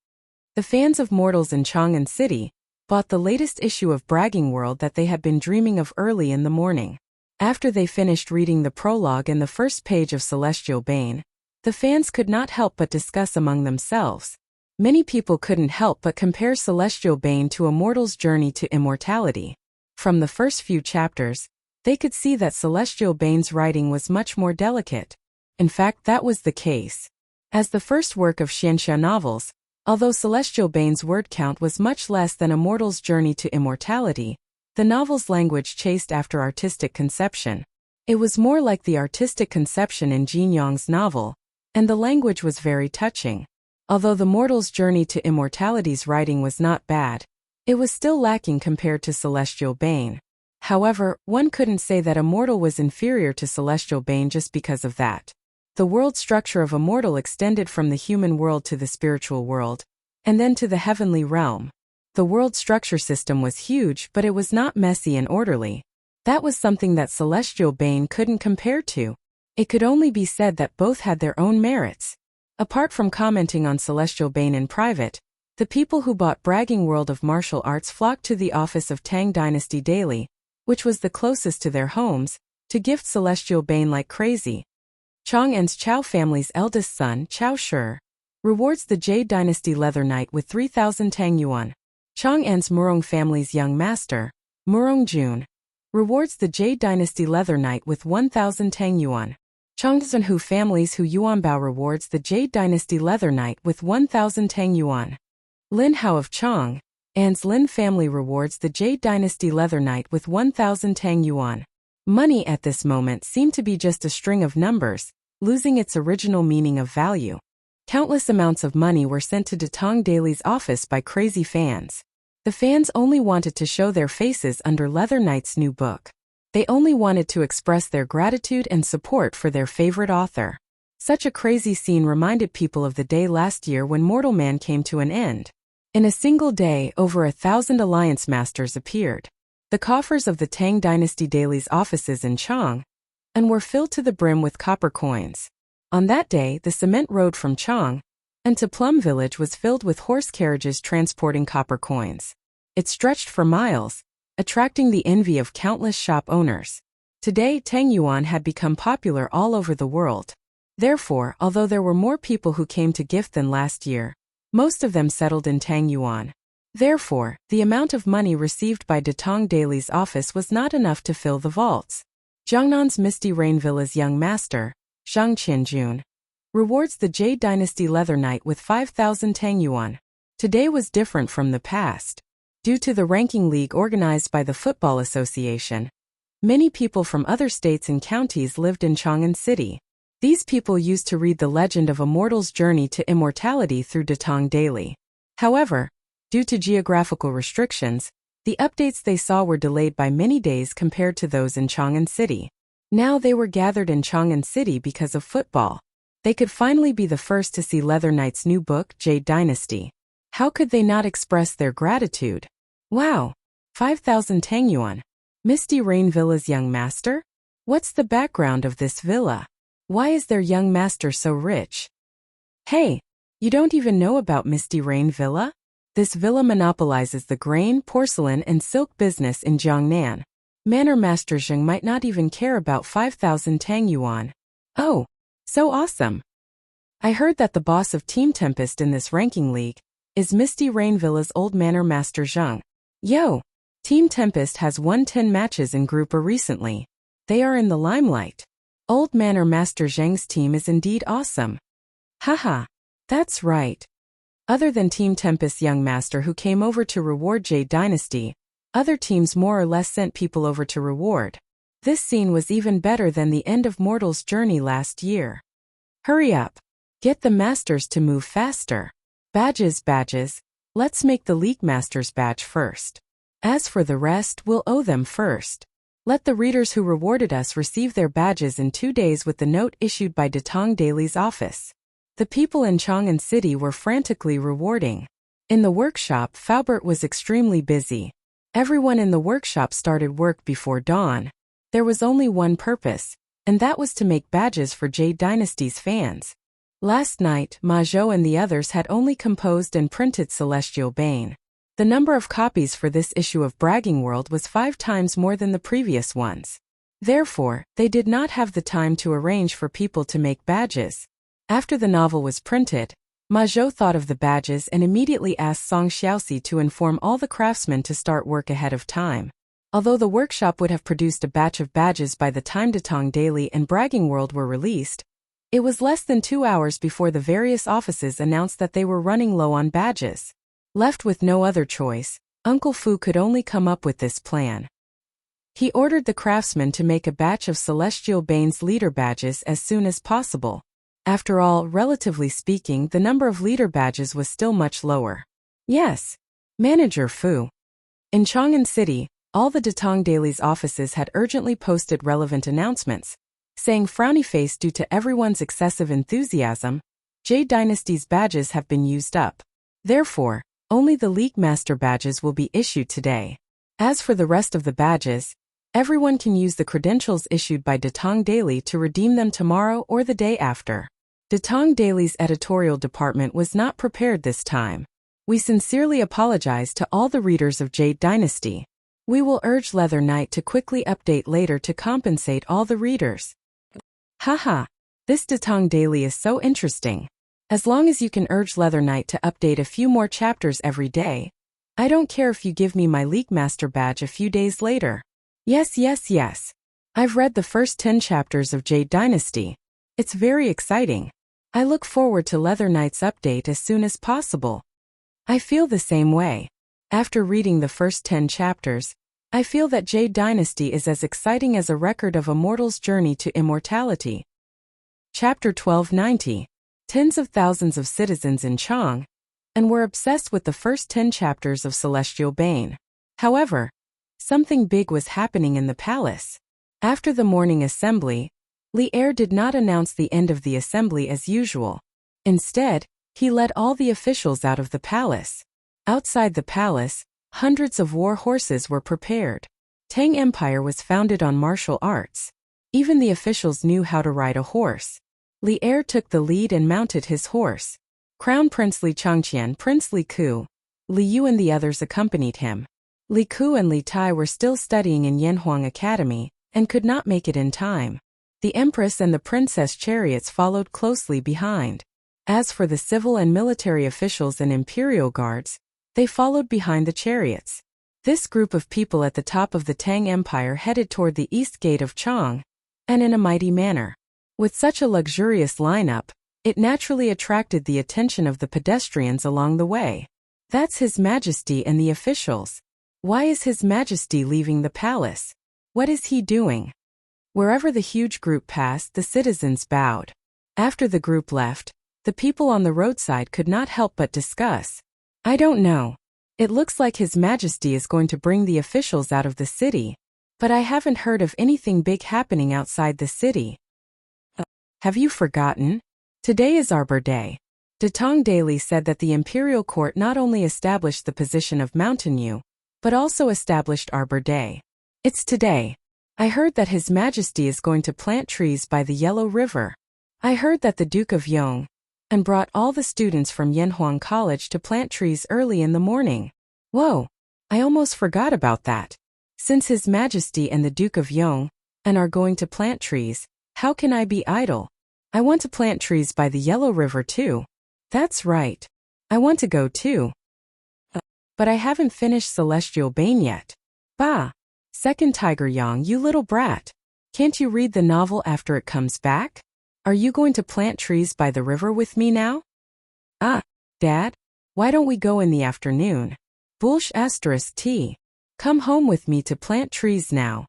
The fans of Mortals in Chang'an City bought the latest issue of Bragging World that they had been dreaming of early in the morning. After they finished reading the prologue and the first page of Celestial Bane, the fans could not help but discuss among themselves. Many people couldn't help but compare Celestial Bane to A Mortal's Journey to Immortality. From the first few chapters, they could see that Celestial Bane's writing was much more delicate. In fact, that was the case. As the first work of Xianxia novels, although Celestial Bane's word count was much less than A Mortal's Journey to Immortality, The novel's language chased after artistic conception. It was more like the artistic conception in Jin Yong's novel, and the language was very touching. Although the mortal's journey to immortality's writing was not bad, it was still lacking compared to Celestial Bane. However, one couldn't say that Immortal was inferior to Celestial Bane just because of that. The world structure of Immortal extended from the human world to the spiritual world, and then to the heavenly realm. The world structure system was huge, but it was not messy and orderly. That was something that Celestial Bane couldn't compare to. It could only be said that both had their own merits. Apart from commenting on Celestial Bane in private, the people who bought Bragging World of Martial Arts flocked to the office of Tang Dynasty Daily, which was the closest to their homes, to gift Celestial Bane like crazy. Chong En's Chow family's eldest son, Chow Shi, rewards the Jade Dynasty Leather Knight with 3,000 Tang Yuan. Chong En's Murong family's young master, Murong Jun, rewards the Jade Dynasty Leather Knight with 1,000 Tang Yuan. Chong Zhenhu family's Hu Yuanbao rewards the Jade Dynasty Leather Knight with 1,000 Tang Yuan. Lin Hao of Chong An's Lin family rewards the Jade Dynasty Leather Knight with 1,000 Tang Yuan. Money at this moment seemed to be just a string of numbers, losing its original meaning of value. Countless amounts of money were sent to Datong Daily's office by crazy fans. The fans only wanted to show their faces under Leather Knight's new book. They only wanted to express their gratitude and support for their favorite author. Such a crazy scene reminded people of the day last year when Mortal Man came to an end. In a single day, over 1,000 Alliance Masters appeared. The coffers of the Tang Dynasty Daily's offices in Chang and were filled to the brim with copper coins. On that day, the cement road from Chang and to Plum Village was filled with horse carriages transporting copper coins. It stretched for miles, attracting the envy of countless shop owners. Today, Tang Yuan had become popular all over the world. Therefore, although there were more people who came to gift than last year, most of them settled in Tang Yuan. Therefore, the amount of money received by Datong Daily's office was not enough to fill the vaults. Jiangnan's Misty Rain Villa's young master, Zhang Qianjun, rewards the Jade Dynasty Leather Knight with 5,000 Tang Yuan. Today was different from the past. Due to the ranking league organized by the Football Association, many people from other states and counties lived in Chang'an City. These people used to read the legend of a mortal's journey to immortality through Datong Daily. However, due to geographical restrictions, the updates they saw were delayed by many days compared to those in Chang'an City. Now they were gathered in Chang'an City because of football. They could finally be the first to see Leather Knight's new book, Jade Dynasty. How could they not express their gratitude? Wow! 5,000 Tang Yuan. Misty Rain Villa's young master? What's the background of this villa? Why is their young master so rich? Hey, you don't even know about Misty Rain Villa? This villa monopolizes the grain, porcelain, and silk business in Jiangnan. Manor Master Zheng might not even care about 5,000 Tang Yuan. Oh, so awesome! I heard that the boss of Team Tempest in this ranking league is Misty Rain Villa's old Manor Master Zheng. Yo! Team Tempest has won 10 matches in Group A recently. They are in the limelight. Old Manor Master Zheng's team is indeed awesome. Haha, that's right. Other than Team Tempest's young master who came over to reward Jade Dynasty, other teams more or less sent people over to reward. This scene was even better than the end of Mortal's journey last year. Hurry up. Get the masters to move faster. Badges, badges. Let's make the League Masters badge first. As for the rest, we'll owe them first. Let the readers who rewarded us receive their badges in 2 days with the note issued by Datong Daily's office. The people in Chang'an City were frantically rewarding. In the workshop, Faubert was extremely busy. Everyone in the workshop started work before dawn. There was only one purpose, and that was to make badges for Jade Dynasty's fans. Last night, Ma Zhou and the others had only composed and printed Celestial Bane. The number of copies for this issue of Bragging World was 5 times more than the previous ones. Therefore, they did not have the time to arrange for people to make badges. After the novel was printed, Ma Zhou thought of the badges and immediately asked Song Xiaoxi to inform all the craftsmen to start work ahead of time. Although the workshop would have produced a batch of badges by the time Datong Daily and Bragging World were released, it was less than 2 hours before the various offices announced that they were running low on badges. Left with no other choice, Uncle Fu could only come up with this plan. He ordered the craftsman to make a batch of Celestial Bane's leader badges as soon as possible. After all, relatively speaking, the number of leader badges was still much lower. Yes, Manager Fu. In Chang'an City, all the Datong Daily's offices had urgently posted relevant announcements, saying frowny face due to everyone's excessive enthusiasm, Jade Dynasty's badges have been used up. Therefore, only the League Master badges will be issued today. As for the rest of the badges, everyone can use the credentials issued by Datong Daily to redeem them tomorrow or the day after. Datong Daily's editorial department was not prepared this time. We sincerely apologize to all the readers of Jade Dynasty. We will urge Leather Knight to quickly update later to compensate all the readers. Haha, this Datong Daily is so interesting. As long as you can urge Leather Knight to update a few more chapters every day, I don't care if you give me my League Master badge a few days later. Yes. I've read the first 10 chapters of Jade Dynasty. It's very exciting. I look forward to Leather Knight's update as soon as possible. I feel the same way. After reading the first 10 chapters, I feel that Jade Dynasty is as exciting as a record of a mortal's journey to immortality. Chapter 1290. Tens of thousands of citizens in Chang, and were obsessed with the first 10 chapters of Celestial Bane. However, something big was happening in the palace. After the morning assembly, Li Er did not announce the end of the assembly as usual. Instead, he led all the officials out of the palace. Outside the palace, hundreds of war horses were prepared. Tang Empire was founded on martial arts. Even the officials knew how to ride a horse. Li Er took the lead and mounted his horse. Crown Prince Li Changqian, Prince Li Ku, Li Yu and the others accompanied him. Li Ku and Li Tai were still studying in Yanhuang Academy, and could not make it in time. The Empress and the Princess chariots followed closely behind. As for the civil and military officials and imperial guards, they followed behind the chariots. This group of people at the top of the Tang Empire headed toward the east gate of Chang, and in a mighty manner. With such a luxurious lineup, it naturally attracted the attention of the pedestrians along the way. That's His Majesty and the officials. Why is His Majesty leaving the palace? What is he doing? Wherever the huge group passed, the citizens bowed. After the group left, the people on the roadside could not help but discuss. I don't know. It looks like His Majesty is going to bring the officials out of the city, but I haven't heard of anything big happening outside the city. Have you forgotten? Today is Arbor Day. Datong Daily said that the Imperial Court not only established the position of Mountain Yu, but also established Arbor Day. It's today. I heard that His Majesty is going to plant trees by the Yellow River. I heard that the Duke of Yong and brought all the students from Yanhuang College to plant trees early in the morning. Whoa, I almost forgot about that. Since His Majesty and the Duke of Yong and are going to plant trees, how can I be idle? I want to plant trees by the Yellow River too. That's right. I want to go too. But I haven't finished Celestial Bane yet. Bah! Second Tiger Yang, you little brat. Can't you read the novel after it comes back? Are you going to plant trees by the river with me now? Dad? Why don't we go in the afternoon? Bulsh asterisk T. Come home with me to plant trees now.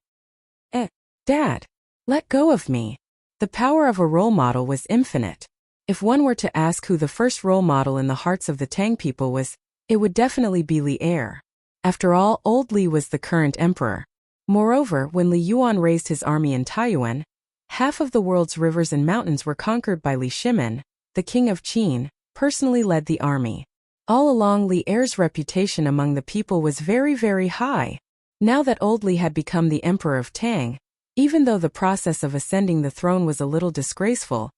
Dad. Let go of me. The power of a role model was infinite. If one were to ask who the first role model in the hearts of the Tang people was, it would definitely be Li Er. After all, old Li was the current emperor. Moreover, when Li Yuan raised his army in Taiyuan, half of the world's rivers and mountains were conquered by Li Shimin, the king of Qin, personally led the army. All along, Li Er's reputation among the people was very, very high. Now that old Li had become the emperor of Tang, even though the process of ascending the throne was a little disgraceful,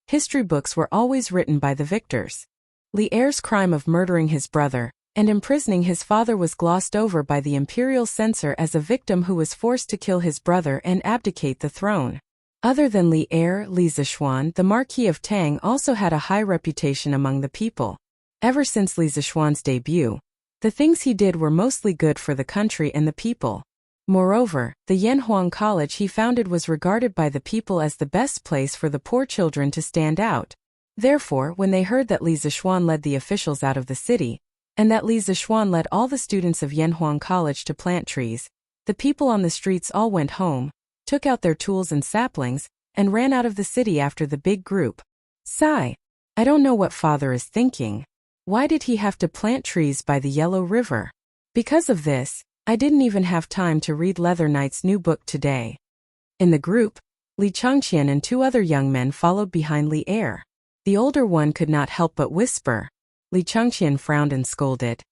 history books were always written by the victors. Li Er's crime of murdering his brother and imprisoning his father was glossed over by the imperial censor as a victim who was forced to kill his brother and abdicate the throne. Other than Li Er, Li Zishuan, the Marquis of Tang, also had a high reputation among the people. Ever since Li Zishuan's debut, the things he did were mostly good for the country and the people. Moreover, the Yanhuang College he founded was regarded by the people as the best place for the poor children to stand out. Therefore, when they heard that Li Zishuan led the officials out of the city, and that Li Zixuan led all the students of Yanhuang College to plant trees. The people on the streets all went home, took out their tools and saplings, and ran out of the city after the big group. Sigh. I don't know what father is thinking. Why did he have to plant trees by the Yellow River? Because of this, I didn't even have time to read Leather Knight's new book today. In the group, Li Changqian and two other young men followed behind Li Er. The older one could not help but whisper. Li Changqian frowned and scolded.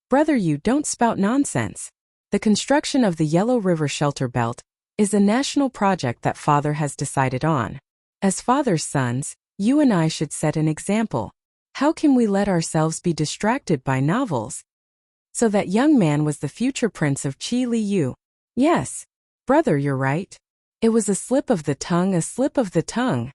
Brother, you don't spout nonsense. The construction of the Yellow River Shelter Belt is a national project that father has decided on. As father's sons, you and I should set an example. How can we let ourselves be distracted by novels? So that young man was the future prince of Qi Li Yu. Yes, brother, you're right. It was a slip of the tongue, a slip of the tongue.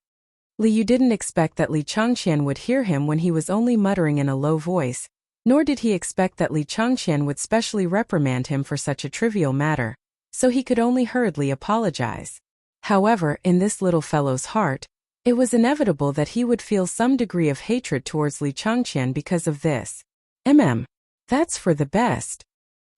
Li Yu didn't expect that Li Changqian would hear him when he was only muttering in a low voice, nor did he expect that Li Changqian would specially reprimand him for such a trivial matter, so he could only hurriedly apologize. However, in this little fellow's heart, it was inevitable that he would feel some degree of hatred towards Li Changqian because of this. That's for the best.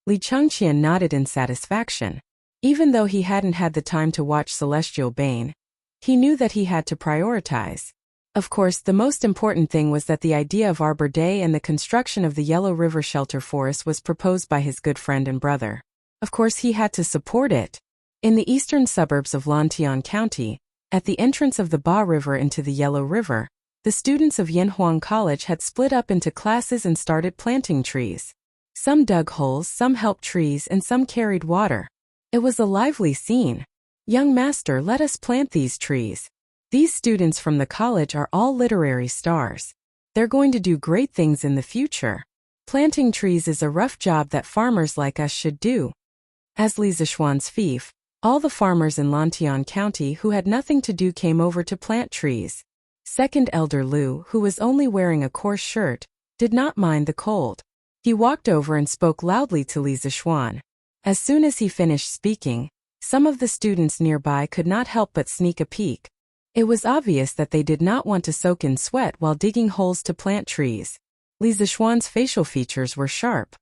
Li Changqian nodded in satisfaction. Even though he hadn't had the time to watch Celestial Bane, he knew that he had to prioritize. Of course, the most important thing was that the idea of Arbor Day and the construction of the Yellow River Shelter Forest was proposed by his good friend and brother. Of course, he had to support it. In the eastern suburbs of Lantian County, at the entrance of the Ba River into the Yellow River, the students of Yanhuang College had split up into classes and started planting trees. Some dug holes, some helped trees, and some carried water. It was a lively scene. Young master, let us plant these trees. These students from the college are all literary stars. They're going to do great things in the future. Planting trees is a rough job that farmers like us should do. As Li Zixuan's fief, all the farmers in Lantian County who had nothing to do came over to plant trees. Second Elder Lu, who was only wearing a coarse shirt, did not mind the cold. He walked over and spoke loudly to Li Zixuan. As soon as he finished speaking, some of the students nearby could not help but sneak a peek. It was obvious that they did not want to soak in sweat while digging holes to plant trees. Li Zixuan's facial features were sharp.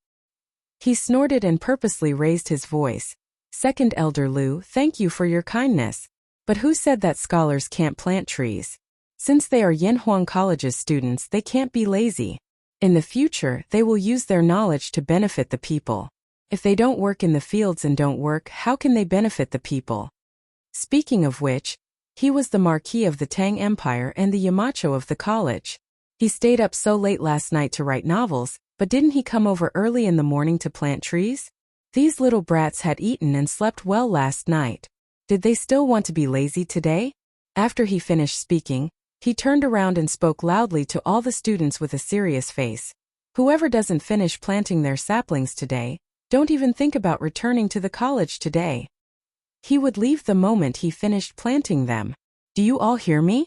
He snorted and purposely raised his voice. Second Elder Lu, thank you for your kindness. But who said that scholars can't plant trees? Since they are Yanhuang College's students, they can't be lazy. In the future, they will use their knowledge to benefit the people. If they don't work in the fields and don't work, how can they benefit the people? Speaking of which, he was the Marquis of the Tang Empire and the Yamacho of the college. He stayed up so late last night to write novels, but didn't he come over early in the morning to plant trees? These little brats had eaten and slept well last night. Did they still want to be lazy today? After he finished speaking, he turned around and spoke loudly to all the students with a serious face. Whoever doesn't finish planting their saplings today, don't even think about returning to the college today. He would leave the moment he finished planting them. Do you all hear me?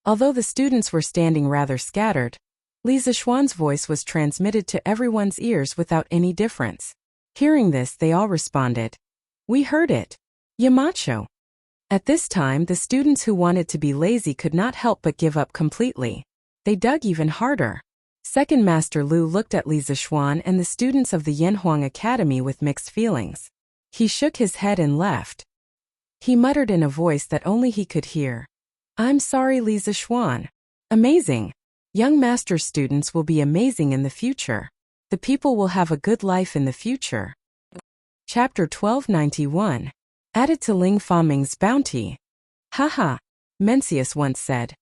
Although the students were standing rather scattered, Li Zixuan's voice was transmitted to everyone's ears without any difference. Hearing this, they all responded. We heard it. Yamacho. At this time, the students who wanted to be lazy could not help but give up completely. They dug even harder. Second Master Lu looked at Li Zixuan and the students of the Yanhuang Academy with mixed feelings. He shook his head and left. He muttered in a voice that only he could hear. I'm sorry, Li Zixuan. Amazing. Young master students will be amazing in the future. The people will have a good life in the future. Chapter 1291. Added to Ling Faming's bounty. Haha, Mencius once said.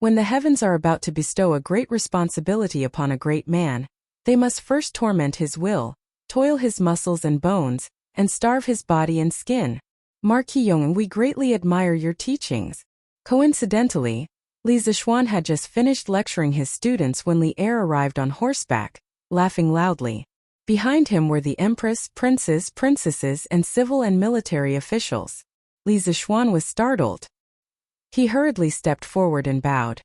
When the heavens are about to bestow a great responsibility upon a great man, they must first torment his will, toil his muscles and bones, and starve his body and skin. Marquis Yong, we greatly admire your teachings. Coincidentally, Li Zixuan had just finished lecturing his students when Li Er arrived on horseback, laughing loudly. Behind him were the empress, princes, princesses, and civil and military officials. Li Zixuan was startled. He hurriedly stepped forward and bowed.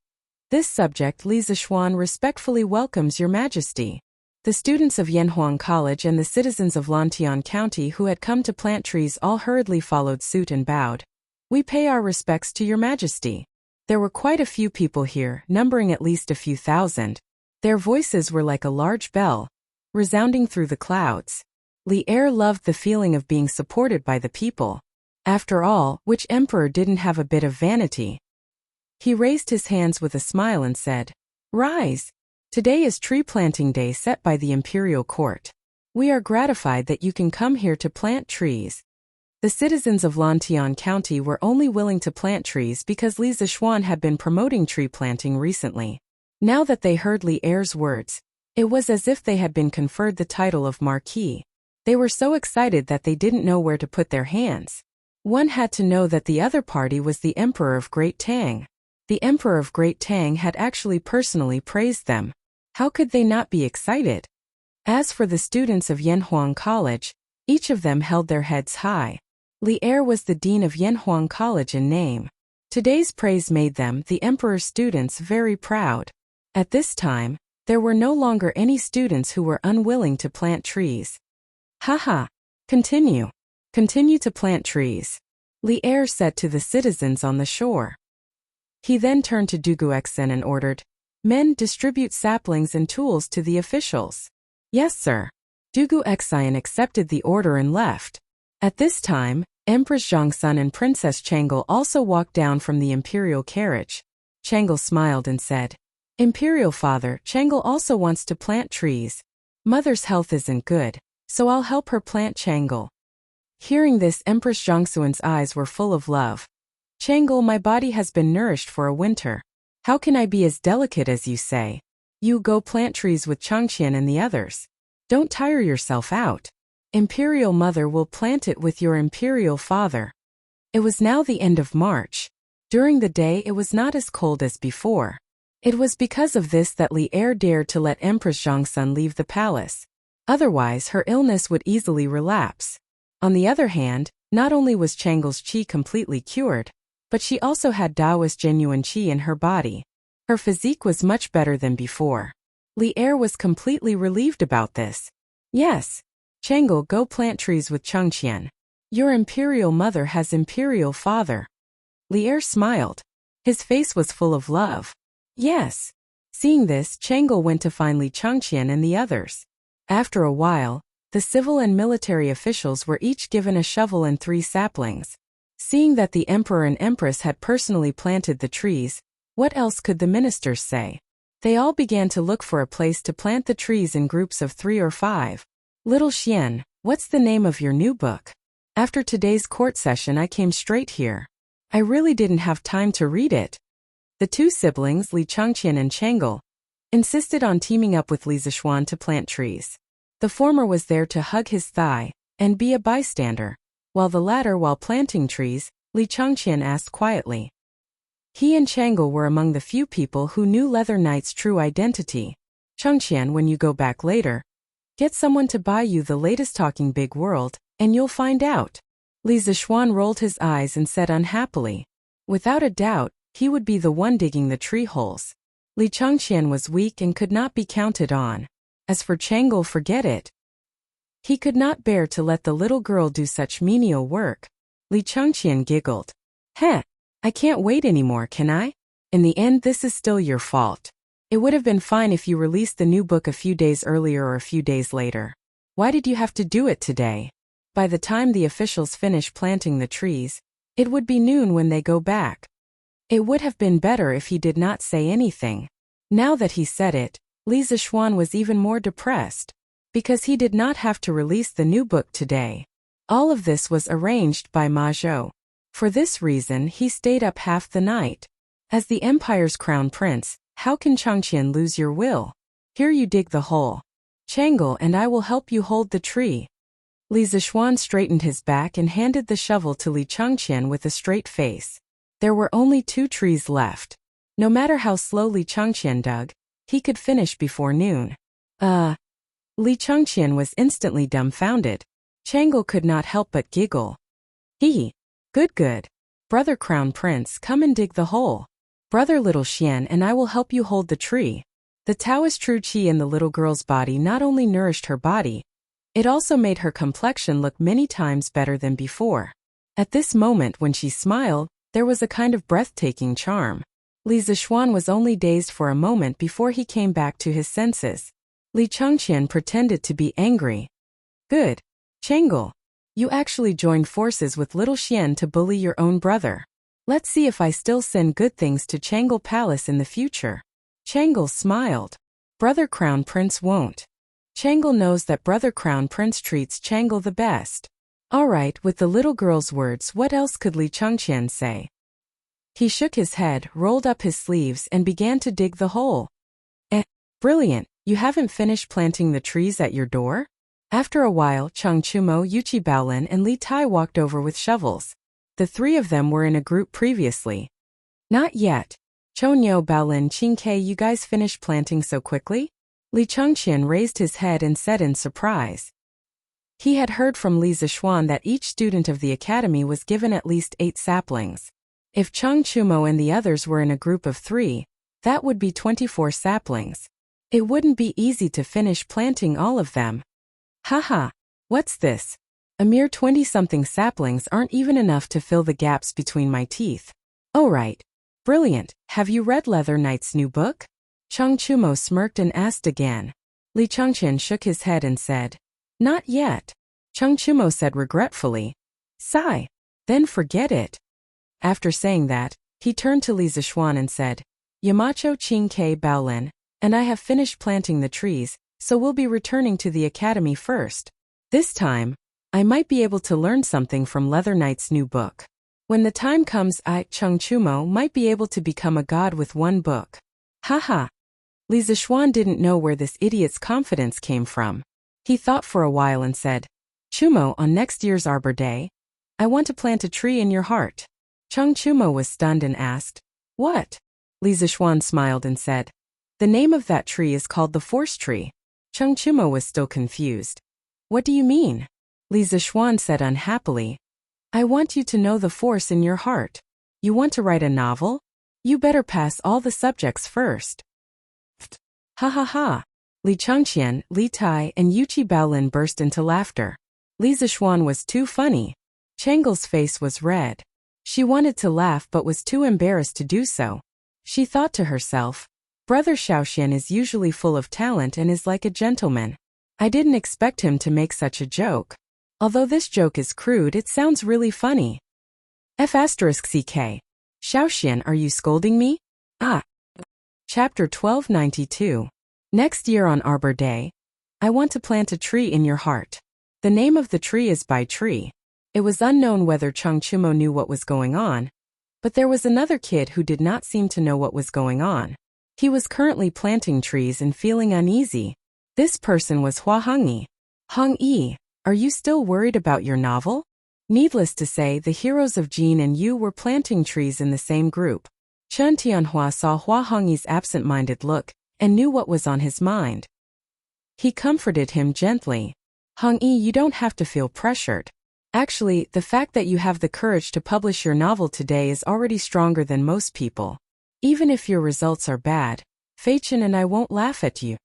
This subject Li Zixuan respectfully welcomes your majesty. The students of Yanhuang College and the citizens of Lantian County who had come to plant trees all hurriedly followed suit and bowed. We pay our respects to your majesty. There were quite a few people here, numbering at least a few thousand. Their voices were like a large bell, resounding through the clouds. Li Er loved the feeling of being supported by the people. After all, which emperor didn't have a bit of vanity? He raised his hands with a smile and said, "Rise! Today is tree planting day set by the imperial court. We are gratified that you can come here to plant trees." The citizens of Lantian County were only willing to plant trees because Li Zishuan had been promoting tree planting recently. Now that they heard Li Er's words, it was as if they had been conferred the title of Marquis. They were so excited that they didn't know where to put their hands. One had to know that the other party was the Emperor of Great Tang. The Emperor of Great Tang had actually personally praised them. How could they not be excited? As for the students of Yanhuang College, each of them held their heads high. Li Er was the dean of Yanhuang College in name. Today's praise made them, the emperor's students, very proud. At this time, there were no longer any students who were unwilling to plant trees. Haha! Continue. Continue to plant trees, Li Er said to the citizens on the shore. He then turned to Duguxen and ordered, "Men, distribute saplings and tools to the officials." "Yes, sir." Duguxen accepted the order and left. At this time, Empress Zhongsun and Princess Changel also walked down from the imperial carriage. Changel smiled and said, "Imperial father, Changel also wants to plant trees. Mother's health isn't good, so I'll help her plant Changel." Hearing this, Empress Zhongsun's eyes were full of love. "Changel, my body has been nourished for a winter. How can I be as delicate as you say? You go plant trees with Changqian and the others. Don't tire yourself out. Imperial mother will plant it with your imperial father." It was now the end of March. During the day it was not as cold as before. It was because of this that Li Er dared to let Empress Zhongsun leave the palace. Otherwise her illness would easily relapse. On the other hand, not only was Changel's qi completely cured, but she also had Taoist genuine qi in her body. Her physique was much better than before. Li Er was completely relieved about this. "Yes. Changel, go plant trees with Changqian. Your imperial mother has imperial father." Li Er smiled. His face was full of love. "Yes." Seeing this, Changel went to find Li Changqian and the others. After a while, the civil and military officials were each given a shovel and 3 saplings. Seeing that the emperor and empress had personally planted the trees, what else could the ministers say? They all began to look for a place to plant the trees in groups of 3 or 5. "Little Xian, what's the name of your new book? After today's court session I came straight here. I really didn't have time to read it." The 2 siblings, Li Changqian and Changel, insisted on teaming up with Li Zishuan to plant trees. The former was there to hug his thigh and be a bystander, while the latter, while planting trees, Li Changqian asked quietly. He and Changel were among the few people who knew Leather Knight's true identity. "Changqian, when you go back later, get someone to buy you the latest Talking Big World, and you'll find out." Li Zishuan rolled his eyes and said unhappily. Without a doubt, he would be the one digging the tree holes. Li Changqian was weak and could not be counted on. As for Changel, forget it. He could not bear to let the little girl do such menial work. Li Changqian giggled. "Heh, I can't wait anymore, can I? In the end, this is still your fault. It would have been fine if you released the new book a few days earlier or a few days later. Why did you have to do it today? By the time the officials finish planting the trees, it would be noon when they go back." It would have been better if he did not say anything. Now that he said it, Li Zishuan was even more depressed, because he did not have to release the new book today. All of this was arranged by Ma Zhou. For this reason he stayed up half the night. As the empire's crown prince, how can Changqian lose your will? Here, you dig the hole. Changel and I will help you hold the tree. Li Zishuan straightened his back and handed the shovel to Li Changqian with a straight face. There were only 2 trees left. No matter how slowly Changqian dug, he could finish before noon. Li Changqian was instantly dumbfounded. Changel could not help but giggle. "Hee. Good. Brother Crown Prince, come and dig the hole. Brother Little Xian and I will help you hold the tree." The Taoist true qi in the little girl's body not only nourished her body, it also made her complexion look many times better than before. At this moment, when she smiled, there was a kind of breathtaking charm. Li Zishuan was only dazed for a moment before he came back to his senses. Li Changqian pretended to be angry. Good. Chang'e. You actually joined forces with little Xian to bully your own brother. Let's see if I still send good things to Chang'e Palace in the future. Chang'e smiled. Brother Crown Prince won't. Chang'e knows that Brother Crown Prince treats Chang'e the best. Alright, with the little girl's words, what else could Li Changqian say? He shook his head, rolled up his sleeves, and began to dig the hole. Brilliant, you haven't finished planting the trees at your door? After a while, Chang Chumo, Yuchi Baolin, and Li Tai walked over with shovels. The three of them were in a group previously. Not yet. Chonyo, Baolin, Qingke, you guys finished planting so quickly? Li Changqian raised his head and said in surprise. He had heard from Li Zishuan that each student of the academy was given at least 8 saplings. If Chang Chumo and the others were in a group of 3, that would be 24 saplings. It wouldn't be easy to finish planting all of them. Haha, what's this? A mere 20-something saplings aren't even enough to fill the gaps between my teeth. Oh right. Brilliant, have you read Leather Knight's new book? Chang Chumo smirked and asked again. Li Changqian shook his head and said, not yet. Chang Chumo said regretfully. Sigh. Then forget it. After saying that, he turned to Li Zishuan and said, Yamacho Qingke Baolin, and I have finished planting the trees, so we'll be returning to the academy first. This time, I might be able to learn something from Leather Knight's new book. When the time comes, Chang Chumo, might be able to become a god with one book. Haha. Li Zishuan didn't know where this idiot's confidence came from. He thought for a while and said, Chumo, on next year's Arbor Day, I want to plant a tree in your heart. Chang Chumo was stunned and asked, what? Li Zishuan smiled and said, the name of that tree is called the Force Tree. Chang Chumo was still confused. What do you mean? Li Zishuan said unhappily, I want you to know the force in your heart. You want to write a novel? You better pass all the subjects first. Ha ha ha. Li Changqian, Li Tai, and Yuchi Baolin burst into laughter. Li Zishuan was too funny. Chang'e's face was red. She wanted to laugh but was too embarrassed to do so. She thought to herself, Brother Xiaoxian is usually full of talent and is like a gentleman. I didn't expect him to make such a joke. Although this joke is crude, it sounds really funny. F***CK. Xiaoxian, are you scolding me? Ah. Chapter 1292. Next year on Arbor Day, I want to plant a tree in your heart. The name of the tree is Bai Tree. It was unknown whether Chang Chumo knew what was going on, but there was another kid who did not seem to know what was going on. He was currently planting trees and feeling uneasy. This person was Hua Hongyi. Hongyi, are you still worried about your novel? Needless to say, the heroes of Jin and Yu were planting trees in the same group. Chen Tianhua saw Hua Hongyi's absent-minded look and knew what was on his mind. He comforted him gently. Hongyi, you don't have to feel pressured. Actually, the fact that you have the courage to publish your novel today is already stronger than most people. Even if your results are bad, Feichen and I won't laugh at you.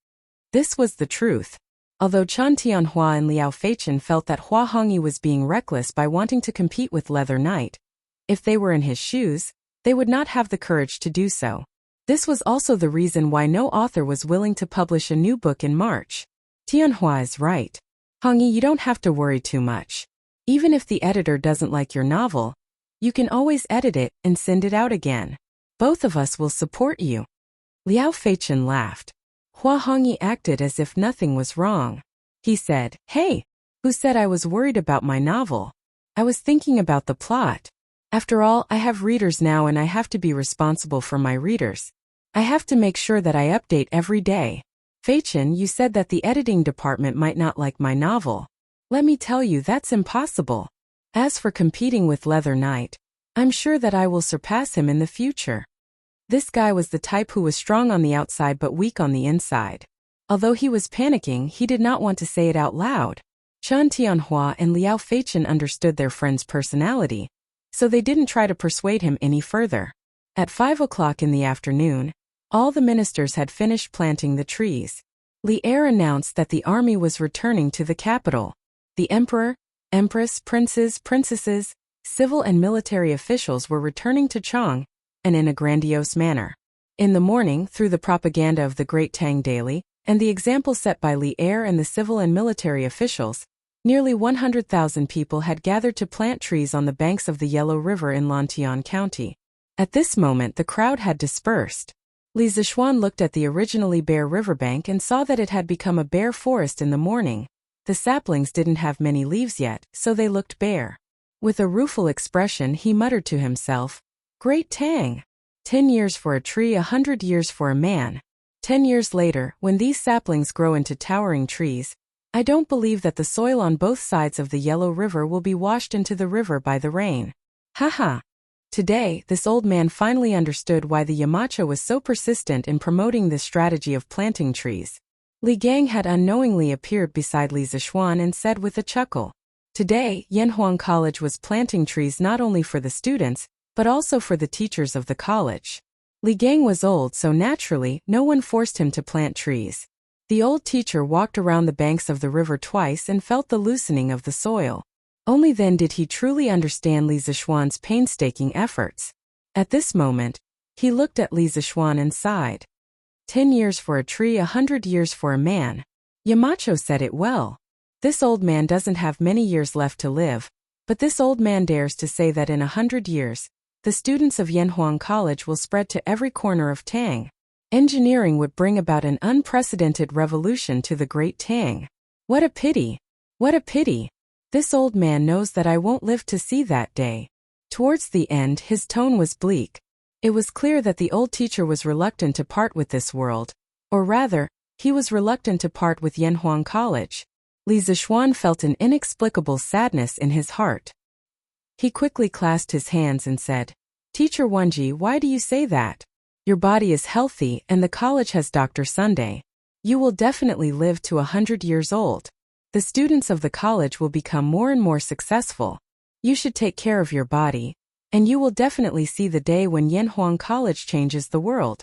This was the truth. Although Chen Tianhua and Liao Feichen felt that Hua Hongyi was being reckless by wanting to compete with Leather Knight, if they were in his shoes, they would not have the courage to do so. This was also the reason why no author was willing to publish a new book in March. Tianhua is right. Hongyi, you don't have to worry too much. Even if the editor doesn't like your novel, you can always edit it and send it out again. Both of us will support you. Liao Feichen laughed. Hua Hongyi acted as if nothing was wrong. He said, Hey, who said I was worried about my novel? I was thinking about the plot. After all, I have readers now and I have to be responsible for my readers. I have to make sure that I update every day. Feichen, you said that the editing department might not like my novel. Let me tell you, that's impossible. As for competing with Leather Knight, I'm sure that I will surpass him in the future. This guy was the type who was strong on the outside but weak on the inside. Although he was panicking, he did not want to say it out loud. Chen Tianhua and Liao Feichen understood their friend's personality, so they didn't try to persuade him any further. At 5 o'clock in the afternoon, all the ministers had finished planting the trees. Li Er announced that the army was returning to the capital. The emperor, empress, princes, princesses, civil and military officials were returning to Chang, and in a grandiose manner. In the morning, through the propaganda of the Great Tang Daily, and the example set by Li Er and the civil and military officials, nearly 100,000 people had gathered to plant trees on the banks of the Yellow River in Lantian County. At this moment the crowd had dispersed. Li Zishuan looked at the originally bare riverbank and saw that it had become a bare forest in the morning. The saplings didn't have many leaves yet, so they looked bare. With a rueful expression he muttered to himself, "Great Tang! 10 years for a tree, 100 years for a man. 10 years later, when these saplings grow into towering trees, I don't believe that the soil on both sides of the Yellow River will be washed into the river by the rain. Haha." Today, this old man finally understood why the Yamacho was so persistent in promoting this strategy of planting trees. Li Gang had unknowingly appeared beside Li Zishuan and said with a chuckle, "Today, Yanhuang College was planting trees not only for the students, but also for the teachers of the college." Li Gang was old, so naturally, no one forced him to plant trees. The old teacher walked around the banks of the river twice and felt the loosening of the soil. Only then did he truly understand Li Zishuan's painstaking efforts. At this moment, he looked at Li Zishuan and sighed. 10 years for a tree, 100 years for a man. Yamacho said it well. This old man doesn't have many years left to live, but this old man dares to say that in 100 years, the students of Yanhuang College will spread to every corner of Tang. Engineering would bring about an unprecedented revolution to the great Tang. What a pity! What a pity! This old man knows that I won't live to see that day. Towards the end, his tone was bleak. It was clear that the old teacher was reluctant to part with this world. Or rather, he was reluctant to part with Yanhuang College. Li Zishuan felt an inexplicable sadness in his heart. He quickly clasped his hands and said, "Teacher Wenji, why do you say that? Your body is healthy and the college has Dr. Sunday. You will definitely live to 100 years old. The students of the college will become more and more successful. You should take care of your body, and you will definitely see the day when Yanhuang College changes the world."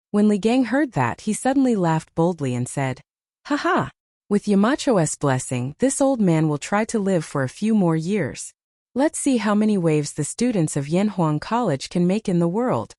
When Li Gang heard that, he suddenly laughed boldly and said, "Haha! With Yamacho's blessing, this old man will try to live for a few more years. Let's see how many waves the students of Yanhuang College can make in the world."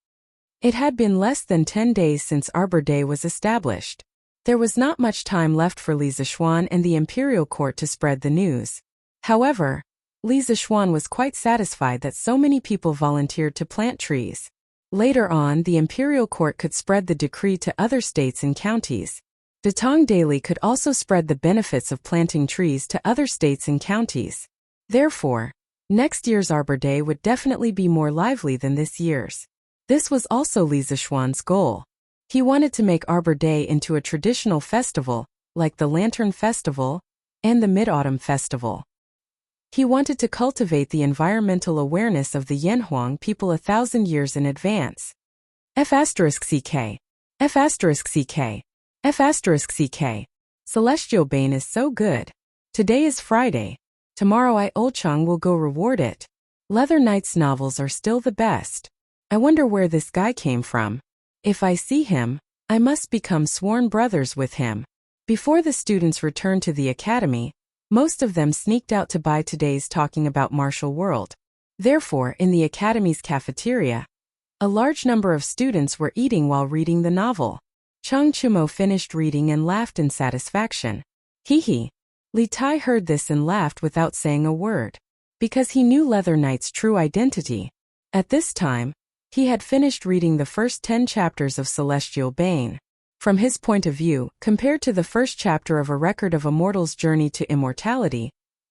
It had been less than 10 days since Arbor Day was established. There was not much time left for Li Zishuan and the imperial court to spread the news. However, Li Zishuan was quite satisfied that so many people volunteered to plant trees. Later on, the imperial court could spread the decree to other states and counties. Datong Daily could also spread the benefits of planting trees to other states and counties. Therefore, next year's Arbor Day would definitely be more lively than this year's. This was also Li Zishuan's goal. He wanted to make Arbor Day into a traditional festival, like the Lantern Festival and the Mid-Autumn Festival. He wanted to cultivate the environmental awareness of the Yanhuang people 1,000 years in advance. F***CK. F***CK. F***CK. Celestial Bane is so good. Today is Friday. Tomorrow I Olchang will go reward it. Leather Knight's novels are still the best. I wonder where this guy came from. If I see him, I must become sworn brothers with him. Before the students returned to the academy, most of them sneaked out to buy today's Talking About Martial World. Therefore, in the academy's cafeteria, a large number of students were eating while reading the novel. Chang Chumo finished reading and laughed in satisfaction. Hee. Li Tai heard this and laughed without saying a word, because he knew Leather Knight's true identity. At this time, he had finished reading the first 10 chapters of Celestial Bane. From his point of view, compared to the first chapter of A Record of a Mortal's Journey to Immortality,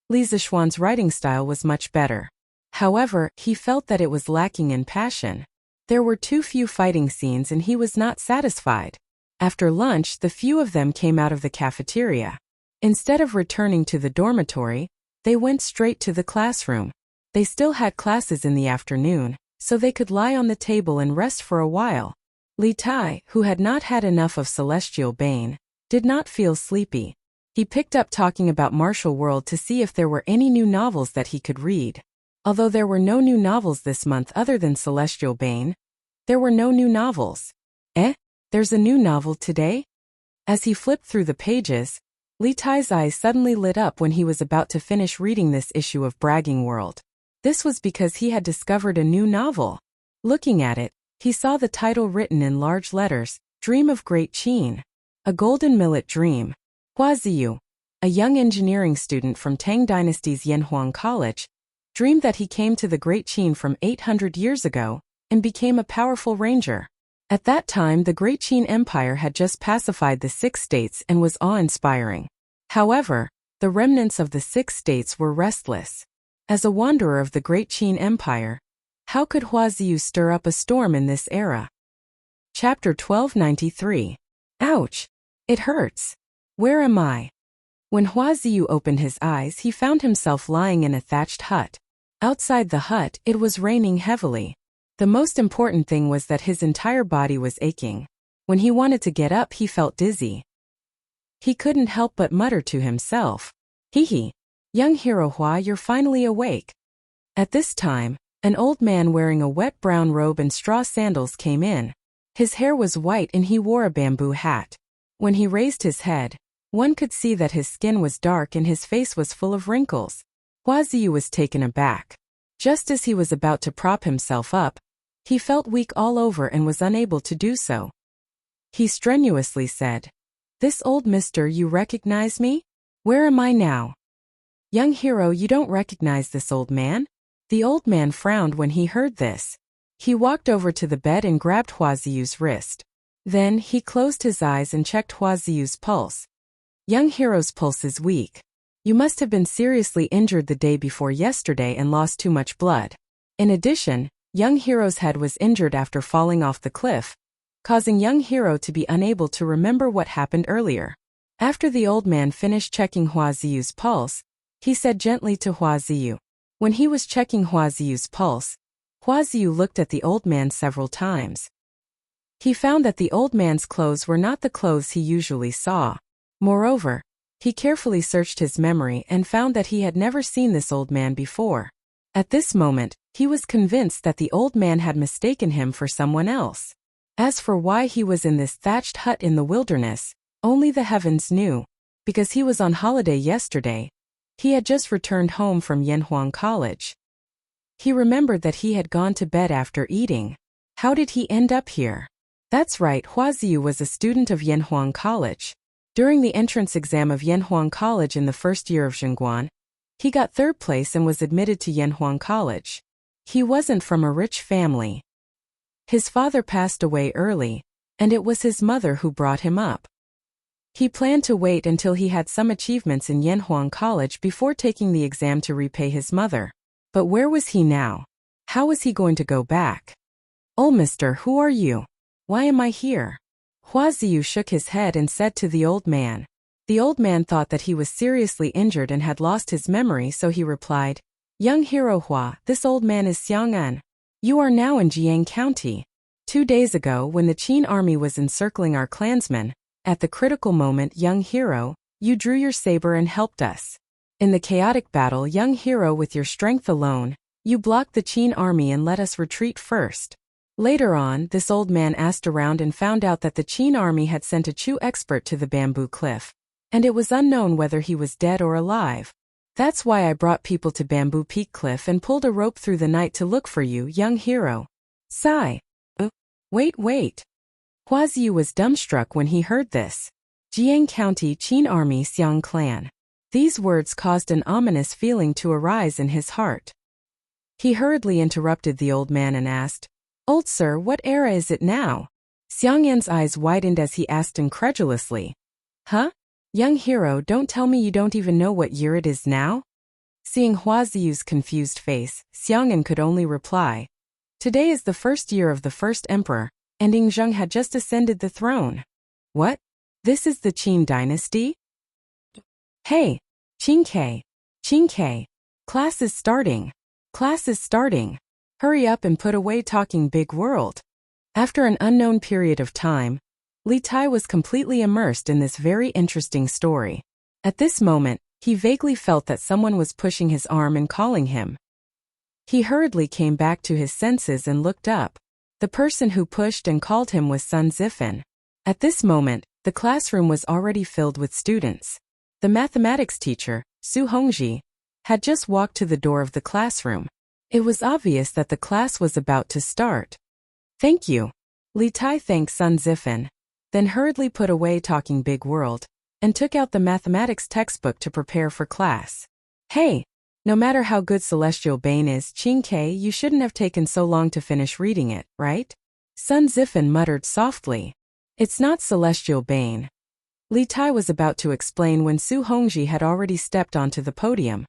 Li Zishuan's writing style was much better. However, he felt that it was lacking in passion. There were too few fighting scenes and he was not satisfied. After lunch, the few of them came out of the cafeteria. Instead of returning to the dormitory, they went straight to the classroom. They still had classes in the afternoon, so they could lie on the table and rest for a while. Li Tai, who had not had enough of Celestial Bane, did not feel sleepy. He picked up Talking About Martial World to see if there were any new novels that he could read. Although there were no new novels this month other than Celestial Bane, there were no new novels. There's a new novel today? As he flipped through the pages, Li Tai's eyes suddenly lit up when he was about to finish reading this issue of Bragging World. This was because he had discovered a new novel. Looking at it, he saw the title written in large letters, Dream of Great Qin. A Golden Millet Dream. Huaziyu, a young engineering student from Tang Dynasty's Yanhuang College, dreamed that he came to the Great Qin from 800 years ago and became a powerful ranger. At that time, the Great Qin Empire had just pacified the 6 states and was awe-inspiring. However, the remnants of the 6 states were restless. As a wanderer of the Great Qin Empire, how could Huaziyu stir up a storm in this era? Chapter 1293. Ouch! It hurts. Where am I? When Huaziyu opened his eyes, he found himself lying in a thatched hut. Outside the hut, it was raining heavily. The most important thing was that his entire body was aching. When he wanted to get up, he felt dizzy. He couldn't help but mutter to himself, "Hee hee. Young hero Hua, you're finally awake." At this time, an old man wearing a wet brown robe and straw sandals came in. His hair was white and he wore a bamboo hat. When he raised his head, one could see that his skin was dark and his face was full of wrinkles. Huaziyu was taken aback. Just as he was about to prop himself up, he felt weak all over and was unable to do so. He strenuously said, "This old mister, you recognize me? Where am I now?" "Young hero, you don't recognize this old man?" The old man frowned when he heard this. He walked over to the bed and grabbed Huaziyu's wrist. Then, he closed his eyes and checked Huaziyu's pulse. "Young hero's pulse is weak. You must have been seriously injured the day before yesterday and lost too much blood. In addition, young hero's head was injured after falling off the cliff, causing young hero to be unable to remember what happened earlier." After the old man finished checking Huaziyu's pulse, he said gently to Huaziyu. When he was checking Huaziyu's pulse, Huaziyu looked at the old man several times. He found that the old man's clothes were not the clothes he usually saw. Moreover, he carefully searched his memory and found that he had never seen this old man before. At this moment, he was convinced that the old man had mistaken him for someone else. As for why he was in this thatched hut in the wilderness, only the heavens knew. Because he was on holiday yesterday, he had just returned home from Yanhuang College. He remembered that he had gone to bed after eating. How did he end up here? That's right, Huaziyu was a student of Yanhuang College. During the entrance exam of Yanhuang College in the first year of Zhengguan, he got 3rd place and was admitted to Yanhuang College. He wasn't from a rich family. His father passed away early, and it was his mother who brought him up. He planned to wait until he had some achievements in Yanhuang College before taking the exam to repay his mother. But where was he now? How was he going to go back? "Oh, mister, who are you? Why am I here?" Huaziyu shook his head and said to the old man. The old man thought that he was seriously injured and had lost his memory, so he replied, "Young hero Hua, this old man is Xiang'an. You are now in Jiang County. 2 days ago, when the Qin army was encircling our clansmen, at the critical moment, young hero, you drew your saber and helped us. In the chaotic battle, young hero, with your strength alone, you blocked the Qin army and let us retreat first." Later on, this old man asked around and found out that the Qin army had sent a Chu expert to the bamboo cliff, and it was unknown whether he was dead or alive. "That's why I brought people to Bamboo Peak Cliff and pulled a rope through the night to look for you, young hero." Sigh. Wait. Huaziyu was dumbstruck when he heard this. Jiang County Qin Army Xiang Clan. These words caused an ominous feeling to arise in his heart. He hurriedly interrupted the old man and asked, "Old sir, what era is it now?" Xiang'an's eyes widened as he asked incredulously, "Huh? Young hero, don't tell me you don't even know what year it is now?" Seeing Huaziyu's confused face, Xiang'an could only reply, "Today is the 1st year of the 1st emperor, and Yingzheng had just ascended the throne." "What? This is the Qin dynasty?" "Hey, Qin class is starting. Hurry up and put away talking big world." After an unknown period of time, Li Tai was completely immersed in this very interesting story. At this moment, he vaguely felt that someone was pushing his arm and calling him. He hurriedly came back to his senses and looked up. The person who pushed and called him was Sun Zifan. At this moment, the classroom was already filled with students. The mathematics teacher, Su Hongji, had just walked to the door of the classroom. It was obvious that the class was about to start. "Thank you." Li Tai thanked Sun Zifan. then hurriedly put away Talking Big World, and took out the mathematics textbook to prepare for class. Hey, no matter how good Celestial Bane is, Ching Kei, you shouldn't have taken so long to finish reading it, right? Sun Zifen muttered softly. It's not Celestial Bane. Li Tai was about to explain when Su Hongji had already stepped onto the podium.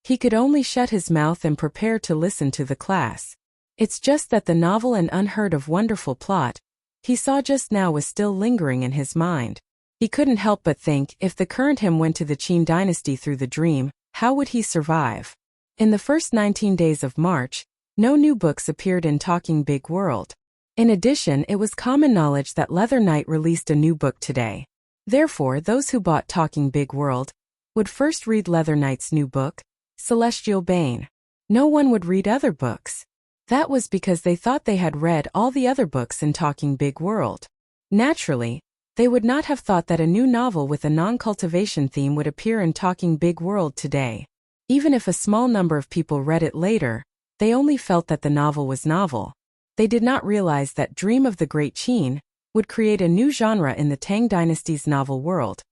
He could only shut his mouth and prepare to listen to the class. It's just that the novel and unheard of wonderful plot he saw just now was still lingering in his mind. He couldn't help but think, if the current him went to the Qin dynasty through the dream, how would he survive? In the first 19 days of March, no new books appeared in Talking Big World. In addition, it was common knowledge that Leather Knight released a new book today. Therefore, those who bought Talking Big World would first read Leather Knight's new book, Celestial Bane. No one would read other books. That was because they thought they had read all the other books in Talking Big World. Naturally, they would not have thought that a new novel with a non-cultivation theme would appear in Talking Big World today. Even if a small number of people read it later, they only felt that the novel was novel. They did not realize that Dream of the Great Qin would create a new genre in the Tang Dynasty's novel world.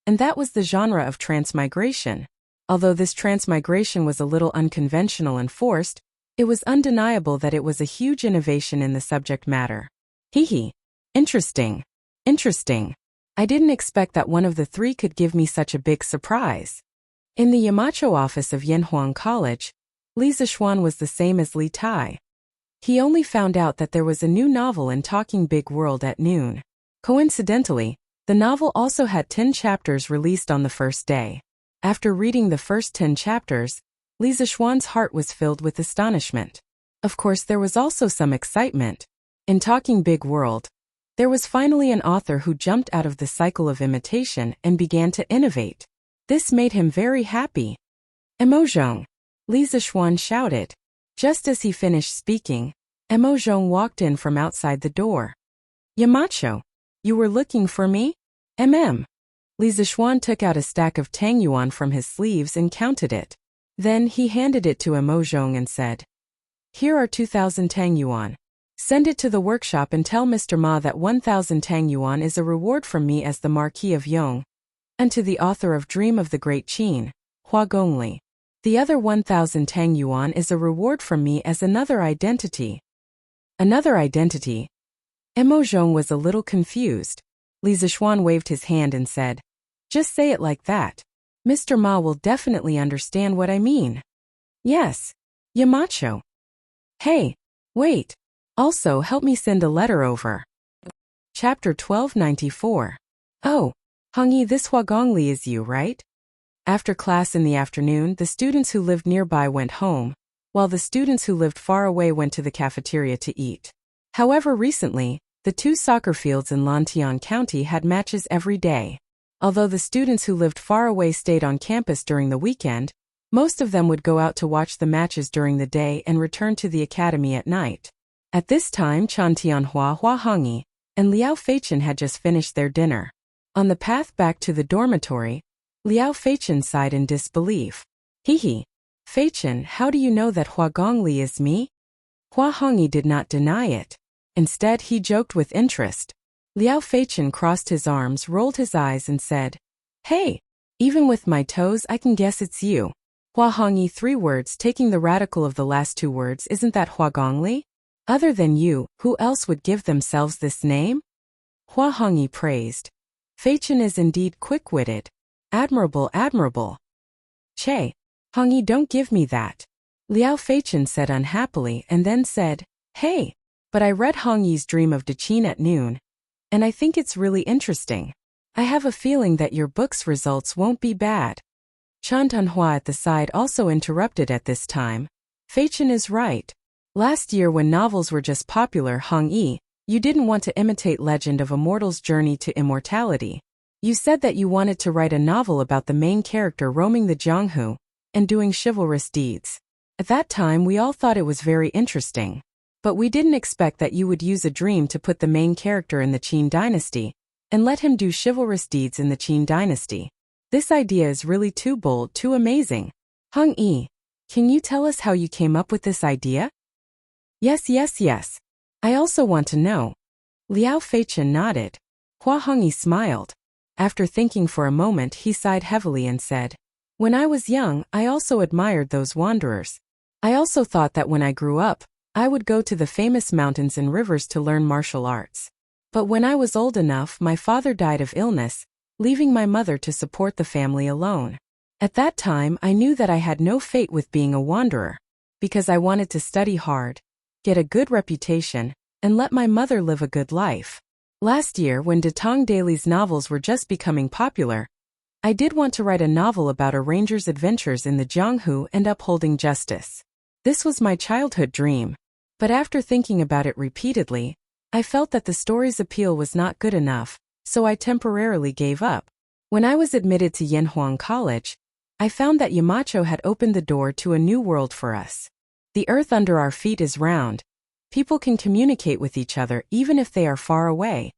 And that was the genre of transmigration. Although this transmigration was a little unconventional and forced, it was undeniable that it was a huge innovation in the subject matter. Hee. Interesting. Interesting. I didn't expect that one of the three could give me such a big surprise. In the Yamacho office of Yanhuang College, Li Zixuan was the same as Li Tai. He only found out that there was a new novel in Talking Big World at noon. Coincidentally, the novel also had 10 chapters released on the first day. After reading the first 10 chapters, Li Zixuan's heart was filled with astonishment. Of course, there was also some excitement. In Talking Big World, there was finally an author who jumped out of the cycle of imitation and began to innovate. This made him very happy. Emozhong! Li Zixuan shouted. Just as he finished speaking, Emozhong walked in from outside the door. Yamacho, you were looking for me? Li Zixuan took out a stack of Tang Yuan from his sleeves and counted it. Then he handed it to Emozhong and said, Here are 2,000 Tang Yuan. Send it to the workshop and tell Mr. Ma that 1,000 Tang Yuan is a reward from me as the Marquis of Yong, and to the author of Dream of the Great Qin, Hua Gongli. The other 1,000 Tang Yuan is a reward from me as another identity. Another identity? Emozhong was a little confused. Li Zixuan waved his hand and said, Just say it like that. Mr. Ma will definitely understand what I mean. Yes, Yamacho. Hey, wait. Also help me send a letter over. Chapter 1294. Oh, Hongyi, this Hua Gongli is you, right? After class in the afternoon, the students who lived nearby went home, while the students who lived far away went to the cafeteria to eat. However, recently, the 2 soccer fields in Lantian County had matches every day. Although the students who lived far away stayed on campus during the weekend, most of them would go out to watch the matches during the day and return to the academy at night. At this time, Chan Tianhua, Hua Hongyi, and Liao Feichen had just finished their dinner. On the path back to the dormitory, Liao Feichen sighed in disbelief. Hee. Feichen, how do you know that Hua Gongli is me? Hua Hongyi did not deny it. Instead, he joked with interest. Liao Feichen crossed his arms, rolled his eyes and said, Hey, even with my toes I can guess it's you. Hua Hongyi, 3 words taking the radical of the last 2 words, isn't that Hua Gongli? Other than you, who else would give themselves this name? Hua Hongyi praised. Feichen is indeed quick-witted. Admirable, admirable. Che, Hongyi, don't give me that. Liao Feichen said unhappily and then said, Hey, but I read Hongyi's Dream of the Qin at noon, and I think it's really interesting. I have a feeling that your book's results won't be bad. Chan Tanhua at the side also interrupted at this time. Feichen is right. Last year when novels were just popular, Hongyi, you didn't want to imitate Legend of a Mortal's Journey to Immortality. You said that you wanted to write a novel about the main character roaming the Jianghu and doing chivalrous deeds. At that time we all thought it was very interesting. But we didn't expect that you would use a dream to put the main character in the Qin dynasty and let him do chivalrous deeds in the Qin dynasty. This idea is really too bold, too amazing. Hongyi, can you tell us how you came up with this idea? Yes. I also want to know. Liao Feichen nodded. Hua Hongyi smiled. After thinking for a moment, he sighed heavily and said, "When I was young, I also admired those wanderers. I also thought that when I grew up, I would go to the famous mountains and rivers to learn martial arts. But when I was old enough, my father died of illness, leaving my mother to support the family alone. At that time, I knew that I had no fate with being a wanderer, because I wanted to study hard, get a good reputation, and let my mother live a good life. Last year, when Datong Daily's novels were just becoming popular, I did want to write a novel about a ranger's adventures in the Jianghu and upholding justice. This was my childhood dream. But after thinking about it repeatedly, I felt that the story's appeal was not good enough, so I temporarily gave up. When I was admitted to Yanhuang College, I found that Yamacho had opened the door to a new world for us. The earth under our feet is round. People can communicate with each other even if they are far away.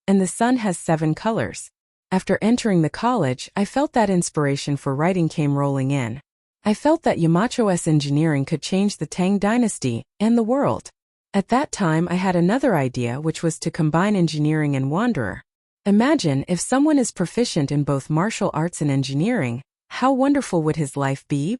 And the sun has 7 colors. After entering the college, I felt that inspiration for writing came rolling in. I felt that Yamacho's engineering could change the Tang dynasty and the world. At that time, I had another idea, which was to combine engineering and wanderer. Imagine if someone is proficient in both martial arts and engineering, how wonderful would his life be?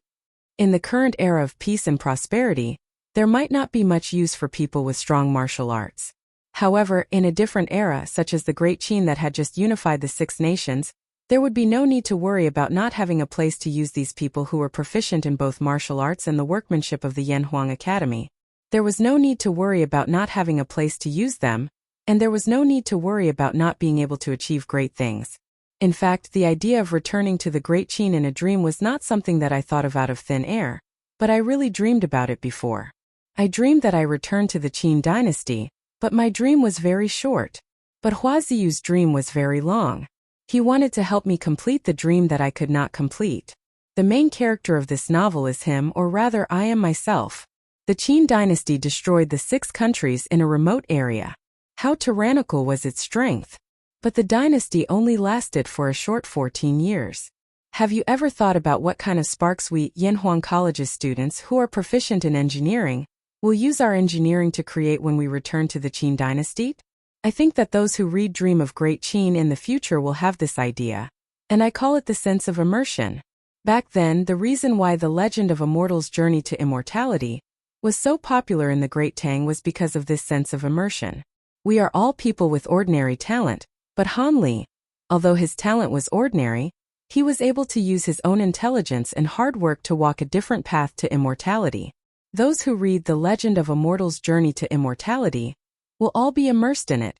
In the current era of peace and prosperity, there might not be much use for people with strong martial arts. However, in a different era, such as the Great Qin that had just unified the 6 nations, there would be no need to worry about not having a place to use these people who were proficient in both martial arts and the workmanship of the Yanhuang Academy. There was no need to worry about not having a place to use them, and there was no need to worry about not being able to achieve great things. In fact, the idea of returning to the Great Qin in a dream was not something that I thought of out of thin air, but I really dreamed about it before. I dreamed that I returned to the Qin dynasty, but my dream was very short. But Hua Ziyu's dream was very long. He wanted to help me complete the dream that I could not complete. The main character of this novel is him, or rather I am myself. The Qin dynasty destroyed the 6 countries in a remote area. How tyrannical was its strength! But the dynasty only lasted for a short 14 years. Have you ever thought about what kind of sparks we, Yanhuang College's students who are proficient in engineering, will use our engineering to create when we return to the Qin dynasty? I think that those who read Dream of Great Qin in the future will have this idea, and I call it the sense of immersion. Back then, the reason why the legend of a mortal's journey to immortality was so popular in the Great Tang was because of this sense of immersion. We are all people with ordinary talent, but Han Li, although his talent was ordinary, he was able to use his own intelligence and hard work to walk a different path to immortality. Those who read The Legend of a Mortal's Journey to Immortality will all be immersed in it.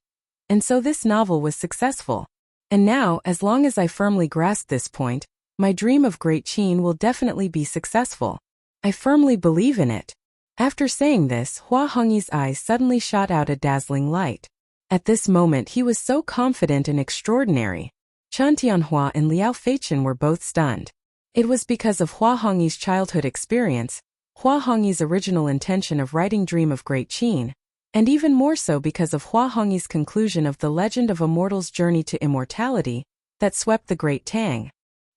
And so this novel was successful. And now, as long as I firmly grasp this point, my dream of Great Qin will definitely be successful. I firmly believe in it. After saying this, Hua Hongyi's eyes suddenly shot out a dazzling light. At this moment he was so confident and extraordinary. Chen Tianhua and Liao Feichen were both stunned. It was because of Hua Hongyi's childhood experience, Hua Hongyi's original intention of writing Dream of Great Qin, and even more so because of Hua Hongyi's conclusion of The Legend of a Mortal's Journey to Immortality, that swept the Great Tang.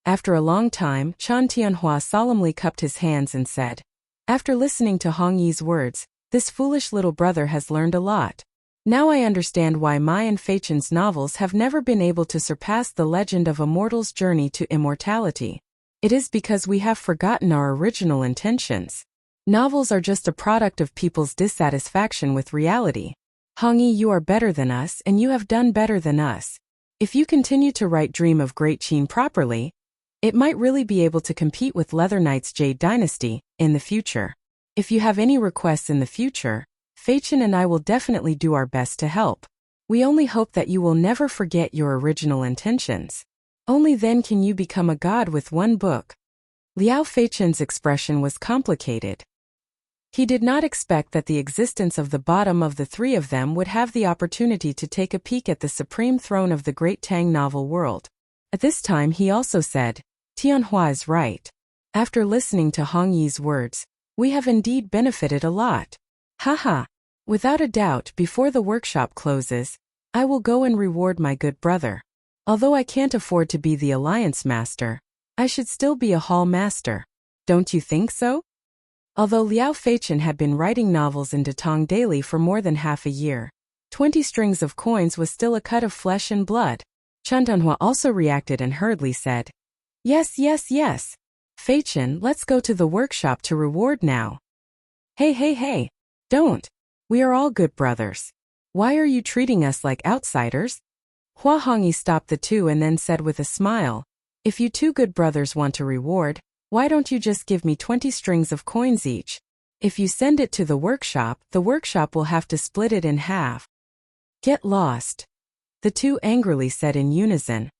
After a long time, Chen Tianhua solemnly cupped his hands and said, "After listening to Hongyi's words, this foolish little brother has learned a lot. Now I understand why my and Feichen's novels have never been able to surpass The Legend of a Mortal's Journey to Immortality. It is because we have forgotten our original intentions. Novels are just a product of people's dissatisfaction with reality. Hongyi, you are better than us and you have done better than us. If you continue to write Dream of Great Qin properly, it might really be able to compete with Leather Knight's Jade Dynasty in the future. If you have any requests in the future, Feichen and I will definitely do our best to help. We only hope that you will never forget your original intentions. Only then can you become a god with one book." Liao Feichen's expression was complicated. He did not expect that the existence of the bottom of the 3 of them would have the opportunity to take a peek at the supreme throne of the Great Tang novel world. At this time he also said, "Tianhua is right. After listening to Hongyi's words, we have indeed benefited a lot. Haha. Without a doubt, before the workshop closes, I will go and reward my good brother. Although I can't afford to be the Alliance Master, I should still be a Hall Master. Don't you think so?" Although Liao Feichen had been writing novels in Datong Daily for more than half a year, 20 strings of coins was still a cut of flesh and blood. Chen Dunhua also reacted and hurriedly said, Yes, yes, yes. Fei Chen, let's go to the workshop to reward now. Hey, don't. We are all good brothers. Why are you treating us like outsiders? Hua Hongyi stopped the two and then said with a smile, If you two good brothers want a reward, why don't you just give me 20 strings of coins each? If you send it to the workshop will have to split it in half. Get lost. The two angrily said in unison.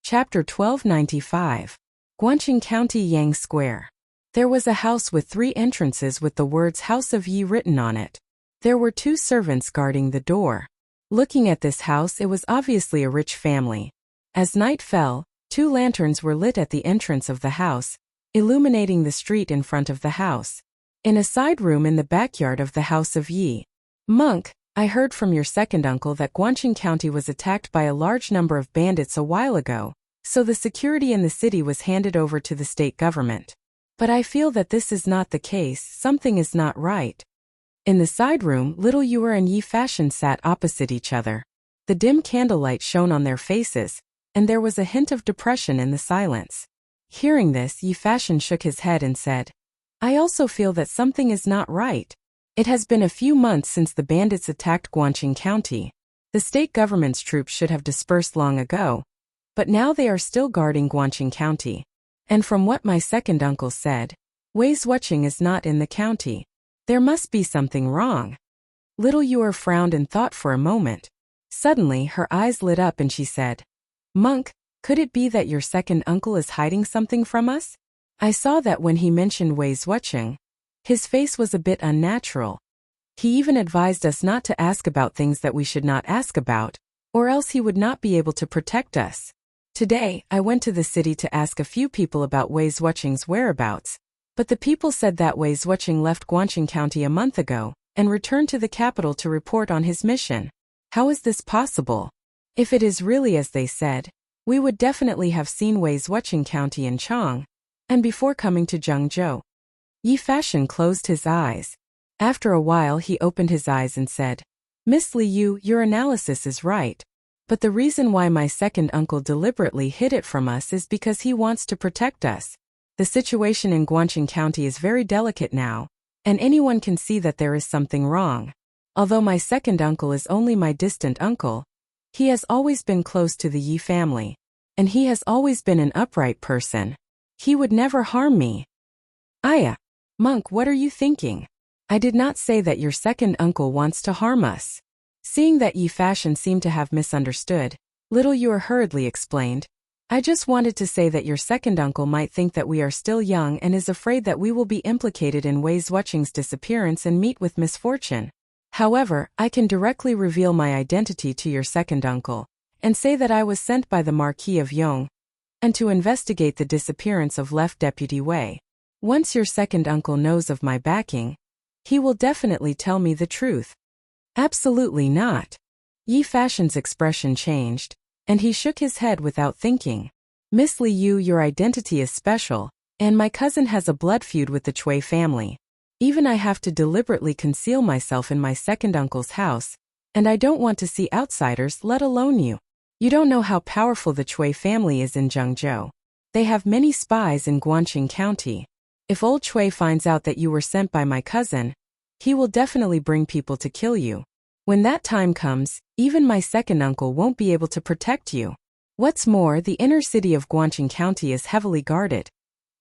Chapter 1295. Guanqing County Yang Square. There was a house with 3 entrances with the words House of Yi written on it. There were 2 servants guarding the door. Looking at this house, it was obviously a rich family. As night fell, 2 lanterns were lit at the entrance of the house, illuminating the street in front of the house. In a side room in the backyard of the House of Yi. Monk, I heard from your second uncle that Guanqing County was attacked by a large number of bandits a while ago, so the security in the city was handed over to the state government. But I feel that this is not the case, something is not right. In the side room, little Yuer and Yi Fashion sat opposite each other. The dim candlelight shone on their faces, and there was a hint of depression in the silence. Hearing this, Yi Fashion shook his head and said, I also feel that something is not right. It has been a few months since the bandits attacked Guanqing County. The state government's troops should have dispersed long ago, but now they are still guarding Guanqing County. And from what my second uncle said, Wei Zuoqing is not in the county. There must be something wrong. Little Yuer frowned and thought for a moment. Suddenly, her eyes lit up and she said, Monk, could it be that your second uncle is hiding something from us? I saw that when he mentioned Wei Zuoqing. His face was a bit unnatural. He even advised us not to ask about things that we should not ask about, or else he would not be able to protect us. Today, I went to the city to ask a few people about Wei Zuoqing's whereabouts, but the people said that Wei Zuoqing left Guanqing County a month ago and returned to the capital to report on his mission. How is this possible? If it is really as they said, we would definitely have seen Wei Zuoqing County in Chang, and before coming to Zhengzhou. Yi Fashion closed his eyes. After a while he opened his eyes and said, Miss Liu, your analysis is right. But the reason why my second uncle deliberately hid it from us is because he wants to protect us. The situation in Guanqing County is very delicate now, and anyone can see that there is something wrong. Although my second uncle is only my distant uncle, he has always been close to the Yi family, and he has always been an upright person. He would never harm me. Aya, Monk, what are you thinking? I did not say that your second uncle wants to harm us. Seeing that Yi Fashion seemed to have misunderstood, little Yuer hurriedly explained, I just wanted to say that your second uncle might think that we are still young and is afraid that we will be implicated in Wei Zuoqing's disappearance and meet with misfortune. However, I can directly reveal my identity to your second uncle, and say that I was sent by the Marquis of Yong, and to investigate the disappearance of Left Deputy Wei. Once your second uncle knows of my backing, he will definitely tell me the truth. Absolutely not. Yi Fashion's expression changed, and he shook his head without thinking. Miss Liu, your identity is special, and my cousin has a blood feud with the Cui family. Even I have to deliberately conceal myself in my second uncle's house, and I don't want to see outsiders, let alone you. You don't know how powerful the Cui family is in Zhengzhou. They have many spies in Guanqing County. If old Cui finds out that you were sent by my cousin, he will definitely bring people to kill you. When that time comes, even my second uncle won't be able to protect you. What's more, the inner city of Guanqing County is heavily guarded.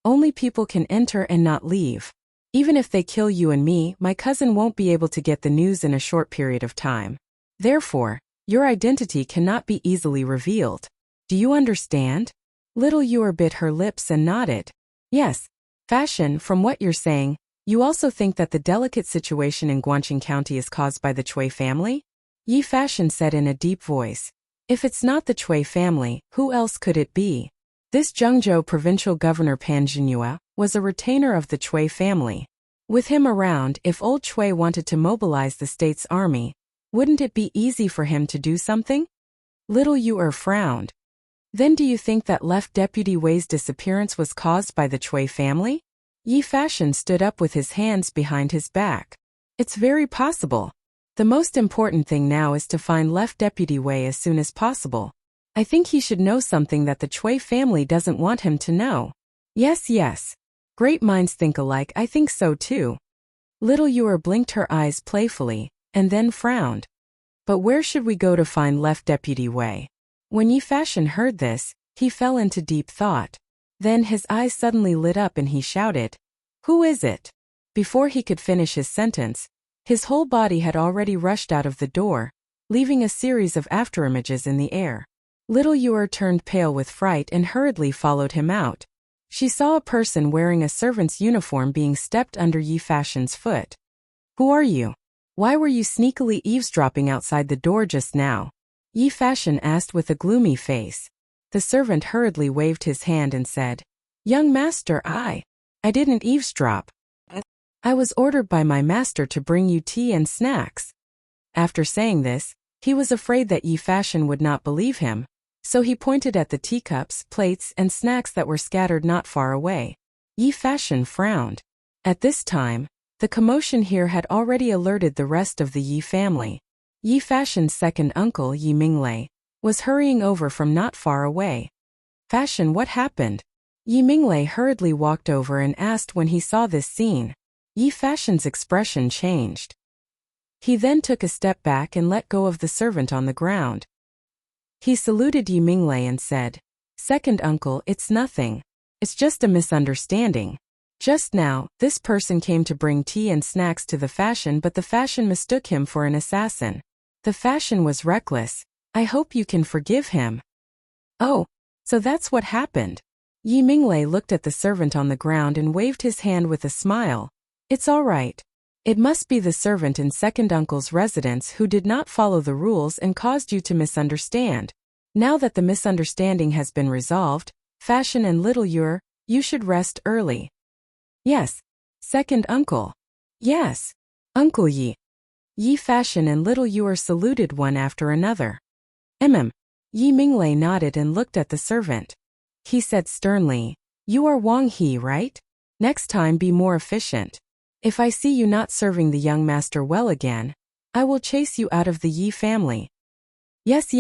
Only people can enter and not leave. Even if they kill you and me, my cousin won't be able to get the news in a short period of time. Therefore, your identity cannot be easily revealed. Do you understand? Little Yuer bit her lips and nodded. Yes. Fashion, from what you're saying, you also think that the delicate situation in Guanqing County is caused by the Cui family? Yi Fashion said in a deep voice. If it's not the Cui family, who else could it be? This Zhengzhou provincial governor Pan Jinhua was a retainer of the Cui family. With him around, if old Cui wanted to mobilize the state's army, wouldn't it be easy for him to do something? Little Yuer frowned. Then do you think that Left Deputy Wei's disappearance was caused by the Cui family? Yi Fashion stood up with his hands behind his back. It's very possible. The most important thing now is to find Left Deputy Wei as soon as possible. I think he should know something that the Chui family doesn't want him to know. Yes. Great minds think alike, I think so too. Little Yuer blinked her eyes playfully, and then frowned. But where should we go to find Left Deputy Wei? When Yi Fashion heard this, he fell into deep thought. Then his eyes suddenly lit up and he shouted, "Who is it?" Before he could finish his sentence, his whole body had already rushed out of the door, leaving a series of afterimages in the air. Little Yuer turned pale with fright and hurriedly followed him out. She saw a person wearing a servant's uniform being stepped under Yi Fashion's foot. "Who are you? Why were you sneakily eavesdropping outside the door just now?" Yi Fashion asked with a gloomy face. The servant hurriedly waved his hand and said, "Young master, I didn't eavesdrop. I was ordered by my master to bring you tea and snacks." After saying this, he was afraid that Yi Fashion would not believe him, so he pointed at the teacups, plates, and snacks that were scattered not far away. Yi Fashion frowned. At this time, the commotion here had already alerted the rest of the Yi family. Yi Fashion's second uncle, Yi Minglei, was hurrying over from not far away. "Fashion, what happened?" Yi Minglei hurriedly walked over and asked when he saw this scene. Yi Fashion's expression changed. He then took a step back and let go of the servant on the ground. He saluted Yi Minglei and said, "Second uncle, it's nothing. It's just a misunderstanding. Just now, this person came to bring tea and snacks to the Fashion, but the Fashion mistook him for an assassin. The Fashion was reckless. I hope you can forgive him." "Oh, so that's what happened." Yi Minglei looked at the servant on the ground and waved his hand with a smile. "It's all right. It must be the servant in second uncle's residence who did not follow the rules and caused you to misunderstand. Now that the misunderstanding has been resolved, Fashion and Little Yuer, you should rest early." "Yes, second uncle." "Yes, Uncle Yi." Yi Fashion and Little Yuer saluted one after another. Yi Minglei nodded and looked at the servant. He said sternly, "You are Wang He, right? Next time be more efficient. If I see you not serving the young master well again, I will chase you out of the Yi family." Yes.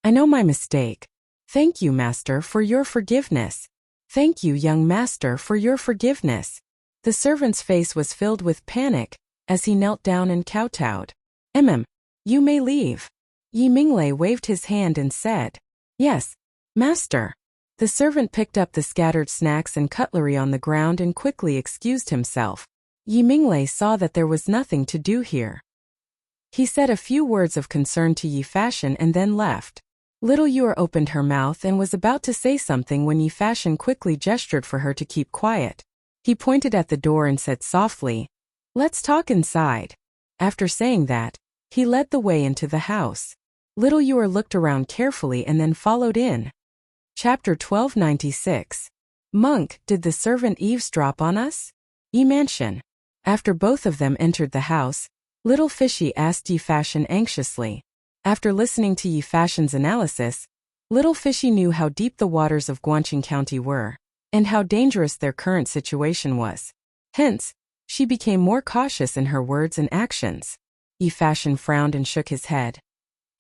I know my mistake. Thank you, master, for your forgiveness. Thank you, young master, for your forgiveness." The servant's face was filled with panic as he knelt down and kowtowed. You may leave." Yi Minglei waved his hand and said, "Yes, master." The servant picked up the scattered snacks and cutlery on the ground and quickly excused himself. Yi Minglei saw that there was nothing to do here. He said a few words of concern to Yi Fashion and then left. Little Yuer opened her mouth and was about to say something when Yi Fashion quickly gestured for her to keep quiet. He pointed at the door and said softly, "Let's talk inside." After saying that, he led the way into the house. Little Yuer looked around carefully and then followed in. Chapter 1296. Monk, did the servant eavesdrop on us? Yi Mansion. After both of them entered the house, Little Fishy asked Yi Fashion anxiously. After listening to Yi Fashion's analysis, Little Fishy knew how deep the waters of Guangqing County were, and how dangerous their current situation was. Hence, she became more cautious in her words and actions. Yi Fashion frowned and shook his head.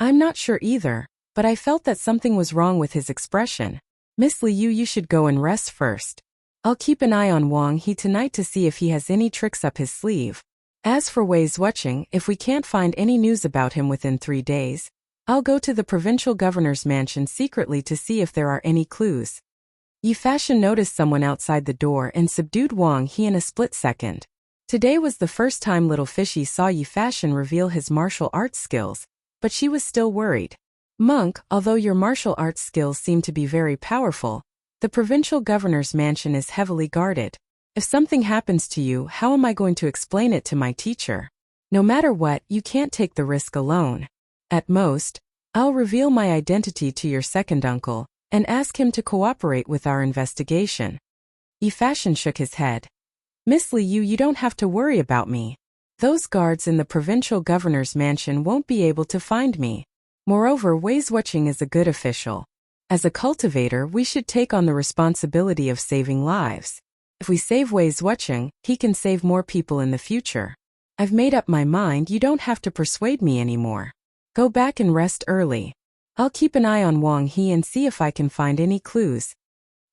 "I'm not sure either, but I felt that something was wrong with his expression. Miss Liu, you should go and rest first. I'll keep an eye on Wang He tonight to see if he has any tricks up his sleeve. As for Wei Zuoqing, if we can't find any news about him within 3 days, I'll go to the provincial governor's mansion secretly to see if there are any clues." Yi Fashion noticed someone outside the door and subdued Wang He in a split second. Today was the first time Little Fishy saw Yi Fashion reveal his martial arts skills, but she was still worried. "Monk, although your martial arts skills seem to be very powerful, the provincial governor's mansion is heavily guarded. If something happens to you, how am I going to explain it to my teacher? No matter what, you can't take the risk alone. At most, I'll reveal my identity to your second uncle and ask him to cooperate with our investigation." Yi Fashion shook his head. "Miss Liu, you don't have to worry about me. Those guards in the provincial governor's mansion won't be able to find me. Moreover, Wei Zuoqing is a good official. As a cultivator, we should take on the responsibility of saving lives. If we save Wei Zuoqing, he can save more people in the future. I've made up my mind, you don't have to persuade me anymore. Go back and rest early. I'll keep an eye on Wang He and see if I can find any clues.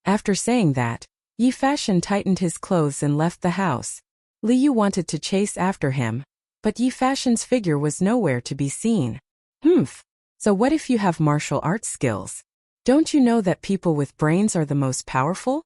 After saying that, Yi Fashion tightened his clothes and left the house. Li Yu wanted to chase after him, but Yi Fashion's figure was nowhere to be seen. So what if you have martial arts skills? Don't you know that people with brains are the most powerful?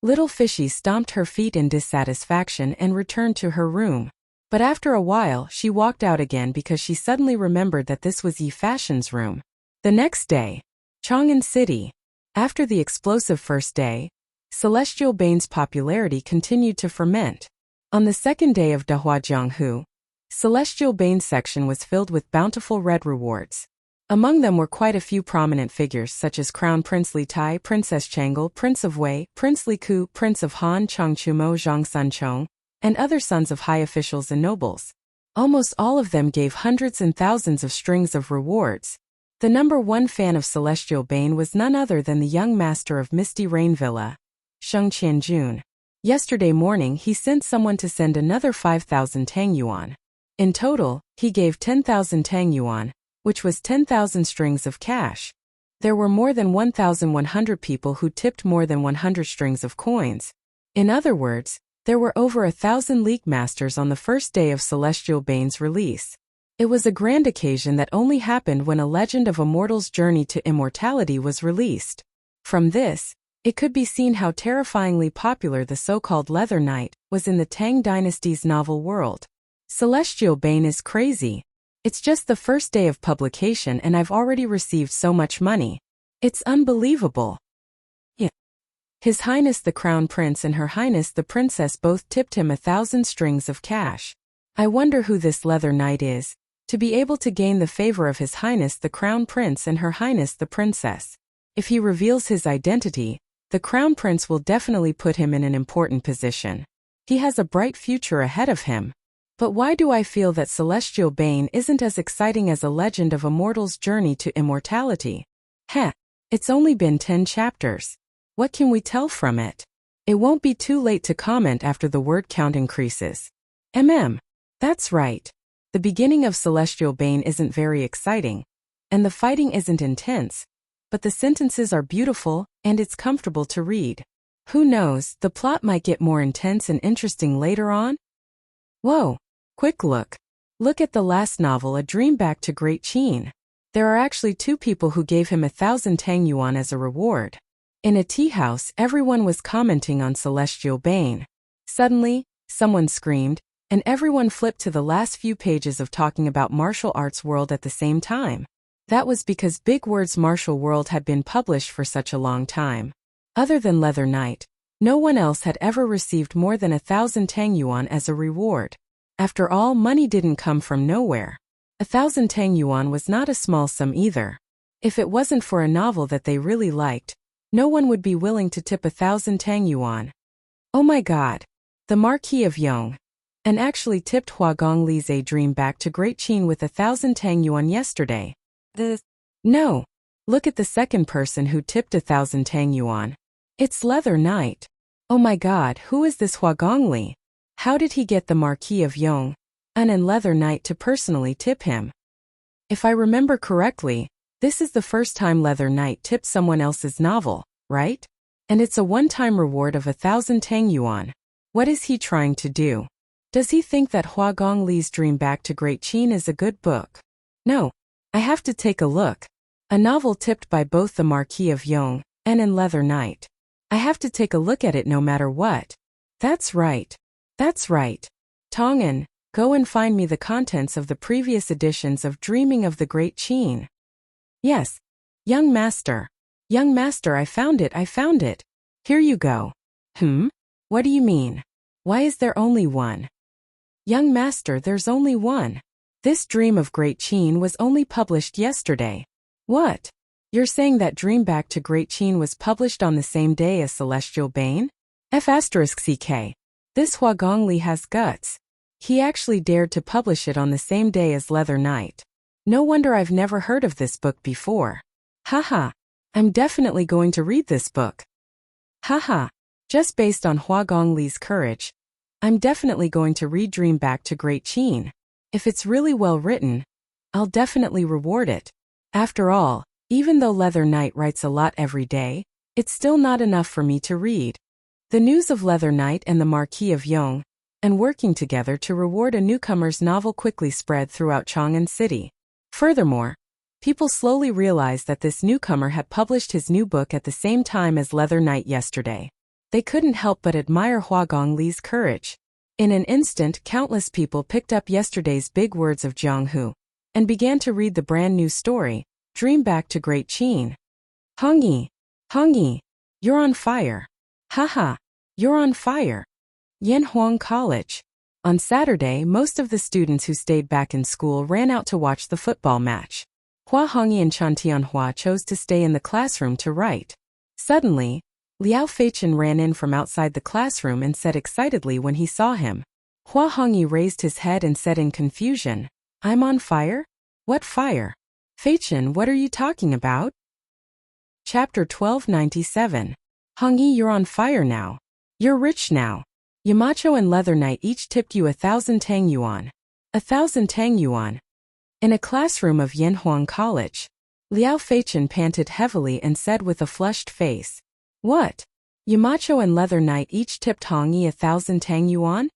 Little Fishy stomped her feet in dissatisfaction and returned to her room. But after a while, she walked out again because she suddenly remembered that this was Yi Fashion's room. The next day, Chang'an City. After the explosive first day, Celestial Bane's popularity continued to ferment. On the second day of Dahuajianghu, Celestial Bane's section was filled with bountiful red rewards. Among them were quite a few prominent figures such as Crown Prince Li Tai, Princess Chang'e, Prince of Wei, Prince Li Ku, Prince of Han, Changchumo, Zhang Sunchong, and other sons of high officials and nobles. Almost all of them gave hundreds and thousands of strings of rewards. The number one fan of Celestial Bane was none other than the young master of Misty Rain Villa, Sheng Qianjun. Yesterday morning he sent someone to send another 5,000 Tang Yuan. In total, he gave 10,000 Tang Yuan, which was 10,000 strings of cash. There were more than 1,100 people who tipped more than 100 strings of coins. In other words, there were over 1,000 League Masters on the first day of Celestial Bane's release. It was a grand occasion that only happened when a Legend of a Mortal's Journey to Immortality was released. From this, it could be seen how terrifyingly popular the so-called Leather Knight was in the Tang Dynasty's novel world. Celestial Bane is crazy. It's just the first day of publication and I've already received so much money. It's unbelievable. Yeah. His Highness the Crown Prince and Her Highness the Princess both tipped him 1,000 strings of cash. I wonder who this Leather Knight is, to be able to gain the favor of His Highness the Crown Prince and Her Highness the Princess. If he reveals his identity, the Crown Prince will definitely put him in an important position. He has a bright future ahead of him. But why do I feel that Celestial Bane isn't as exciting as a Legend of a Mortal's Journey to Immortality? It's only been 10 chapters. What can we tell from it? It won't be too late to comment after the word count increases. That's right. The beginning of Celestial Bane isn't very exciting, and the fighting isn't intense, but the sentences are beautiful, and it's comfortable to read. Who knows, the plot might get more intense and interesting later on? Whoa! Quick look. Look at the last novel, A Dream Back to Great Qin. There are actually 2 people who gave him 1,000 Tang Yuan as a reward. In a tea house, everyone was commenting on Celestial Bane. Suddenly, someone screamed, and everyone flipped to the last few pages of talking about Martial Arts World at the same time. That was because Big Word's Martial World had been published for such a long time. Other than Leather Knight, no one else had ever received more than 1,000 Tang Yuan as a reward. After all, money didn't come from nowhere. 1,000 Tang Yuan was not a small sum either. If it wasn't for a novel that they really liked, no one would be willing to tip 1,000 Tang Yuan. Oh my god. The Marquis of Yong. And actually tipped Hua Gongli's A Dream Back to Great Qin with 1,000 Tang Yuan yesterday. No. Look at the second person who tipped 1,000 Tang Yuan. It's Leather Knight. Oh my god, who is this Hua Gongli? How did he get the Marquis of Yong and Leather Knight to personally tip him? If I remember correctly, this is the first time Leather Knight tipped someone else's novel, right? And it's a one-time reward of 1,000 Tang Yuan. What is he trying to do? Does he think that Hua Gongli's Dream Back to Great Qin is a good book? No. I have to take a look. A novel tipped by both the Marquis of Yong and Leather Knight. I have to take a look at it no matter what. That's right. That's right. Tongan, go and find me the contents of the previous editions of Dreaming of the Great Qin. Yes. Young Master. Young Master, I found it. Here you go. What do you mean? Why is there only one? Young Master, there's only one. This Dream of Great Qin was only published yesterday. What? You're saying that Dream Back to Great Qin was published on the same day as Celestial Bane? F***ck. This Hua Gongli has guts. He actually dared to publish it on the same day as Leather Knight. No wonder I've never heard of this book before. Haha. I'm definitely going to read this book. Haha. Just based on Hua Gongli's courage, I'm definitely going to read Dream Back to Great Qin. If it's really well written, I'll definitely reward it. After all, even though Leather Knight writes a lot every day, it's still not enough for me to read. The news of Leather Knight and the Marquis of Yong, and working together to reward a newcomer's novel quickly spread throughout Chang'an City. Furthermore, people slowly realized that this newcomer had published his new book at the same time as Leather Knight yesterday. They couldn't help but admire Hua Gongli's courage. In an instant, countless people picked up yesterday's big words of Jiang Hu and began to read the brand new story, Dream Back to Great Qin. Hongyi, you're on fire. Haha, you're on fire. Yanhuang College. On Saturday, most of the students who stayed back in school ran out to watch the football match. Hua Hongyi and Chan Tianhua chose to stay in the classroom to write. Suddenly, Liao Feichen ran in from outside the classroom and said excitedly when he saw him. Hua Hongyi raised his head and said in confusion, I'm on fire? What fire? Feichen, what are you talking about? Chapter 1297. Hongyi, you're on fire now. You're rich now. Yamacho and Leather Knight each tipped you 1,000 Tang Yuan. 1,000 Tang Yuan. In a classroom of Yanhuang College, Liao Feichen panted heavily and said with a flushed face, What? Yamacho and Leather Knight each tipped Hongyi 1,000 Tang Yuan?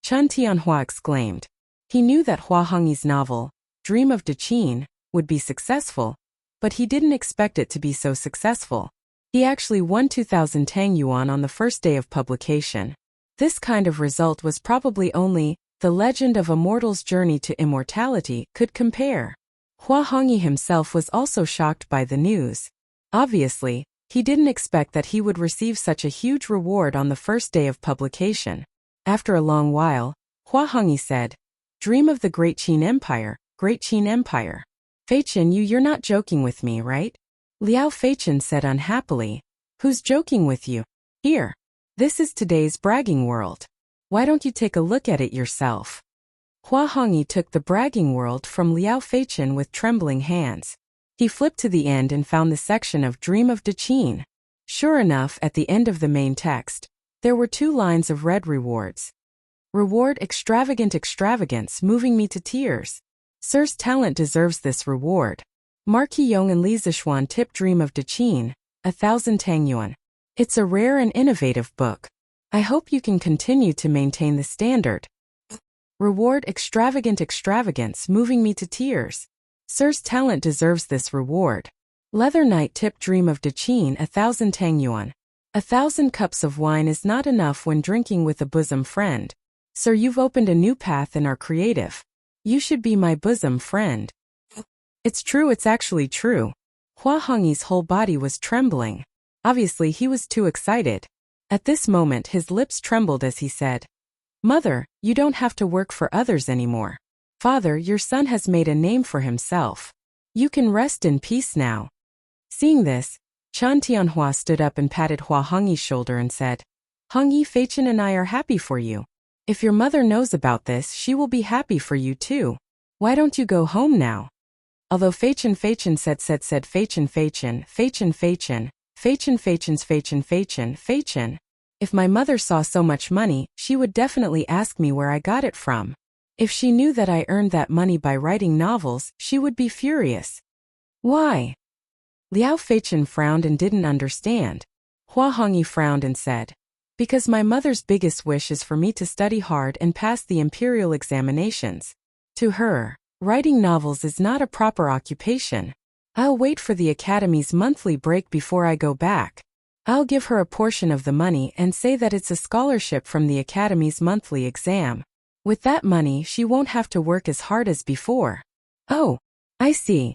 Chan Tianhua exclaimed. He knew that Hua Hongyi's novel, Dream of Qin, would be successful, but he didn't expect it to be so successful. He actually won 2,000 Tang Yuan on the first day of publication. This kind of result was probably only The Legend of a Mortal's Journey to Immortality could compare. Hua Hongyi himself was also shocked by the news. Obviously, he didn't expect that he would receive such a huge reward on the first day of publication. After a long while, Hua Hongyi said, Dream of the Great Qin Empire, Great Qin Empire. Feichen, you're not joking with me, right? Liao Feichen said unhappily, Who's joking with you? Here. This is today's bragging world. Why don't you take a look at it yourself? Hua Hongyi took the bragging world from Liao Feichen with trembling hands. He flipped to the end and found the section of Dream of Qin. Sure enough, at the end of the main text, there were 2 lines of red rewards. Reward extravagant extravagance, moving me to tears. Sir's talent deserves this reward. Marquis Yong and Li Zixuan tip Dream of Qin, 1,000 Tang Yuan. It's a rare and innovative book. I hope you can continue to maintain the standard. Reward extravagant extravagance, moving me to tears. Sir's talent deserves this reward. Leather Knight tipped Dream of Qin 1,000 Tang Yuan. 1,000 cups of wine is not enough when drinking with a bosom friend. Sir, you've opened a new path and are creative. You should be my bosom friend. It's true, it's actually true. Hua Hongyi's whole body was trembling. Obviously, he was too excited. At this moment, his lips trembled as he said, Mother, you don't have to work for others anymore. Father, your son has made a name for himself. You can rest in peace now. Seeing this, Chan Tianhua stood up and patted Hua Hongyi's shoulder and said, Hongyi, Feichen and I are happy for you. If your mother knows about this, she will be happy for you too. Why don't you go home now? Although Feichen said Feichen, if my mother saw so much money, she would definitely ask me where I got it from. If she knew that I earned that money by writing novels, she would be furious. Why? Liao Feichen frowned and didn't understand. Hua Hongyi frowned and said, Because my mother's biggest wish is for me to study hard and pass the imperial examinations. To her, writing novels is not a proper occupation. I'll wait for the academy's monthly break before I go back. I'll give her a portion of the money and say that it's a scholarship from the academy's monthly exam. With that money, she won't have to work as hard as before. Oh, I see.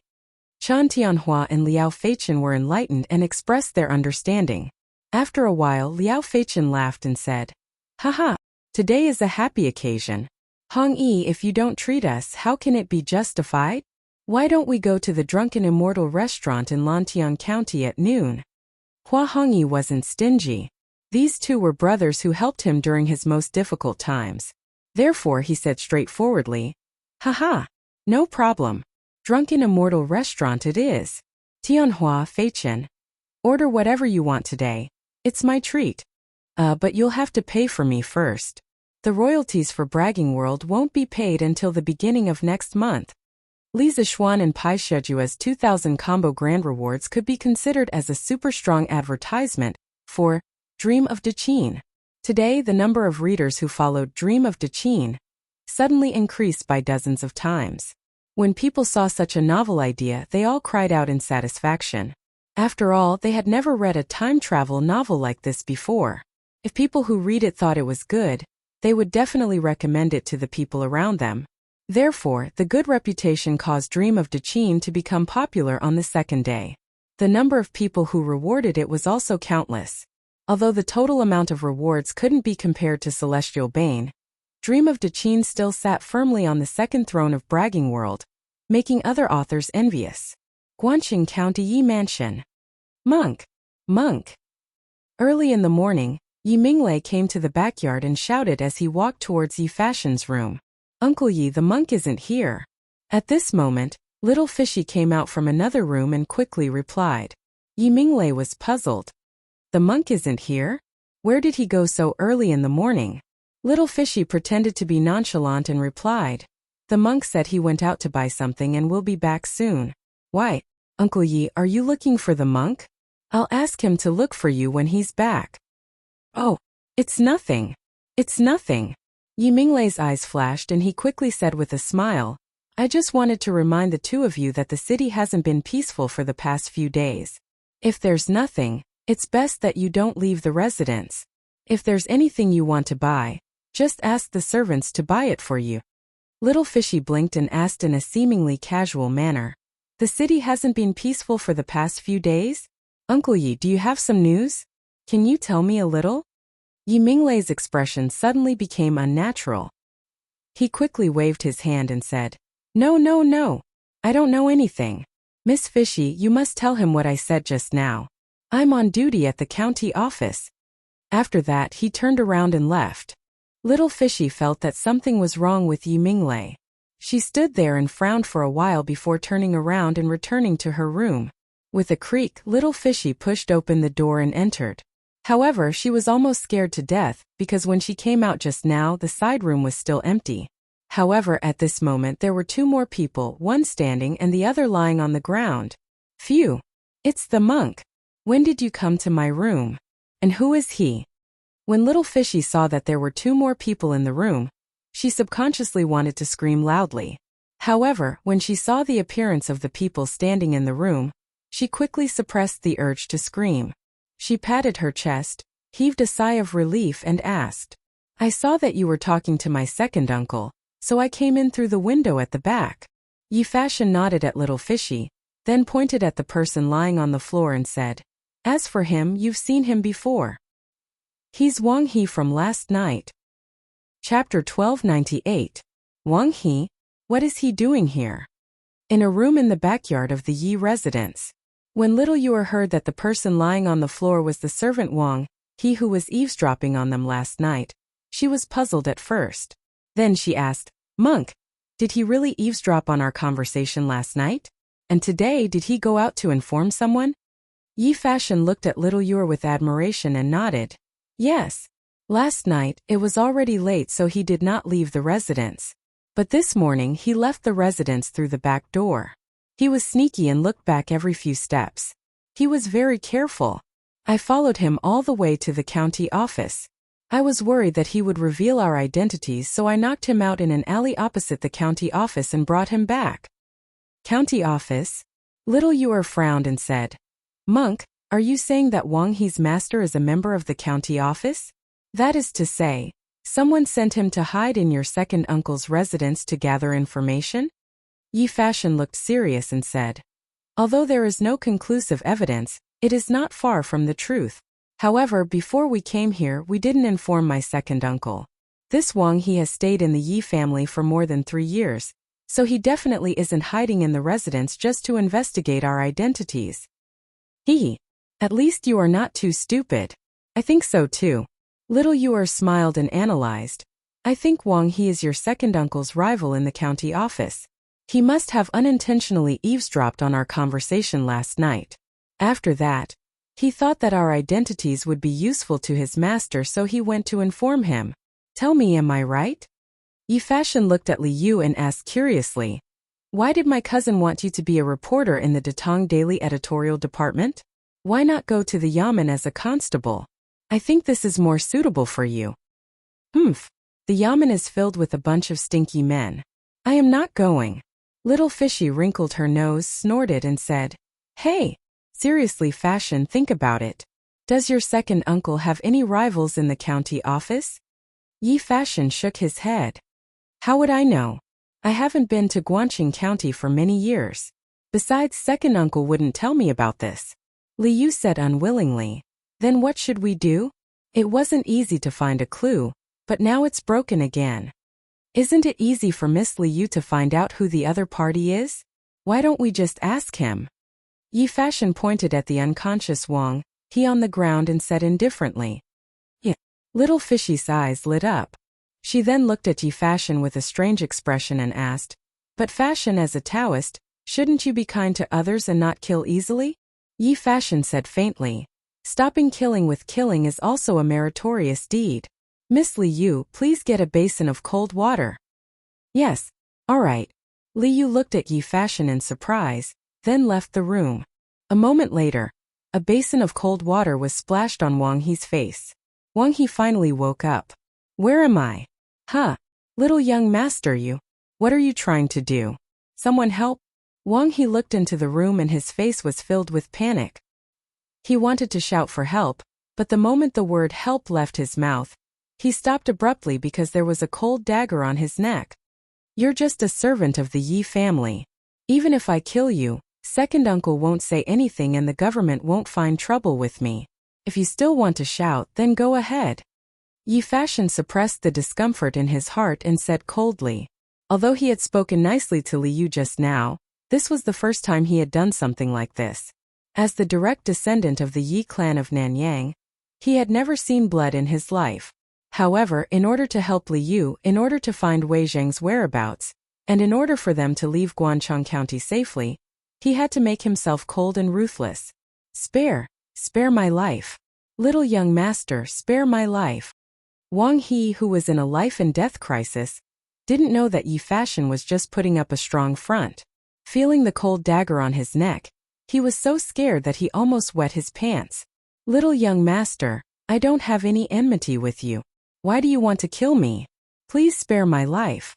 Chan Tianhua and Liao Feichen were enlightened and expressed their understanding. After a while, Liao Feichen laughed and said, Haha, today is a happy occasion. Hongyi, if you don't treat us, how can it be justified? Why don't we go to the Drunken Immortal restaurant in Lantian County at noon? Hua Hongyi wasn't stingy. These two were brothers who helped him during his most difficult times. Therefore, he said straightforwardly, Haha, no problem. Drunken Immortal restaurant it is. Tianhua, Feichen. Order whatever you want today. It's my treat. But you'll have to pay for me first. The royalties for Bragging World won't be paid until the beginning of next month. Li Zixuan and Pai Shejua's 2,000 combo grand rewards could be considered as a super strong advertisement for Dream of Daqin. Today, the number of readers who followed Dream of Daqin suddenly increased by dozens of times. When people saw such a novel idea, they all cried out in satisfaction. After all, they had never read a time travel novel like this before. If people who read it thought it was good, they would definitely recommend it to the people around them. Therefore, the good reputation caused Dream of Daqin to become popular on the second day. The number of people who rewarded it was also countless. Although the total amount of rewards couldn't be compared to Celestial Bane, Dream of Daqin still sat firmly on the second throne of Bragging World, making other authors envious. Guanqing County Yi Mansion. Monk. Early in the morning, Yi Minglei came to the backyard and shouted as he walked towards Yi Fashion's room. Uncle Yi, the monk isn't here. At this moment, Little Fishy came out from another room and quickly replied. Yi Minglei was puzzled. The monk isn't here? Where did he go so early in the morning? Little Fishy pretended to be nonchalant and replied. The monk said he went out to buy something and will be back soon. Why, Uncle Yi, are you looking for the monk? I'll ask him to look for you when he's back. Oh, it's nothing. Yi Minglei's eyes flashed and he quickly said with a smile, I just wanted to remind the two of you that the city hasn't been peaceful for the past few days. If there's nothing, it's best that you don't leave the residence. If there's anything you want to buy, just ask the servants to buy it for you. Little Fishy blinked and asked in a seemingly casual manner. The city hasn't been peaceful for the past few days? Uncle Yi, do you have some news? Can you tell me a little? Yi Minglei's expression suddenly became unnatural. He quickly waved his hand and said, No. I don't know anything. Miss Fishy, you must tell him what I said just now. I'm on duty at the county office. After that, he turned around and left. Little Fishy felt that something was wrong with Yi Minglei. She stood there and frowned for a while before turning around and returning to her room. With a creak, Little Fishy pushed open the door and entered. However, she was almost scared to death, because when she came out just now, the side room was still empty. However, at this moment there were two more people, one standing and the other lying on the ground. Phew! It's the monk. When did you come to my room? And who is he? When Little Fishy saw that there were two more people in the room, she subconsciously wanted to scream loudly. However, when she saw the appearance of the people standing in the room, she quickly suppressed the urge to scream. She patted her chest, heaved a sigh of relief and asked, I saw that you were talking to my second uncle, so I came in through the window at the back. Yi Fashion nodded at Little Fishy, then pointed at the person lying on the floor and said, As for him, you've seen him before. He's Wang He from last night. Chapter 1298. Wang He? What is he doing here? In a room in the backyard of the Yi residence. When Little Yuer heard that the person lying on the floor was the servant Wang, he who was eavesdropping on them last night, she was puzzled at first. Then she asked, Monk, did he really eavesdrop on our conversation last night? And today did he go out to inform someone? Yi Fashion looked at Little Yuer with admiration and nodded. Yes. Last night, it was already late so he did not leave the residence. But this morning he left the residence through the back door. He was sneaky and looked back every few steps. He was very careful. I followed him all the way to the county office. I was worried that he would reveal our identities, so I knocked him out in an alley opposite the county office and brought him back. County office? Little Yuer frowned and said, Monk, are you saying that Wang He's master is a member of the county office? That is to say, someone sent him to hide in your second uncle's residence to gather information? Yi Fashion looked serious and said, Although there is no conclusive evidence, it is not far from the truth. However, before we came here, we didn't inform my second uncle. This Wang He has stayed in the Yi family for more than 3 years, so he definitely isn't hiding in the residence just to investigate our identities. At least you are not too stupid. I think so too. Little Yuer smiled and analyzed. I think Wang He is your second uncle's rival in the county office. He must have unintentionally eavesdropped on our conversation last night. After that, he thought that our identities would be useful to his master, so he went to inform him. Tell me, am I right? Yi Fashion looked at Li Yu and asked curiously, why did my cousin want you to be a reporter in the Datong Daily editorial department? Why not go to the Yamen as a constable? I think this is more suitable for you. Humph. The Yamen is filled with a bunch of stinky men. I am not going. Little Fishy wrinkled her nose, snorted and said, Hey, seriously Fashion, think about it. Does your second uncle have any rivals in the county office? Yi Fashion shook his head. How would I know? I haven't been to Guangqing County for many years. Besides, second uncle wouldn't tell me about this. Li Yu said unwillingly. Then what should we do? It wasn't easy to find a clue, but now it's broken again. Isn't it easy for Miss Li Yu to find out who the other party is? Why don't we just ask him? Yi Fashion pointed at the unconscious Wang, he on the ground, and said indifferently. Yeah. Little Fishy's eyes lit up. She then looked at Yi Fashion with a strange expression and asked, But Fashion, as a Taoist, shouldn't you be kind to others and not kill easily? Yi Fashion said faintly, Stopping killing with killing is also a meritorious deed. Miss Li Yu, please get a basin of cold water. Yes, all right. Li Yu looked at Yi Fashion in surprise, then left the room. A moment later, a basin of cold water was splashed on Wang He's face. Wang He finally woke up. Where am I? Huh. Little young master, you. What are you trying to do? Someone help? Wang He looked into the room and his face was filled with panic. He wanted to shout for help, but the moment the word help left his mouth, he stopped abruptly because there was a cold dagger on his neck. You're just a servant of the Yi family. Even if I kill you, second uncle won't say anything and the government won't find trouble with me. If you still want to shout, then go ahead. Yi Fashion suppressed the discomfort in his heart and said coldly. Although he had spoken nicely to Li Yu just now, this was the first time he had done something like this. As the direct descendant of the Yi clan of Nanyang, he had never seen blood in his life. However, in order to help Li Yu, in order to find Wei Zheng's whereabouts, and in order for them to leave Guangchong County safely, he had to make himself cold and ruthless. Spare my life. Little young master, spare my life. Wang He, who was in a life-and-death crisis, didn't know that Yi Fashion was just putting up a strong front. Feeling the cold dagger on his neck, he was so scared that he almost wet his pants. Little young master, I don't have any enmity with you. Why do you want to kill me? Please spare my life.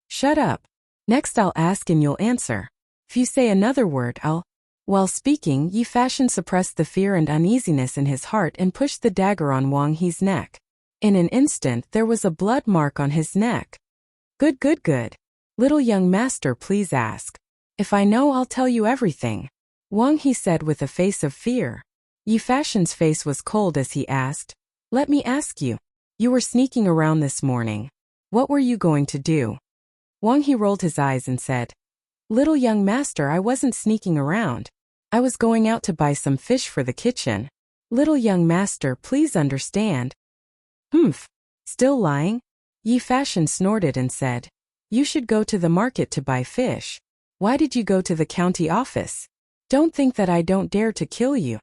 Shut up. Next I'll ask and you'll answer. If you say another word, I'll... While speaking, Yi Fashion suppressed the fear and uneasiness in his heart and pushed the dagger on Wang He's neck. In an instant, there was a blood mark on his neck. Good. Little young master, please ask. If I know, I'll tell you everything. Wang He said with a face of fear. Yi Fashion's face was cold as he asked, Let me ask you. You were sneaking around this morning. What were you going to do? Wang He rolled his eyes and said, Little young master, I wasn't sneaking around. I was going out to buy some fish for the kitchen. Little young master, please understand. Humph. Still lying? Yi Fashion snorted and said, You should go to the market to buy fish. Why did you go to the county office? Don't think that I don't dare to kill you.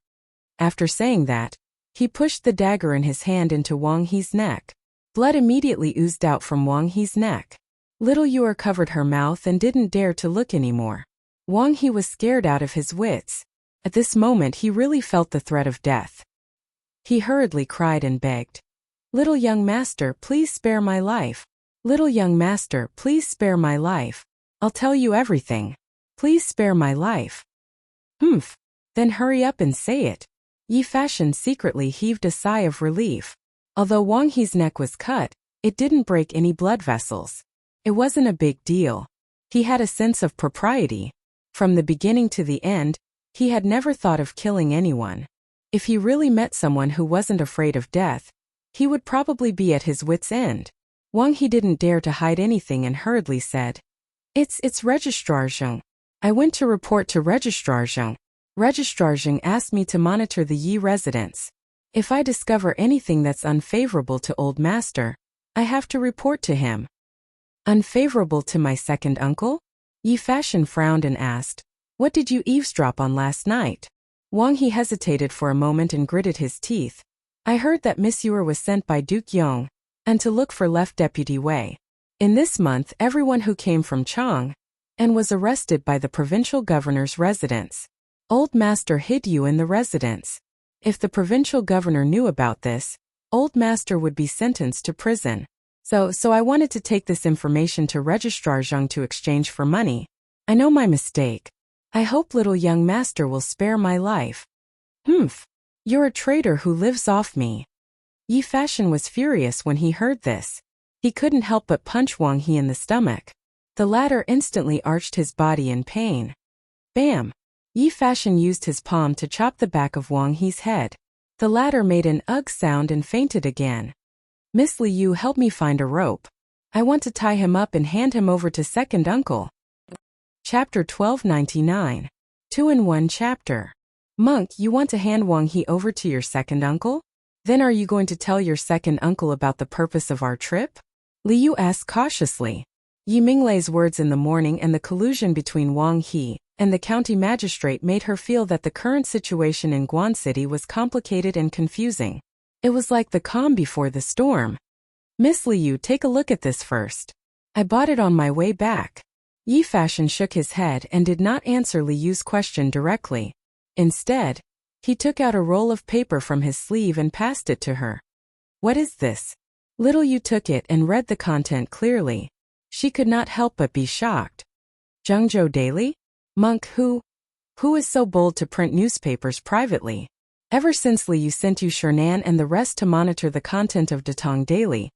After saying that, he pushed the dagger in his hand into Wang He's neck. Blood immediately oozed out from Wang He's neck. Little Yu covered her mouth and didn't dare to look anymore. Wang He was scared out of his wits. At this moment he really felt the threat of death. He hurriedly cried and begged, Little young master, please spare my life. Little young master, please spare my life. I'll tell you everything. Please spare my life. Humph. Then hurry up and say it. Yi Fashion secretly heaved a sigh of relief. Although Wang He's neck was cut, it didn't break any blood vessels. It wasn't a big deal. He had a sense of propriety. From the beginning to the end, he had never thought of killing anyone. If he really met someone who wasn't afraid of death, he would probably be at his wit's end. Wang He didn't dare to hide anything and hurriedly said, It's Registrar Zheng. I went to report to Registrar Zheng. Registrar Zheng asked me to monitor the Yi residence. If I discover anything that's unfavorable to Old Master, I have to report to him. Unfavorable to my second uncle? Yi Fashion frowned and asked, What did you eavesdrop on last night? Wang He hesitated for a moment and gritted his teeth. I heard that Miss Yu was sent by Duke Yong. and to look for left Deputy Wei. In this month, everyone who came from Chang and was arrested by the provincial governor's residence. Old Master hid you in the residence. If the provincial governor knew about this, Old Master would be sentenced to prison. So I wanted to take this information to Registrar Zhang to exchange for money. I know my mistake. I hope little young master will spare my life. Humph. You're a traitor who lives off me. Yi Fashion was furious when he heard this. He couldn't help but punch Wang He in the stomach. The latter instantly arched his body in pain. Bam! Yi Fashion used his palm to chop the back of Wang He's head. The latter made an ugh sound and fainted again. Miss Liu, help me find a rope. I want to tie him up and hand him over to second uncle. Chapter 1299. 2-in-1 chapter. Monk, you want to hand Wang He over to your second uncle? Then are you going to tell your second uncle about the purpose of our trip? Liu asked cautiously. Yi Minglei's words in the morning and the collusion between Wang He and the county magistrate made her feel that the current situation in Guan City was complicated and confusing. It was like the calm before the storm. Miss Liu, take a look at this first. I bought it on my way back. Yi Fashion shook his head and did not answer Liu's question directly. Instead, he took out a roll of paper from his sleeve and passed it to her. What is this? Little Yu took it and read the content clearly. She could not help but be shocked. Zhengzhou Daily? Monk, who is so bold to print newspapers privately? Ever since Liu sent you Shernan and the rest to monitor the content of Datong Daily,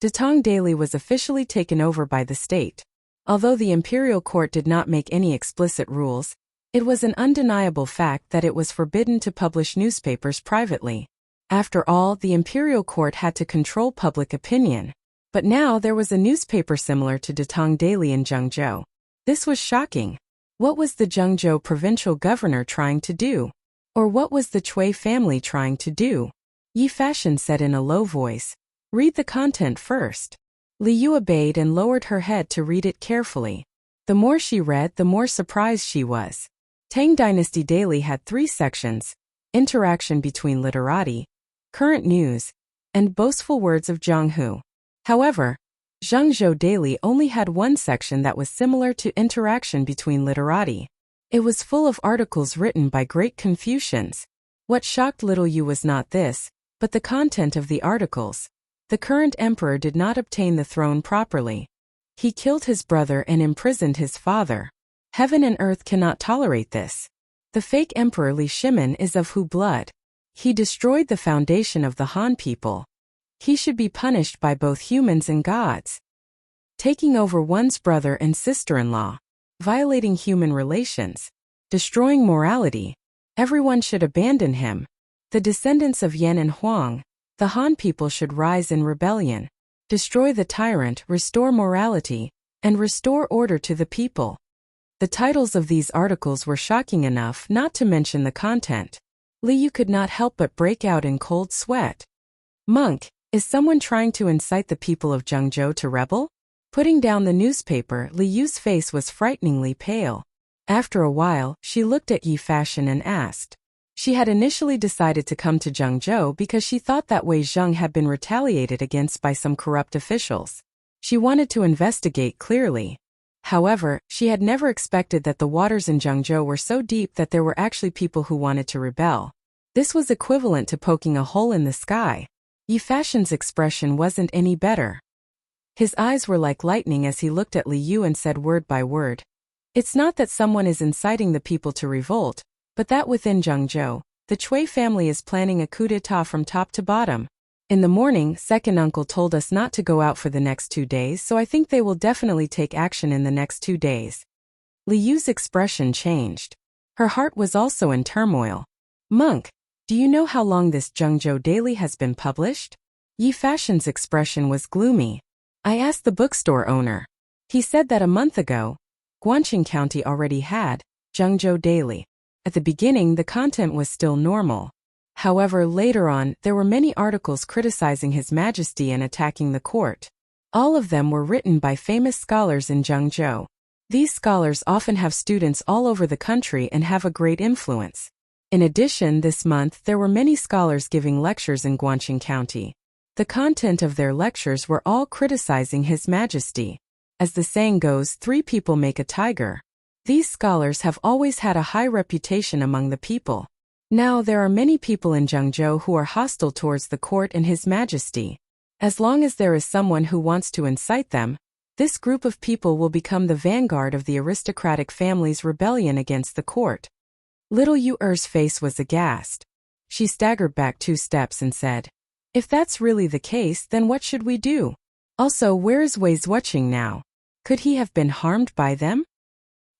Datong Daily was officially taken over by the state. Although the imperial court did not make any explicit rules, it was an undeniable fact that it was forbidden to publish newspapers privately. After all, the imperial court had to control public opinion. But now there was a newspaper similar to Datong Daily in Zhengzhou. This was shocking. What was the Zhengzhou provincial governor trying to do? Or what was the Cui family trying to do? Yi Fashion said in a low voice. Read the content first. Liu obeyed and lowered her head to read it carefully. The more she read, the more surprised she was. Tang Dynasty Daily had 3 sections: interaction between literati, current news, and boastful words of Zhang Hu. However, Zhengzhou Daily only had 1 section that was similar to interaction between literati. It was full of articles written by great Confucians. What shocked little Yu was not this, but the content of the articles. The current emperor did not obtain the throne properly. He killed his brother and imprisoned his father. Heaven and earth cannot tolerate this. The fake emperor Li Shimin is of Hu blood. He destroyed the foundation of the Han people. He should be punished by both humans and gods. Taking over one's brother and sister-in-law, violating human relations, destroying morality. Everyone should abandon him. The descendants of Yan and Huang, the Han people should rise in rebellion, destroy the tyrant, restore morality, and restore order to the people. The titles of these articles were shocking enough, not to mention the content. Liu could not help but break out in cold sweat. Monk, is someone trying to incite the people of Zhengzhou to rebel? Putting down the newspaper, Liu's face was frighteningly pale. After a while, she looked at Yi Fashion and asked. She had initially decided to come to Zhengzhou because she thought that Wei Zheng had been retaliated against by some corrupt officials. She wanted to investigate clearly. However, she had never expected that the waters in Zhengzhou were so deep that there were actually people who wanted to rebel. This was equivalent to poking a hole in the sky. Yi Fashion's expression wasn't any better. His eyes were like lightning as he looked at Liu and said word by word. It's not that someone is inciting the people to revolt, but that within Zhengzhou, the Cui family is planning a coup d'etat from top to bottom. In the morning, second uncle told us not to go out for the next 2 days, so I think they will definitely take action in the next 2 days. Liu's expression changed. Her heart was also in turmoil. Monk, do you know how long this Zhengzhou Daily has been published? Yi Fashion's expression was gloomy. I asked the bookstore owner. He said that a month ago, Guangqing County already had Zhengzhou Daily. At the beginning, the content was still normal. However, later on, there were many articles criticizing His Majesty and attacking the court. All of them were written by famous scholars in Zhengzhou. These scholars often have students all over the country and have a great influence. In addition, this month there were many scholars giving lectures in Guangqing County. The content of their lectures were all criticizing His Majesty. As the saying goes, 3 people make a tiger. These scholars have always had a high reputation among the people. Now there are many people in Zhengzhou who are hostile towards the court and His Majesty. As long as there is someone who wants to incite them, this group of people will become the vanguard of the aristocratic family's rebellion against the court. Little Yu-Er's face was aghast. She staggered back 2 steps and said, "If that's really the case, then what should we do? Also, where is Wei Zuoqing now? Could he have been harmed by them?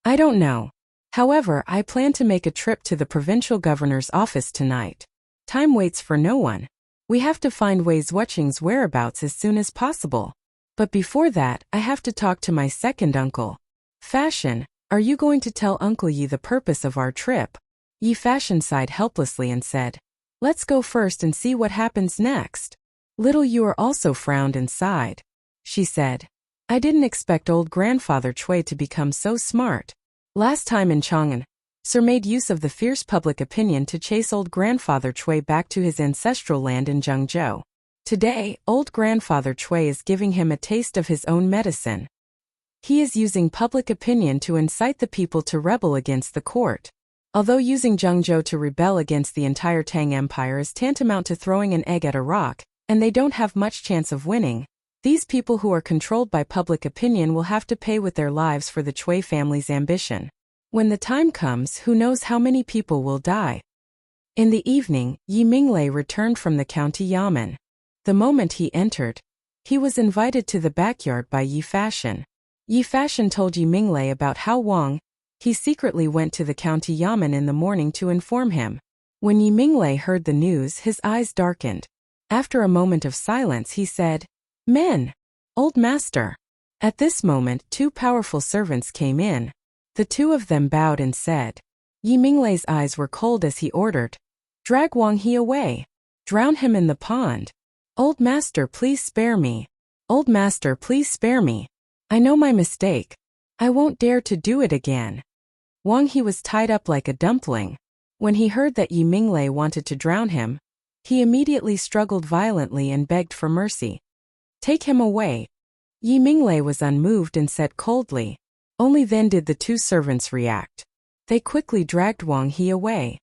I don't know. However, I plan to make a trip to the provincial governor's office tonight. Time waits for no one. We have to find Wei Zuoqing's whereabouts as soon as possible. But before that, I have to talk to my second uncle. Fashion, are you going to tell Uncle Yi the purpose of our trip?" Yi Fashion sighed helplessly and said, "Let's go first and see what happens next." Little Yu also frowned and sighed. She said, "I didn't expect old grandfather Cui to become so smart. Last time in Chang'an, Sir made use of the fierce public opinion to chase old grandfather Cui back to his ancestral land in Zhengzhou. Today, old grandfather Cui is giving him a taste of his own medicine. He is using public opinion to incite the people to rebel against the court. Although using Zhengzhou to rebel against the entire Tang Empire is tantamount to throwing an egg at a rock, and they don't have much chance of winning, these people who are controlled by public opinion will have to pay with their lives for the Cui family's ambition. When the time comes, who knows how many people will die." In the evening, Yi Minglei returned from the county yamen. The moment he entered, he was invited to the backyard by Yi Fashion. Yi Fashion told Yi Minglei about how Wang he secretly went to the county yamen in the morning to inform him. When Yi Minglei heard the news, his eyes darkened. After a moment of silence, he said, "Men! Old master!" At this moment, 2 powerful servants came in. The 2 of them bowed and said. Yi Minglei's eyes were cold as he ordered, "Drag Wang He away. Drown him in the pond. Old master, please spare me. Old master, please spare me. I know my mistake. I won't dare to do it again." Wang He was tied up like a dumpling. When he heard that Yi Minglei wanted to drown him, he immediately struggled violently and begged for mercy. "Take him away." Yi Minglei was unmoved and said coldly. Only then did the 2 servants react. They quickly dragged Wang He away.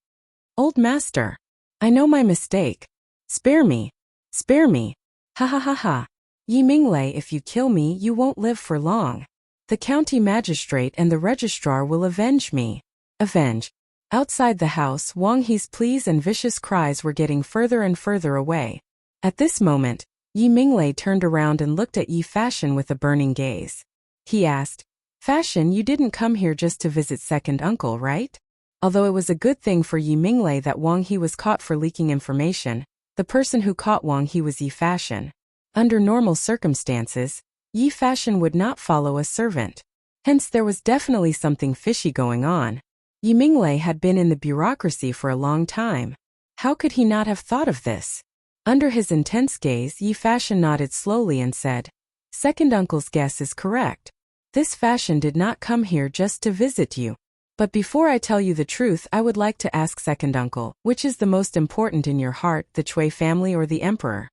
"Old master, I know my mistake. Spare me. Spare me. Ha ha ha ha. Yi Minglei, if you kill me, you won't live for long. The county magistrate and the registrar will avenge me." Avenge. Outside the house, Wang He's pleas and vicious cries were getting further and further away. At this moment, Yi Minglei turned around and looked at Yi Fashion with a burning gaze. He asked, "Fashion, you didn't come here just to visit second uncle, right?" Although it was a good thing for Yi Minglei that Wang He was caught for leaking information, the person who caught Wang He was Yi Fashion. Under normal circumstances, Yi Fashion would not follow a servant. Hence there was definitely something fishy going on. Yi Minglei had been in the bureaucracy for a long time. How could he not have thought of this? Under his intense gaze, Yi Fashion nodded slowly and said, "Second uncle's guess is correct. This Fashion did not come here just to visit you. But before I tell you the truth, I would like to ask second uncle, which is the most important in your heart, the Cui family or the emperor?"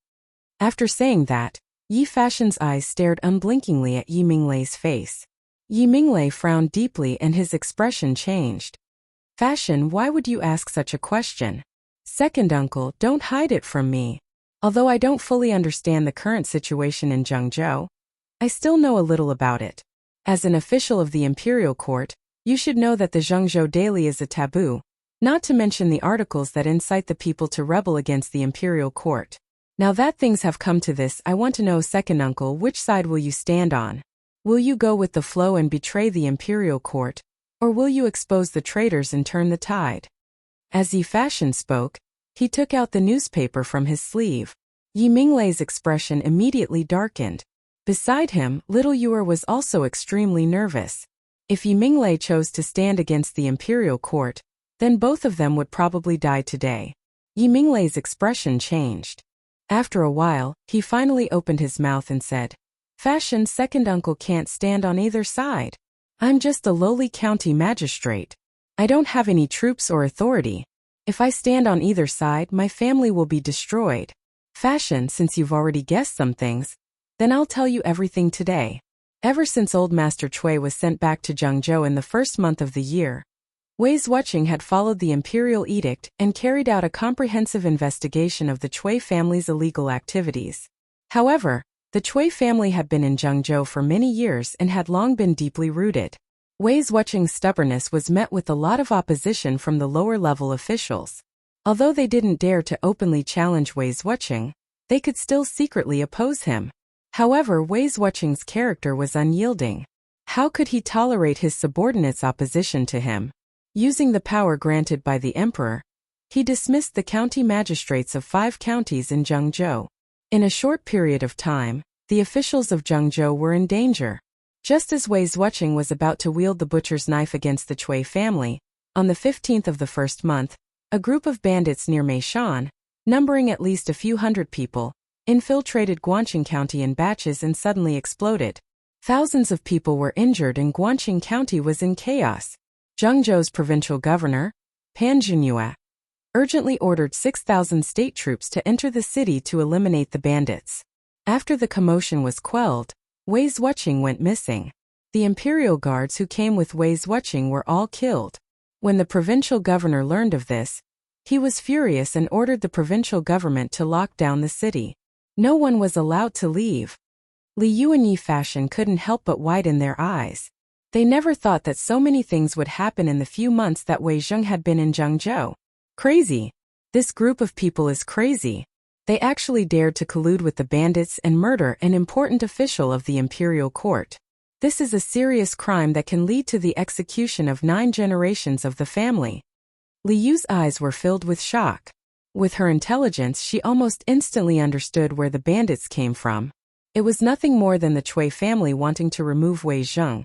After saying that, Yi Fashion's eyes stared unblinkingly at Yi Minglei's face. Yi Minglei frowned deeply and his expression changed. "Fashion, why would you ask such a question? Second uncle, don't hide it from me. Although I don't fully understand the current situation in Zhengzhou, I still know a little about it. As an official of the imperial court, you should know that the Zhengzhou daily is a taboo, not to mention the articles that incite the people to rebel against the imperial court. Now that things have come to this, I want to know, second uncle, which side will you stand on? Will you go with the flow and betray the imperial court, or will you expose the traitors and turn the tide?" As Yi Fashion spoke, he took out the newspaper from his sleeve. Yi Minglei's expression immediately darkened. Beside him, little Yu was also extremely nervous. If Yi Minglei chose to stand against the imperial court, then both of them would probably die today. Yi Minglei's expression changed. After a while, he finally opened his mouth and said, "Fashion, second uncle can't stand on either side. I'm just a lowly county magistrate. I don't have any troops or authority. If I stand on either side, my family will be destroyed. Fashion, since you've already guessed some things, then I'll tell you everything today. Ever since Old Master Cui was sent back to Zhengzhou in the first month of the year, Wei Zuoqing had followed the imperial edict and carried out a comprehensive investigation of the Cui family's illegal activities. However, the Cui family had been in Zhengzhou for many years and had long been deeply rooted. Wei Zuoqing's stubbornness was met with a lot of opposition from the lower-level officials. Although they didn't dare to openly challenge Wei Zuoqing, they could still secretly oppose him. However, Wei Zuoqing's character was unyielding. How could he tolerate his subordinates' opposition to him? Using the power granted by the emperor, he dismissed the county magistrates of 5 counties in Zhengzhou. In a short period of time, the officials of Zhengzhou were in danger. Just as Wei Zuoqing was about to wield the butcher's knife against the Cui family, on the 15th of the first month, a group of bandits near Meishan, numbering at least a few hundred people, infiltrated Guangqing County in batches and suddenly exploded. Thousands of people were injured and Guangqing County was in chaos. Zhengzhou's provincial governor, Pan Zhinyue, urgently ordered 6,000 state troops to enter the city to eliminate the bandits. After the commotion was quelled, Wei Zuoqing went missing. The imperial guards who came with Wei Zuoqing were all killed. When the provincial governor learned of this, he was furious and ordered the provincial government to lock down the city. No one was allowed to leave. Li Yu and Yi Fashion couldn't help but widen their eyes. They never thought that so many things would happen in the few months that Wei Zheng had been in Zhengzhou. Crazy. This group of people is crazy. They actually dared to collude with the bandits and murder an important official of the imperial court. This is a serious crime that can lead to the execution of 9 generations of the family. Li Yu's eyes were filled with shock. With her intelligence, she almost instantly understood where the bandits came from. It was nothing more than the Cui family wanting to remove Wei Zheng,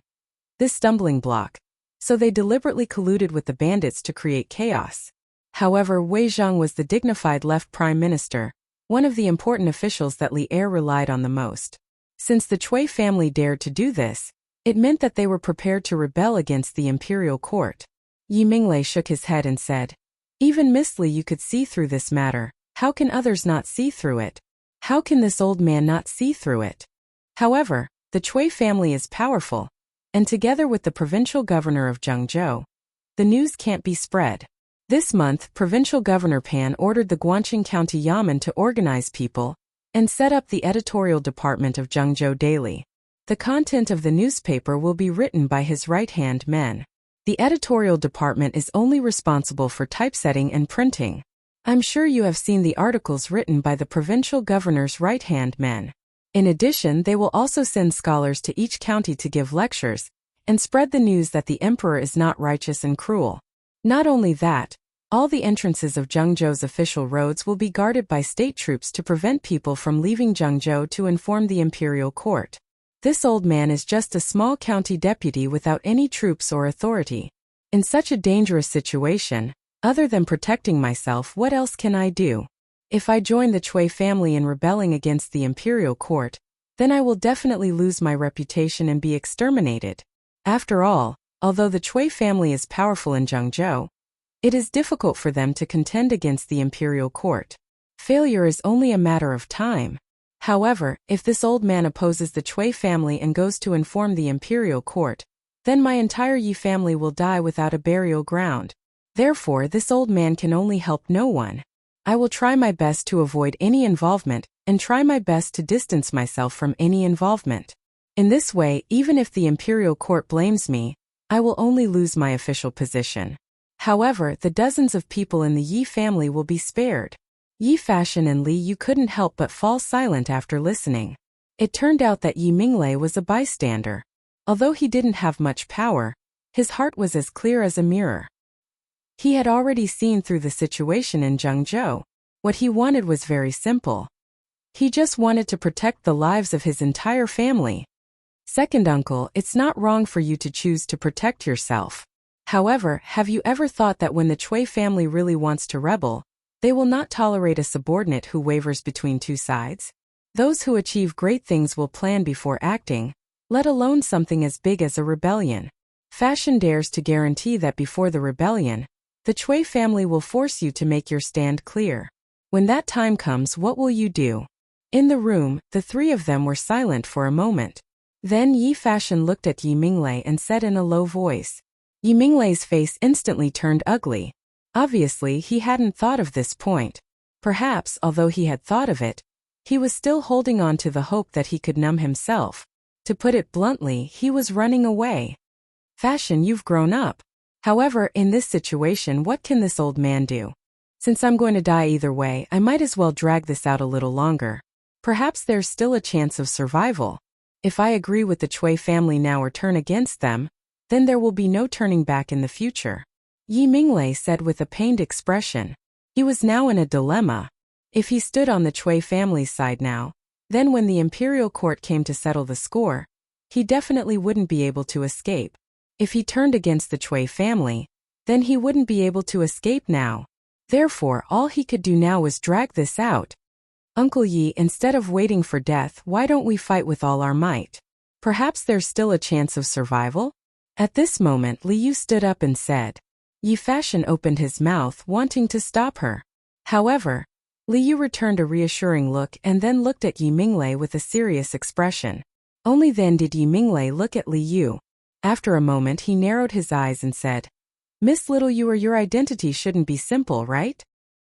this stumbling block. So they deliberately colluded with the bandits to create chaos. However, Wei Zheng was the dignified left prime minister, one of the important officials that Li Er relied on the most. Since the Cui family dared to do this, it meant that they were prepared to rebel against the imperial court. Yi Minglei shook his head and said, "Even Miss Li you could see through this matter. How can others not see through it? How can this old man not see through it?" However, the Cui family is powerful, and together with the provincial governor of Zhengzhou, the news can't be spread. This month, Provincial Governor Pan ordered the Guangqing County Yamen to organize people and set up the editorial department of Zhengzhou Daily. The content of the newspaper will be written by his right-hand men. The editorial department is only responsible for typesetting and printing. I'm sure you have seen the articles written by the provincial governor's right-hand men. In addition, they will also send scholars to each county to give lectures and spread the news that the emperor is not righteous and cruel. Not only that, all the entrances of Zhengzhou's official roads will be guarded by state troops to prevent people from leaving Zhengzhou to inform the imperial court. This old man is just a small county deputy without any troops or authority. In such a dangerous situation, other than protecting myself, what else can I do? If I join the Cui family in rebelling against the imperial court, then I will definitely lose my reputation and be exterminated. After all, although the Cui family is powerful in Zhengzhou, it is difficult for them to contend against the imperial court. Failure is only a matter of time. However, if this old man opposes the Cui family and goes to inform the imperial court, then my entire Yi family will die without a burial ground. Therefore, this old man can only help no one. I will try my best to avoid any involvement and try my best to distance myself from any involvement. In this way, even if the imperial court blames me, I will only lose my official position. However, the dozens of people in the Yi family will be spared. Yi Fashion and Li Yu couldn't help but fall silent after listening. It turned out that Yi Minglei was a bystander. Although he didn't have much power, his heart was as clear as a mirror. He had already seen through the situation in Zhengzhou. What he wanted was very simple. He just wanted to protect the lives of his entire family. Second uncle, it's not wrong for you to choose to protect yourself. However, have you ever thought that when the Cui family really wants to rebel, they will not tolerate a subordinate who wavers between two sides? Those who achieve great things will plan before acting, let alone something as big as a rebellion. Fashion dares to guarantee that before the rebellion, the Cui family will force you to make your stand clear. When that time comes, what will you do? In the room, the three of them were silent for a moment. Then Yi Fashion looked at Yi Minglei and said in a low voice. Yi Minglei's face instantly turned ugly. Obviously, he hadn't thought of this point. Perhaps, although he had thought of it, he was still holding on to the hope that he could numb himself. To put it bluntly, he was running away. Fashion, you've grown up. However, in this situation, what can this old man do? Since I'm going to die either way, I might as well drag this out a little longer. Perhaps there's still a chance of survival. If I agree with the Chui family now or turn against them, then there will be no turning back in the future. Yi Minglei said with a pained expression. He was now in a dilemma. If he stood on the Chui family's side now, then when the imperial court came to settle the score, he definitely wouldn't be able to escape. If he turned against the Chui family, then he wouldn't be able to escape now. Therefore, all he could do now was drag this out. Uncle Yi, instead of waiting for death, why don't we fight with all our might? Perhaps there's still a chance of survival? At this moment, Liu stood up and said. Yi Fashion opened his mouth, wanting to stop her. However, Liu returned a reassuring look and then looked at Yi Minglei with a serious expression. Only then did Yi Minglei look at Liu. After a moment he narrowed his eyes and said, Miss Little, your identity shouldn't be simple, right?